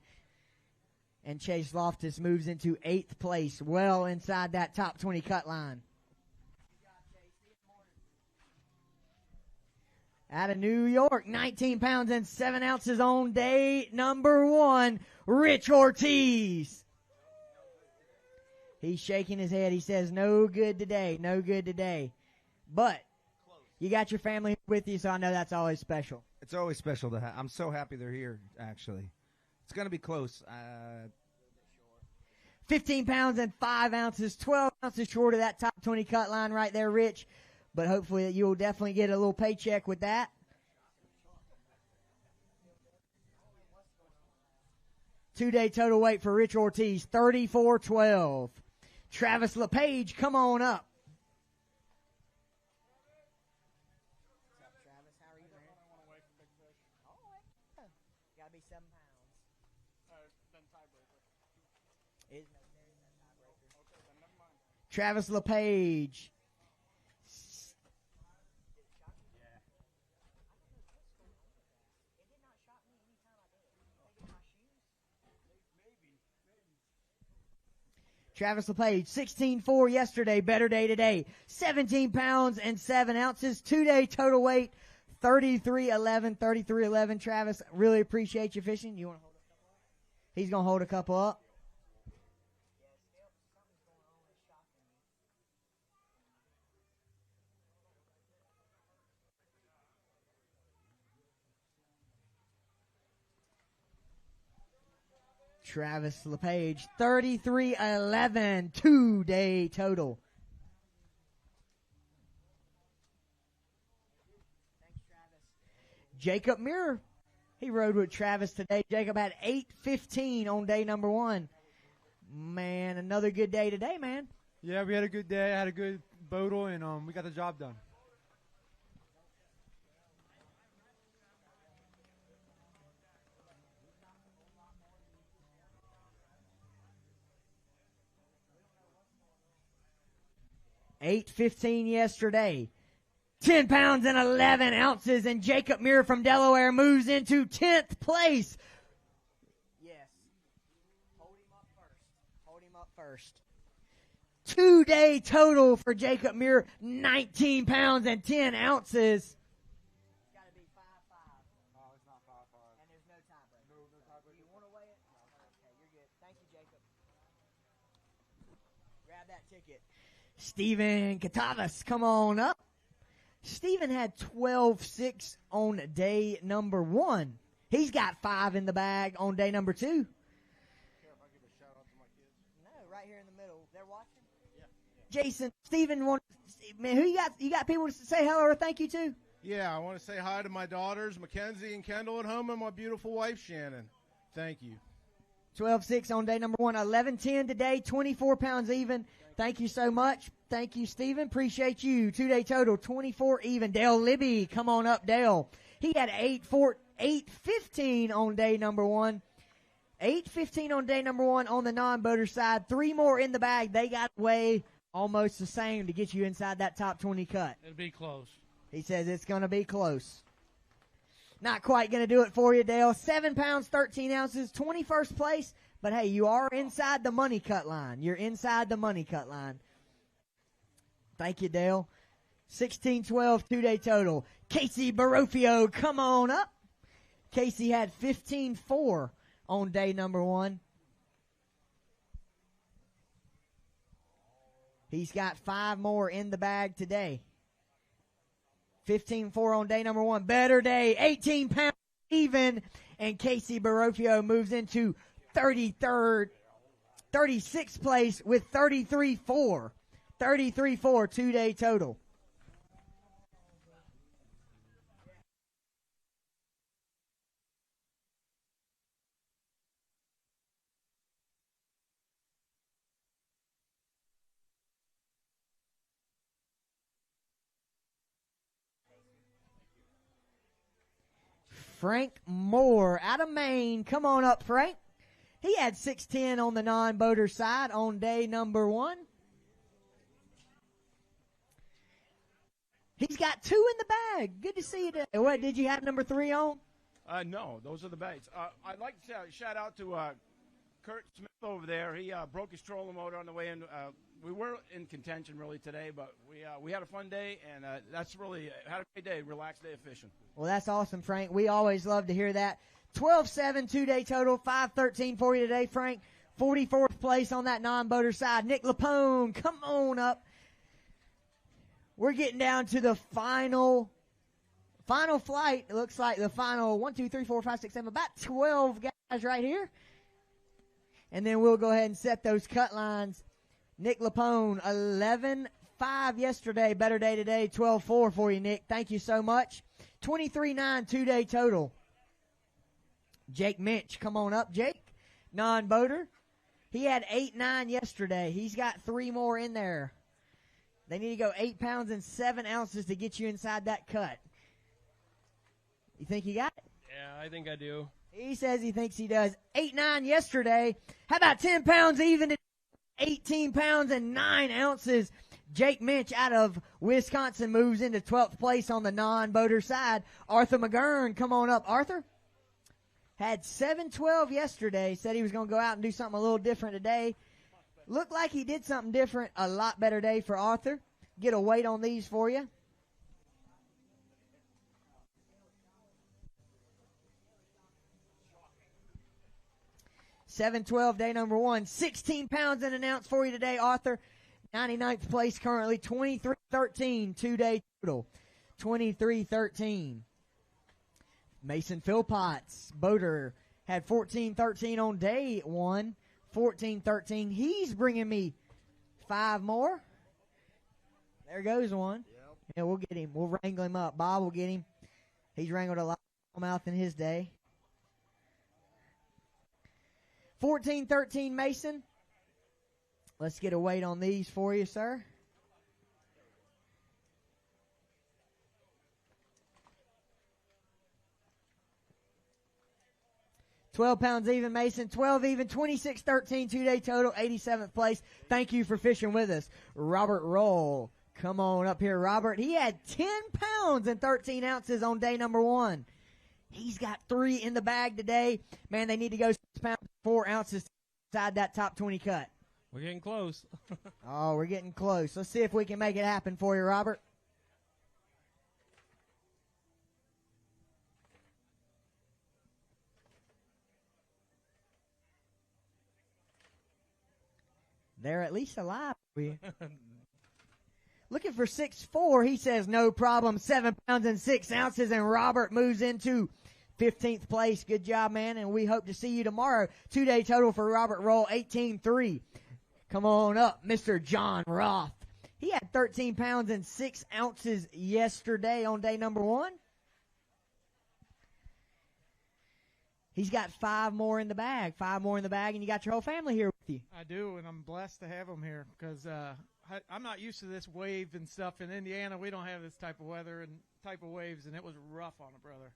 And Chase Loftus moves into 8th place, well inside that top 20 cut line. Out of New York, 19 pounds and 7 ounces on day number 1, Rich Ortiz. He's shaking his head. He says, no good today. No good today. But you got your family with you, so I know that's always special. It's always special to have. I'm so happy they're here, actually. It's going to be close. 15 pounds and 5 ounces, 12 ounces short of that top 20 cut line right there, Rich. But hopefully you'll definitely get a little paycheck with that. Two-day total weight for Rich Ortiz, 34-12. Travis LePage, come on up. Travis, how are you, man? Gotta be 7 pounds. Is no tiebreaker. Okay, then never mind. Travis LePage. Travis LePage, 16-4 yesterday, better day today. 17 pounds and 7 ounces, 2-day total weight, 33-11, 33-11. Travis, really appreciate you fishing. You want to hold a couple up? He's going to hold a couple up. Travis LePage, 33-11, 2-day total. Thanks, Travis. Jacob Muir, he rode with Travis today. Jacob had 8:15 on day number 1. Man, another good day today, man. Yeah, we had a good day. I had a good bodle, and we got the job done. $8.15 yesterday. 10 pounds and 11 ounces, and Jacob Muir from Delaware moves into 10th place. Yes. Hold him up first. Hold him up first. 2-day total for Jacob Muir, 19 pounds and 10 ounces. It's got to be 5-5. Oh, it's not 5-5. And there's no tiebreaker. No tiebreaker. Do you want to weigh it? Okay, you're good. Thank you, Jacob. Grab that ticket. Stephen Catavas, come on up. Stephen had 12-6 on day number 1. He's got 5 in the bag on day number 2. No, right here in the middle. They're watching? Yeah. Jason, Stephen, man, who you got people to say hello or thank you to? Yeah, I want to say hi to my daughters, Mackenzie and Kendall at home, and my beautiful wife, Shannon. Thank you. 12-6 on day number 1. 11-10 today, 24 pounds even. Thank you so much. Thank you, Stephen. Appreciate you. 2-day total, 24 even. Dale Libby, come on up, Dale. He had 8:15 on day number 1. 8:15 on day number 1 on the non-boater side. 3 more in the bag. They got way almost the same to get you inside that top 20 cut. It'll be close. He says it's going to be close. Not quite going to do it for you, Dale. 7 pounds, 13 ounces, 21st place. But, hey, you are inside the money cut line. You're inside the money cut line. Thank you, Dale. 16-12, 2-day total. Casey Barofio, come on up. Casey had 15-4 on day number 1. He's got 5 more in the bag today. 15-4 on day number 1. Better day, 18 pounds even. And Casey Barofio moves into 36th place with 33-4. 33-4, 2-day total. Frank Moore out of Maine. Come on up, Frank. He had 6'10" on the non-boater side on day number 1. He's got 2 in the bag. Good to see you today. What, did you have number 3 on? No, those are the baits. I'd like to say a shout out to Kurt Smith over there. He broke his trolling motor on the way in. We were in contention really today, but we had a fun day, and that's really had a great day, relaxed day of fishing. Well, that's awesome, Frank. We always love to hear that. 12-7, 2-day total, 5-13 for you today, Frank. 44th place on that non-boater side. Nick Lapone, come on up. We're getting down to the final flight. It looks like the final 1, 2, 3, 4, 5, 6, 7, about 12 guys right here. And then we'll go ahead and set those cut lines. Nick Lapone, 11.5 yesterday. Better day today. 12.4 for you, Nick. Thank you so much. 23.9 two-day total. Jake Minch, come on up, Jake. Non-boater. He had 8.9 yesterday. He's got 3 more in there. They need to go 8 pounds and 7 ounces to get you inside that cut. You think you got it? Yeah, I think I do. He says he thinks he does. 8.9 yesterday. How about 10 pounds even? 18 pounds and 9 ounces. Jake Minch out of Wisconsin moves into 12th place on the non-boater side. Arthur McGurn, come on up. Arthur had 7.12 yesterday. Said he was going to go out and do something a little different today. Looked like he did something different. A lot better day for Arthur. Get a weight on these for you. $7.12 day number 1. 16 pounds and an ounce for you today, Arthur. 99th place currently. 23.13 two-day total. 23.13. Mason Philpotts, boater, had 14.13 on day 1. 14.13. He's bringing me 5 more. There goes one. Yep. Yeah, we'll get him. We'll wrangle him up. Bob will get him. He's wrangled a lot of mouth in his day. 14.13 Mason. Let's get a weight on these for you, sir. £12 even, Mason. 12 even. 26.13 two-day total. 87th place. Thank you for fishing with us. Robert Roll. Come on up here, Robert. He had 10 pounds and 13 ounces on day number 1. He's got 3 in the bag today. Man, they need to go 6 pounds, 4 ounces inside that top 20 cut. We're getting close. Oh, we're getting close. Let's see if we can make it happen for you, Robert. They're at least alive for you. Looking for 6'4", he says no problem. 7 pounds and 6 ounces, and Robert moves into 15th place. Good job, man, and we hope to see you tomorrow. 2-day total for Robert Roll, 18.3. Come on up, Mr. John Roth. He had 13 pounds and 6 ounces yesterday on day number 1. He's got 5 more in the bag. 5 more in the bag, and you got your whole family here with you. I do, and I'm blessed to have them here because I'm not used to this wave and stuff. In Indiana, we don't have this type of weather and type of waves, and it was rough on it, brother.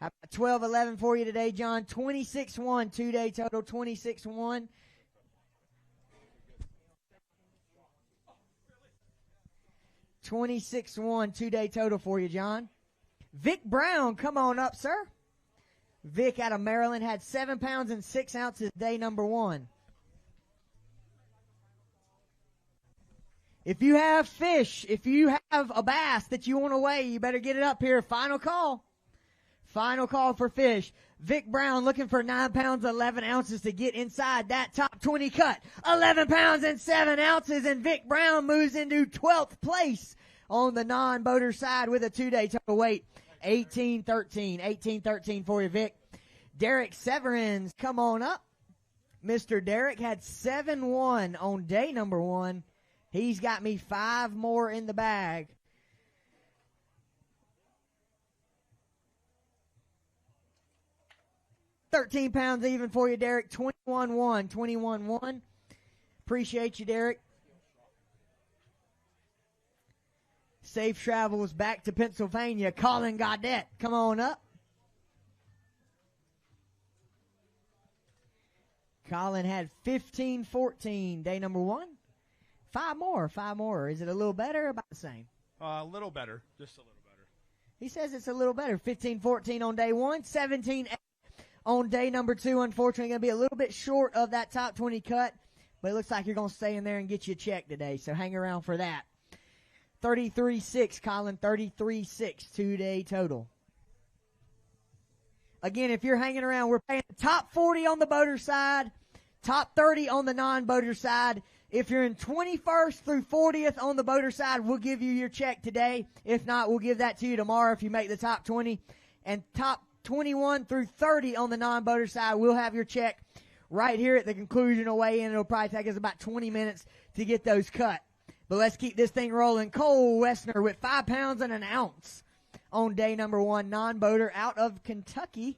How about 12-11 for you today, John? 26-1, 2-day total, 26-1. $26-1, 2-day total for you, John. Vic Brown, come on up, sir. Vic out of Maryland had 7 pounds and 6 ounces day number 1. If you have fish, if you have a bass that you want to weigh, you better get it up here. Final call. Final call for fish. Vic Brown looking for 9 pounds, 11 ounces to get inside that top 20 cut. 11 pounds and 7 ounces, and Vic Brown moves into 12th place on the non-boater side with a 2-day total weight. 18.13. 18.13 for you, Vic. Derek Severins, come on up. Mr. Derek had 7-1 on day number 1. He's got me 5 more in the bag. $13 pounds even for you, Derek. 21-1. 21-1. Appreciate you, Derek. Safe travels back to Pennsylvania. Colin Gaudette, come on up. Colin had 15-14, day number 1. 5 more, 5 more. Is it a little better or about the same? A little better, just a little better. He says it's a little better. 15-14 on day 1, 17-8 on day number 2. Unfortunately, going to be a little bit short of that top 20 cut, but it looks like you're going to stay in there and get you a check today, so hang around for that. 33.6, Colin, 33.6, 2-day total. Again, if you're hanging around, we're paying the top 40 on the boater side, Top 30 on the non-boater side. If you're in 21st through 40th on the boater side, we'll give you your check today. If not, we'll give that to you tomorrow if you make the top 20. And top 21 through 30 on the non-boater side, we'll have your check right here at the conclusion of weigh-in. It'll probably take us about 20 minutes to get those cut. But let's keep this thing rolling. Cole Wessner with 5 pounds and an ounce on day number 1, non-boater out of Kentucky.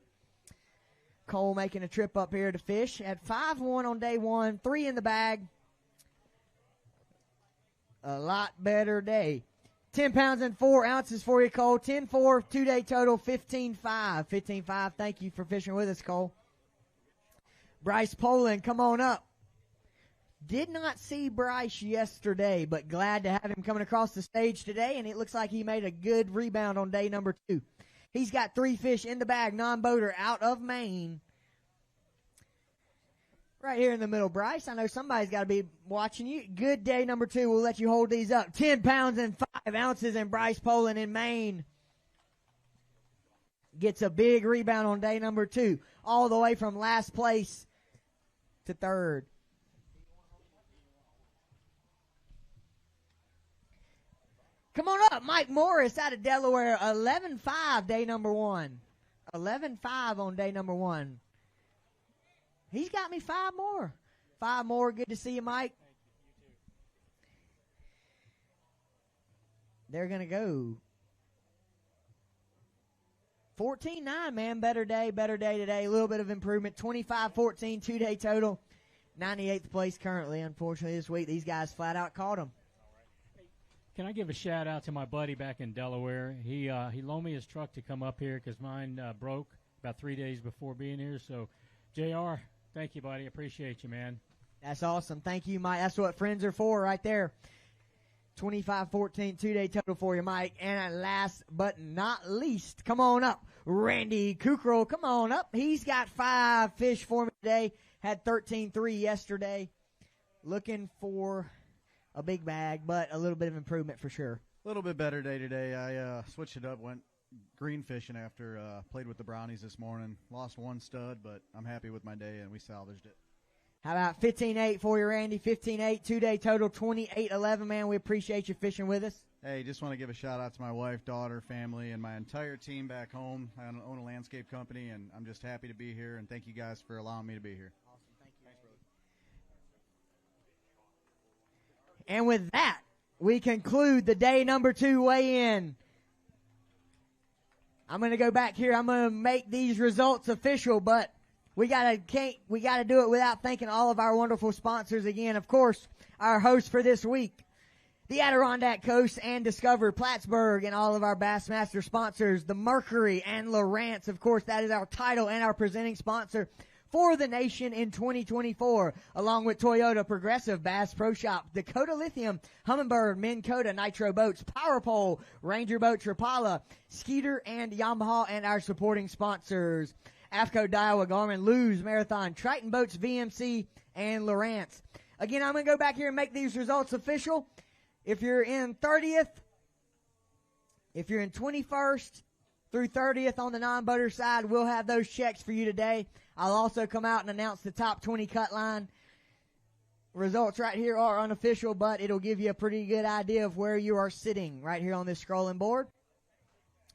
Cole making a trip up here to fish. Had 5-1 on day 1, 3 in the bag. A lot better day. 10 pounds and 4 ounces for you, Cole. 10-4, 2-day total, 15-5. 15-5, thank you for fishing with us, Cole. Bryce Poland, come on up. Did not see Bryce yesterday, but glad to have him coming across the stage today, and it looks like he made a good rebound on day number 2. He's got 3 fish in the bag, non-boater out of Maine. Right here in the middle, Bryce. I know somebody's got to be watching you. Good day number 2. We'll let you hold these up. 10 pounds and 5 ounces, and Bryce Poland in Maine gets a big rebound on day number 2, all the way from last place to 3rd. Come on up, Mike Morris out of Delaware, 11-5, day number 1. 11-5 on day number 1. He's got me 5 more. 5 more. Good to see you, Mike. They're going to go 14-9, man. Better day today. A little bit of improvement. 25-14, 2-day total. 98th place currently. Unfortunately, this week, these guys flat out caught him. Can I give a shout out to my buddy back in Delaware? He loaned me his truck to come up here because mine broke about 3 days before being here. So, JR, thank you, buddy. Appreciate you, man. That's awesome. Thank you, Mike. That's what friends are for right there. 25-14, 2-day total for you, Mike. And last but not least, come on up, Randy Kukrow. Come on up. He's got 5 fish for me today. Had 13-3 yesterday. Looking for a big bag, but a little bit of improvement for sure. A little bit better day today. I switched it up, went green fishing after played with the brownies this morning. Lost 1 stud, but I'm happy with my day, and we salvaged it. How about 15-8 for you, Randy? 15-8, 2-day total, 28-11, man. We appreciate you fishing with us. Hey, just want to give a shout-out to my wife, daughter, family, and my entire team back home. I own a landscape company, and I'm just happy to be here, and thank you guys for allowing me to be here. Awesome. Thank you. Thanks, brother. And with that, we conclude the day number 2 weigh-in. I'm going to go back here. I'm going to make these results official, but we gotta do it without thanking all of our wonderful sponsors again. Of course, our host for this week, the Adirondack Coast and Discover Plattsburgh, and all of our Bassmaster sponsors, the Mercury and Lowrance. Of course, that is our title and our presenting sponsor for the nation in 2024, along with Toyota, Progressive, Bass Pro Shop, Dakota Lithium, Humminbird, Minn Kota, Nitro Boats, Power Pole, Ranger Boats, Rapala, Skeeter, and Yamaha, and our supporting sponsors, AFCO, Daiwa, Garmin, Luz, Marathon, Triton Boats, VMC, and Lowrance. Again, I'm going to go back here and make these results official. If you're in 30th, if you're in 21st through 30th on the non-boater side, we'll have those checks for you today. I'll also come out and announce the top 20 cut line. Results right here are unofficial, but it'll give you a pretty good idea of where you are sitting right here on this scrolling board.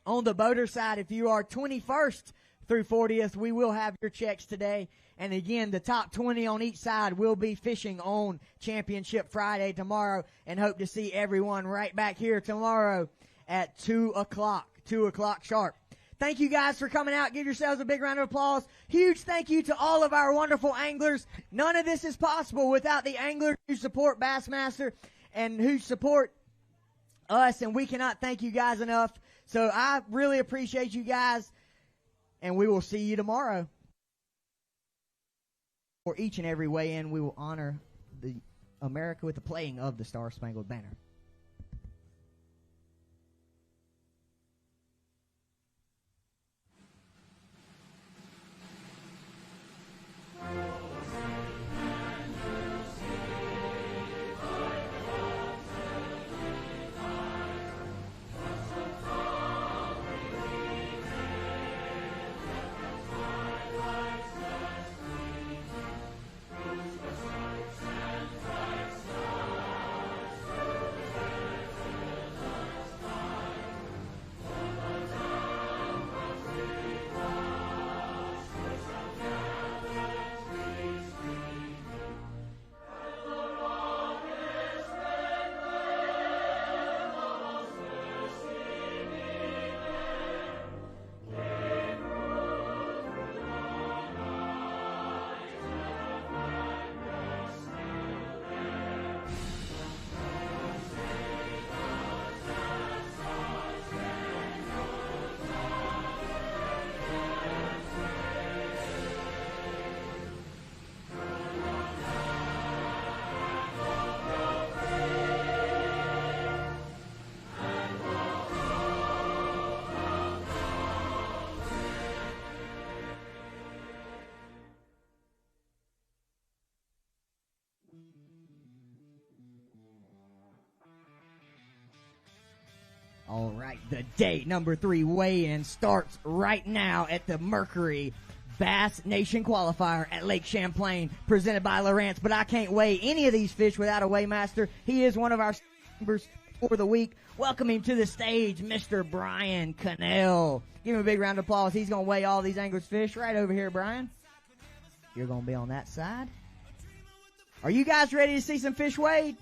On the boater side, if you are 21st through 40th, we will have your checks today. And again, the top 20 on each side will be fishing on Championship Friday tomorrow, and hope to see everyone right back here tomorrow at 2 o'clock sharp. Thank you guys for coming out. Give yourselves a big round of applause. Huge thank you to all of our wonderful anglers. None of this is possible without the anglers who support Bassmaster and who support us, and we cannot thank you guys enough. So I really appreciate you guys, and we will see you tomorrow. For each and every weigh-in, we will honor the America with the playing of the Star Spangled Banner. All right, the day number 3 weigh-in starts right now at the Mercury Bass Nation Qualifier at Lake Champlain, presented by Lawrence. But I can't weigh any of these fish without a weighmaster. He is one of our members for the week. Welcoming to the stage, Mr. Brian Cannell. Give him a big round of applause. He's going to weigh all these anglers' fish right over here, Brian. You're going to be on that side. Are you guys ready to see some fish weighed?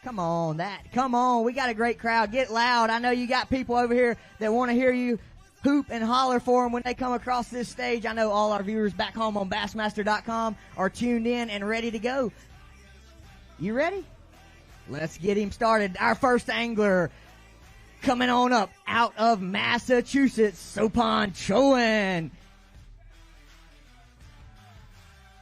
Come on, we got a great crowd. Get loud. I know you got people over here that want to hear you hoop and holler for them when they come across this stage. I know all our viewers back home on Bassmaster.com are tuned in and ready to go. You ready? Let's get him started. Our first angler coming on up out of Massachusetts, Sopan Chowan.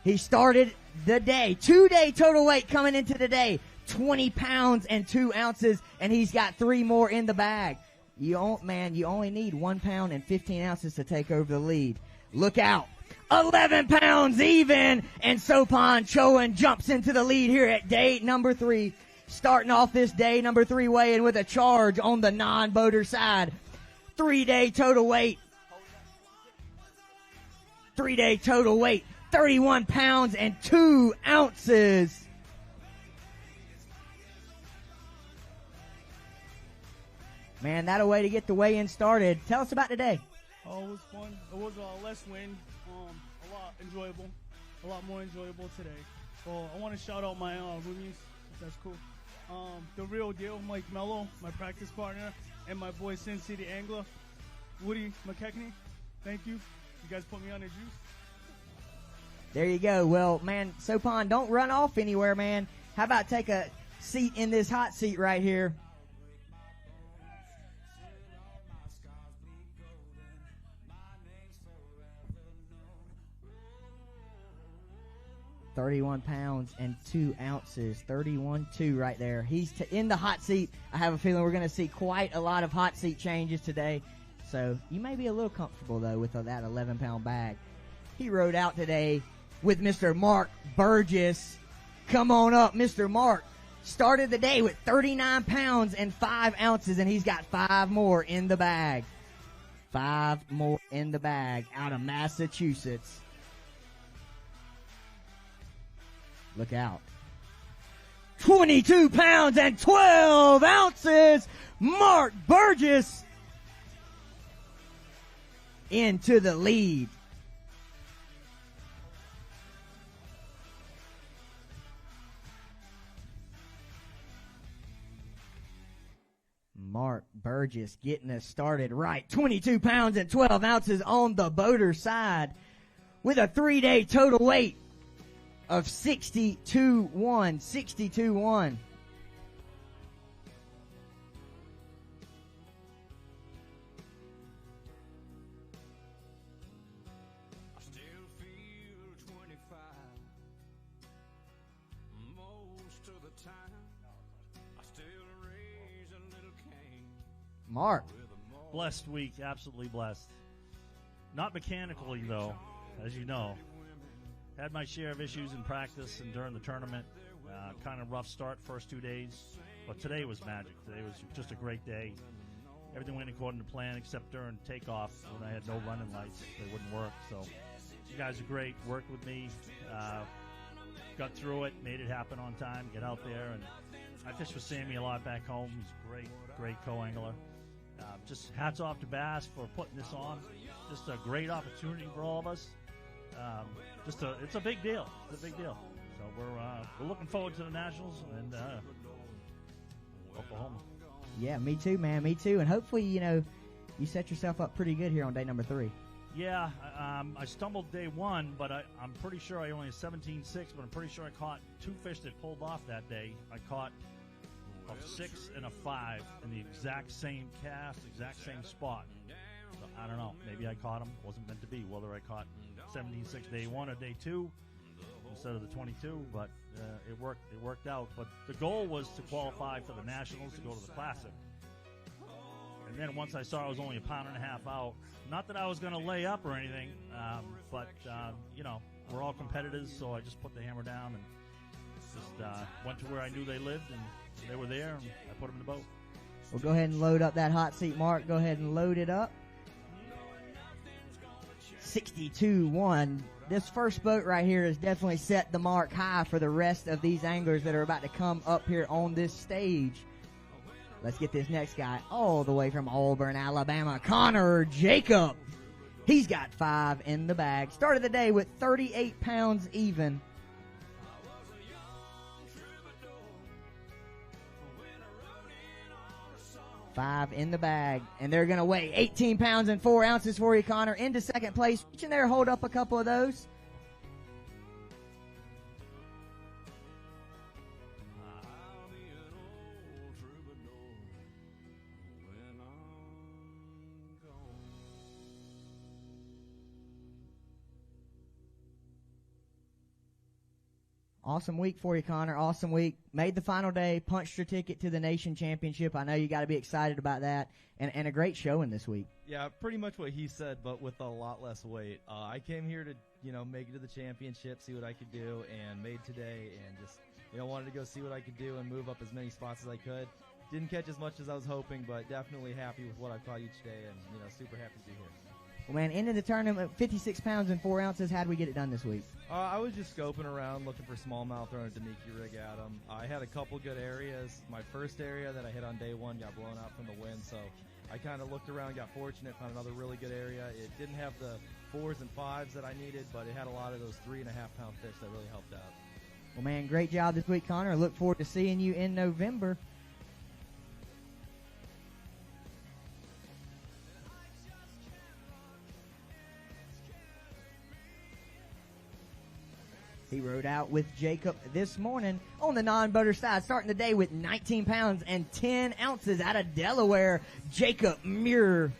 He started the day, 2-day total weight coming into the day, 20 pounds and 2 ounces, and he's got 3 more in the bag. You only need 1 pound and 15 ounces to take over the lead. Look out. 11 pounds even, and Sopan Chowan jumps into the lead here at day number 3. Starting off this day number 3 weigh-in with a charge on the non-boater side. 3-day total weight. 3-day total weight. 31 pounds and 2 ounces. Man, that a way to get the weigh-in started. Tell us about today. Oh, it was fun. It was less wind, a lot enjoyable, a lot more enjoyable today. So I want to shout out my roomies, if that's cool. The real deal, Mike Mello, my practice partner, and my boy Sin City Angler, Woody McKechnie. Thank you. You guys put me on the juice. There you go. Well, man, Sopan, don't run off anywhere, man. How about take a seat in this hot seat right here? $31 pounds and 2 ounces. 31.2 right there. He's in the hot seat. I have a feeling we're going to see quite a lot of hot seat changes today. So you may be a little comfortable, though, with that 11-pound bag. He rode out today with Mr. Mark Burgess. Come on up, Mr. Mark. Started the day with 39 pounds and 5 ounces, and he's got 5 more in the bag. 5 more in the bag out of Massachusetts. Look out. 22 pounds and 12 ounces. Mark Burgess into the lead. Mark Burgess getting us started right. 22 pounds and 12 ounces on the boater side with a 3-day total weight of 62.1. Mark. Blessed week, absolutely blessed. Not mechanically, though, as you know. Had my share of issues in practice and during the tournament. Kind of rough start first 2 days. But today was magic. Today was just a great day. Everything went according to plan except during takeoff when I had no running lights. They wouldn't work. So you guys are great. Worked with me. Got through it. Made it happen on time. Get out there. And I fished with Sammy a lot back home. He's a great co-angler. Just hats off to Bass for putting this on. Just a great opportunity for all of us. It's a big deal. It's a big deal. So we're looking forward to the Nationals and Oklahoma. Yeah, me too, man. Me too. And hopefully, you set yourself up pretty good here on day number 3. Yeah, I stumbled day 1, but I'm pretty sure I only had 17.6, but I'm pretty sure I caught 2 fish that pulled off that day. I caught a 6 and a 5 in the exact same cast, exact same spot. So I don't know. Maybe I caught them. Wasn't meant to be. Whether I caught 17.6 day 1 or day 2 instead of the 22, but it worked. It worked out. But the goal was to qualify for the Nationals to go to the Classic. And then once I saw I was only a pound and a half out, not that I was going to lay up or anything, but we're all competitors, so I just put the hammer down and just went to where I knew they lived, and they were there, and I put them in the boat. We'll go ahead and load up that hot seat, Mark. Go ahead and load it up. 62-1. This first boat right here has definitely set the mark high for the rest of these anglers that are about to come up here on this stage. Let's get this next guy all the way from Auburn, Alabama, Connor Jacob. He's got 5 in the bag. Started the day with 38 pounds even. Five in the bag, and they're going to weigh 18 pounds and 4 ounces for you, Connor. Into second place. Reach in there, hold up a couple of those. Awesome week for you, Connor. Awesome week. Made the final day, punched your ticket to the Nation Championship. I know you got to be excited about that, and a great showing this week. Yeah, pretty much what he said, but with a lot less weight. I came here to, make it to the championship, see what I could do, and made today, and just, wanted to go see what I could do and move up as many spots as I could. Didn't catch as much as I was hoping, but definitely happy with what I caught each day, and, super happy to be here. Well, man, into the tournament, 56 pounds and 4 ounces. How'd we get it done this week? I was just scoping around, looking for smallmouth, throwing a Demiki rig at them. I had a couple good areas. My first area that I hit on day one got blown out from the wind, so I kind of looked around, got fortunate, found another really good area. It didn't have the 4s and 5s that I needed, but it had a lot of those 3.5-pound fish that really helped out. Well, man, great job this week, Connor. I look forward to seeing you in November. He rode out with Jacob this morning on the non-boater side, starting the day with 19 pounds and 10 ounces out of Delaware, Jacob Muir.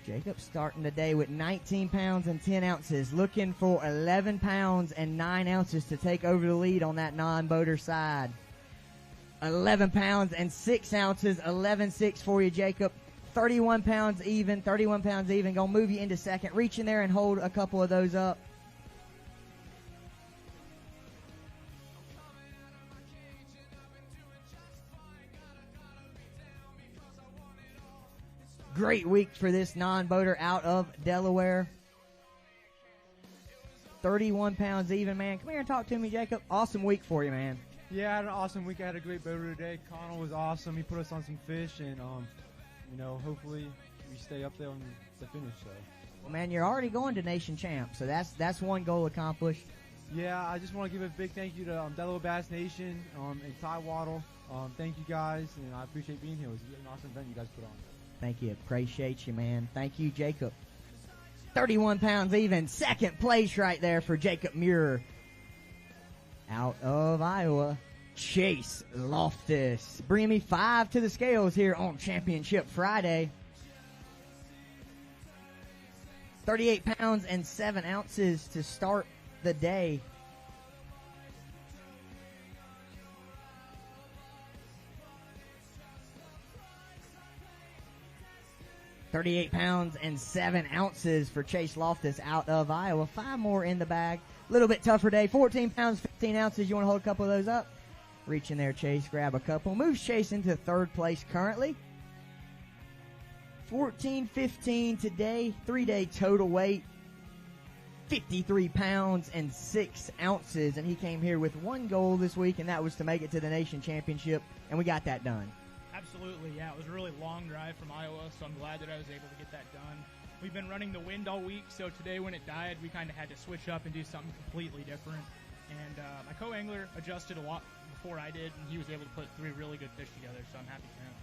Jacob starting the day with 19 pounds and 10 ounces, looking for 11 pounds and 9 ounces to take over the lead on that non-boater side. 11 pounds and 6 ounces, 11.6 for you, Jacob. 31 pounds even. Gonna move you into second. Reach in there and hold a couple of those up. Great week for this non-boater out of Delaware. 31 pounds even, man. Come here and talk to me, Jacob. Awesome week for you, man. Yeah, I had an awesome week. I had a great boater today. Connell was awesome. He put us on some fish, and, hopefully we stay up there on the finish. So. Well, man, you're already going to Nation Champ, so that's one goal accomplished. Yeah, I just want to give a big thank you to Delaware Bass Nation and Ty Waddle. Thank you guys, and I appreciate being here. It was an awesome event you guys put on. Thank you. Appreciate you, man. Thank you, Jacob. 31 pounds even. Second place right there for Jacob Muir. Out of Iowa, Chase Loftus. Bringing me 5 to the scales here on Championship Friday. 38 pounds and 7 ounces to start the day. $38 pounds and 7 ounces for Chase Loftus out of Iowa. 5 more in the bag. A little bit tougher day. 14 pounds, 15 ounces. You want to hold a couple of those up? Reach in there, Chase. Grab a couple. Moves Chase into third place currently. 14-15 today. 3-day total weight. 53 pounds and 6 ounces. And he came here with one goal this week, and that was to make it to the Nation Championship. And we got that done. Absolutely, yeah. It was a really long drive from Iowa, so I'm glad that I was able to get that done. We've been running the wind all week, so today when it died, we kind of had to switch up and do something completely different. And my co-angler adjusted a lot before I did, and he was able to put 3 really good fish together, so I'm happy for him.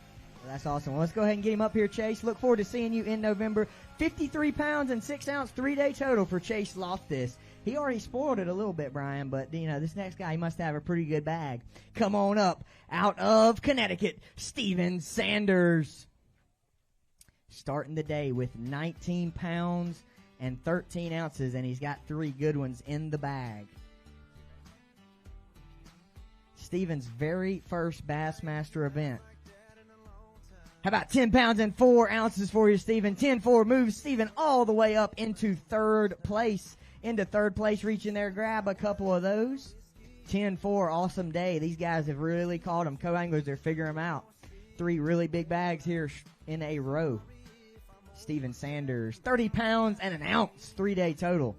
Well, that's awesome. Well, let's go ahead and get him up here, Chase. Look forward to seeing you in November. 53 pounds and 6 ounce, 3-day total for Chase Loftus. He already spoiled it a little bit, Brian, but, this next guy, he must have a pretty good bag. Come on up. Out of Connecticut, Steven Sanders. Starting the day with 19 pounds and 13 ounces, and he's got 3 good ones in the bag. Steven's very first Bassmaster event. How about 10 pounds and 4 ounces for you, Stephen? 10-4 moves Stephen all the way up into third place. Reaching there, grab a couple of those. 10-4, awesome day. These guys have really caught them. Co-anglers, they're figuring them out. 3 really big bags here in a row. Stephen Sanders, 30 pounds and an ounce, 3-day total.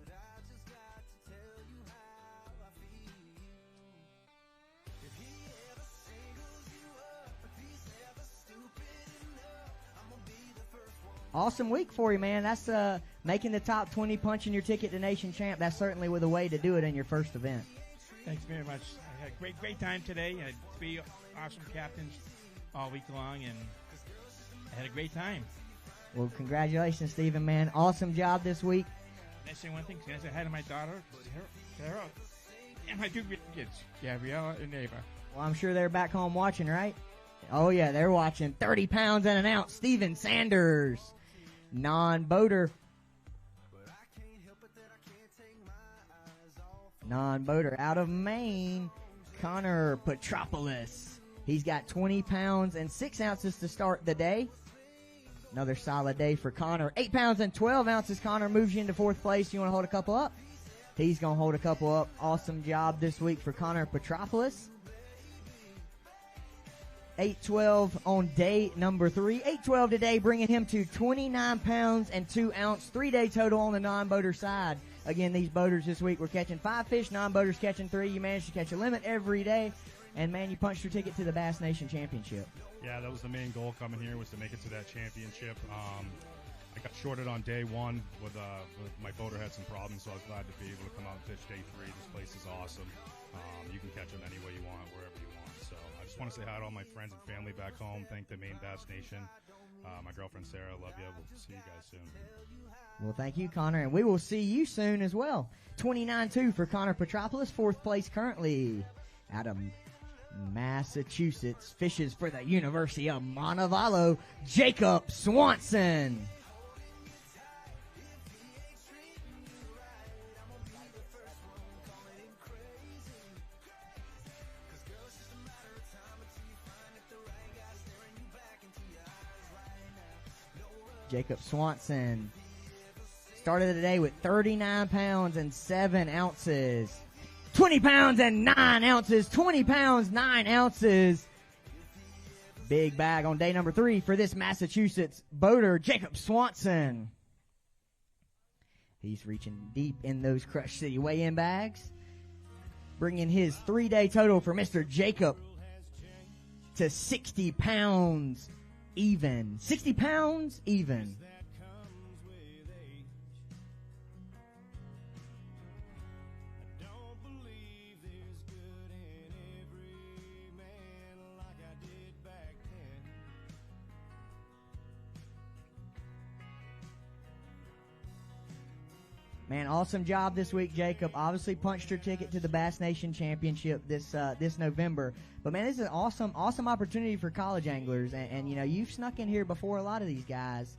Awesome week for you, man. That's making the top 20, punching your ticket to Nation Champ. That's certainly the way to do it in your first event. Thanks very much. I had a great time today. I had 3 awesome captains all week long, and I had a great time. Well, congratulations, Stephen, man. Awesome job this week. Can I say one thing? Can I say hi to my daughter, Sarah, and my 2 kids, Gabriella and Ava? Well, I'm sure they're back home watching, right? Oh, yeah, they're watching. 30 pounds and an ounce, Stephen Sanders. Non-boater. Non-boater out of Maine, Connor Petropoulos. He's got 20 pounds and 6 ounces to start the day. Another solid day for Connor. 8 pounds and 12 ounces. Connor moves you into 4th place. You want to hold a couple up? He's going to hold a couple up. Awesome job this week for Connor Petropoulos. 8-12 on day number 3. 8-12 today, bringing him to 29 pounds and 2 ounce. 3-day total on the non-boater side. Again, these boaters this week were catching 5 fish. Non-boaters catching 3. You managed to catch a limit every day. And, man, you punched your ticket to the Bass Nation Championship. Yeah, that was the main goal coming here, was to make it to that championship. I got shorted on day 1 with my boater had some problems, so I was glad to be able to come out and fish day 3. This place is awesome. You can catch them any way you want, wherever you want. So I just want to say hi to all my friends and family back home. Thank the main Bass Nation. My girlfriend Sarah, love you. We'll see you guys soon. Well, thank you, Connor, and we will see you soon as well. 29-2 for Connor Petropoulos, 4th place currently out of Massachusetts. Fishes for the University of Montevallo, Jacob Swanson. Jacob Swanson started the day with 39 pounds and 7 ounces. 20 pounds and 9 ounces. 20 pounds, 9 ounces. Big bag on day number 3 for this Massachusetts boater, Jacob Swanson. He's reaching deep in those Crush City weigh-in bags, bringing his 3-day total for Mr. Jacob to 60 pounds even. 60 pounds even. Man, awesome job this week, Jacob. Obviously punched your ticket to the Bass Nation Championship this November. But, man, this is an awesome opportunity for college anglers. And, you know, you've snuck in here before a lot of these guys.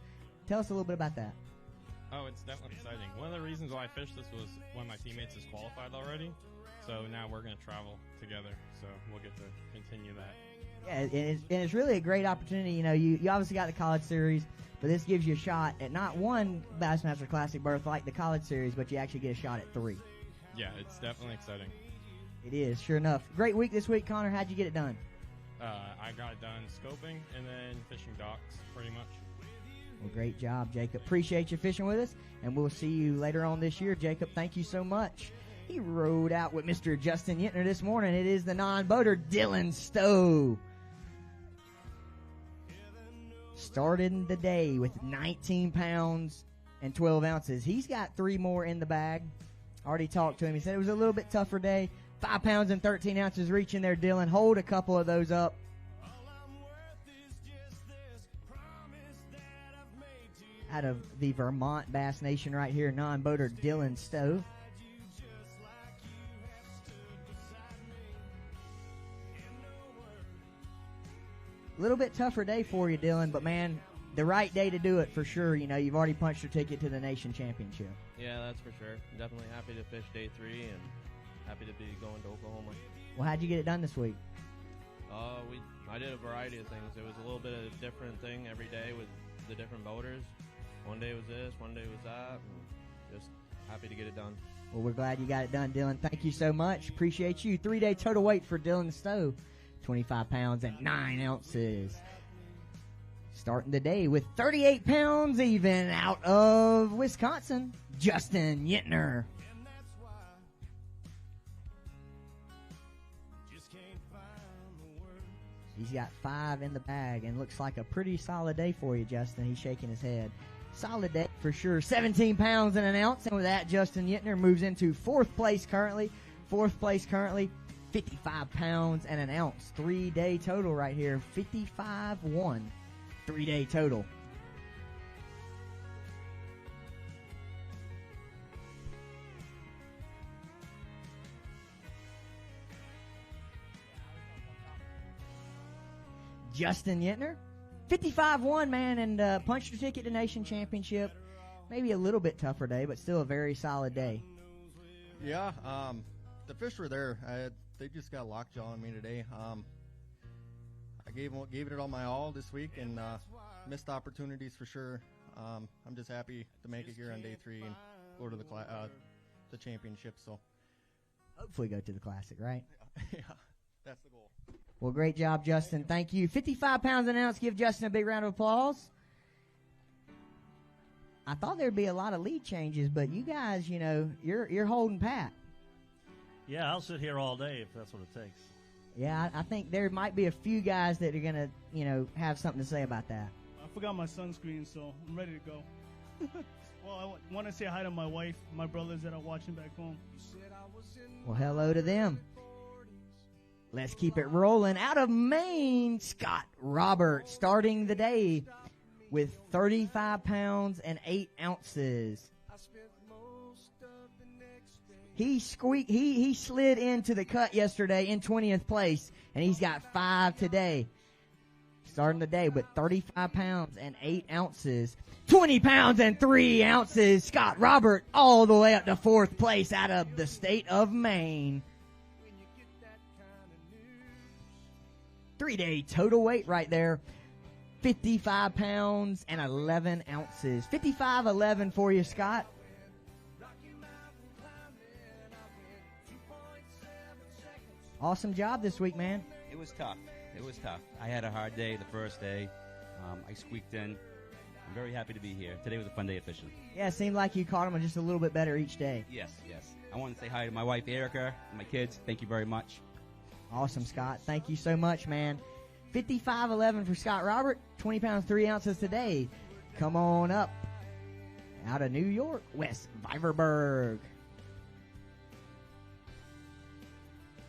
Tell us a little bit about that. Oh, it's definitely exciting. One of the reasons why I fished this was one of my teammates is qualified already. So now we're going to travel together. So we'll get to continue that. Yeah, and it's really a great opportunity. You know, you obviously got the college series, but this gives you a shot at not one Bassmaster Classic berth like the college series, but you actually get a shot at 3. Yeah, it's definitely exciting. It is, sure enough. Great week this week, Connor. How'd you get it done? I got it done scoping and then fishing docks, pretty much. Well, great job, Jacob. Appreciate you fishing with us, and we'll see you later on this year. Jacob, thank you so much. He rode out with Mr. Justin Yentner this morning. It is the non-boater, Dylan Stowe. Started the day with 19 pounds and 12 ounces. He's got 3 more in the bag. Already talked to him. He said it was a little bit tougher day. 5 pounds and 13 ounces reaching there, Dylan. Hold a couple of those up. Out of the Vermont Bass Nation right here, non-boater Dylan Stowe. A little bit tougher day for you, Dylan, but, man, the right day to do it for sure. You know, you've already punched your ticket to the Nation Championship. Yeah, that's for sure. Definitely happy to fish day 3 and happy to be going to Oklahoma. Well, how'd you get it done this week? We I did a variety of things. It was a little bit of a different thing every day with the different boaters. One day was this, one day was that, and just happy to get it done. Well, we're glad you got it done, Dylan. Thank you so much. Appreciate you. 3-day total weight for Dylan Stowe, 25 pounds and 9 ounces. Starting the day with 38 pounds even out of Wisconsin, Justin Yitner. He's got 5 in the bag and looks like a pretty solid day for you, Justin. He's shaking his head. Solid day for sure. 17 pounds and an ounce. And with that, Justin Yitner moves into 4th place currently. 55 pounds and an ounce. 3-day total right here. 55-1. 3-day total. Justin Yitner, 55-1, man, and punched your ticket to Nation Championship. Maybe a little bit tougher day, but still a very solid day. Yeah, the fish were there. They just got lockjaw on me today. I gave it all my all this week, and missed opportunities for sure. I'm just happy to make it here on day 3 and go to the championship. So hopefully go to the Classic, right? Yeah, that's the goal. Well, great job, Justin. Thank you. 55 pounds an ounce. Give Justin a big round of applause. I thought there'd be a lot of lead changes, but you guys, you know, you're holding pat. Yeah, I'll sit here all day if that's what it takes. Yeah, I think there might be a few guys that are going to, you know, have something to say about that. I forgot my sunscreen, so I'm ready to go. Well, I want to say hi to my wife, my brothers that are watching back home. Well, hello to them. Let's keep it rolling. Out of Maine, Scott Roberts starting the day with 35 pounds and 8 ounces. He slid into the cut yesterday in 20th place, and he's got 5 today. Starting the day with 35 pounds and 8 ounces. 20 pounds and 3 ounces. Scott Robert all the way up to 4th place out of the state of Maine. 3-day total weight right there. 55 pounds and 11 ounces. 55-11 for you, Scott. Awesome job this week, man. It was tough. I had a hard day the first day. I squeaked in. I'm very happy to be here. Today was a fun day of fishing. Yeah, it seemed like you caught them just a little bit better each day. Yes. I want to say hi to my wife, Erica, and my kids. Thank you very much. Awesome, Scott. Thank you so much, man. 55-11 for Scott Robert. 20 pounds, 3 ounces today. Come on up. Out of New York, Wes Viverberg.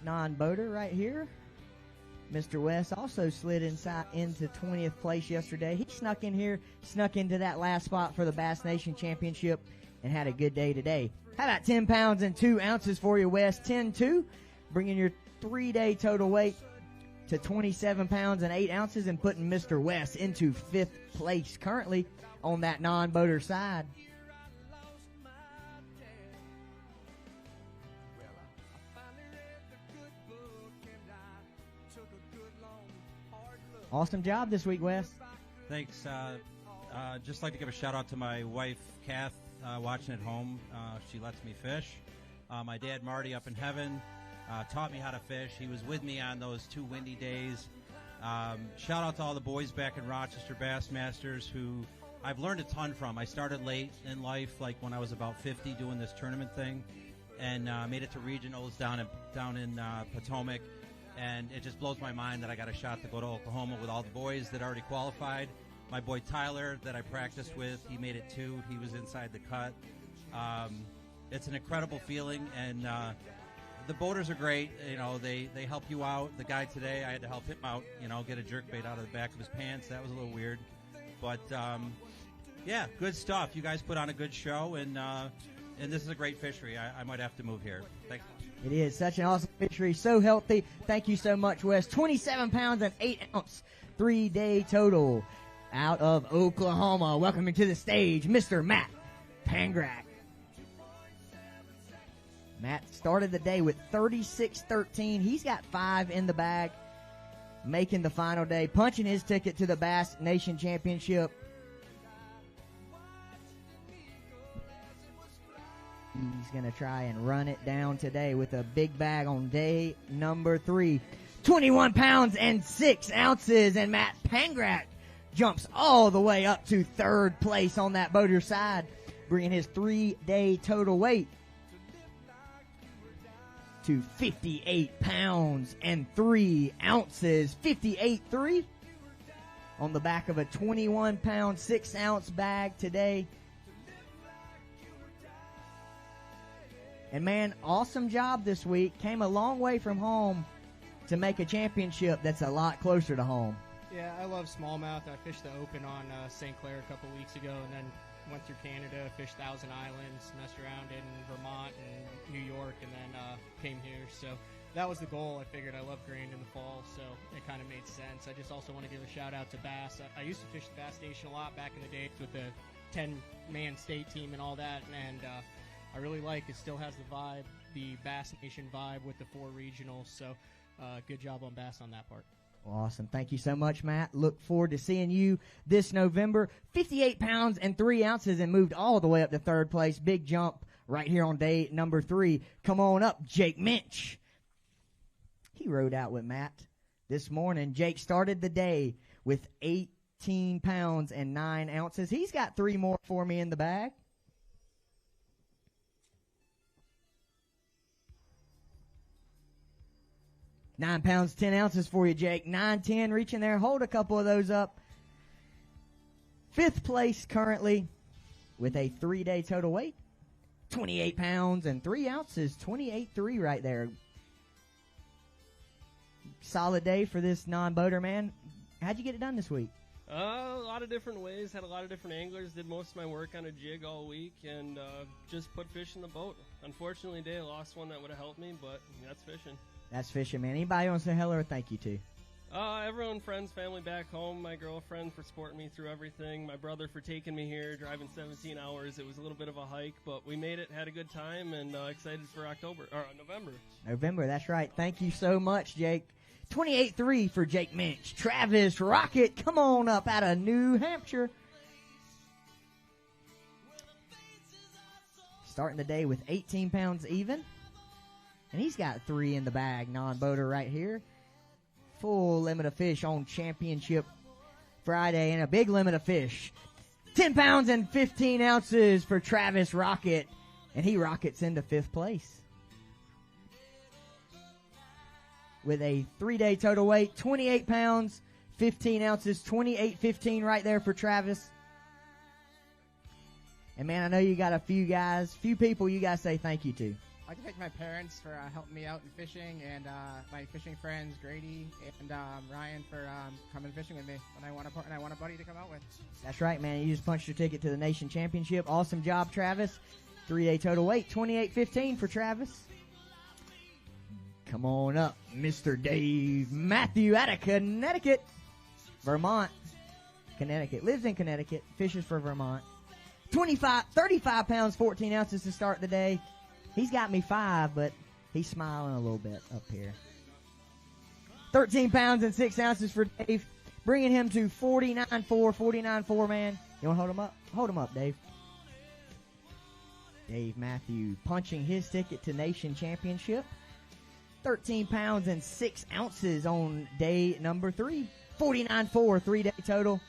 Non-boater right here. Mr. West also slid into 20th place yesterday. He snuck in here, snuck into that last spot for the Bass Nation Championship, and had a good day today. How about 10 pounds and 2 ounces for you, West? 10-2, bringing your 3-day total weight to 27 pounds and 8 ounces and putting Mr. West into 5th place currently on that non-boater side. Awesome job this week, Wes. Thanks. Just like to give a shout out to my wife, Kath, watching at home. She lets me fish. My dad, Marty, up in heaven, taught me how to fish. He was with me on those 2 windy days. Shout out to all the boys back in Rochester, Bassmasters, who I've learned a ton from. I started late in life, like when I was about 50, doing this tournament thing, and made it to regionals down in Potomac. And it just blows my mind that I got a shot to go to Oklahoma with all the boys that already qualified. My boy Tyler that I practiced with, he made it too. He was inside the cut. It's an incredible feeling, and the boaters are great. You know, they help you out. The guy today, I had to help him out, you know, get a jerkbait out of the back of his pants. That was a little weird. But, yeah, good stuff. You guys put on a good show, and this is a great fishery. I might have to move here. Thanks. It is such an awesome fishery, so healthy. Thank you so much, Wes. 27 pounds and 8 ounce, 3-day total out of Oklahoma. Welcoming to the stage, Mr. Matt Pangrak. Matt started the day with 36-13. He's got 5 in the bag. making the final day, punching his ticket to the Bass Nation Championship. He's going to try and run it down today with a big bag on day number 3. 21 pounds and 6 ounces, and Matt Pangrat jumps all the way up to 3rd place on that boater side, bringing his 3-day total weight to 58 pounds and 3 ounces. 58.3 on the back of a 21 pound 6 ounce bag today. And man, awesome job this week. Came a long way from home to make a championship that's a lot closer to home. Yeah, I love smallmouth. I fished the Open on St. Clair a couple weeks ago, and then went through Canada, fished Thousand Islands, messed around in Vermont and New York, and then came here. So that was the goal. I figured I love Grand in the fall, so it kind of made sense. I just also want to give a shout out to Bass. I used to fish the Bass Station a lot back in the day with the 10-man state team and all that, and I really like it. Still has the vibe, the Bass Nation vibe with the 4 regionals. So good job on Bass on that part. Awesome. Thank you so much, Matt. Look forward to seeing you this November. 58 pounds and 3 ounces and moved all the way up to 3rd place. Big jump right here on day number 3. Come on up, Jake Minch. He rode out with Matt this morning. Jake started the day with 18 pounds and 9 ounces. He's got 3 more for me in the bag. 9 pounds, 10 ounces for you, Jake. 9-10, reaching there. Hold a couple of those up. 5th place currently with a 3-day total weight. 28 pounds and 3 ounces. 28.3 right there. Solid day for this non-boater, man. How'd you get it done this week? A lot of different ways. Had a lot of different anglers. Did most of my work on a jig all week, and just put fish in the boat. Unfortunately, today I lost one that would have helped me, but that's fishing. That's fishing, man. Anybody want to say hello or thank you to? Everyone, friends, family back home, my girlfriend for supporting me through everything, my brother for taking me here, driving 17 hours. It was a little bit of a hike, but we made it, had a good time, and excited for November. November, that's right. Thank you so much, Jake. 28.3 for Jake Minch. Travis Rocket, come on up out of New Hampshire. Starting the day with 18 pounds even. And he's got 3 in the bag, non-boater right here. Full limit of fish on Championship Friday and a big limit of fish. 10 pounds and 15 ounces for Travis Rocket. And he rockets into 5th place. With a 3-day total weight, 28 pounds, 15 ounces, 28.15 right there for Travis. And man, I know you got a few people you got to say thank you to. I'd like to thank my parents for helping me out in fishing, and my fishing friends Grady and Ryan for coming fishing with me when I want a buddy to come out with. That's right, man. You just punched your ticket to the Nation Championship. Awesome job, Travis. 3-day total weight, 28.15 for Travis. Come on up, Mr. Dave Matthew out of Connecticut. Vermont, Connecticut. Lives in Connecticut, fishes for Vermont. 35 pounds, 14 ounces to start the day. He's got me 5, but he's smiling a little bit up here. 13 pounds and 6 ounces for Dave, bringing him to 49.4, man. You want to hold him up? Hold him up, Dave. Dave Matthew punching his ticket to Nation Championship. 13 pounds and 6 ounces on day number 3. 49.4, 3-day total.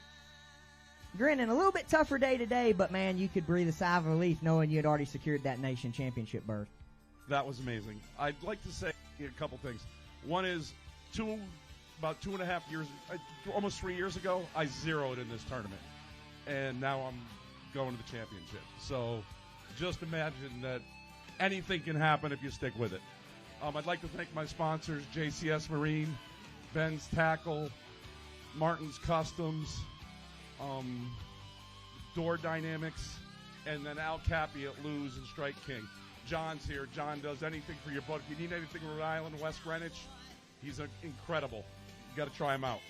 Grinning, a little bit tougher day today, but man, you could breathe a sigh of relief knowing you had already secured that Nation Championship berth. That was amazing. I'd like to say a couple things. One is, about 2.5 years, almost 3 years ago, I zeroed in this tournament, and now I'm going to the championship. So just imagine that anything can happen if you stick with it. I'd like to thank my sponsors, JCS Marine, Ben's Tackle, Martin's Customs, Door Dynamics, and then Al Cappy at Lou's and Strike King. John's here. John does anything for your boat. If you need anything in Rhode Island, West Greenwich, he's incredible. You got to try him out.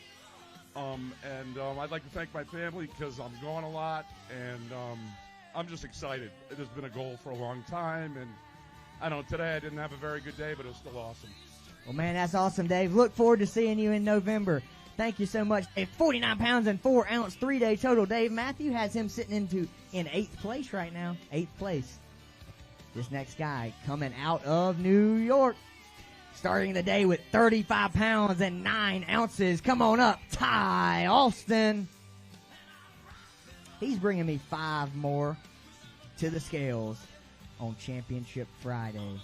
I'd like to thank my family because I'm gone a lot, and I'm just excited. It has been a goal for a long time, and I don't know, today I didn't have a very good day, but it was still awesome. Well, man, that's awesome, Dave. Look forward to seeing you in November. Thank you so much, Dave. 49 pounds and 4 ounce 3-day total. Dave Matthew has him sitting in 8th place right now. 8th place. This next guy coming out of New York. Starting the day with 35 pounds and 9 ounces. Come on up, Ty Alston. He's bringing me 5 more to the scales on Championship Friday.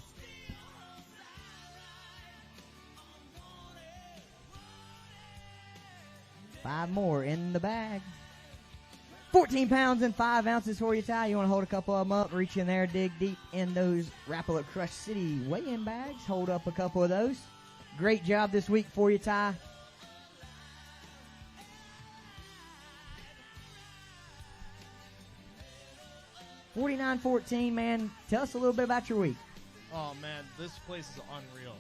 Five more in the bag. 14 pounds and 5 ounces for you, Ty. You want to hold a couple of them up, reach in there, dig deep in those Rapala Crush City weigh-in bags. Hold up a couple of those. Great job this week for you, Ty. $49.14, man. Tell us a little bit about your week. Oh, man, this place is unreal.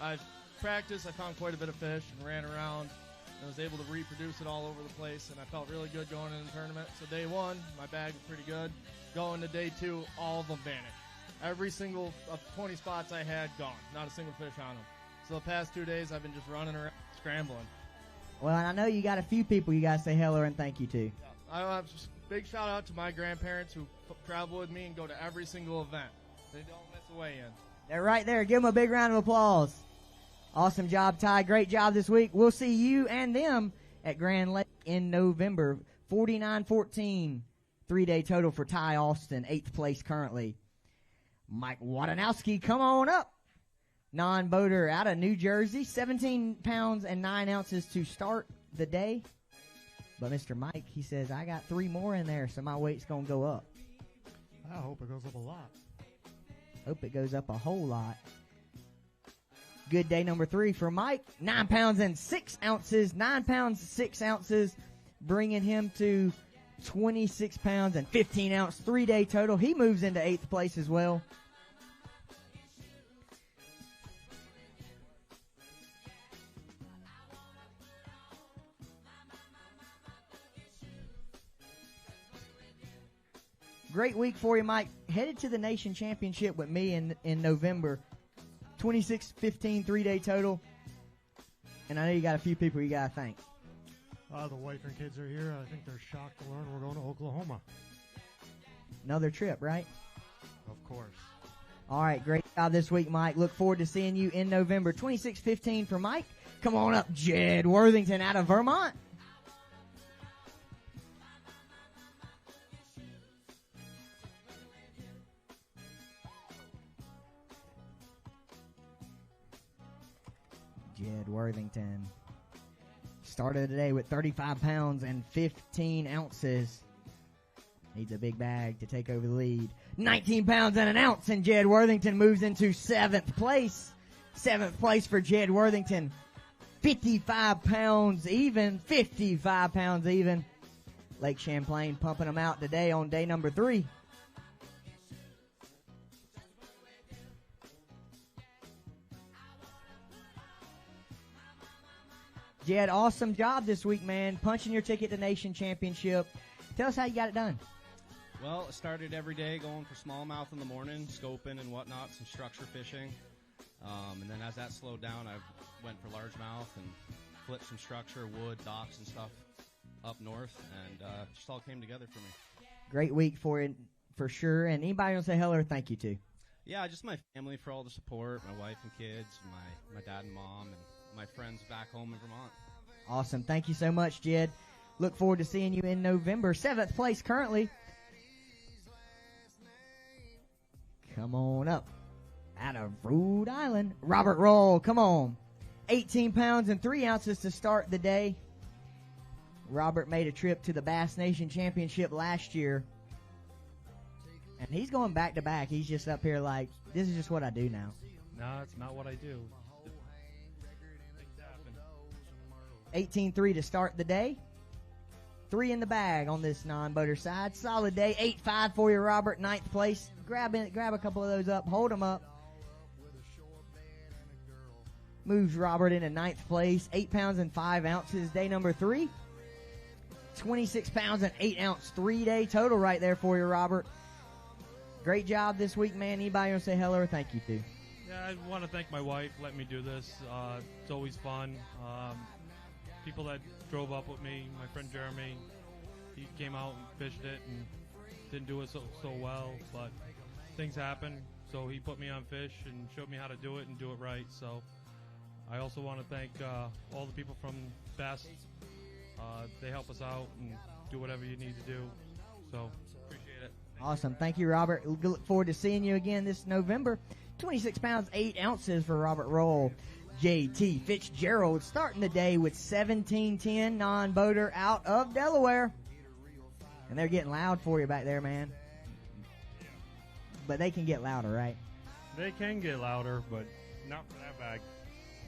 I've practiced, I found quite a bit of fish and ran around. I was able to reproduce it all over the place, and I felt really good going into the tournament. So day 1, my bag was pretty good. Going to day 2, all of them vanished. Every single of 20 spots I had, gone. Not a single fish on them. So the past 2 days, I've been just running around, scrambling. Well, and I know you got a few people you got to say hello and thank you to. I have a big shout out to my grandparents who travel with me and go to every single event. They don't miss a weigh-in. They're right there. Give them a big round of applause. Awesome job, Ty. Great job this week. We'll see you and them at Grand Lake in November. 49-14, 3-day total for Ty Alston, 8th place currently. Mike Wadanowski, come on up. Non-boater out of New Jersey, 17 pounds and 9 ounces to start the day. But Mr. Mike, he says, I got 3 more in there, so my weight's going to go up. I hope it goes up a lot. Hope it goes up a whole lot. Good day number 3 for Mike. 9 pounds and 6 ounces. 9 pounds, 6 ounces, bringing him to 26 pounds and 15 ounce 3-day total. He moves into 8th place as well. Great week for you, Mike. Headed to the Nation Championship with me in November. 26-15 3-day total. And I know you got a few people you got to thank. The wife and kids are here. I think they're shocked to learn we're going to Oklahoma. Another trip, right? Of course. All right, great job this week, Mike. Look forward to seeing you in November. 26-15 for Mike. Come on up, Jed Worthington out of Vermont. Jed Worthington started today with 35 pounds and 15 ounces. Needs a big bag to take over the lead. 19 pounds and an ounce, and Jed Worthington moves into 7th place. 7th place for Jed Worthington. 55 pounds even. 55 pounds even. Lake Champlain pumping them out today on day number 3. Jed, awesome job this week, man. Punching your ticket to Nation Championship. Tell us how you got it done. Well, I started every day going for smallmouth in the morning, scoping and whatnot, some structure fishing. And then as that slowed down, I went for largemouth and flipped some structure, wood, docks, and stuff up north, and just all came together for me. Great week for it, for sure. And anybody want to say hello or thank you to? Yeah, just my family for all the support, my wife and kids, my dad and mom, and my friends back home in Vermont. Awesome. Thank you so much, Jed. Look forward to seeing you in November. 7th place currently. Come on up. Out of Rhode Island. Robert Roll, come on. 18 pounds and 3 ounces to start the day. Robert made a trip to the Bass Nation Championship last year. And he's going back to back. He's just up here like, this is just what I do now. No, it's not what I do. 18-3 to start the day. 3 in the bag on this non-boater side. Solid day. 8-5 for you, Robert. 9th place. Grab a couple of those up. Hold them up. Moves Robert into 9th place. 8 pounds and 5 ounces. Day number 3. 26 pounds and 8 ounce 3-day total right there for you, Robert. Great job this week, man. Anybody want to say hello or thank you to? Yeah, I want to thank my wife letting me do this. It's always fun. People that drove up with me, my friend Jeremy, he came out and fished it and didn't do it so well, but things happen. So he put me on fish and showed me how to do it and do it right. So I also want to thank all the people from B.A.S.S. They help us out and do whatever you need to do. So appreciate it. Awesome. Thank you, Robert. We look forward to seeing you again this November. 26 pounds, 8 ounces for Robert Roll. J.T. Fitzgerald starting the day with 1710 non-boater out of Delaware. And they're getting loud for you back there, man. But they can get louder, right? They can get louder, but not for that bag.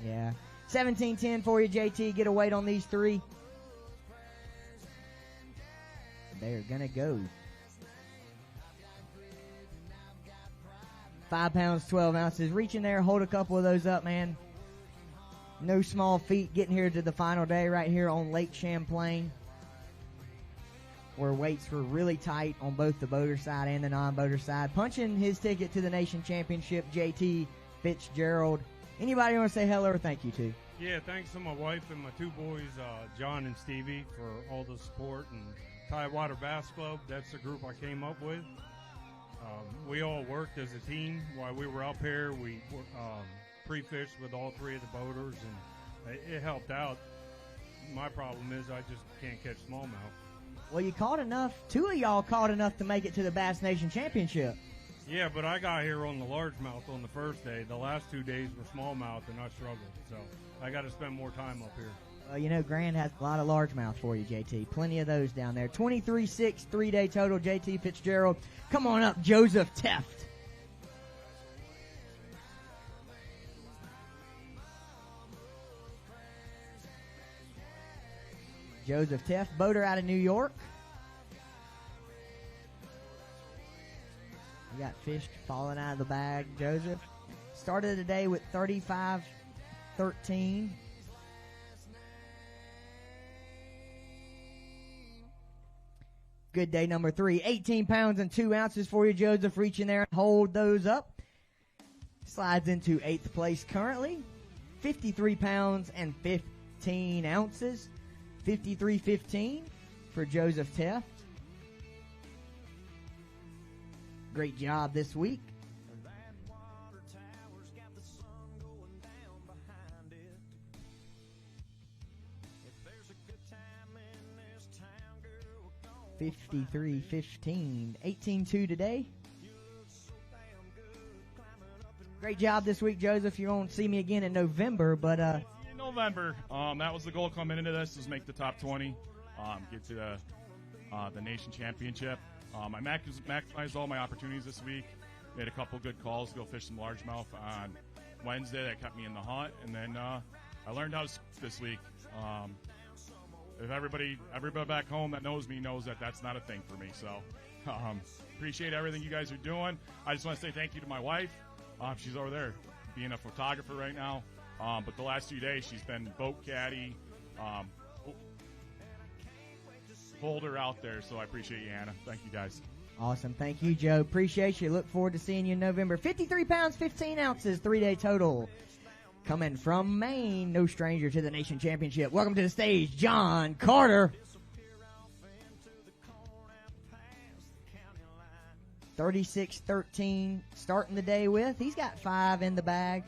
Yeah. 1710 for you, JT. Get a weight on these three. They're going to go. 5 pounds, 12 ounces. Reach in there, hold a couple of those up, man. No small feat getting here to the final day right here on Lake Champlain, where weights were really tight on both the boater side and the non-boater side. Punching his ticket to the Nation Championship, JT Fitzgerald. Anybody want to say hello or thank you to? Yeah, thanks to my wife and my two boys, John and Stevie, for all the support. And Tidewater Bass Club, that's the group I came up with. We all worked as a team while we were up here. We pre-fished with all three of the boaters, and it helped out. My problem is I just can't catch smallmouth. Well, you caught enough. Two of y'all caught enough to make it to the Bass Nation Championship. Yeah, but I got here on the largemouth on the first day. The last 2 days were smallmouth, and I struggled. So I got to spend more time up here. Well, you know, Grand has a lot of largemouth for you, JT. Plenty of those down there. 23-6, 3-day total, JT Fitzgerald. Come on up, Joseph Teft. Joseph Teft, boater out of New York. You got fish falling out of the bag, Joseph. Started the day with 35-13. Good day number 3. 18 pounds and 2 ounces for you, Joseph. Reach in there and hold those up. Slides into 8th place currently. 53 pounds and 15 ounces. 53.15 for Joseph Teft. Great job this week. $53.15. 18.2 today. Great job this week, Joseph. You won't see me again in November, but in November. That was the goal coming into this, was make the top 20, get to the Nation Championship. I maximized all my opportunities this week. Made a couple good calls to go fish some largemouth on Wednesday. That kept me in the hunt, and then I learned how to this week. If everybody back home that knows me knows that that's not a thing for me. So appreciate everything you guys are doing. I just want to say thank you to my wife. She's over there being a photographer right now. But the last 2 days she's been boat caddy, holder out there. So I appreciate you, Anna. Thank you, guys. Awesome. Thank you, Joe. Appreciate you. Look forward to seeing you in November. 53 pounds, 15 ounces, 3-day total. Coming from Maine, no stranger to the Nation Championship. Welcome to the stage, John Carter. 36-13 starting the day with. He's got 5 in the bag.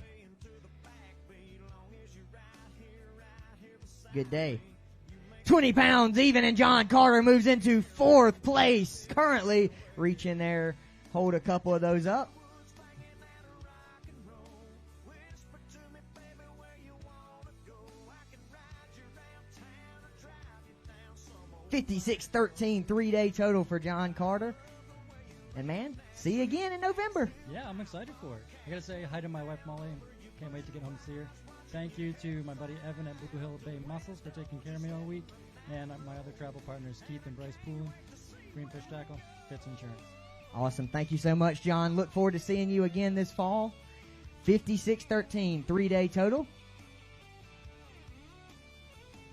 Good day. 20 pounds even, and John Carter moves into 4th place. Currently, reach in there, hold a couple of those up. $56.13 3-day total for John Carter. And man, see you again in November. Yeah, I'm excited for it. I gotta say hi to my wife Molly. Can't wait to get home to see her. Thank you to my buddy Evan at Blue Hill Bay Mussels for taking care of me all week, and my other travel partners Keith and Bryce Poole, Greenfish Tackle, Fitz Insurance. Awesome. Thank you so much, John. Look forward to seeing you again this fall. 56-13 3-day total.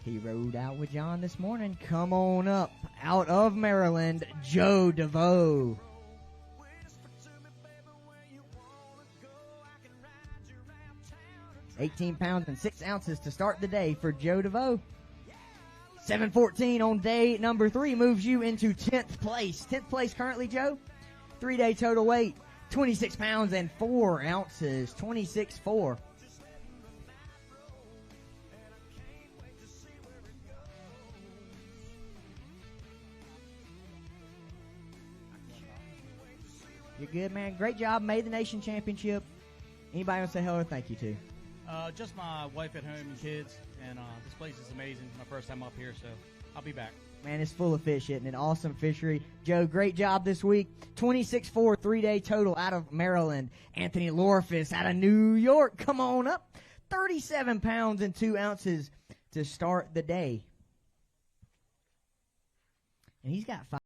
He rode out with John this morning. Come on up, out of Maryland, Joe DeVoe. 18 pounds and 6 ounces to start the day for Joe DeVoe. 7:14 on day number 3 moves you into 10th place. 10th place currently, Joe. 3-day total weight, 26 pounds and 4 ounces. 26.4. You're good, man. Great job. Made the nation championship. Anybody want to say hello or thank you to? Just my wife at home and kids, and this place is amazing. My first time up here, so I'll be back. Man, it's full of fish, isn't it? Awesome fishery. Joe, great job this week. 26.4 3-day total out of Maryland. Anthony Lorfis out of New York. Come on up. 37 pounds and 2 ounces to start the day. And he's got 5.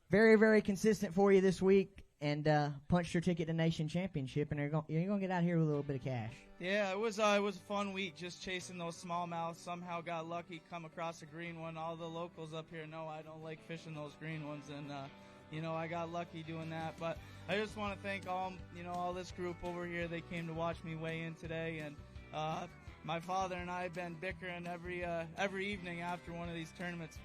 Very, very consistent for you this week, and punched your ticket to Nation Championship, and you're going to get out here with a little bit of cash. Yeah, it was a fun week just chasing those smallmouths. Somehow got lucky, come across a green one. All the locals up here know I don't like fishing those green ones, and I got lucky doing that. But I just want to thank all this group over here. They came to watch me weigh in today, and my father and I have been bickering every evening after one of these tournaments,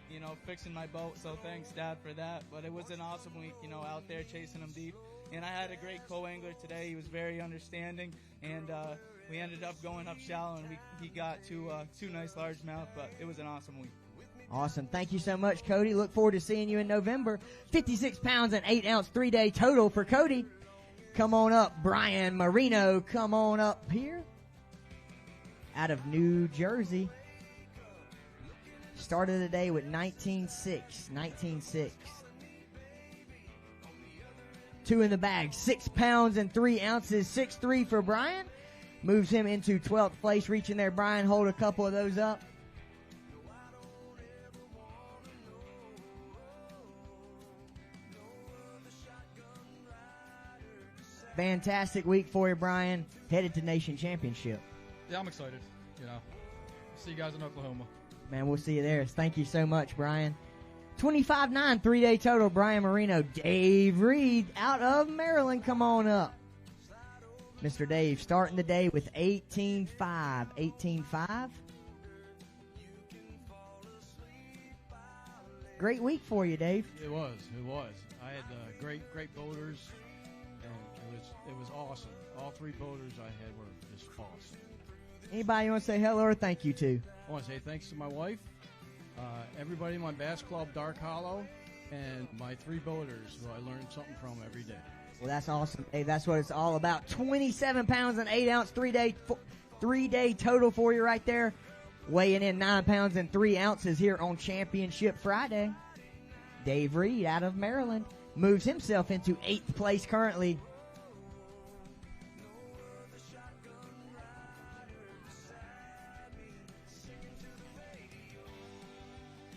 fixing my boat. So thanks, Dad, for that. But it was an awesome week, out there chasing them deep. And I had a great co-angler today. He was very understanding, and we ended up going up shallow, and he got two nice largemouth. But it was an awesome week. Awesome. Thank you so much, Cody. Look forward to seeing you in November. 56 pounds and 8 ounce 3-day total for Cody. Come on up, Brian Marino. Come on up here. Out of New Jersey. Started the day with 19.6. 2 in the bag. 6 pounds and 3 ounces. 6'3" for Brian. Moves him into 12th place. Reaching there, Brian. Hold a couple of those up. Fantastic week for you, Brian. Headed to Nation Championship. Yeah, I'm excited. See you guys in Oklahoma. Man, we'll see you there. Thank you so much, Brian. 25-9, 3-day total. Brian Marino, Dave Reed out of Maryland. Come on up. Mr. Dave starting the day with 18-5. 18-5. Great week for you, Dave. It was. I had great boaters, and it was awesome. All three boaters I had were just awesome. Anybody you want to say hello or thank you to? I want to say thanks to my wife, everybody in my bass club, Dark Hollow, and my three boaters who I learned something from every day. Well, that's awesome, Dave. That's what it's all about. 27 pounds and 8 ounce, 3-day total for you right there. Weighing in 9 pounds and 3 ounces here on Championship Friday. Dave Reed out of Maryland moves himself into 8th place currently.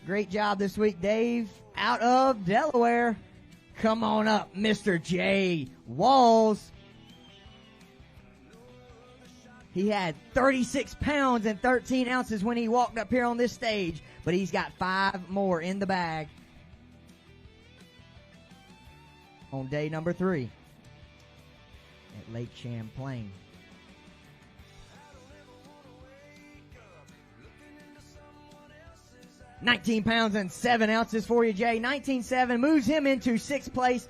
Great job this week, Dave, out of Delaware. Come on up, Mr. J. Walls. He had 36 pounds and 13 ounces when he walked up here on this stage, but he's got 5 more in the bag on day number 3 at Lake Champlain. $19 pounds and 7 ounces for you, Jay. 19.7 moves him into 6th place.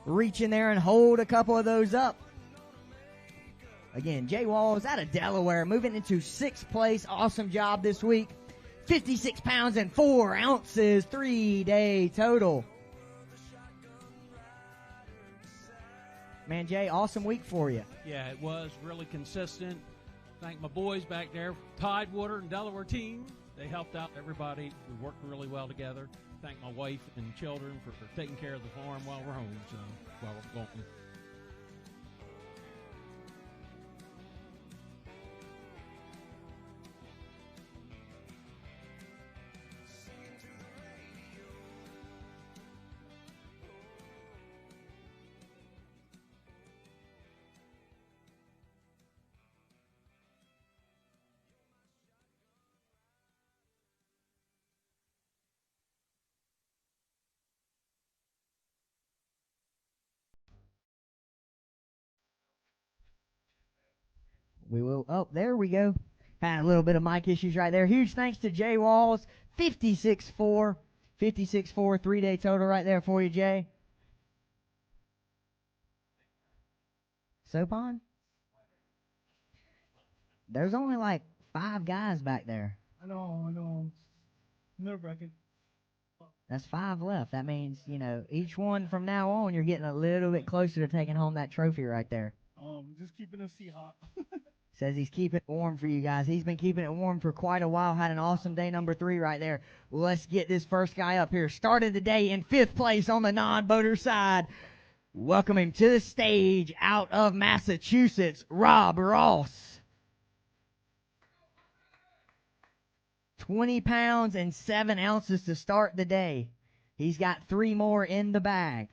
Reach in there and hold a couple of those up. Again, Jay Walls out of Delaware, moving into 6th place. Awesome job this week. 56 pounds and 4 ounces, 3-day total. Man, Jay, awesome week for you. Yeah, it was really consistent. Thank my boys back there, Tidewater and Delaware team. They helped out everybody. We worked really well together. Thank my wife and children for taking care of the farm while we're home, while we're going. We will. Oh, there we go. Had a little bit of mic issues right there. Huge thanks to Jay Walls. 56.4. 56.4, 3-day total right there for you, Jay. Sopon? There's only like 5 guys back there. I know. Nerve-wracking. That's 5 left. That means, each one from now on, you're getting a little bit closer to taking home that trophy right there. Just keeping the sea hot. Says he's keeping it warm for you guys. He's been keeping it warm for quite a while. Had an awesome day number 3 right there. Let's get this first guy up here. Started the day in 5th place on the non-boater side. Welcome him to the stage out of Massachusetts, Rob Ross. 20 pounds and 7 ounces to start the day. He's got 3 more in the bag.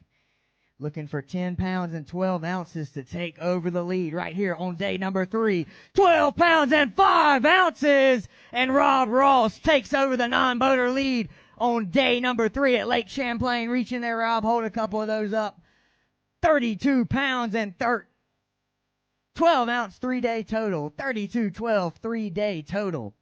Looking for 10 pounds and 12 ounces to take over the lead right here on day number 3. 12 pounds and 5 ounces. And Rob Ross takes over the non-boater lead on day number 3 at Lake Champlain. Reaching there, Rob. Hold a couple of those up. 32 pounds and 12 ounce 3-day total. 32-12 3-day total.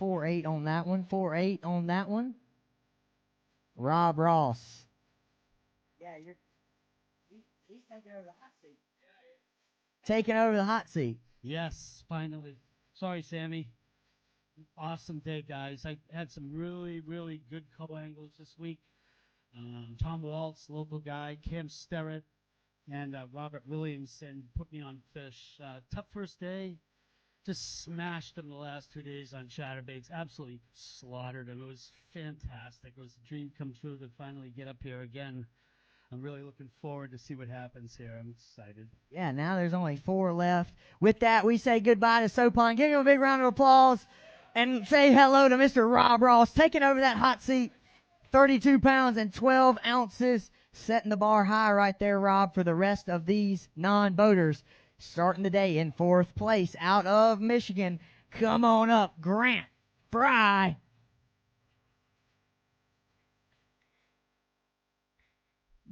$4.8 on that one. $4.8 on that one. Rob Ross. Yeah, he's taking over the hot seat. Taking over the hot seat. Yes, finally. Sorry, Sammy. Awesome day, guys. I had some really, really good co-angles this week. Tom Waltz, local guy, Cam Sterrett, and Robert Williamson put me on fish. Tough first day. just smashed them the last 2 days on chatterbaits. Absolutely slaughtered them. It was fantastic. It was a dream come true to finally get up here again. I'm really looking forward to see what happens here. I'm excited. Yeah, now there's only 4 left. With that, we say goodbye to Sopon. Give him a big round of applause and say hello to Mr. Rob Ross, taking over that hot seat. 32 pounds and 12 ounces, setting the bar high right there, Rob, for the rest of these non-boaters. Starting the day in 4th place out of Michigan. Come on up, Grant Fry.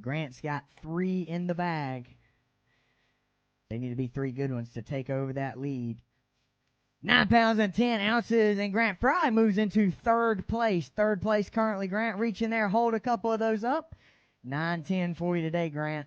Grant's got 3 in the bag. They need to be 3 good ones to take over that lead. 9 pounds and 10 ounces, and Grant Fry moves into 3rd place. 3rd place currently, Grant. Reach in there, hold a couple of those up. 9-10 for you today, Grant.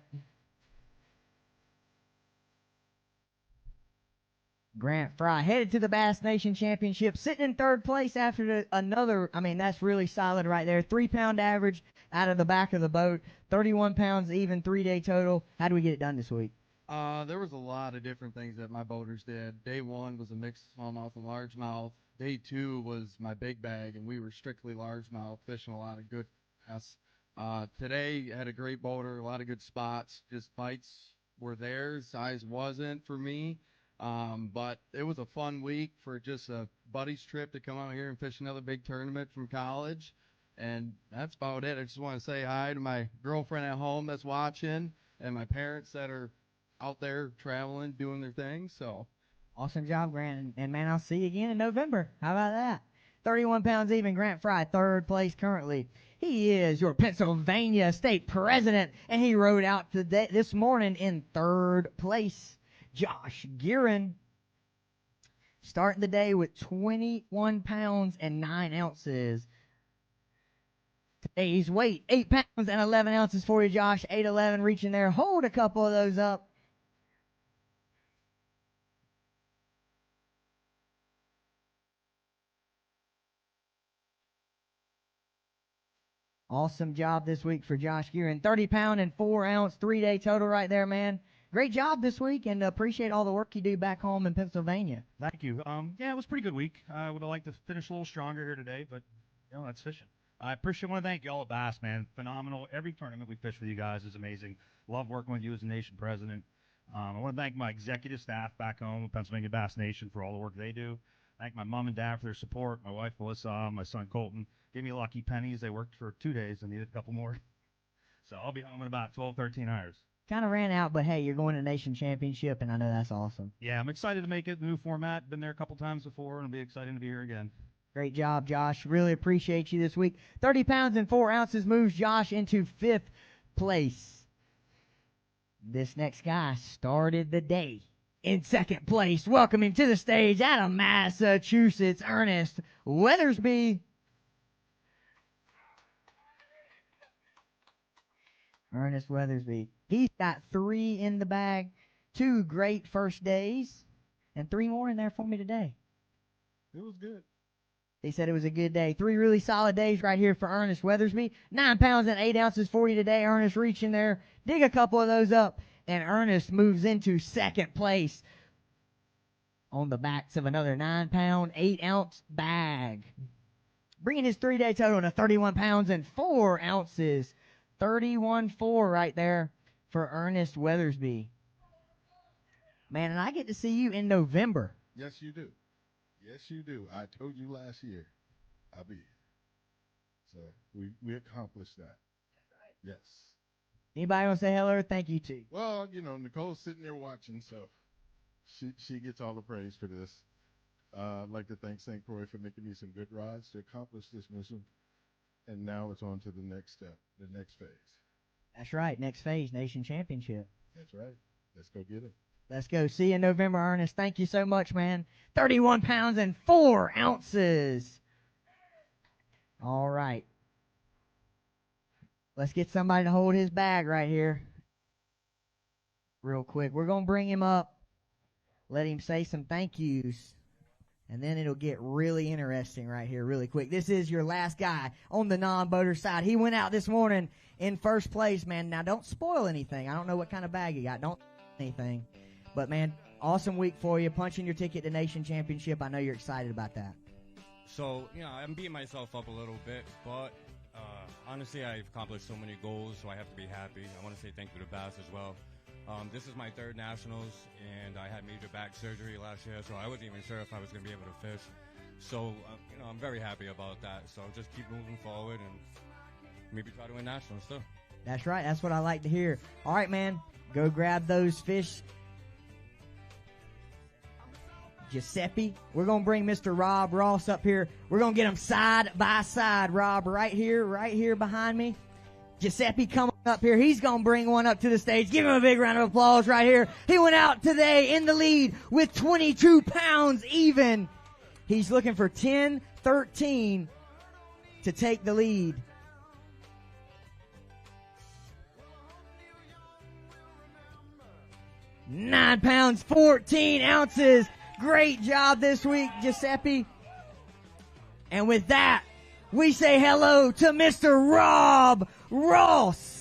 Grant Fry headed to the Bass Nation Championship, sitting in 3rd place after that's really solid right there. 3-pound average out of the back of the boat. 31 pounds even, 3-day total. How do we get it done this week? There was a lot of different things that my boaters did. Day 1 was a mix of smallmouth and largemouth. Day 2 was my big bag, and we were strictly largemouth, fishing a lot of good bass. Today, had a great boater, a lot of good spots. Just bites were there, size wasn't for me. But it was a fun week for just a buddy's trip to come out here and fish another big tournament from college. And that's about it. I just want to say hi to my girlfriend at home that's watching and my parents that are out there traveling, doing their thing. So awesome job, Grant. And man, I'll see you again in November. How about that? 31 pounds even, Grant Fry, 3rd place currently. He is your Pennsylvania state president, and he rode out today, this morning in 3rd place. Josh Gearin starting the day with 21 pounds and 9 ounces. Today's weight, 8 pounds and 11 ounces for you, Josh. 8'11", reaching there. Hold a couple of those up. Awesome job this week for Josh Gearin. 30 pound and 4 ounce, 3-day total right there, man. Great job this week, and appreciate all the work you do back home in Pennsylvania. Thank you. Yeah, it was a pretty good week. I would have liked to finish a little stronger here today, but, that's fishing. I want to thank you all at Bass, man. Phenomenal. Every tournament we fish with you guys is amazing. Love working with you as a nation president. I want to thank my executive staff back home at Pennsylvania Bass Nation for all the work they do. Thank my mom and dad for their support, my wife Melissa, my son Colton. Gave me lucky pennies. They worked for 2 days and needed a couple more. So I'll be home in about 12, 13 hours. Kind of ran out, but hey, you're going to Nation Championship, and I know that's awesome. Yeah, I'm excited to make it the new format. Been there a couple times before, and it'll be exciting to be here again. Great job, Josh. Really appreciate you this week. 30 pounds and 4 ounces moves Josh into 5th place. This next guy started the day in 2nd place. Welcoming to the stage out of Massachusetts, Ernest Weathersby. Ernest Weathersby. He's got 3 in the bag, 2 great first days, and 3 more in there for me today. It was good. They said it was a good day. 3 really solid days right here for Ernest Weathersby. 9 pounds and 8 ounces for you today. Ernest reaching there. Dig a couple of those up, and Ernest moves into 2nd place on the backs of another 9-pound, 8-ounce bag. Bringing his 3-day total to 31 pounds and 4 ounces. 31-4 right there for Ernest Weathersby. Man, and I get to see you in November. Yes, you do. Yes, you do. I told you last year I'll be here. So we accomplished that. Yes. Anybody want to say hello or thank you to? Well, Nicole's sitting there watching, so she gets all the praise for this. I'd like to thank St. Croix for making me some good rods to accomplish this mission. And now it's on to the next step, the next phase. That's right. Next phase, Nation Championship. That's right. Let's go get it. Let's go. See you in November, Ernest. Thank you so much, man. 31 pounds and 4 ounces. All right. Let's get somebody to hold his bag right here. Real quick. We're going to bring him up. Let him say some thank yous. And then it'll get really interesting right here really quick. This is your last guy on the non-boater side. He went out this morning in 1st place, man. Now, don't spoil anything. I don't know what kind of bag he got. Don't anything. But, man, Awesome week for you, punching your ticket to Nation Championship. I know you're excited about that. So, I'm beating myself up a little bit, but honestly, I've accomplished so many goals, so I have to be happy. I want to say thank you to B.A.S.S as well. This is my third nationals, and I had major back surgery last year, so I wasn't even sure if I was going to be able to fish. So, I'm very happy about that. So just keep moving forward and maybe try to win nationals too. That's right. That's what I like to hear. All right, man. Go grab those fish. Giuseppe. We're going to bring Mr. Rob Ross up here. We're going to get him side by side. Rob, right here behind me. Giuseppe coming up here. He's going to bring one up to the stage. Give him a big round of applause right here. He went out today in the lead with 22 pounds even. He's looking for 10-13 to take the lead. £9 pounds, 14 ounces. Great job this week, Giuseppe. And with that, we say hello to Mr. Rob Ross.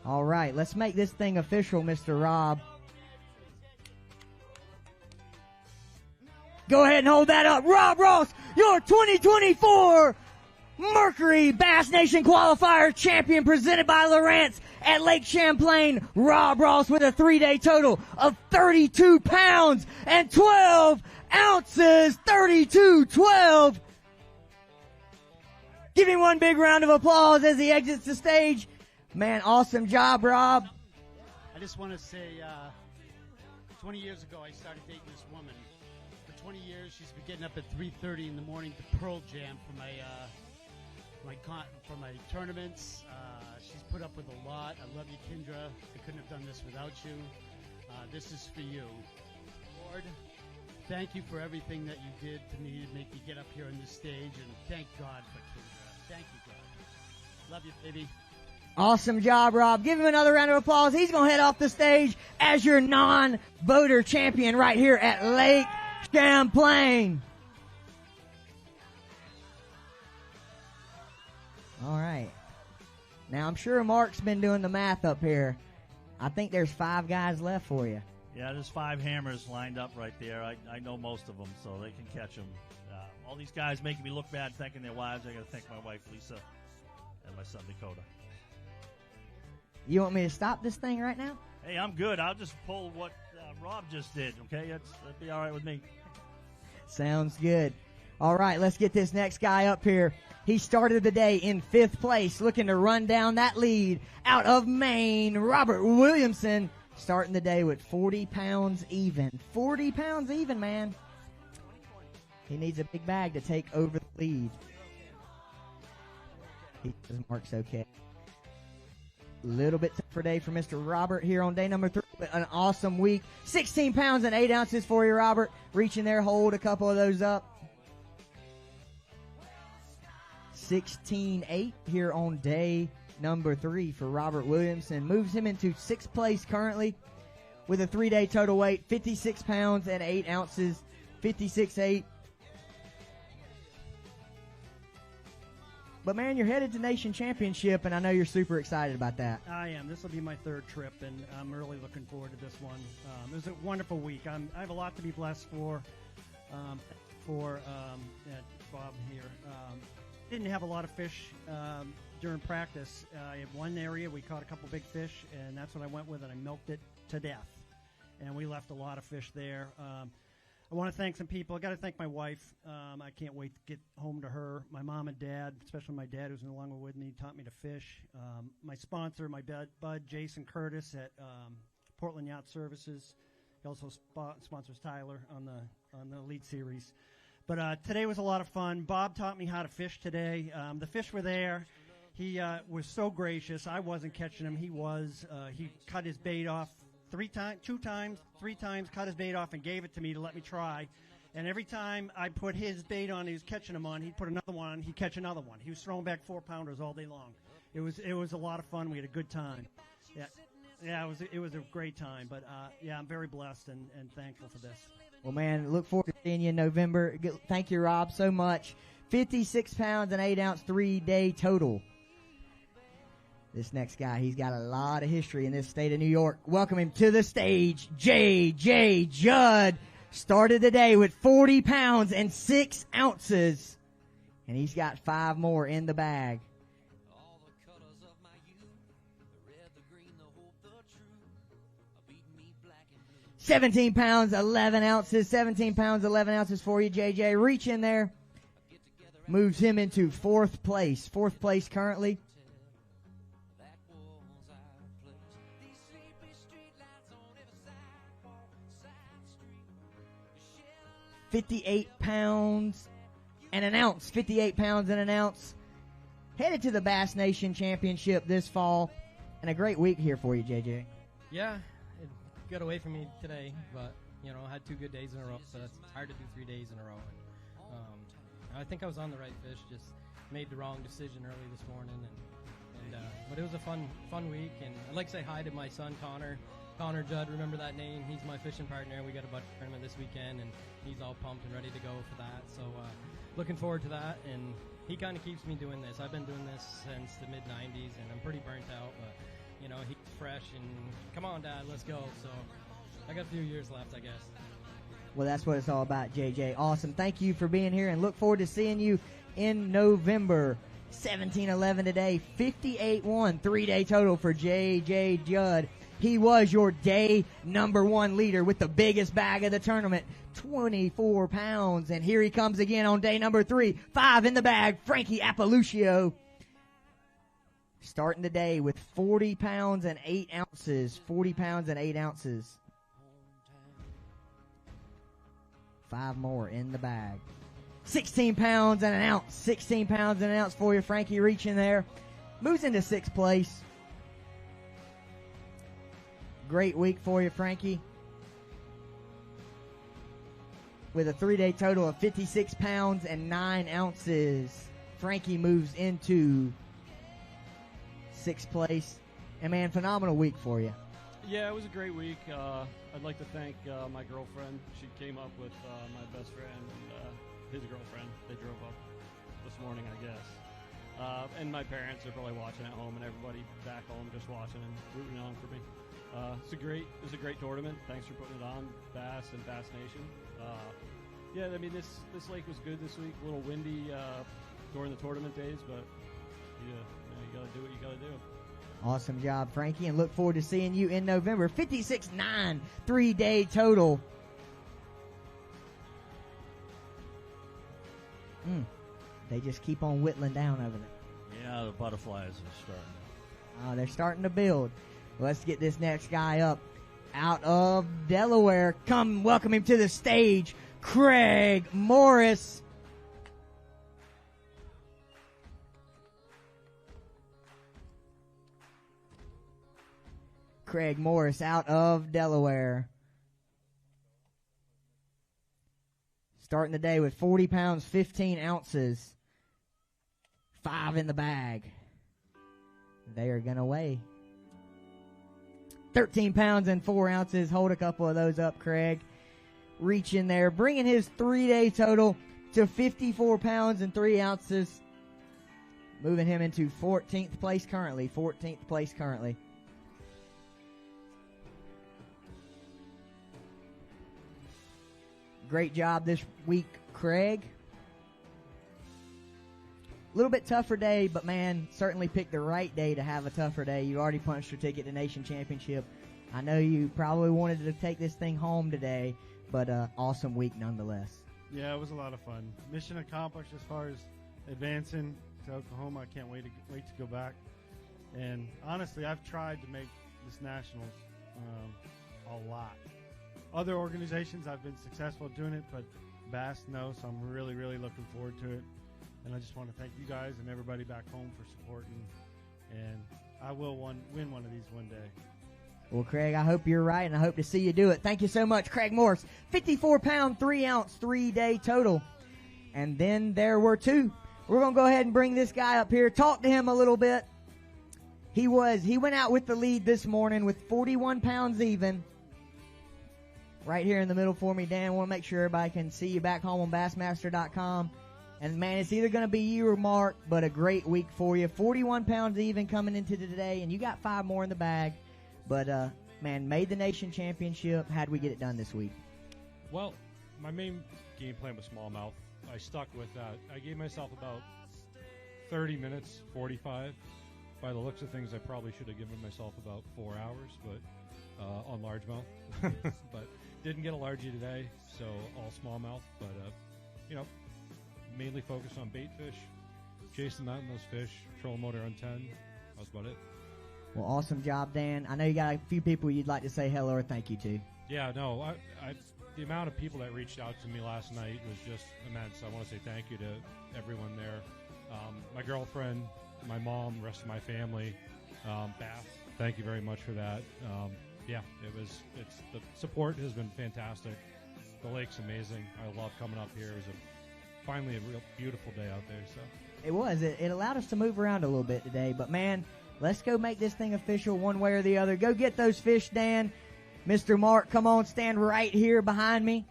All right, let's make this thing official, Mr. Rob. Go ahead and hold that up. Rob Ross, your 2024 Mercury Bass Nation Qualifier champion, presented by Lawrence at Lake Champlain. Rob Ross with a 3-day total of 32 pounds and 12 ounces. 32-12. Give him one big round of applause as he exits the stage. Man, awesome job, Rob. I just want to say, 20 years ago, I started dating this woman. For 20 years, she's been getting up at 3:30 in the morning to Pearl Jam for my tournaments. She's put up with a lot. I love you, Kendra. I couldn't have done this without you. This is for you. Lord, thank you for everything that you did to me to make me get up here on this stage, and thank God for Kendra. Thank you, God. Love you, baby. Awesome job, Rob. Give him another round of applause. He's going to head off the stage as your non-voter champion right here at Lake Champlain. All right. Now, I'm sure Mark's been doing the math up here. I think there's 5 guys left for you. Yeah, there's 5 hammers lined up right there. I know most of them, so they can catch them. All these guys making me look bad, thanking their wives. I got to thank my wife, Lisa, and my son, Dakota. You want me to stop this thing right now? Hey, I'm good. I'll just pull what Rob just did, okay? That'd be all right with me. Sounds good. All right, let's get this next guy up here. He started the day in 5th place, looking to run down that lead out of Maine. Robert Williamson starting the day with 40 pounds even. 40 pounds even, man. He needs a big bag to take over the lead. He says Mark's okay. Little bit tougher day for Mr. Robert here on day number 3, but an awesome week. 16 pounds and 8 ounces for you, Robert. Reaching there, hold a couple of those up. 16.8 here on day number 3 for Robert Williamson. Moves him into 6th place currently with a 3-day total weight, 56 pounds and 8 ounces, 56.8. But, man, you're headed to Nation Championship, and I know you're super excited about that. I am. This will be my 3rd trip, and I'm really looking forward to this one. It was a wonderful week. I have a lot to be blessed for Bob here. Didn't have a lot of fish during practice. In one area, we caught a couple big fish, and that's what I went with, and I milked it to death. And we left a lot of fish there. I want to thank some people. I got to thank my wife. I can't wait to get home to her. My mom and dad, especially my dad, who's no longer with me, taught me to fish. My sponsor, my bud, Jason Curtis at Portland Yacht Services. He also sponsors Tyler on the Elite Series. But today was a lot of fun. Bob taught me how to fish today. The fish were there. He was so gracious. I wasn't catching him. He was. He cut his bait off 3 times, cut his bait off and gave it to me to let me try. And every time I put his bait on, he was catching them on. He'd put another one on. He'd catch another one. He was throwing back 4-pounders all day long. It was a lot of fun. We had a good time. Yeah, it was a great time. But yeah, I'm very blessed and thankful for this. Well, man, look forward to seeing you in November. Thank you, Rob, so much. 56 pounds and 8 ounce 3-day total. This next guy, he's got a lot of history in this state of New York. Welcome him to the stage, J.J. Judd. Started the day with 40 pounds and 6 ounces. And he's got 5 more in the bag. 17 pounds, 11 ounces. 17 pounds, 11 ounces for you, JJ. Reach in there. Moves him into 4th place. 4th place currently. $58 and an ounce. 58 pounds and an ounce. Headed to the Bass Nation Championship this fall. And a great week here for you, JJ. Yeah, it got away from me today, but, I had 2 good days in a row, so it's hard to do 3 days in a row. And, I think I was on the right fish, just made the wrong decision early this morning. But it was a fun week, and I'd like to say hi to my son, Connor. Connor Judd, remember that name. He's my fishing partner. We got a budget tournament this weekend, and he's all pumped and ready to go for that. So looking forward to that, and he kind of keeps me doing this. I've been doing this since the mid-'90s, and I'm pretty burnt out, but, he's fresh, and come on, Dad, let's go. So I got a few years left, I guess. Well, that's what it's all about, JJ. Awesome. Thank you for being here, and look forward to seeing you in November. 17-11 today, 58-1, 3-day total for J.J. Judd. He was your day number 1 leader with the biggest bag of the tournament, 24 pounds. And here he comes again on day number 3, 5 in the bag, Frankie Appaluccio. Starting the day with 40 pounds and 8 ounces, 40 pounds and 8 ounces. 5 more in the bag. 16 pounds and an ounce. 16 pounds and an ounce for you, Frankie. Reaching there. Moves into 6th place. Great week for you, Frankie. With a 3-day total of 56 pounds and 9 ounces. Frankie moves into 6th place. And, man, phenomenal week for you. Yeah, it was a great week. I'd like to thank my girlfriend. She came up with my best friend and his girlfriend. They drove up this morning, I guess. And my parents are probably watching at home, and everybody back home just watching and rooting on for me. It was a great tournament. Thanks for putting it on, Bass and Bass Nation. Yeah, I mean, this lake was good this week. A little windy during the tournament days, but you got to do what you got to do. Awesome job, Frankie, and look forward to seeing you in November. 56-9, 3-day total. They just keep on whittling down over there. Yeah, the butterflies are starting. They're starting to build. Let's get this next guy up out of Delaware. Come welcome him to the stage, Craig Morris. Craig Morris out of Delaware. Starting the day with 40 pounds, 15 ounces. 5 in the bag. They are going to weigh 13 pounds and 4 ounces. Hold a couple of those up, Craig. Reach in there, bringing his 3-day total to 54 pounds and 3 ounces. Moving him into 14th place currently. 14th place currently. Great job this week, Craig. A little bit tougher day, but man, certainly picked the right day to have a tougher day. You already punched your ticket to Nation Championship. I know you probably wanted to take this thing home today, but awesome week nonetheless. Yeah, it was a lot of fun. Mission accomplished as far as advancing to Oklahoma. I can't wait to go back. And honestly, I've tried to make this Nationals a lot. Other organizations, I've been successful at doing it, but Bass, no, so I'm really, really looking forward to it. And I just want to thank you guys and everybody back home for supporting. And I will win one of these one day. Well, Craig, I hope you're right, and I hope to see you do it. Thank you so much, Craig Morse. 54-pound, 3-ounce, 3-day total. And then there were two. We're going to go ahead and bring this guy up here, talk to him a little bit. He went out with the lead this morning with 41 pounds even. Right here in the middle for me, Dan. I want to make sure everybody can see you back home on Bassmaster.com. And, man, it's either going to be you or Mark, but a great week for you. 41 pounds even coming into today, and you got 5 more in the bag. But, man, made the nation championship. How'd we get it done this week? Well, my main game plan was smallmouth. I stuck with that. I gave myself about 30 minutes, 45. By the looks of things, I probably should have given myself about 4 hours, but on largemouth. But didn't get a largie today, so all smallmouth. But, mainly focused on bait fish, chasing out those fish, trolling motor on 10. That was about it. Well, awesome job, Dan. I know you got a few people you'd like to say hello or thank you to. Yeah, no, the amount of people that reached out to me last night was just immense. I want to say thank you to everyone there. My girlfriend, my mom, the rest of my family, B.A.S.S, thank you very much for that. The support has been fantastic. The lake's amazing. I love coming up here. It was finally a real beautiful day out there. So it was. It allowed us to move around a little bit today. But, man, let's go make this thing official one way or the other. Go get those fish, Dan. Mr. Mark, come on, stand right here behind me.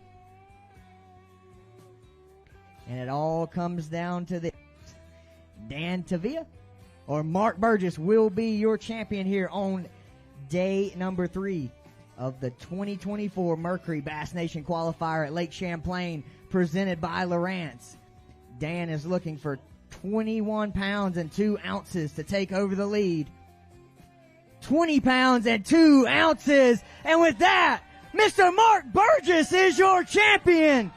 And it all comes down to this. Dan Tavia or Mark Burgess will be your champion here on day number 3 of the 2024 Mercury Bass Nation Qualifier at Lake Champlain, presented by Lowrance. Dan is looking for 21 pounds and 2 ounces to take over the lead. 20 pounds and 2 ounces. And with that, Mr. Mark Burgess is your champion.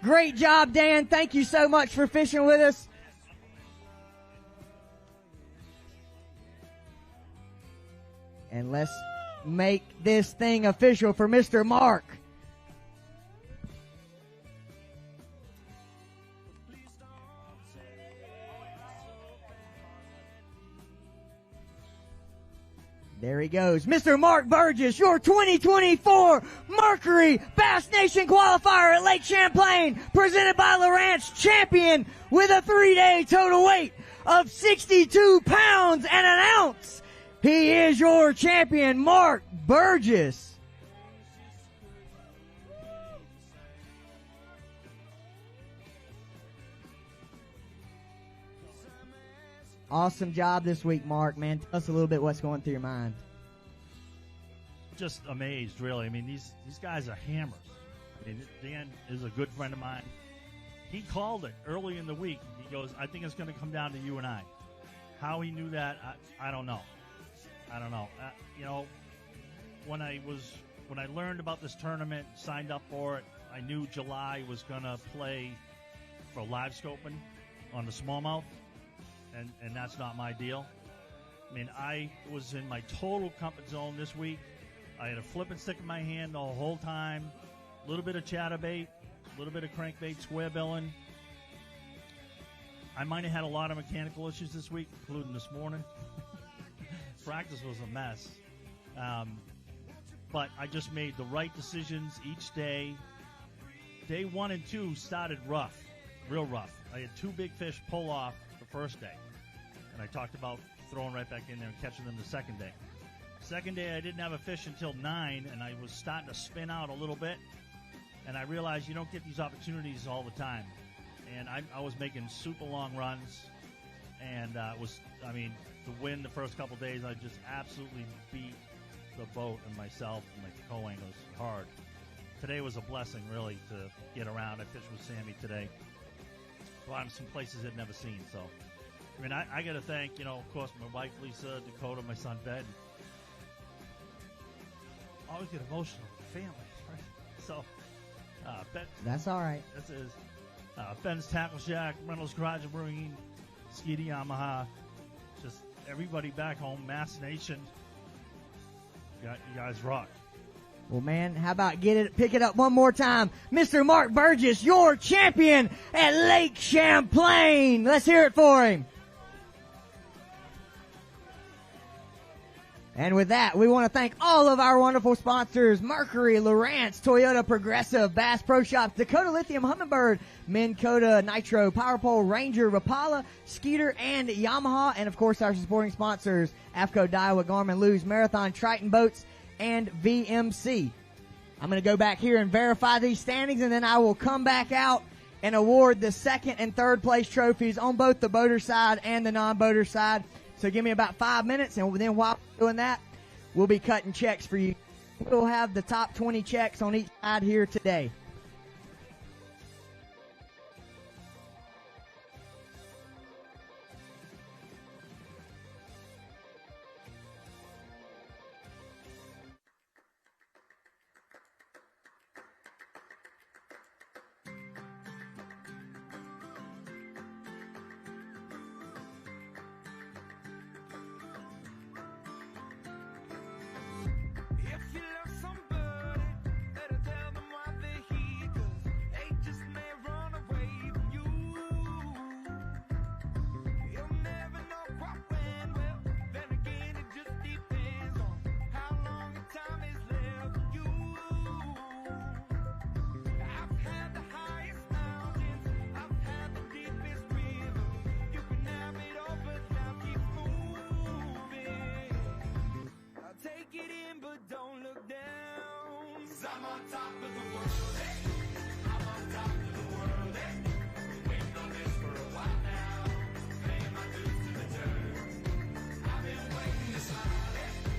Great job, Dan. Thank you so much for fishing with us. And let's make this thing official for Mr. Mark. There he goes. Mr. Mark Burgess, your 2024 Mercury Bass Nation Qualifier at Lake Champlain, presented by Lowrance, champion with a 3-day total weight of 62 pounds and an ounce. He is your champion, Mark Burgess. Awesome job this week, Mark, man. Tell us a little bit what's going through your mind. Just amazed, really. I mean, these guys are hammers. I mean, Dan is a good friend of mine. He called it early in the week. He goes, I think it's going to come down to you and I. How he knew that, I don't know. I don't know. When I learned about this tournament, signed up for it, I knew July was going to play for live scoping on the smallmouth. And that's not my deal. I mean, I was in my total comfort zone this week. I had a flipping stick in my hand the whole time, a little bit of chatterbait, a little bit of crankbait, square billing. I might have had a lot of mechanical issues this week, including this morning. Practice was a mess. But I just made the right decisions each day. Day 1 and 2 started rough, real rough. I had 2 big fish pull off the first day. And I talked about throwing right back in there and catching them the second day. Second day, I didn't have a fish until 9, and I was starting to spin out a little bit. And I realized you don't get these opportunities all the time. And I was making super long runs. And to win the first couple days, I just absolutely beat the boat and myself and my co-anglers hard. Today was a blessing, really, to get around. I fished with Sammy today. Brought him some places I'd never seen, so... I mean, I got to thank, of course, my wife, Lisa, Dakota, my son, Ben. I always get emotional with the family, right? So, Ben. That's all right. This is Ben's Tackle Shack, Reynolds Garage and Marine, Skeety Yamaha, just everybody back home, Mass Nation. You guys rock. Well, man, how about pick it up one more time. Mr. Mark Burgess, your champion at Lake Champlain. Let's hear it for him. And with that, we want to thank all of our wonderful sponsors: Mercury, Lowrance, Toyota Progressive, Bass Pro Shops, Dakota Lithium, Humminbird, Minn Kota Nitro, PowerPole, Ranger, Rapala, Skeeter, and Yamaha. And of course, our supporting sponsors: AFCO, Daiwa, Garmin, Lewis, Marathon, Triton Boats, and VMC. I'm going to go back here and verify these standings, and then I will come back out and award the second and third place trophies on both the boater side and the non-boater side. So give me about 5 minutes, and then while we're doing that, we'll be cutting checks for you. We'll have the top 20 checks on each side here today. Take it in, but don't look down. 'Cause I'm on top of the world.